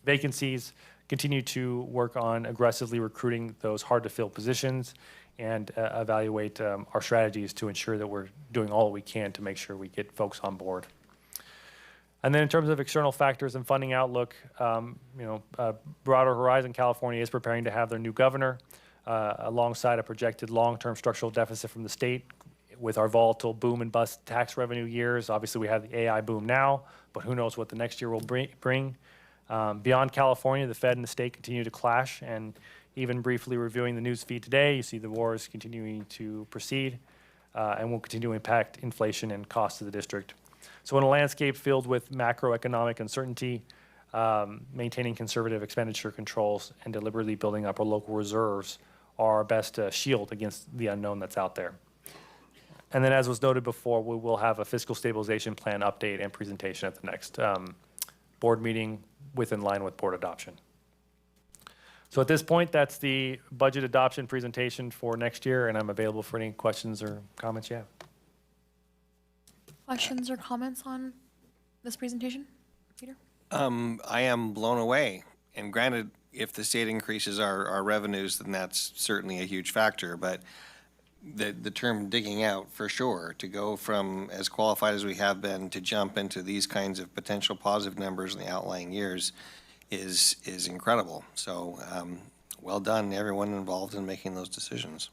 vacancies, continue to work on aggressively recruiting those hard-to-fill positions and evaluate our strategies to ensure that we're doing all we can to make sure we get folks on board. And then in terms of external factors and funding outlook, Broader Horizon California is preparing to have their new governor alongside a projected long-term structural deficit from the state with our volatile boom and bust tax revenue years. Obviously, we have the AI boom now, but who knows what the next year will bring. Beyond California, the Fed and the state continue to clash, and even briefly reviewing the news feed today, you see the wars continuing to proceed and will continue to impact inflation and costs to the district. So in a landscape filled with macroeconomic uncertainty, maintaining conservative expenditure controls and deliberately building up our local reserves are our best shield against the unknown that's out there. And then, as was noted before, we will have a fiscal stabilization plan update and presentation at the next board meeting in line with board adoption. So at this point, that's the budget adoption presentation for next year, and I'm available for any questions or comments you have. Questions or comments on this presentation, Peter? I am blown away. And granted, if the state increases our revenues, then that's certainly a huge factor. But the term digging out, for sure, to go from as qualified as we have been to jump into these kinds of potential positive numbers in the outlying years is incredible. So, well done, everyone involved in making those decisions.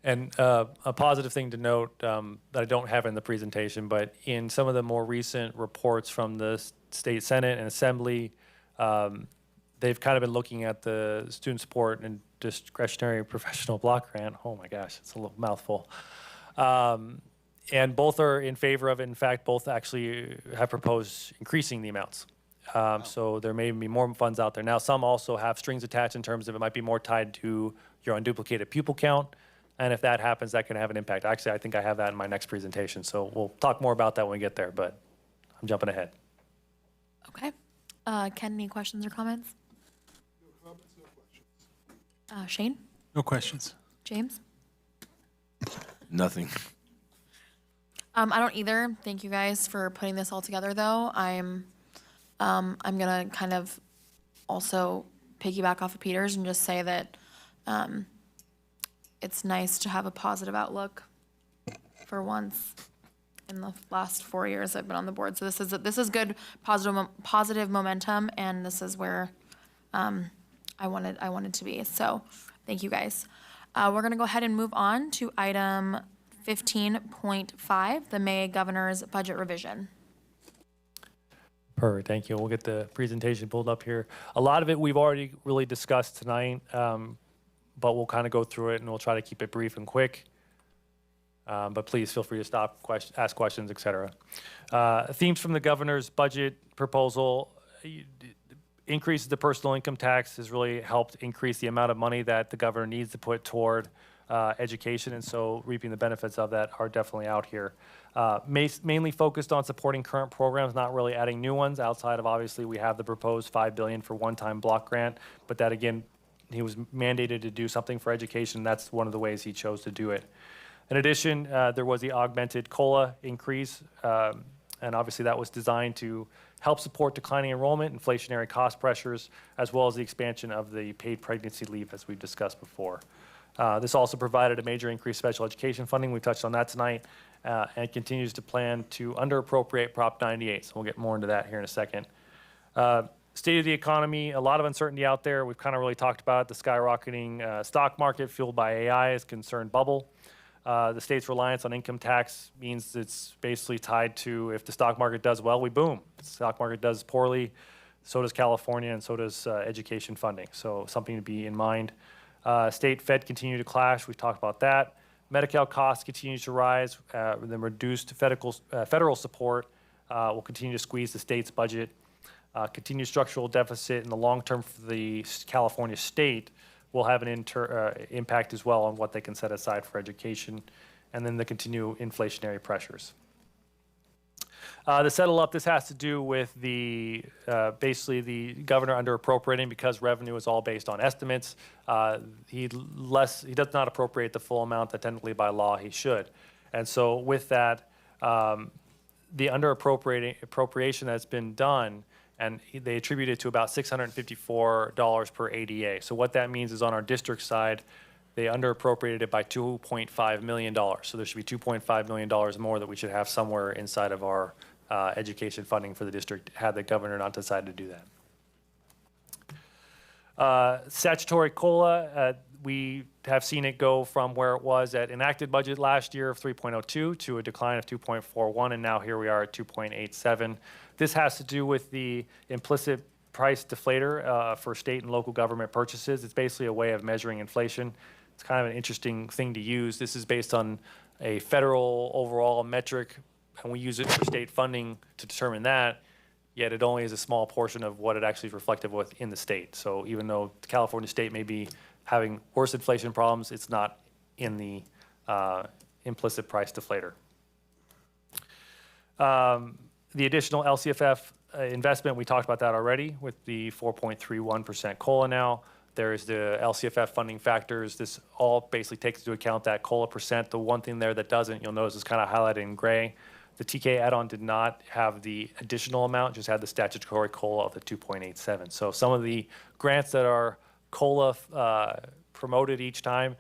And a positive thing to note that I don't have in the presentation, but in some of the more recent reports from the State Senate and Assembly, they've kind of been looking at the student support and discretionary professional block grant. Oh my gosh, it's a little mouthful. And both are in favor of it. In fact, both actually have proposed increasing the amounts. So there may be more funds out there. Now, some also have strings attached in terms of it might be more tied to your unduplicated pupil count. And if that happens, that can have an impact. Actually, I think I have that in my next presentation. So we'll talk more about that when we get there, but I'm jumping ahead. Okay. Ken, any questions or comments? No comments, no questions. Shane? No questions. James? Nothing. I don't either. Thank you guys for putting this all together, though. I'm gonna kind of also piggyback off of Peter's and just say that it's nice to have a positive outlook for once in the last 4 years I've been on the board. So this is good, positive momentum, and this is where I wanted to be. So thank you guys. We're gonna go ahead and move on to item 15.5, the May Governor's Budget Revision. Perfect, thank you. We'll get the presentation pulled up here. A lot of it we've already really discussed tonight, but we'll kind of go through it and we'll try to keep it brief and quick. But please feel free to stop, ask questions, et cetera. Themes from the governor's budget proposal: increases the personal income tax has really helped increase the amount of money that the governor needs to put toward education, and so reaping the benefits of that are definitely out here. Mainly focused on supporting current programs, not really adding new ones outside of, obviously, we have the proposed $5 billion for one-time block grant, but that, again, he was mandated to do something for education. That's one of the ways he chose to do it. In addition, there was the augmented COLA increase, and obviously that was designed to help support declining enrollment, inflationary cost pressures, as well as the expansion of the paid pregnancy leave, as we've discussed before. This also provided a major increase in special education funding. We touched on that tonight, and continues to plan to underappropriate Prop 98. So we'll get more into that here in a second. State of the economy, a lot of uncertainty out there. We've kind of really talked about it. The skyrocketing stock market fueled by AI is a concerned bubble. The state's reliance on income tax means it's basically tied to, if the stock market does well, we boom. If the stock market does poorly, so does California, and so does education funding. So something to be in mind. State Fed continue to clash. We've talked about that. Medi-Cal costs continue to rise. The reduced federal support will continue to squeeze the state's budget. Continued structural deficit in the long term for the California state will have an impact as well on what they can set aside for education, and then the continued inflationary pressures. To settle up, this has to do with the basically the governor under appropriating, because revenue is all based on estimates. He does not appropriate the full amount that technically by law he should, and so with that, the under appropriation that's been done, and they attribute it to about $654 per ADA. So what that means is on our district side, they under appropriated it by $2.5 million. So there should be $2.5 million more that we should have somewhere inside of our education funding for the district had the governor not decided to do that. Statutory COLA, we have seen it go from where it was at enacted budget last year of 3.02 to a decline of 2.41, and now here we are at 2.87. This has to do with the implicit price deflator for state and local government purchases. It's basically a way of measuring inflation. It's kind of an interesting thing to use. This is based on a federal overall metric, and we use it for state funding to determine that, yet it only is a small portion of what it actually is reflective with in the state. So even though the California state may be having worse inflation problems, it's not in the implicit price deflator. The additional LCFF investment, we talked about that already with the 4.31% COLA now. There's the LCFF funding factors. This all basically takes into account that COLA percent. The one thing there that doesn't, you'll notice, is kind of highlighted in gray. The TK add-on did not have the additional amount, just had the statutory COLA of the 2.87. So some of the grants that are COLA promoted each time,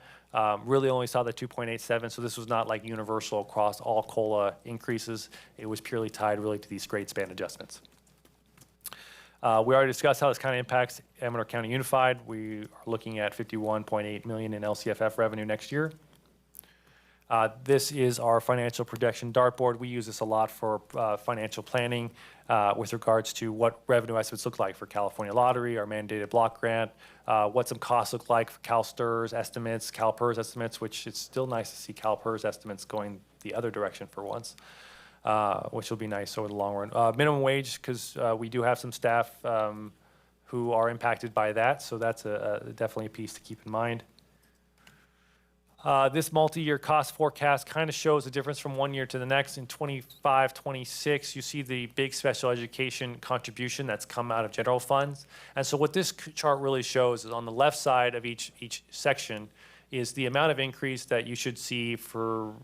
really only saw the 2.87, so this was not like universal across all COLA increases. It was purely tied really to these grade span adjustments. We already discussed how this kind of impacts Amador County Unified. We are looking at $51.8 million in LCFF revenue next year. This is our financial projection dartboard. We use this a lot for financial planning with regards to what revenue estimates look like for California Lottery, our mandated block grant, what some costs look like for CalSTRS estimates, CalPERS estimates, which it's still nice to see CalPERS estimates going the other direction for once, which will be nice over the long run. Minimum wage, because we do have some staff who are impacted by that, so that's definitely a piece to keep in mind. This multi-year cost forecast kind of shows the difference from one year to the next. In 25, 26, you see the big special education contribution that's come out of general funds. And so what this chart really shows is on the left side of each section is the amount of increase that you should see for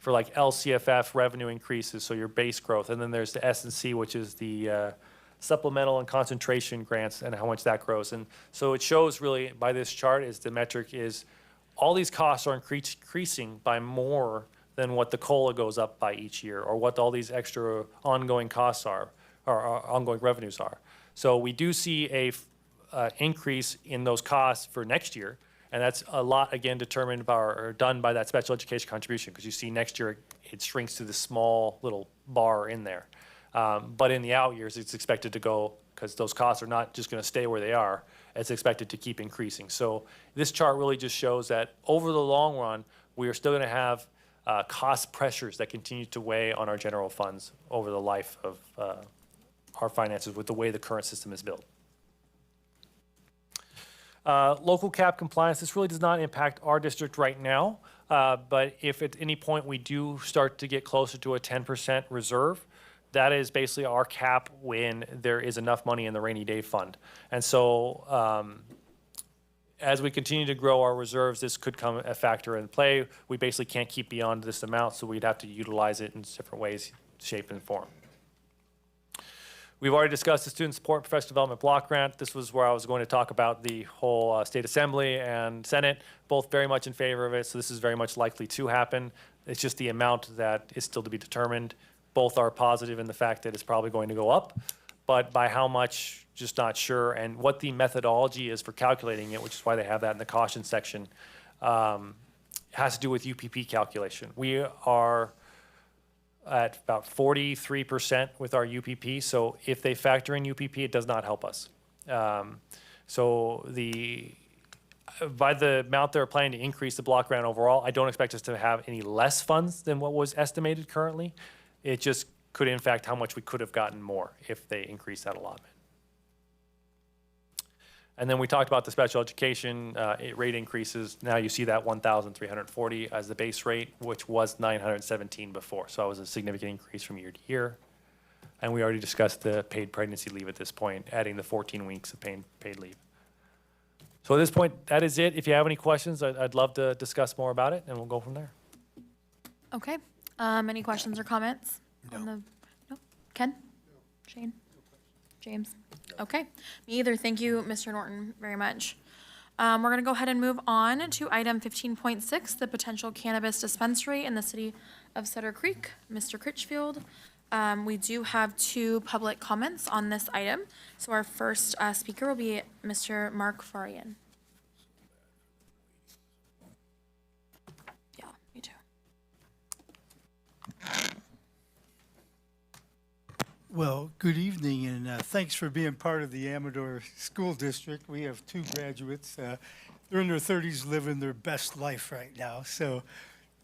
like LCFF revenue increases, so your base growth. And then there's the S&C, which is the supplemental and concentration grants and how much that grows. And so it shows really by this chart is the metric is all these costs are increasing by more than what the COLA goes up by each year or what all these extra ongoing costs are or ongoing revenues are. So we do see a increase in those costs for next year. And that's a lot, again, determined by or done by that special education contribution, because you see next year it shrinks to this small little bar in there. But in the out years, it's expected to go, because those costs are not just going to stay where they are, it's expected to keep increasing. So this chart really just shows that over the long run, we are still going to have cost pressures that continue to weigh on our general funds over the life of our finances with the way the current system is built. Local cap compliance, this really does not impact our district right now, but if at any point we do start to get closer to a 10% reserve, that is basically our cap when there is enough money in the rainy day fund. And so as we continue to grow our reserves, this could come a factor in play. We basically can't keep beyond this amount, so we'd have to utilize it in different ways, shape, and form. We've already discussed the Student Support and Professional Development Block Grant. This was where I was going to talk about the whole State Assembly and Senate, both very much in favor of it, so this is very much likely to happen. It's just the amount that is still to be determined. Both are positive in the fact that it's probably going to go up, but by how much, just not sure. And what the methodology is for calculating it, which is why they have that in the caution section, has to do with UPP calculation. We are at about 43% with our UPP. So if they factor in UPP, it does not help us. So by the amount they're planning to increase the block grant overall, I don't expect us to have any less funds than what was estimated currently. It just could in fact how much we could have gotten more if they increase that allotment. And then we talked about the special education rate increases. Now you see that 1,340 as the base rate, which was 917 before. So that was a significant increase from year to year. And we already discussed the paid pregnancy leave at this point, adding the 14 weeks of paid leave. So at this point, that is it. If you have any questions, I'd love to discuss more about it, and we'll go from there. Okay. Any questions or comments? No. Ken? Shane? James? Okay. Me either. Thank you, Mr. Norton, very much. We're going to go ahead and move on to item 15.6, the potential cannabis dispensary in the city of Sutter Creek. Mr. Critchfield, we do have 2 public comments on this item. So our first speaker will be Mr. Mark Farian. Yeah, me too. Well, good evening, and thanks for being part of the Amador School District. We have 2 graduates. They're in their 30s, living their best life right now. So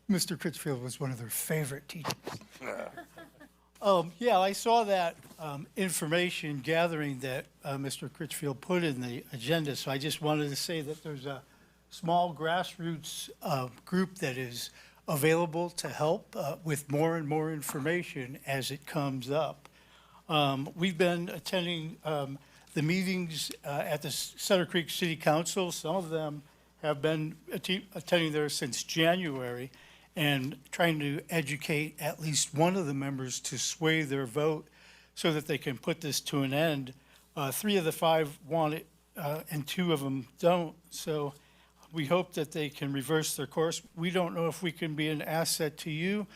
Mr. Critchfield was one of their favorite teachers. Yeah, I saw that information gathering that Mr. Critchfield put in the agenda, so I just wanted to say that there's a small grassroots group that is available to help with more and more information as it comes up. We've been attending the meetings at the Sutter Creek City Council. Some of them have been attending there since January and trying to educate at least one of the members to sway their vote so that they can put this to an end. 3 of the 5 want it and 2 of them don't. So We hope that they can reverse their course. We don't know if we can be an asset to you.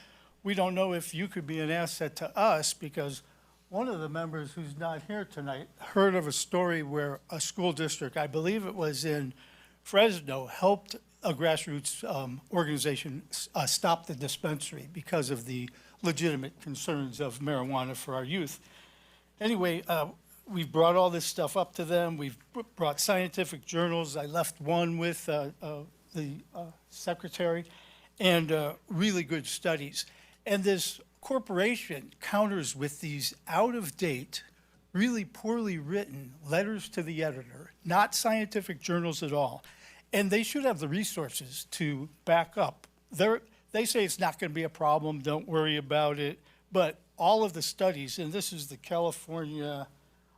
We don't know if you could be an asset to us, because one of the members who's not here tonight heard of a story where a school district, I believe it was in Fresno, helped a grassroots organization stop the dispensary because of the legitimate concerns of marijuana for our youth. Anyway, we've brought all this stuff up to them. We've brought scientific journals. I left one with the secretary, and really good studies. And this corporation counters with these out-of-date, really poorly written letters to the editor, not scientific journals at all. And they should have the resources to back up. They say it's not going to be a problem, don't worry about it. But all of the studies, and this is the California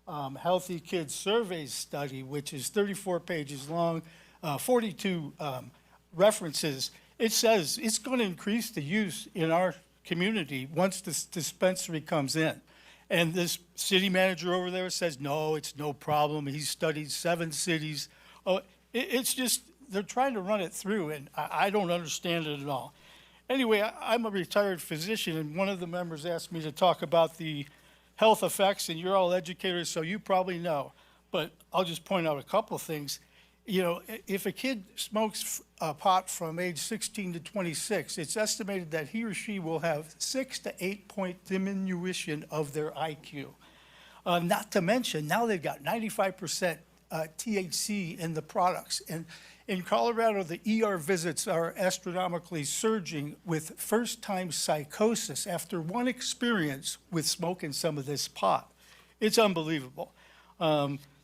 Healthy Kids Survey study, which is 34 pages long, 42 references. It says it's going to increase the use in our community once this dispensary comes in. And this city manager over there says, no, it's no problem. He's studied 7 cities. Oh, it's just, they're trying to run it through, and I don't understand it at all. Anyway, I'm a retired physician, and one of the members asked me to talk about the health effects, and you're all educators, so you probably know. But I'll just point out a couple of things. You know, if a kid smokes pot from age 16 to 26, it's estimated that he or she will have 6 to 8 point diminution of their IQ. Not to mention, now they've got 95% THC in the products. And in Colorado, the ER visits are astronomically surging with first-time psychosis after one experience with smoking some of this pot. It's unbelievable.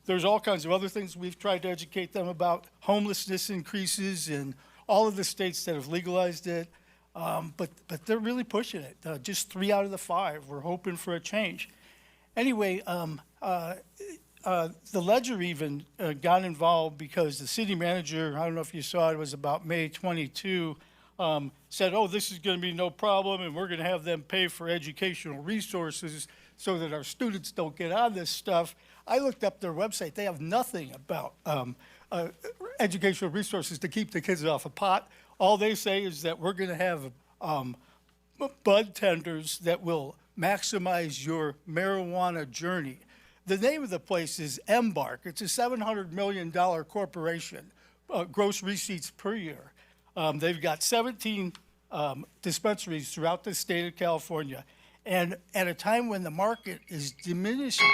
There's all kinds of other things we've tried to educate them about. Homelessness increases in all of the states that have legalized it, but they're really pushing it. Just 3 out of the 5. We're hoping for a change. Anyway, the Ledger even got involved because the city manager, I don't know if you saw it, was about May 22, said, oh, this is going to be no problem, and we're going to have them pay for educational resources so that our students don't get on this stuff. I looked up their website. They have nothing about educational resources to keep the kids off of pot. All they say is that we're going to have bud tenders that will maximize your marijuana journey. The name of the place is Embark. It's a $700 million corporation, gross receipts per year. They've got 17 dispensaries throughout the state of California. And at a time when the market is diminishing.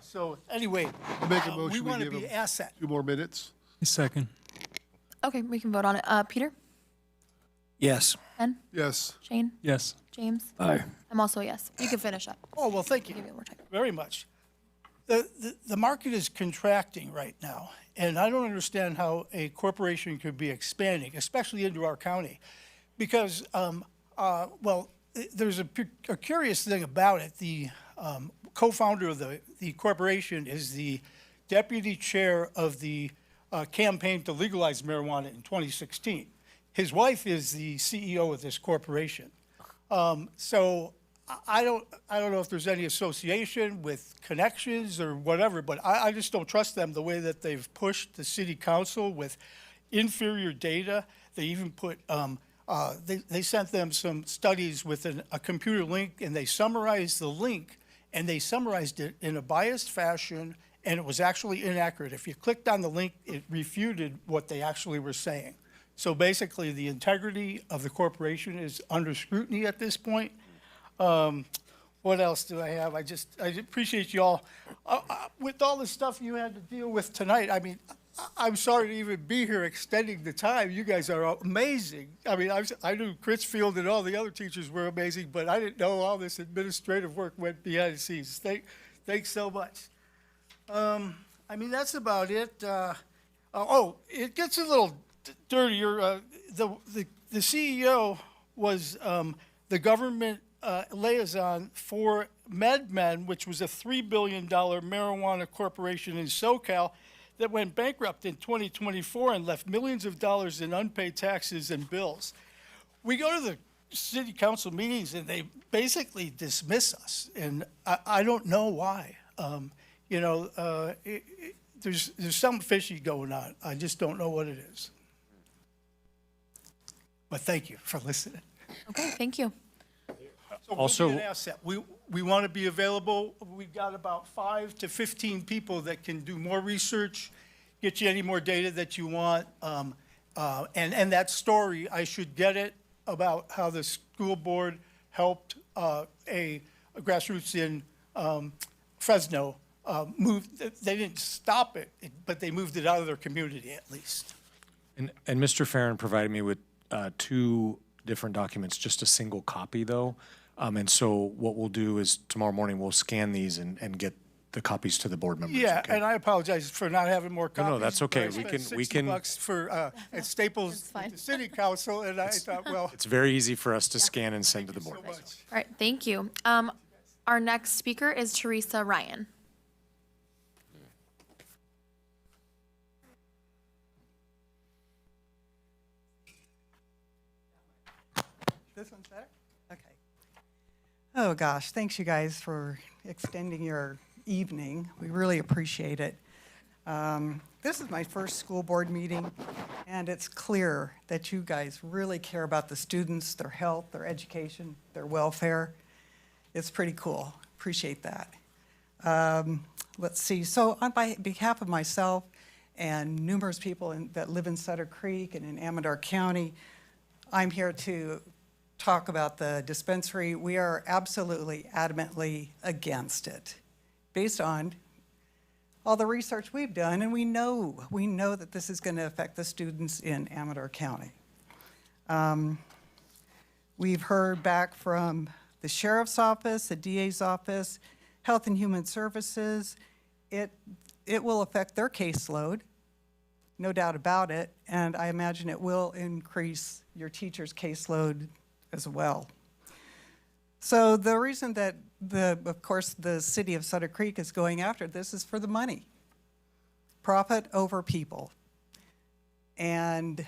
So anyway, Make a motion, we want to give be them asset. 2 more minutes. Second. Okay, we can vote on it. Peter? Yes. Ben? Yes. Shane? Yes. James? Aye. I'm also a yes. You can finish up. Oh, well, thank you Give you more time. very much. The market is contracting right now, and I don't understand how a corporation could be expanding, especially into our county, because, there's a curious thing about it. The co-founder of the corporation is the deputy chair of the campaign to legalize marijuana in 2016. His wife is the CEO of this corporation. So I don't know if there's any association with connections or whatever, but I just don't trust them the way that they've pushed the city council with inferior data. They even put, they sent them some studies with a computer link, and they summarized the link, and they summarized it in a biased fashion, and it was actually inaccurate. If you clicked on the link, it refuted what they actually were saying. So basically, the integrity of the corporation is under scrutiny at this point. What else do I have? I appreciate you all. With all the stuff you had to deal with tonight, I mean, I'm sorry to even be here extending the time. You guys are amazing. I mean, I knew Critchfield and all the other teachers were amazing, but I didn't know all this administrative work went behind the scenes. Thanks so much. I mean, that's about it. It gets a little dirtier. The CEO was the government liaison for MedMen, which was a $3 billion marijuana corporation in SoCal that went bankrupt in 2024 and left millions of dollars in unpaid taxes and bills. We go to the city council meetings and they basically dismiss us, and I don't know why. there's something fishy going on. I just don't know what it is. But thank you for listening. Okay, thank you. So Also- we'll be an asset. We want to be available. We've got about 5 to 15 people that can do more research, get you any more data that you want. And that story, I should get it about how the school board helped a grassroots in Fresno move. They didn't stop it, but they moved it out of their community at least. And Mr. Farron provided me with 2 different documents, just a single copy though. And so what we'll do is tomorrow morning, we'll scan these and get the copies to the board members. Yeah, okay? and I apologize for not having more copies. No, that's okay. but I We spent can- $60 for at Staples at the city council, and I thought, well, It's very easy for us to scan and send to the board. so much. All right, thank you. Our next speaker is Teresa Ryan. This one's better? Okay. Oh, gosh, thanks you guys for extending your evening. We really appreciate it. This is my first school board meeting, and it's clear that you guys really care about the students, their health, their education, their welfare. It's pretty cool. Appreciate that. Let's see. So on behalf of myself and numerous people that live in Sutter Creek and in Amador County, I'm here to talk about the dispensary. We are absolutely adamantly against it, based on all the research we've done, and we know that this is going to affect the students in Amador County. We've heard back from the sheriff's office, the DA's office, Health and Human Services. It will affect their caseload, no doubt about it, and I imagine it will increase your teacher's caseload as well. So the reason that of course, the city of Sutter Creek is going after this is for the money. Profit over people. And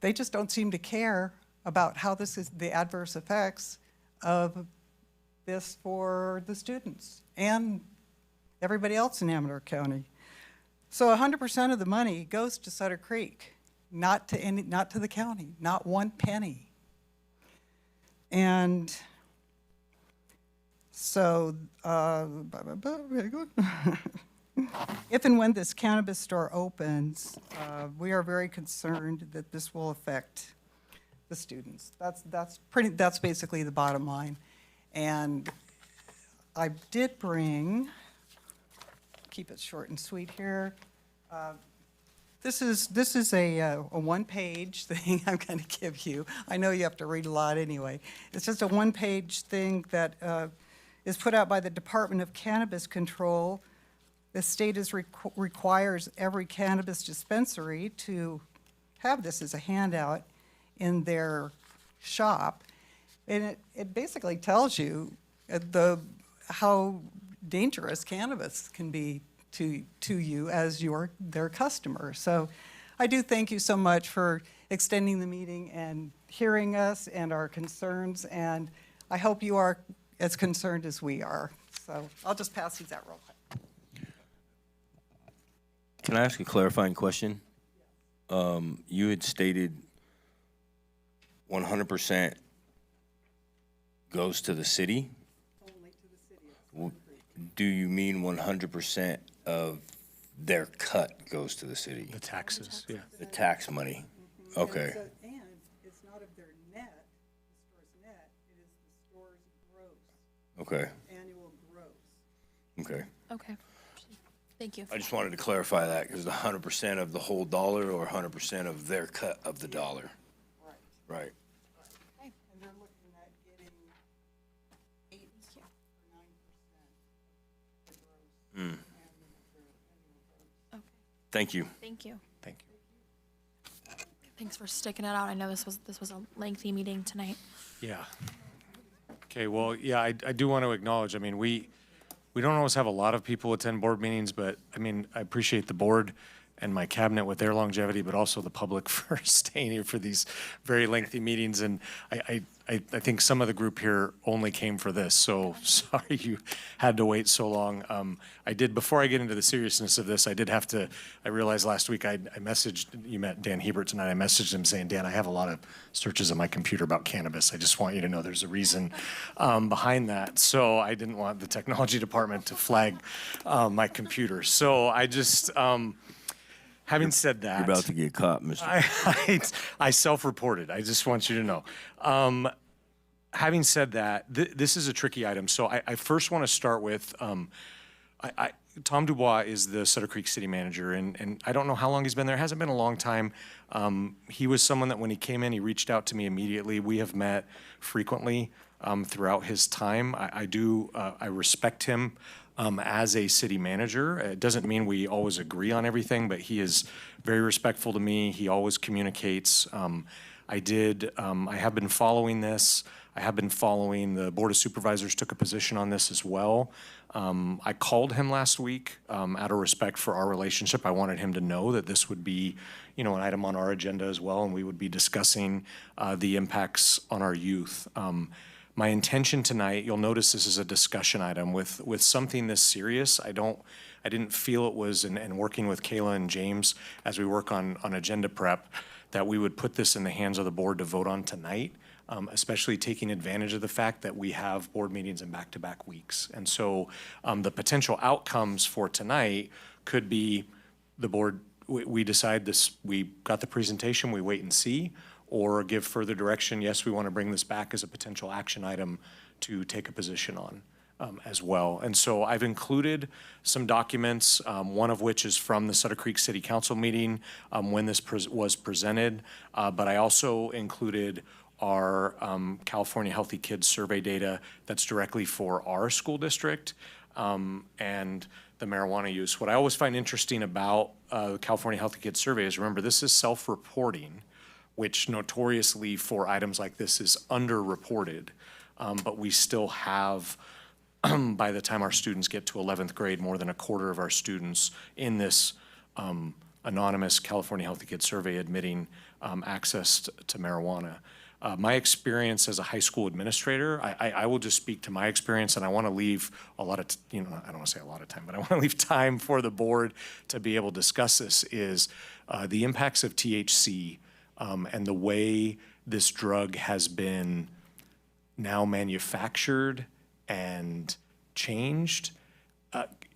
they just don't seem to care about how this is the adverse effects of this for the students and everybody else in Amador County. So 100% of the money goes to Sutter Creek, not to the county, not 1 penny. And so, very good. If and when this cannabis store opens, we are very concerned that this will affect the students. That's basically the bottom line. And I did bring, keep it short and sweet here. This is a one-page thing I'm going to give you. I know you have to read a lot anyway. It's just a one-page thing that is put out by the Department of Cannabis Control. The state requires every cannabis dispensary to have this as a handout in their shop. And it basically tells you how dangerous cannabis can be to you as their customer. So I do thank you so much for extending the meeting and hearing us and our concerns, and I hope you are as concerned as we are. So I'll just pass these out real quick. Can I ask a clarifying question? You had stated 100% goes to the city? Only to the city of Sutter Creek. Do you mean 100% of their cut goes to the city? The taxes, yeah. The tax money? Okay. And it's not of their net, the store's net, it is the store's gross. Okay. Annual gross. Okay. Okay, thank you. I just wanted to clarify that, because the 100% of the whole dollar or 100% of their cut of the dollar? Right. Right. And they're looking at getting 8 or 9% of the gross. Mm. Thank you. Thank you. Thank you. Thanks for sticking it out. I know this was a lengthy meeting tonight. Yeah. Okay, well, yeah, I do want to acknowledge, I mean, we don't always have a lot of people attend board meetings, but, I mean, I appreciate the board and my cabinet with their longevity, but also the public for staying here for these very lengthy meetings. And I think some of the group here only came for this, so sorry you had to wait so long. Before I get into the seriousness of this, I realized last week I messaged, you met Dan Hebert tonight, I messaged him saying, Dan, I have a lot of searches on my computer about cannabis. I just want you to know there's a reason behind that. So I didn't want the technology department to flag my computer. So I just, having said that. You're about to get caught, Mr. I self-reported. I just want you to know. Having said that, this is a tricky item. So I first want to start with, Tom Dubois is the Sutter Creek city manager, and I don't know how long he's been there. It hasn't been a long time. He was someone that when he came in, he reached out to me immediately. We have met frequently throughout his time. I respect him as a city manager. It doesn't mean we always agree on everything, but he is very respectful to me. He always communicates. I have been following this. I have been following, the Board of Supervisors took a position on this as well. I called him last week out of respect for our relationship. I wanted him to know that this would be, an item on our agenda as well, and we would be discussing the impacts on our youth. My intention tonight, you'll notice this is a discussion item with something this serious. I didn't feel it was, and working with Kayla and James as we work on agenda prep, that we would put this in the hands of the board to vote on tonight, especially taking advantage of the fact that we have board meetings in back-to-back weeks. And so the potential outcomes for tonight could be the board, we decide this, we got the presentation, we wait and see, or give further direction, yes, we want to bring this back as a potential action item to take a position on as well. And so I've included some documents, one of which is from the Sutter Creek City Council meeting when this was presented, but I also included our California Healthy Kids survey data that's directly for our school district and the marijuana use. What I always find interesting about the California Healthy Kids survey is, remember, this is self-reporting, which notoriously for items like this is underreported, but we still have, by the time our students get to 11th grade, more than a quarter of our students in this anonymous California Healthy Kids survey admitting access to marijuana. My experience as a high school administrator, I will just speak to my experience, and I want to leave a lot of, I don't want to say a lot of time, but I want to leave time for the board to be able to discuss this, is the impacts of THC and the way this drug has been now manufactured and changed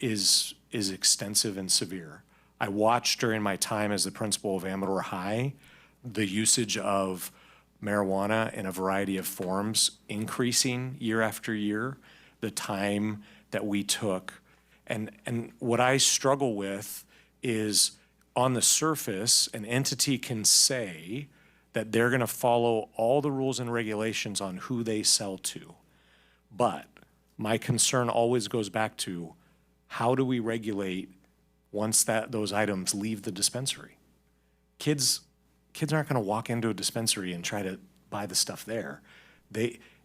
is extensive and severe. I watched during my time as the principal of Amador High the usage of marijuana in a variety of forms increasing year after year, the time that we took. And what I struggle with is, on the surface, an entity can say that they're going to follow all the rules and regulations on who they sell to. But my concern always goes back to, how do we regulate once those items leave the dispensary? Kids aren't going to walk into a dispensary and try to buy the stuff there.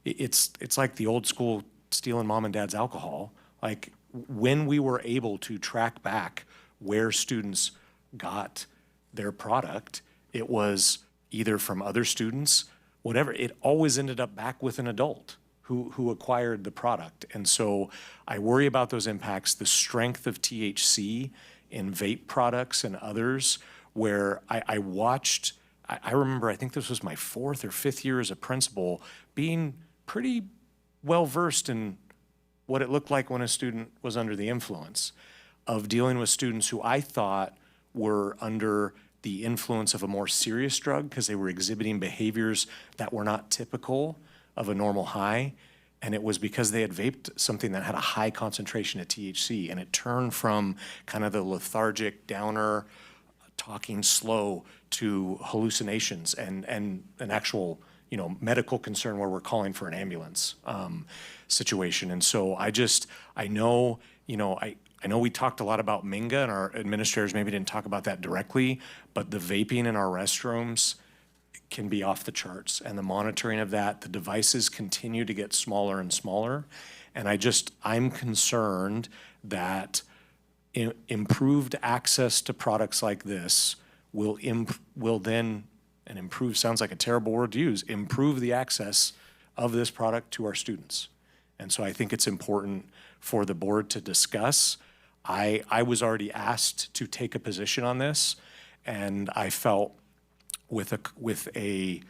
It's like the old school stealing mom and dad's alcohol. Like, when we were able to track back where students got their product, it was either from other students, whatever. It always ended up back with an adult who acquired the product. And so I worry about those impacts, the strength of THC in vape products and others, where I watched, I remember, I think this was my 4th or 5th year as a principal, being pretty well versed in what it looked like when a student was under the influence, of dealing with students who I thought were under the influence of a more serious drug because they were exhibiting behaviors that were not typical of a normal high. And it was because they had vaped something that had a high concentration of THC, and it turned from kind of the lethargic downer, talking slow, to hallucinations and an actual, medical concern where we're calling for an ambulance situation. And so I know we talked a lot about Minga, and our administrators maybe didn't talk about that directly, but the vaping in our restrooms can be off the charts, and the monitoring of that, the devices continue to get smaller and smaller. And I'm concerned that improved access to products like this will then, and improve sounds like a terrible word to use, improve the access of this product to our students. And so I think it's important for the board to discuss. I was already asked to take a position on this, and I felt with a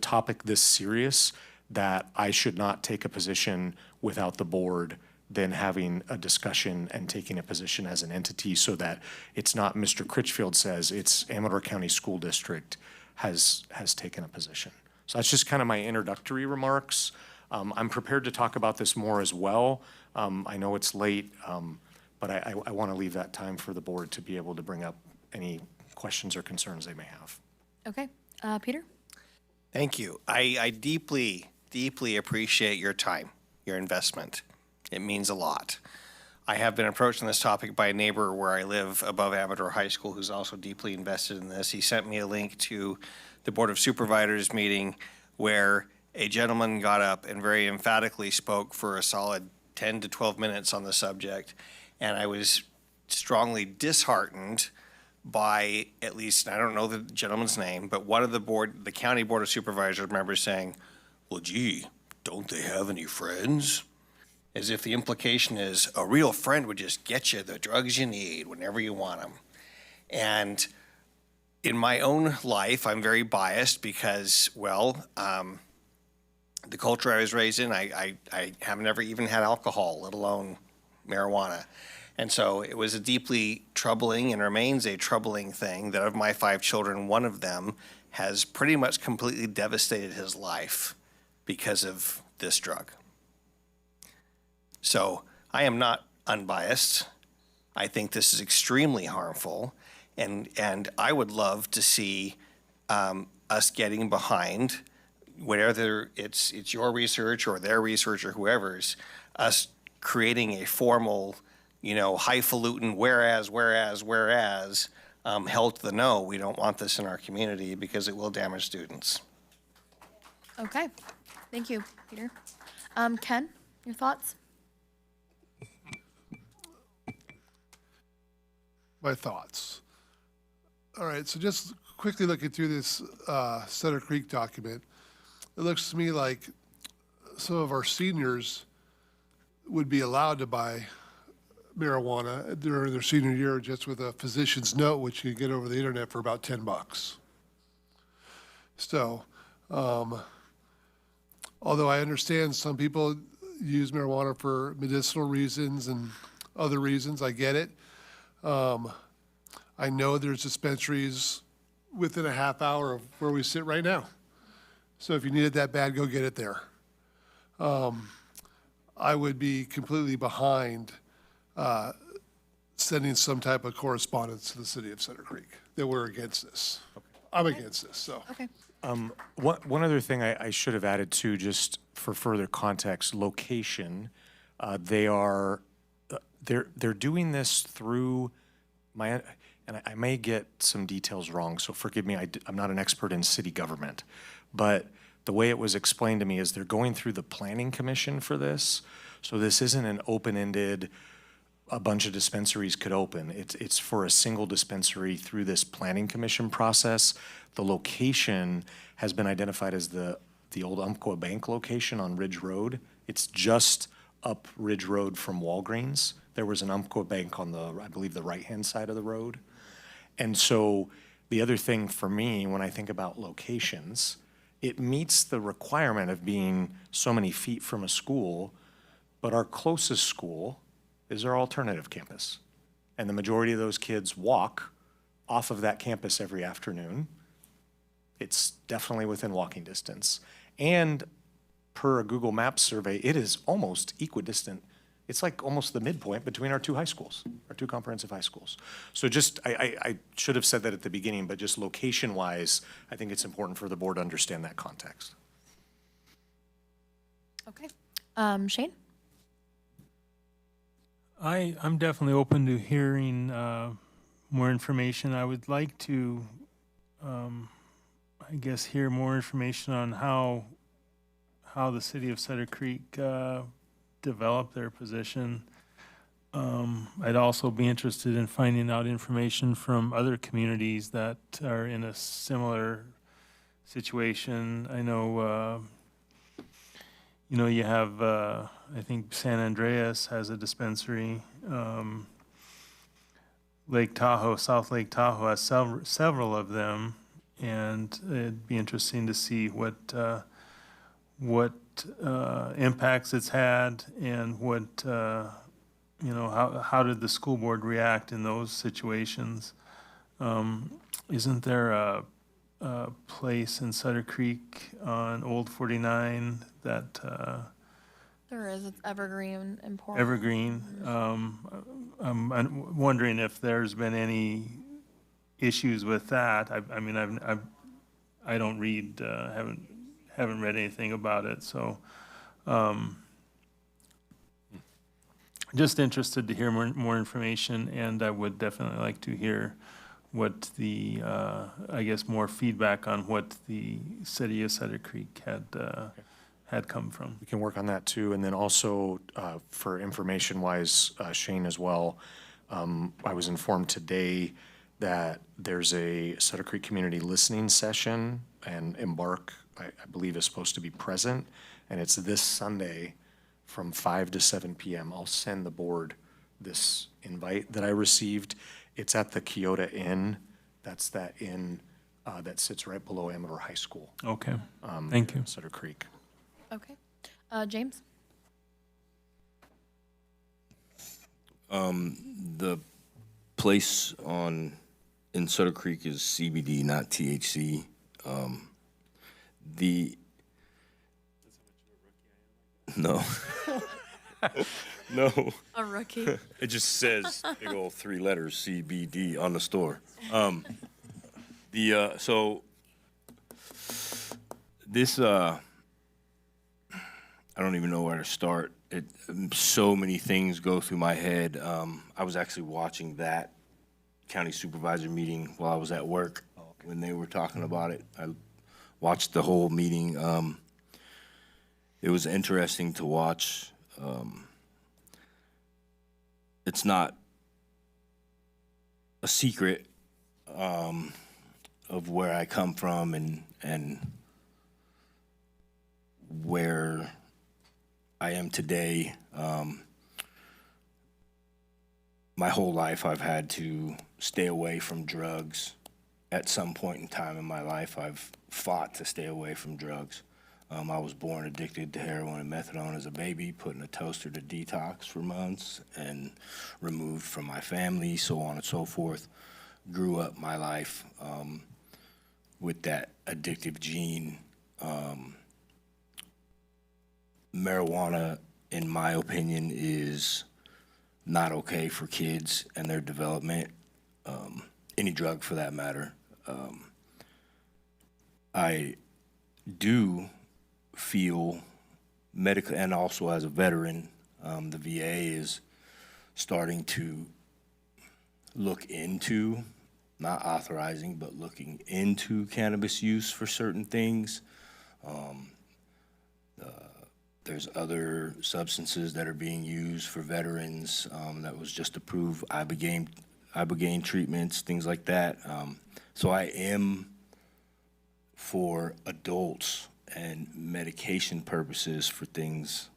topic this serious that I should not take a position without the board then having a discussion and taking a position as an entity, so that it's not Mr. Critchfield says, it's Amador County School District has taken a position. So that's just kind of my introductory remarks. I'm prepared to talk about this more as well. I know it's late, but I want to leave that time for the board to be able to bring up any questions or concerns they may have. Okay, Peter? Thank you. I deeply, deeply appreciate your time, your investment. It means a lot. I have been approached on this topic by a neighbor where I live above Amador High School who's also deeply invested in this. He sent me a link to the Board of Supervisors meeting where a gentleman got up and very emphatically spoke for a solid 10 to 12 minutes on the subject. And I was strongly disheartened by, at least, I don't know the gentleman's name, but one of the county Board of Supervisors members saying, well, gee, don't they have any friends? As if the implication is a real friend would just get you the drugs you need whenever you want them. And in my own life, I'm very biased because, well, the culture I was raised in, I have never even had alcohol, let alone marijuana. And so it was a deeply troubling and remains a troubling thing that of my 5 children, one of them has pretty much completely devastated his life because of this drug. So I am not unbiased. I think this is extremely harmful, and I would love to see us getting behind, whether it's your research or their research or whoever's, us creating a formal, highfalutin whereas, held to the no. We don't want this in our community because it will damage students. Okay, thank you, Peter. Ken, your thoughts? My thoughts. All right, so just quickly looking through this Cedar Creek document, it looks to me like some of our seniors would be allowed to buy marijuana during their senior year just with a physician's note, which you get over the internet for about $10. So, although I understand some people use marijuana for medicinal reasons and other reasons, I get it. I know there's dispensaries within a half hour of where we sit right now. So if you need it that bad, go get it there. I would be completely behind sending some type of correspondence to the city of Cedar Creek that we're against this. I'm against this, so. Okay. One other thing I should have added too, just for further context, location. They're doing this through and I may get some details wrong, so forgive me, I'm not an expert in city government, but the way it was explained to me is they're going through the planning commission for this, so this isn't an open-ended, a bunch of dispensaries could open. It's for a single dispensary through this planning commission process. The location has been identified as the old Umpqua Bank location on Ridge Road. It's just up Ridge Road from Walgreens. There was an Umpqua Bank on I believe, the right-hand side of the road. And so the other thing for me, when I think about locations, it meets the requirement of being so many feet from a school, but our closest school is our alternative campus. And the majority of those kids walk off of that campus every afternoon. It's definitely within walking distance. And per a Google Maps survey, it is almost equidistant. It's like almost the midpoint between our 2 high schools, our 2 comprehensive high schools. So just, I should have said that at the beginning, but just location-wise, I think it's important for the board to understand that context. Okay. Shane? I'm definitely open to hearing more information. I would like to, I guess, hear more information on how the city of Cedar Creek developed their position. I'd also be interested in finding out information from other communities that are in a similar situation. I know, you have, I think San Andreas has a dispensary. Lake Tahoe, South Lake Tahoe has several of them, and it'd be interesting to see what impacts it's had and what, how did the school board react in those situations? Isn't there a place in Sutter Creek on Old 49 that, There is, it's Evergreen and Portland. Evergreen? I'm wondering if there's been any issues with that. I mean, I don't read, haven't read anything about it, so, just interested to hear more information, and I would definitely like to hear what the, I guess, more feedback on what the city of Sutter Creek had come from. We can work on that too. And then also, for information-wise, Shane as well, I was informed today that there's a Sutter Creek Community Listening Session, and Embark, I believe, is supposed to be present, and it's this Sunday from 5 to 7 p.m. I'll send the board this invite that I received. It's at the Kyoto Inn. That's that inn that sits right below Amador High School. Okay, thank you. Sutter Creek. Okay. James? The place in Sutter Creek is CBD, not THC. No. No. A rookie. It just says big old 3 letters CBD on the store. So this I don't even know where to start. So many things go through my head. I was actually watching that county supervisor meeting while I was at work when they were talking about it. I watched the whole meeting. It was interesting to watch. It's not a secret of where I come from and where I am today. My whole life I've had to stay away from drugs. At some point in time in my life, I've fought to stay away from drugs. I was born addicted to heroin and methadone as a baby, put in a toaster to detox for months, and removed from my family, so on and so forth. Grew up my life with that addictive gene. Marijuana, in my opinion, is not okay for kids and their development, any drug for that matter. I do feel medical, and also as a veteran, the VA is starting to look into, not authorizing, but looking into cannabis use for certain things. There's other substances that are being used for veterans that was just approved, ibogaine treatments, things like that. So I am for adults and medication purposes for things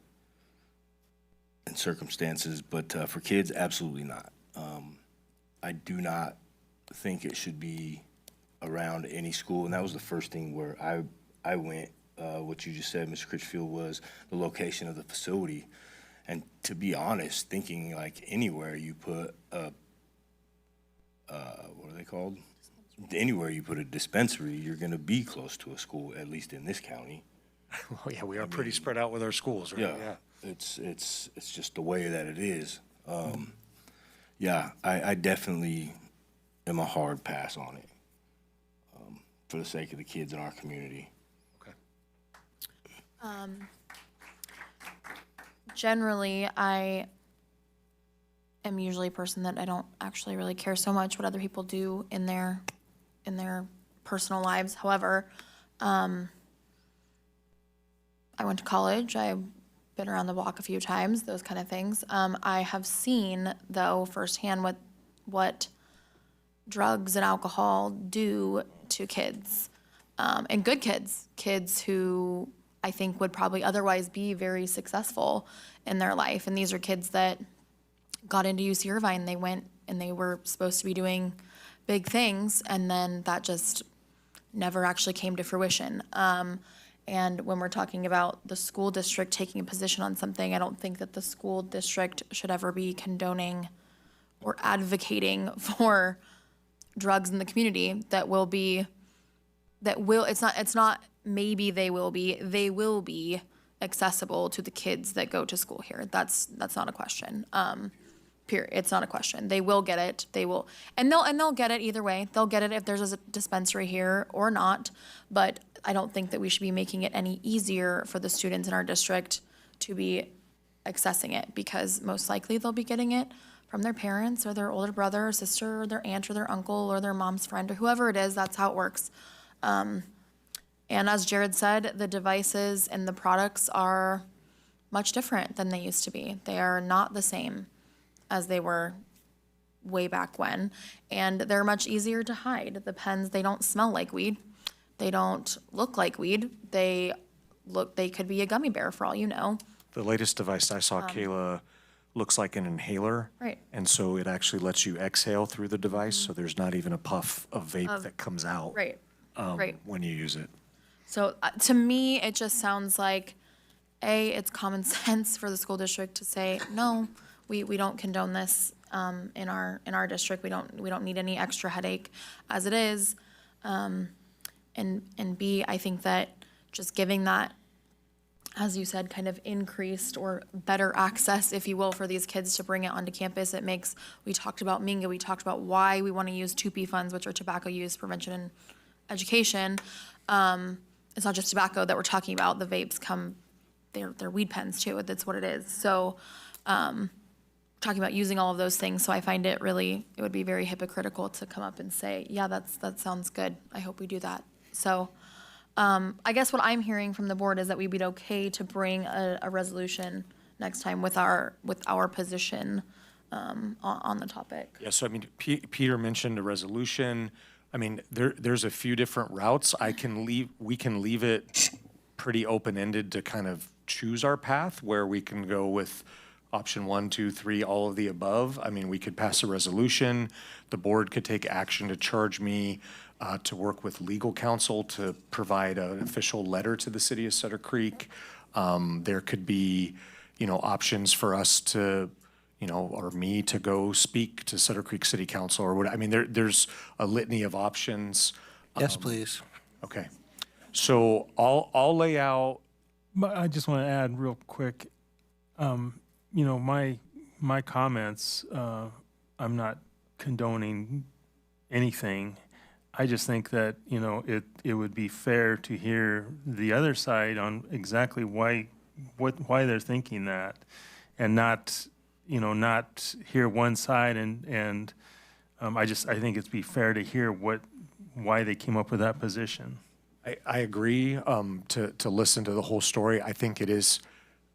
and circumstances, but for kids, absolutely not. I do not think it should be around any school, and that was the first thing where I went. What you just said, Mr. Critchfield, was the location of the facility. And to be honest, thinking like anywhere you put a, what are they called? Anywhere you put a dispensary, you're gonna be close to a school, at least in this county. Well, yeah, we are pretty spread out with our schools, right? Yeah, it's just the way that it is. Yeah, I definitely am a hard pass on it for the sake of the kids in our community. Generally, I am usually a person that I don't actually really care so much what other people do in their personal lives. However, I went to college. I been around the block a few times, those kind of things. I have seen, though, firsthand what drugs and alcohol do to kids, and good kids who I think would probably otherwise be very successful in their life. And these are kids that got into UC Irvine. They went and they were supposed to be doing big things, and then that just never actually came to fruition. And when we're talking about the school district taking a position on something, I don't think that the school district should ever be condoning or advocating for drugs in the community it's not maybe they will be accessible to the kids that go to school here. That's not a question. Period. It's not a question. They will get it. They'll get it either way. They'll get it if there's a dispensary here or not. But I don't think that we should be making it any easier for the students in our district to be accessing it, because most likely they'll be getting it from their parents or their older brother or sister or their aunt or their uncle or their mom's friend or whoever it is. That's how it works. And as Jared said, the devices and the products are much different than they used to be. They are not the same as they were way back when, and they're much easier to hide. The pens, they don't smell like weed. They don't look like weed. They could be a gummy bear for all you know. The latest device I saw, Kayla, looks like an inhaler. Right. And so it actually lets you exhale through the device, so there's not even a puff of vape that comes out. Right. Right. When you use it. So to me, it just sounds like, it's common sense for the school district to say, no, we don't condone this in our district. We don't need any extra headache as it is. And B, I think that just giving that, as you said, kind of increased or better access, if you will, for these kids to bring it onto campus, we talked about Minga, we talked about why we want to use 2P funds, which are tobacco use prevention and education. It's not just tobacco that we're talking about. The vapes they're weed pens too. That's what it is. So, talking about using all of those things. So I find it would be very hypocritical to come up and say, yeah, that sounds good. I hope we do that. So, I guess what I'm hearing from the board is that we'd be okay to bring a resolution next time with our position, on the topic. Yeah, so I mean, Peter mentioned a resolution. I mean, there's a few different routes. We can leave it pretty open-ended to kind of choose our path, where we can go with option 1, 2, 3, all of the above. I mean, we could pass a resolution. The board could take action to charge me to work with legal counsel to provide an official letter to the city of Sutter Creek. There could be, options for us to, or me to go speak to Sutter Creek City Council or what. I mean, there's a litany of options. Yes, please. Okay. So I'll lay out. But I just want to add real quick, my comments, I'm not condoning anything. I just think that, it would be fair to hear the other side on exactly why they're thinking that, and not hear one side and I think it'd be fair to hear why they came up with that position. I agree, to listen to the whole story. I think it is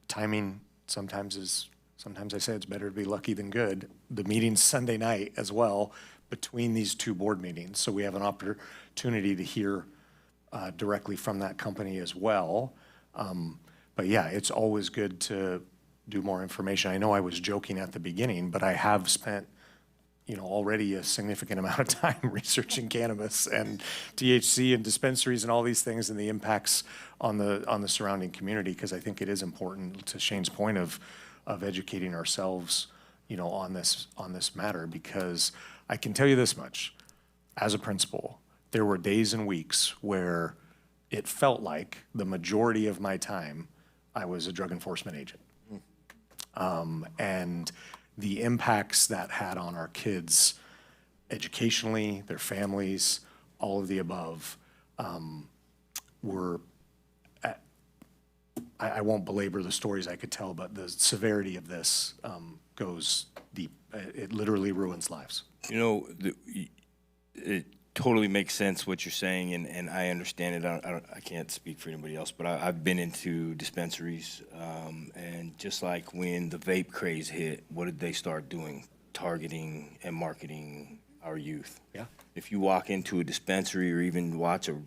timing sometimes I say it's better to be lucky than good. The meeting's Sunday night as well between these two board meetings. So we have an opportunity to hear directly from that company as well. But yeah, it's always good to do more information. I know I was joking at the beginning, but I have spent already a significant amount of time researching cannabis and THC and dispensaries and all these things and the impacts on the surrounding community, because I think it is important, to Shane's point, of educating ourselves, on this matter, because I can tell you this much, as a principal, there were days and weeks where it felt like the majority of my time I was a drug enforcement agent. And the impacts that had on our kids educationally, their families, all of the above, were, I won't belabor the stories I could tell, but the severity of this goes deep. It literally ruins lives. totally makes sense what you're saying, and I understand it. I can't speak for anybody else, but I've been into dispensaries, and just like when the vape craze hit, what did they start doing? Targeting and marketing our youth. Yeah. If you walk into a dispensary or even watch a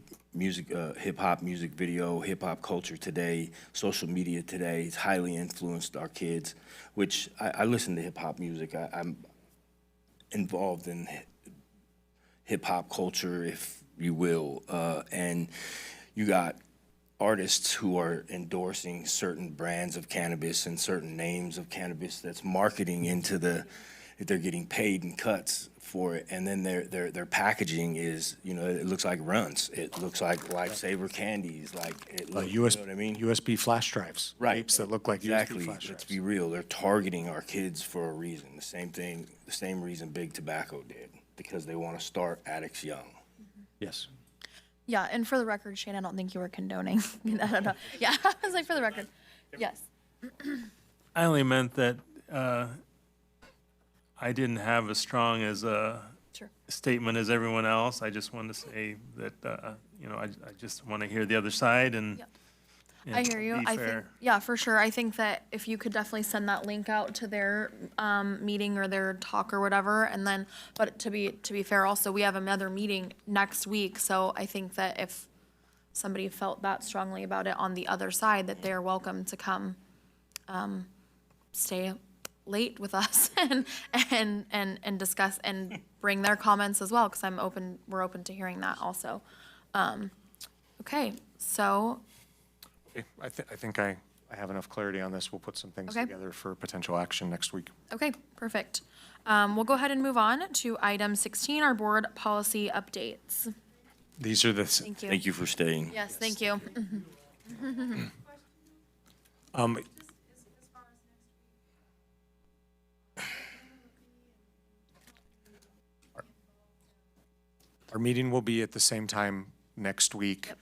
hip hop music video, hip hop culture today, social media today, it's highly influenced our kids. Which I listen to hip hop music. I'm involved in hip hop culture, if you will, and you got artists who are endorsing certain brands of cannabis and certain names of cannabis that's marketing into they're getting paid in cuts for it, and then their packaging is, it looks like runs, it looks like Lifesaver candies, like you know what I mean? USB flash drives, Right. vapes that look like Exactly. USB flash Let's drives. be real. They're targeting our kids for a reason. The same reason Big Tobacco did, because they want to start addicts young. Yes. Yeah, and for the record, Shane, I don't think you were condoning. No. Yeah, I was like, for the record, yes. I only meant that I didn't have as strong as a Sure. statement as everyone else. I just wanted to say that, I just want to hear the other side and. Yep. and I hear you. be I think, fair. yeah, for sure. I think that if you could definitely send that link out to their meeting or their talk or whatever, and then, but to be fair, also we have another meeting next week, so I think that if somebody felt that strongly about it on the other side, that they're welcome to come, stay late with us and discuss and bring their comments as well, because we're open to hearing that also. Okay, so. Okay, I think I have enough clarity on this. We'll put some things Okay. together for potential action next week. Okay, perfect. We'll go ahead and move on to item 16, our board policy updates. These are the. Thank you. Thank you for staying. Yes, thank you. Our meeting will be at the same time next week.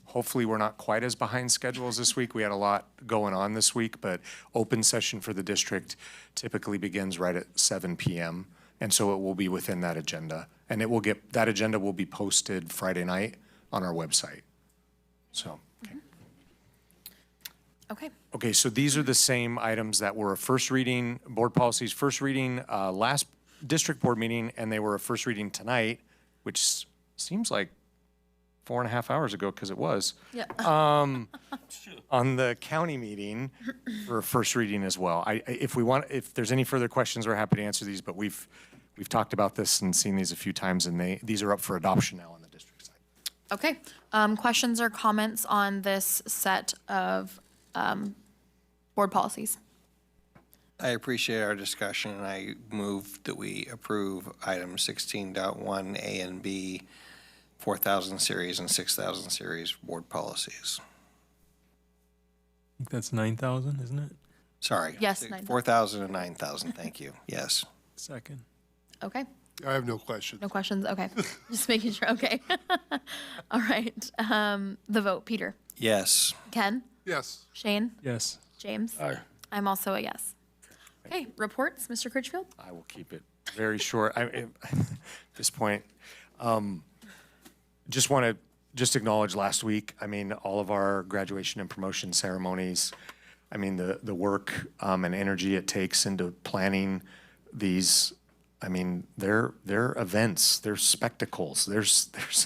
Hopefully, we're not quite as behind schedule as this week. We had a lot going on this week, but open session for the district typically begins right at 7 p.m. And so it will be within that agenda. And that agenda will be posted Friday night on our website. So, okay. Okay, Okay, so these are the same items that were a first reading, board policies, first reading last district board meeting, and they were a first reading tonight, which seems like 4.5 hours ago, because it was. yeah. On the county meeting for a first reading as well. If there's any further questions, we're happy to answer these, but we've talked about this and seen these a few times, and these are up for adoption now on the district side. Okay, questions or comments on this set of board policies? I appreciate our discussion, and I move that we approve item 16.1 A and B, 4,000 series and 6,000 series board policies. I think that's 9,000, isn't it? Sorry. Yes, 9,000. 4,000 and 9,000, thank you, yes. Second. Okay, I have no questions. no questions, okay. Just making sure, okay. All right, the vote, Peter. Yes. Ken? Yes. Shane? Yes. James? Aye. I'm also a yes. Okay, reports, Mr. Critchfield? I will keep it very short. At this point, just want to acknowledge last week, all of our graduation and promotion ceremonies, the work and energy it takes into planning these, they're events, they're spectacles.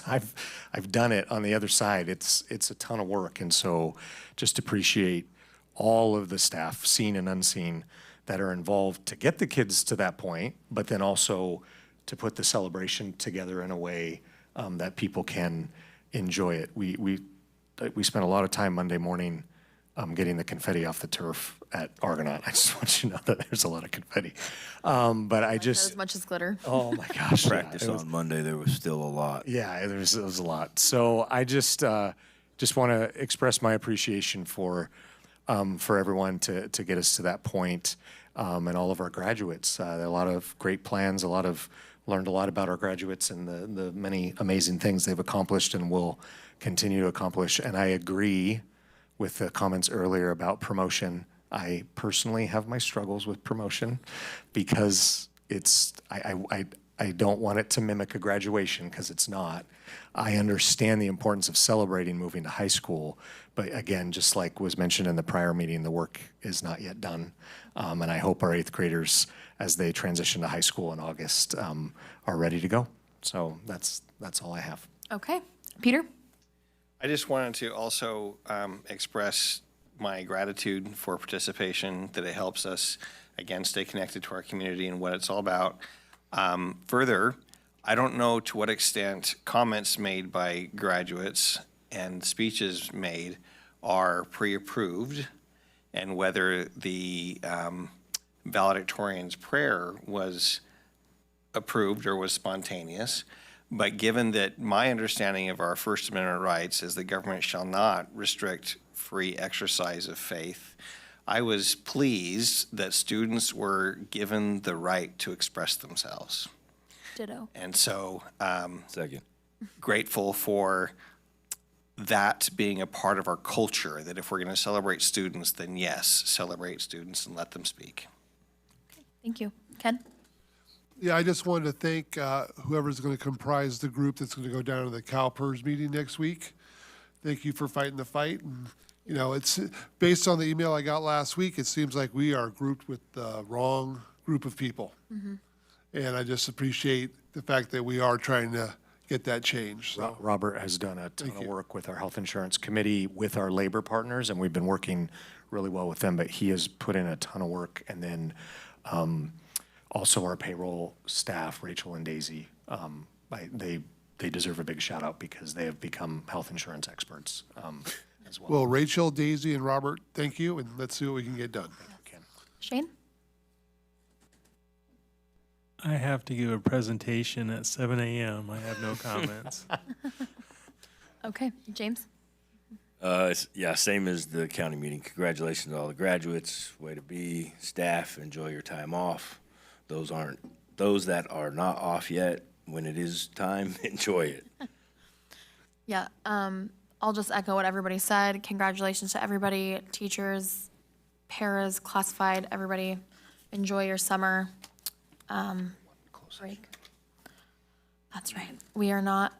I've done it on the other side. It's a ton of work. And so just appreciate all of the staff, seen and unseen, that are involved to get the kids to that point, but then also to put the celebration together in a way that people can enjoy it. We spent a lot of time Monday morning getting the confetti off the turf at Argonaut. I just want you to know that there's a lot of confetti. But I Not just, as much as glitter. oh my gosh. Practice it was- on Monday, there was still a lot. Yeah, it was a lot. So I just want to express my appreciation for everyone to get us to that point, and all of our graduates. A lot of great plans, learned a lot about our graduates and the many amazing things they've accomplished and will continue to accomplish. And I agree with the comments earlier about promotion. I personally have my struggles with promotion because I I don't want it to mimic a graduation because it's not. I understand the importance of celebrating moving to high school, but again, just like was mentioned in the prior meeting, the work is not yet done. And I hope our 8th graders, as they transition to high school in August, are ready to go. So that's all I have. Okay. Peter? I just wanted to also express my gratitude for participation, that it helps us, again, stay connected to our community and what it's all about. Further, I don't know to what extent comments made by graduates and speeches made are pre-approved, and whether the valedictorian's prayer was approved or was spontaneous. But given that my understanding of our First Amendment rights is the government shall not restrict free exercise of faith, I was pleased that students were given the right to express themselves. Ditto. And so, Second. grateful for that being a part of our culture, that if we're going to celebrate students, then yes, celebrate students and let them speak. Thank you. Ken? Yeah, I just wanted to thank whoever's going to comprise the group that's going to go down to the CalPERS meeting next week. Thank you for fighting the fight. And, you know, it's based on the email I got last week, it seems like we are grouped with the wrong group of people. And I just appreciate the fact that we are trying to get that change. So. Robert has done a ton of work with our health insurance committee, with our labor partners, and we've been working really well with them, but he has put in a ton of work. And then also our payroll staff, Rachel and Daisy, they deserve a big shout out because they have become health insurance experts as well. Well, Rachel, Daisy, and Robert, thank you, and let's see what we can get done. Shane? I have to give a presentation at 7 a.m. I have no comments. Okay. James? Yeah, same as the county meeting. Congratulations to all the graduates. Way to be. Staff, enjoy your time off. Those that are not off yet, when it is time, enjoy it. Yeah. I'll just echo what everybody said. Congratulations to everybody, teachers, paras, classified, everybody. Enjoy your summer break. That's right. We are not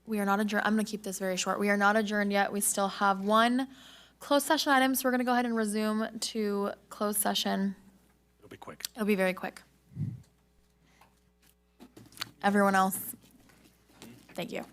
adjourned. I'm going to keep this very short. We are not adjourned yet. We still have one closed session item, so we're going to go ahead and resume to closed session. It'll be quick. It'll be very quick. Everyone else, thank you.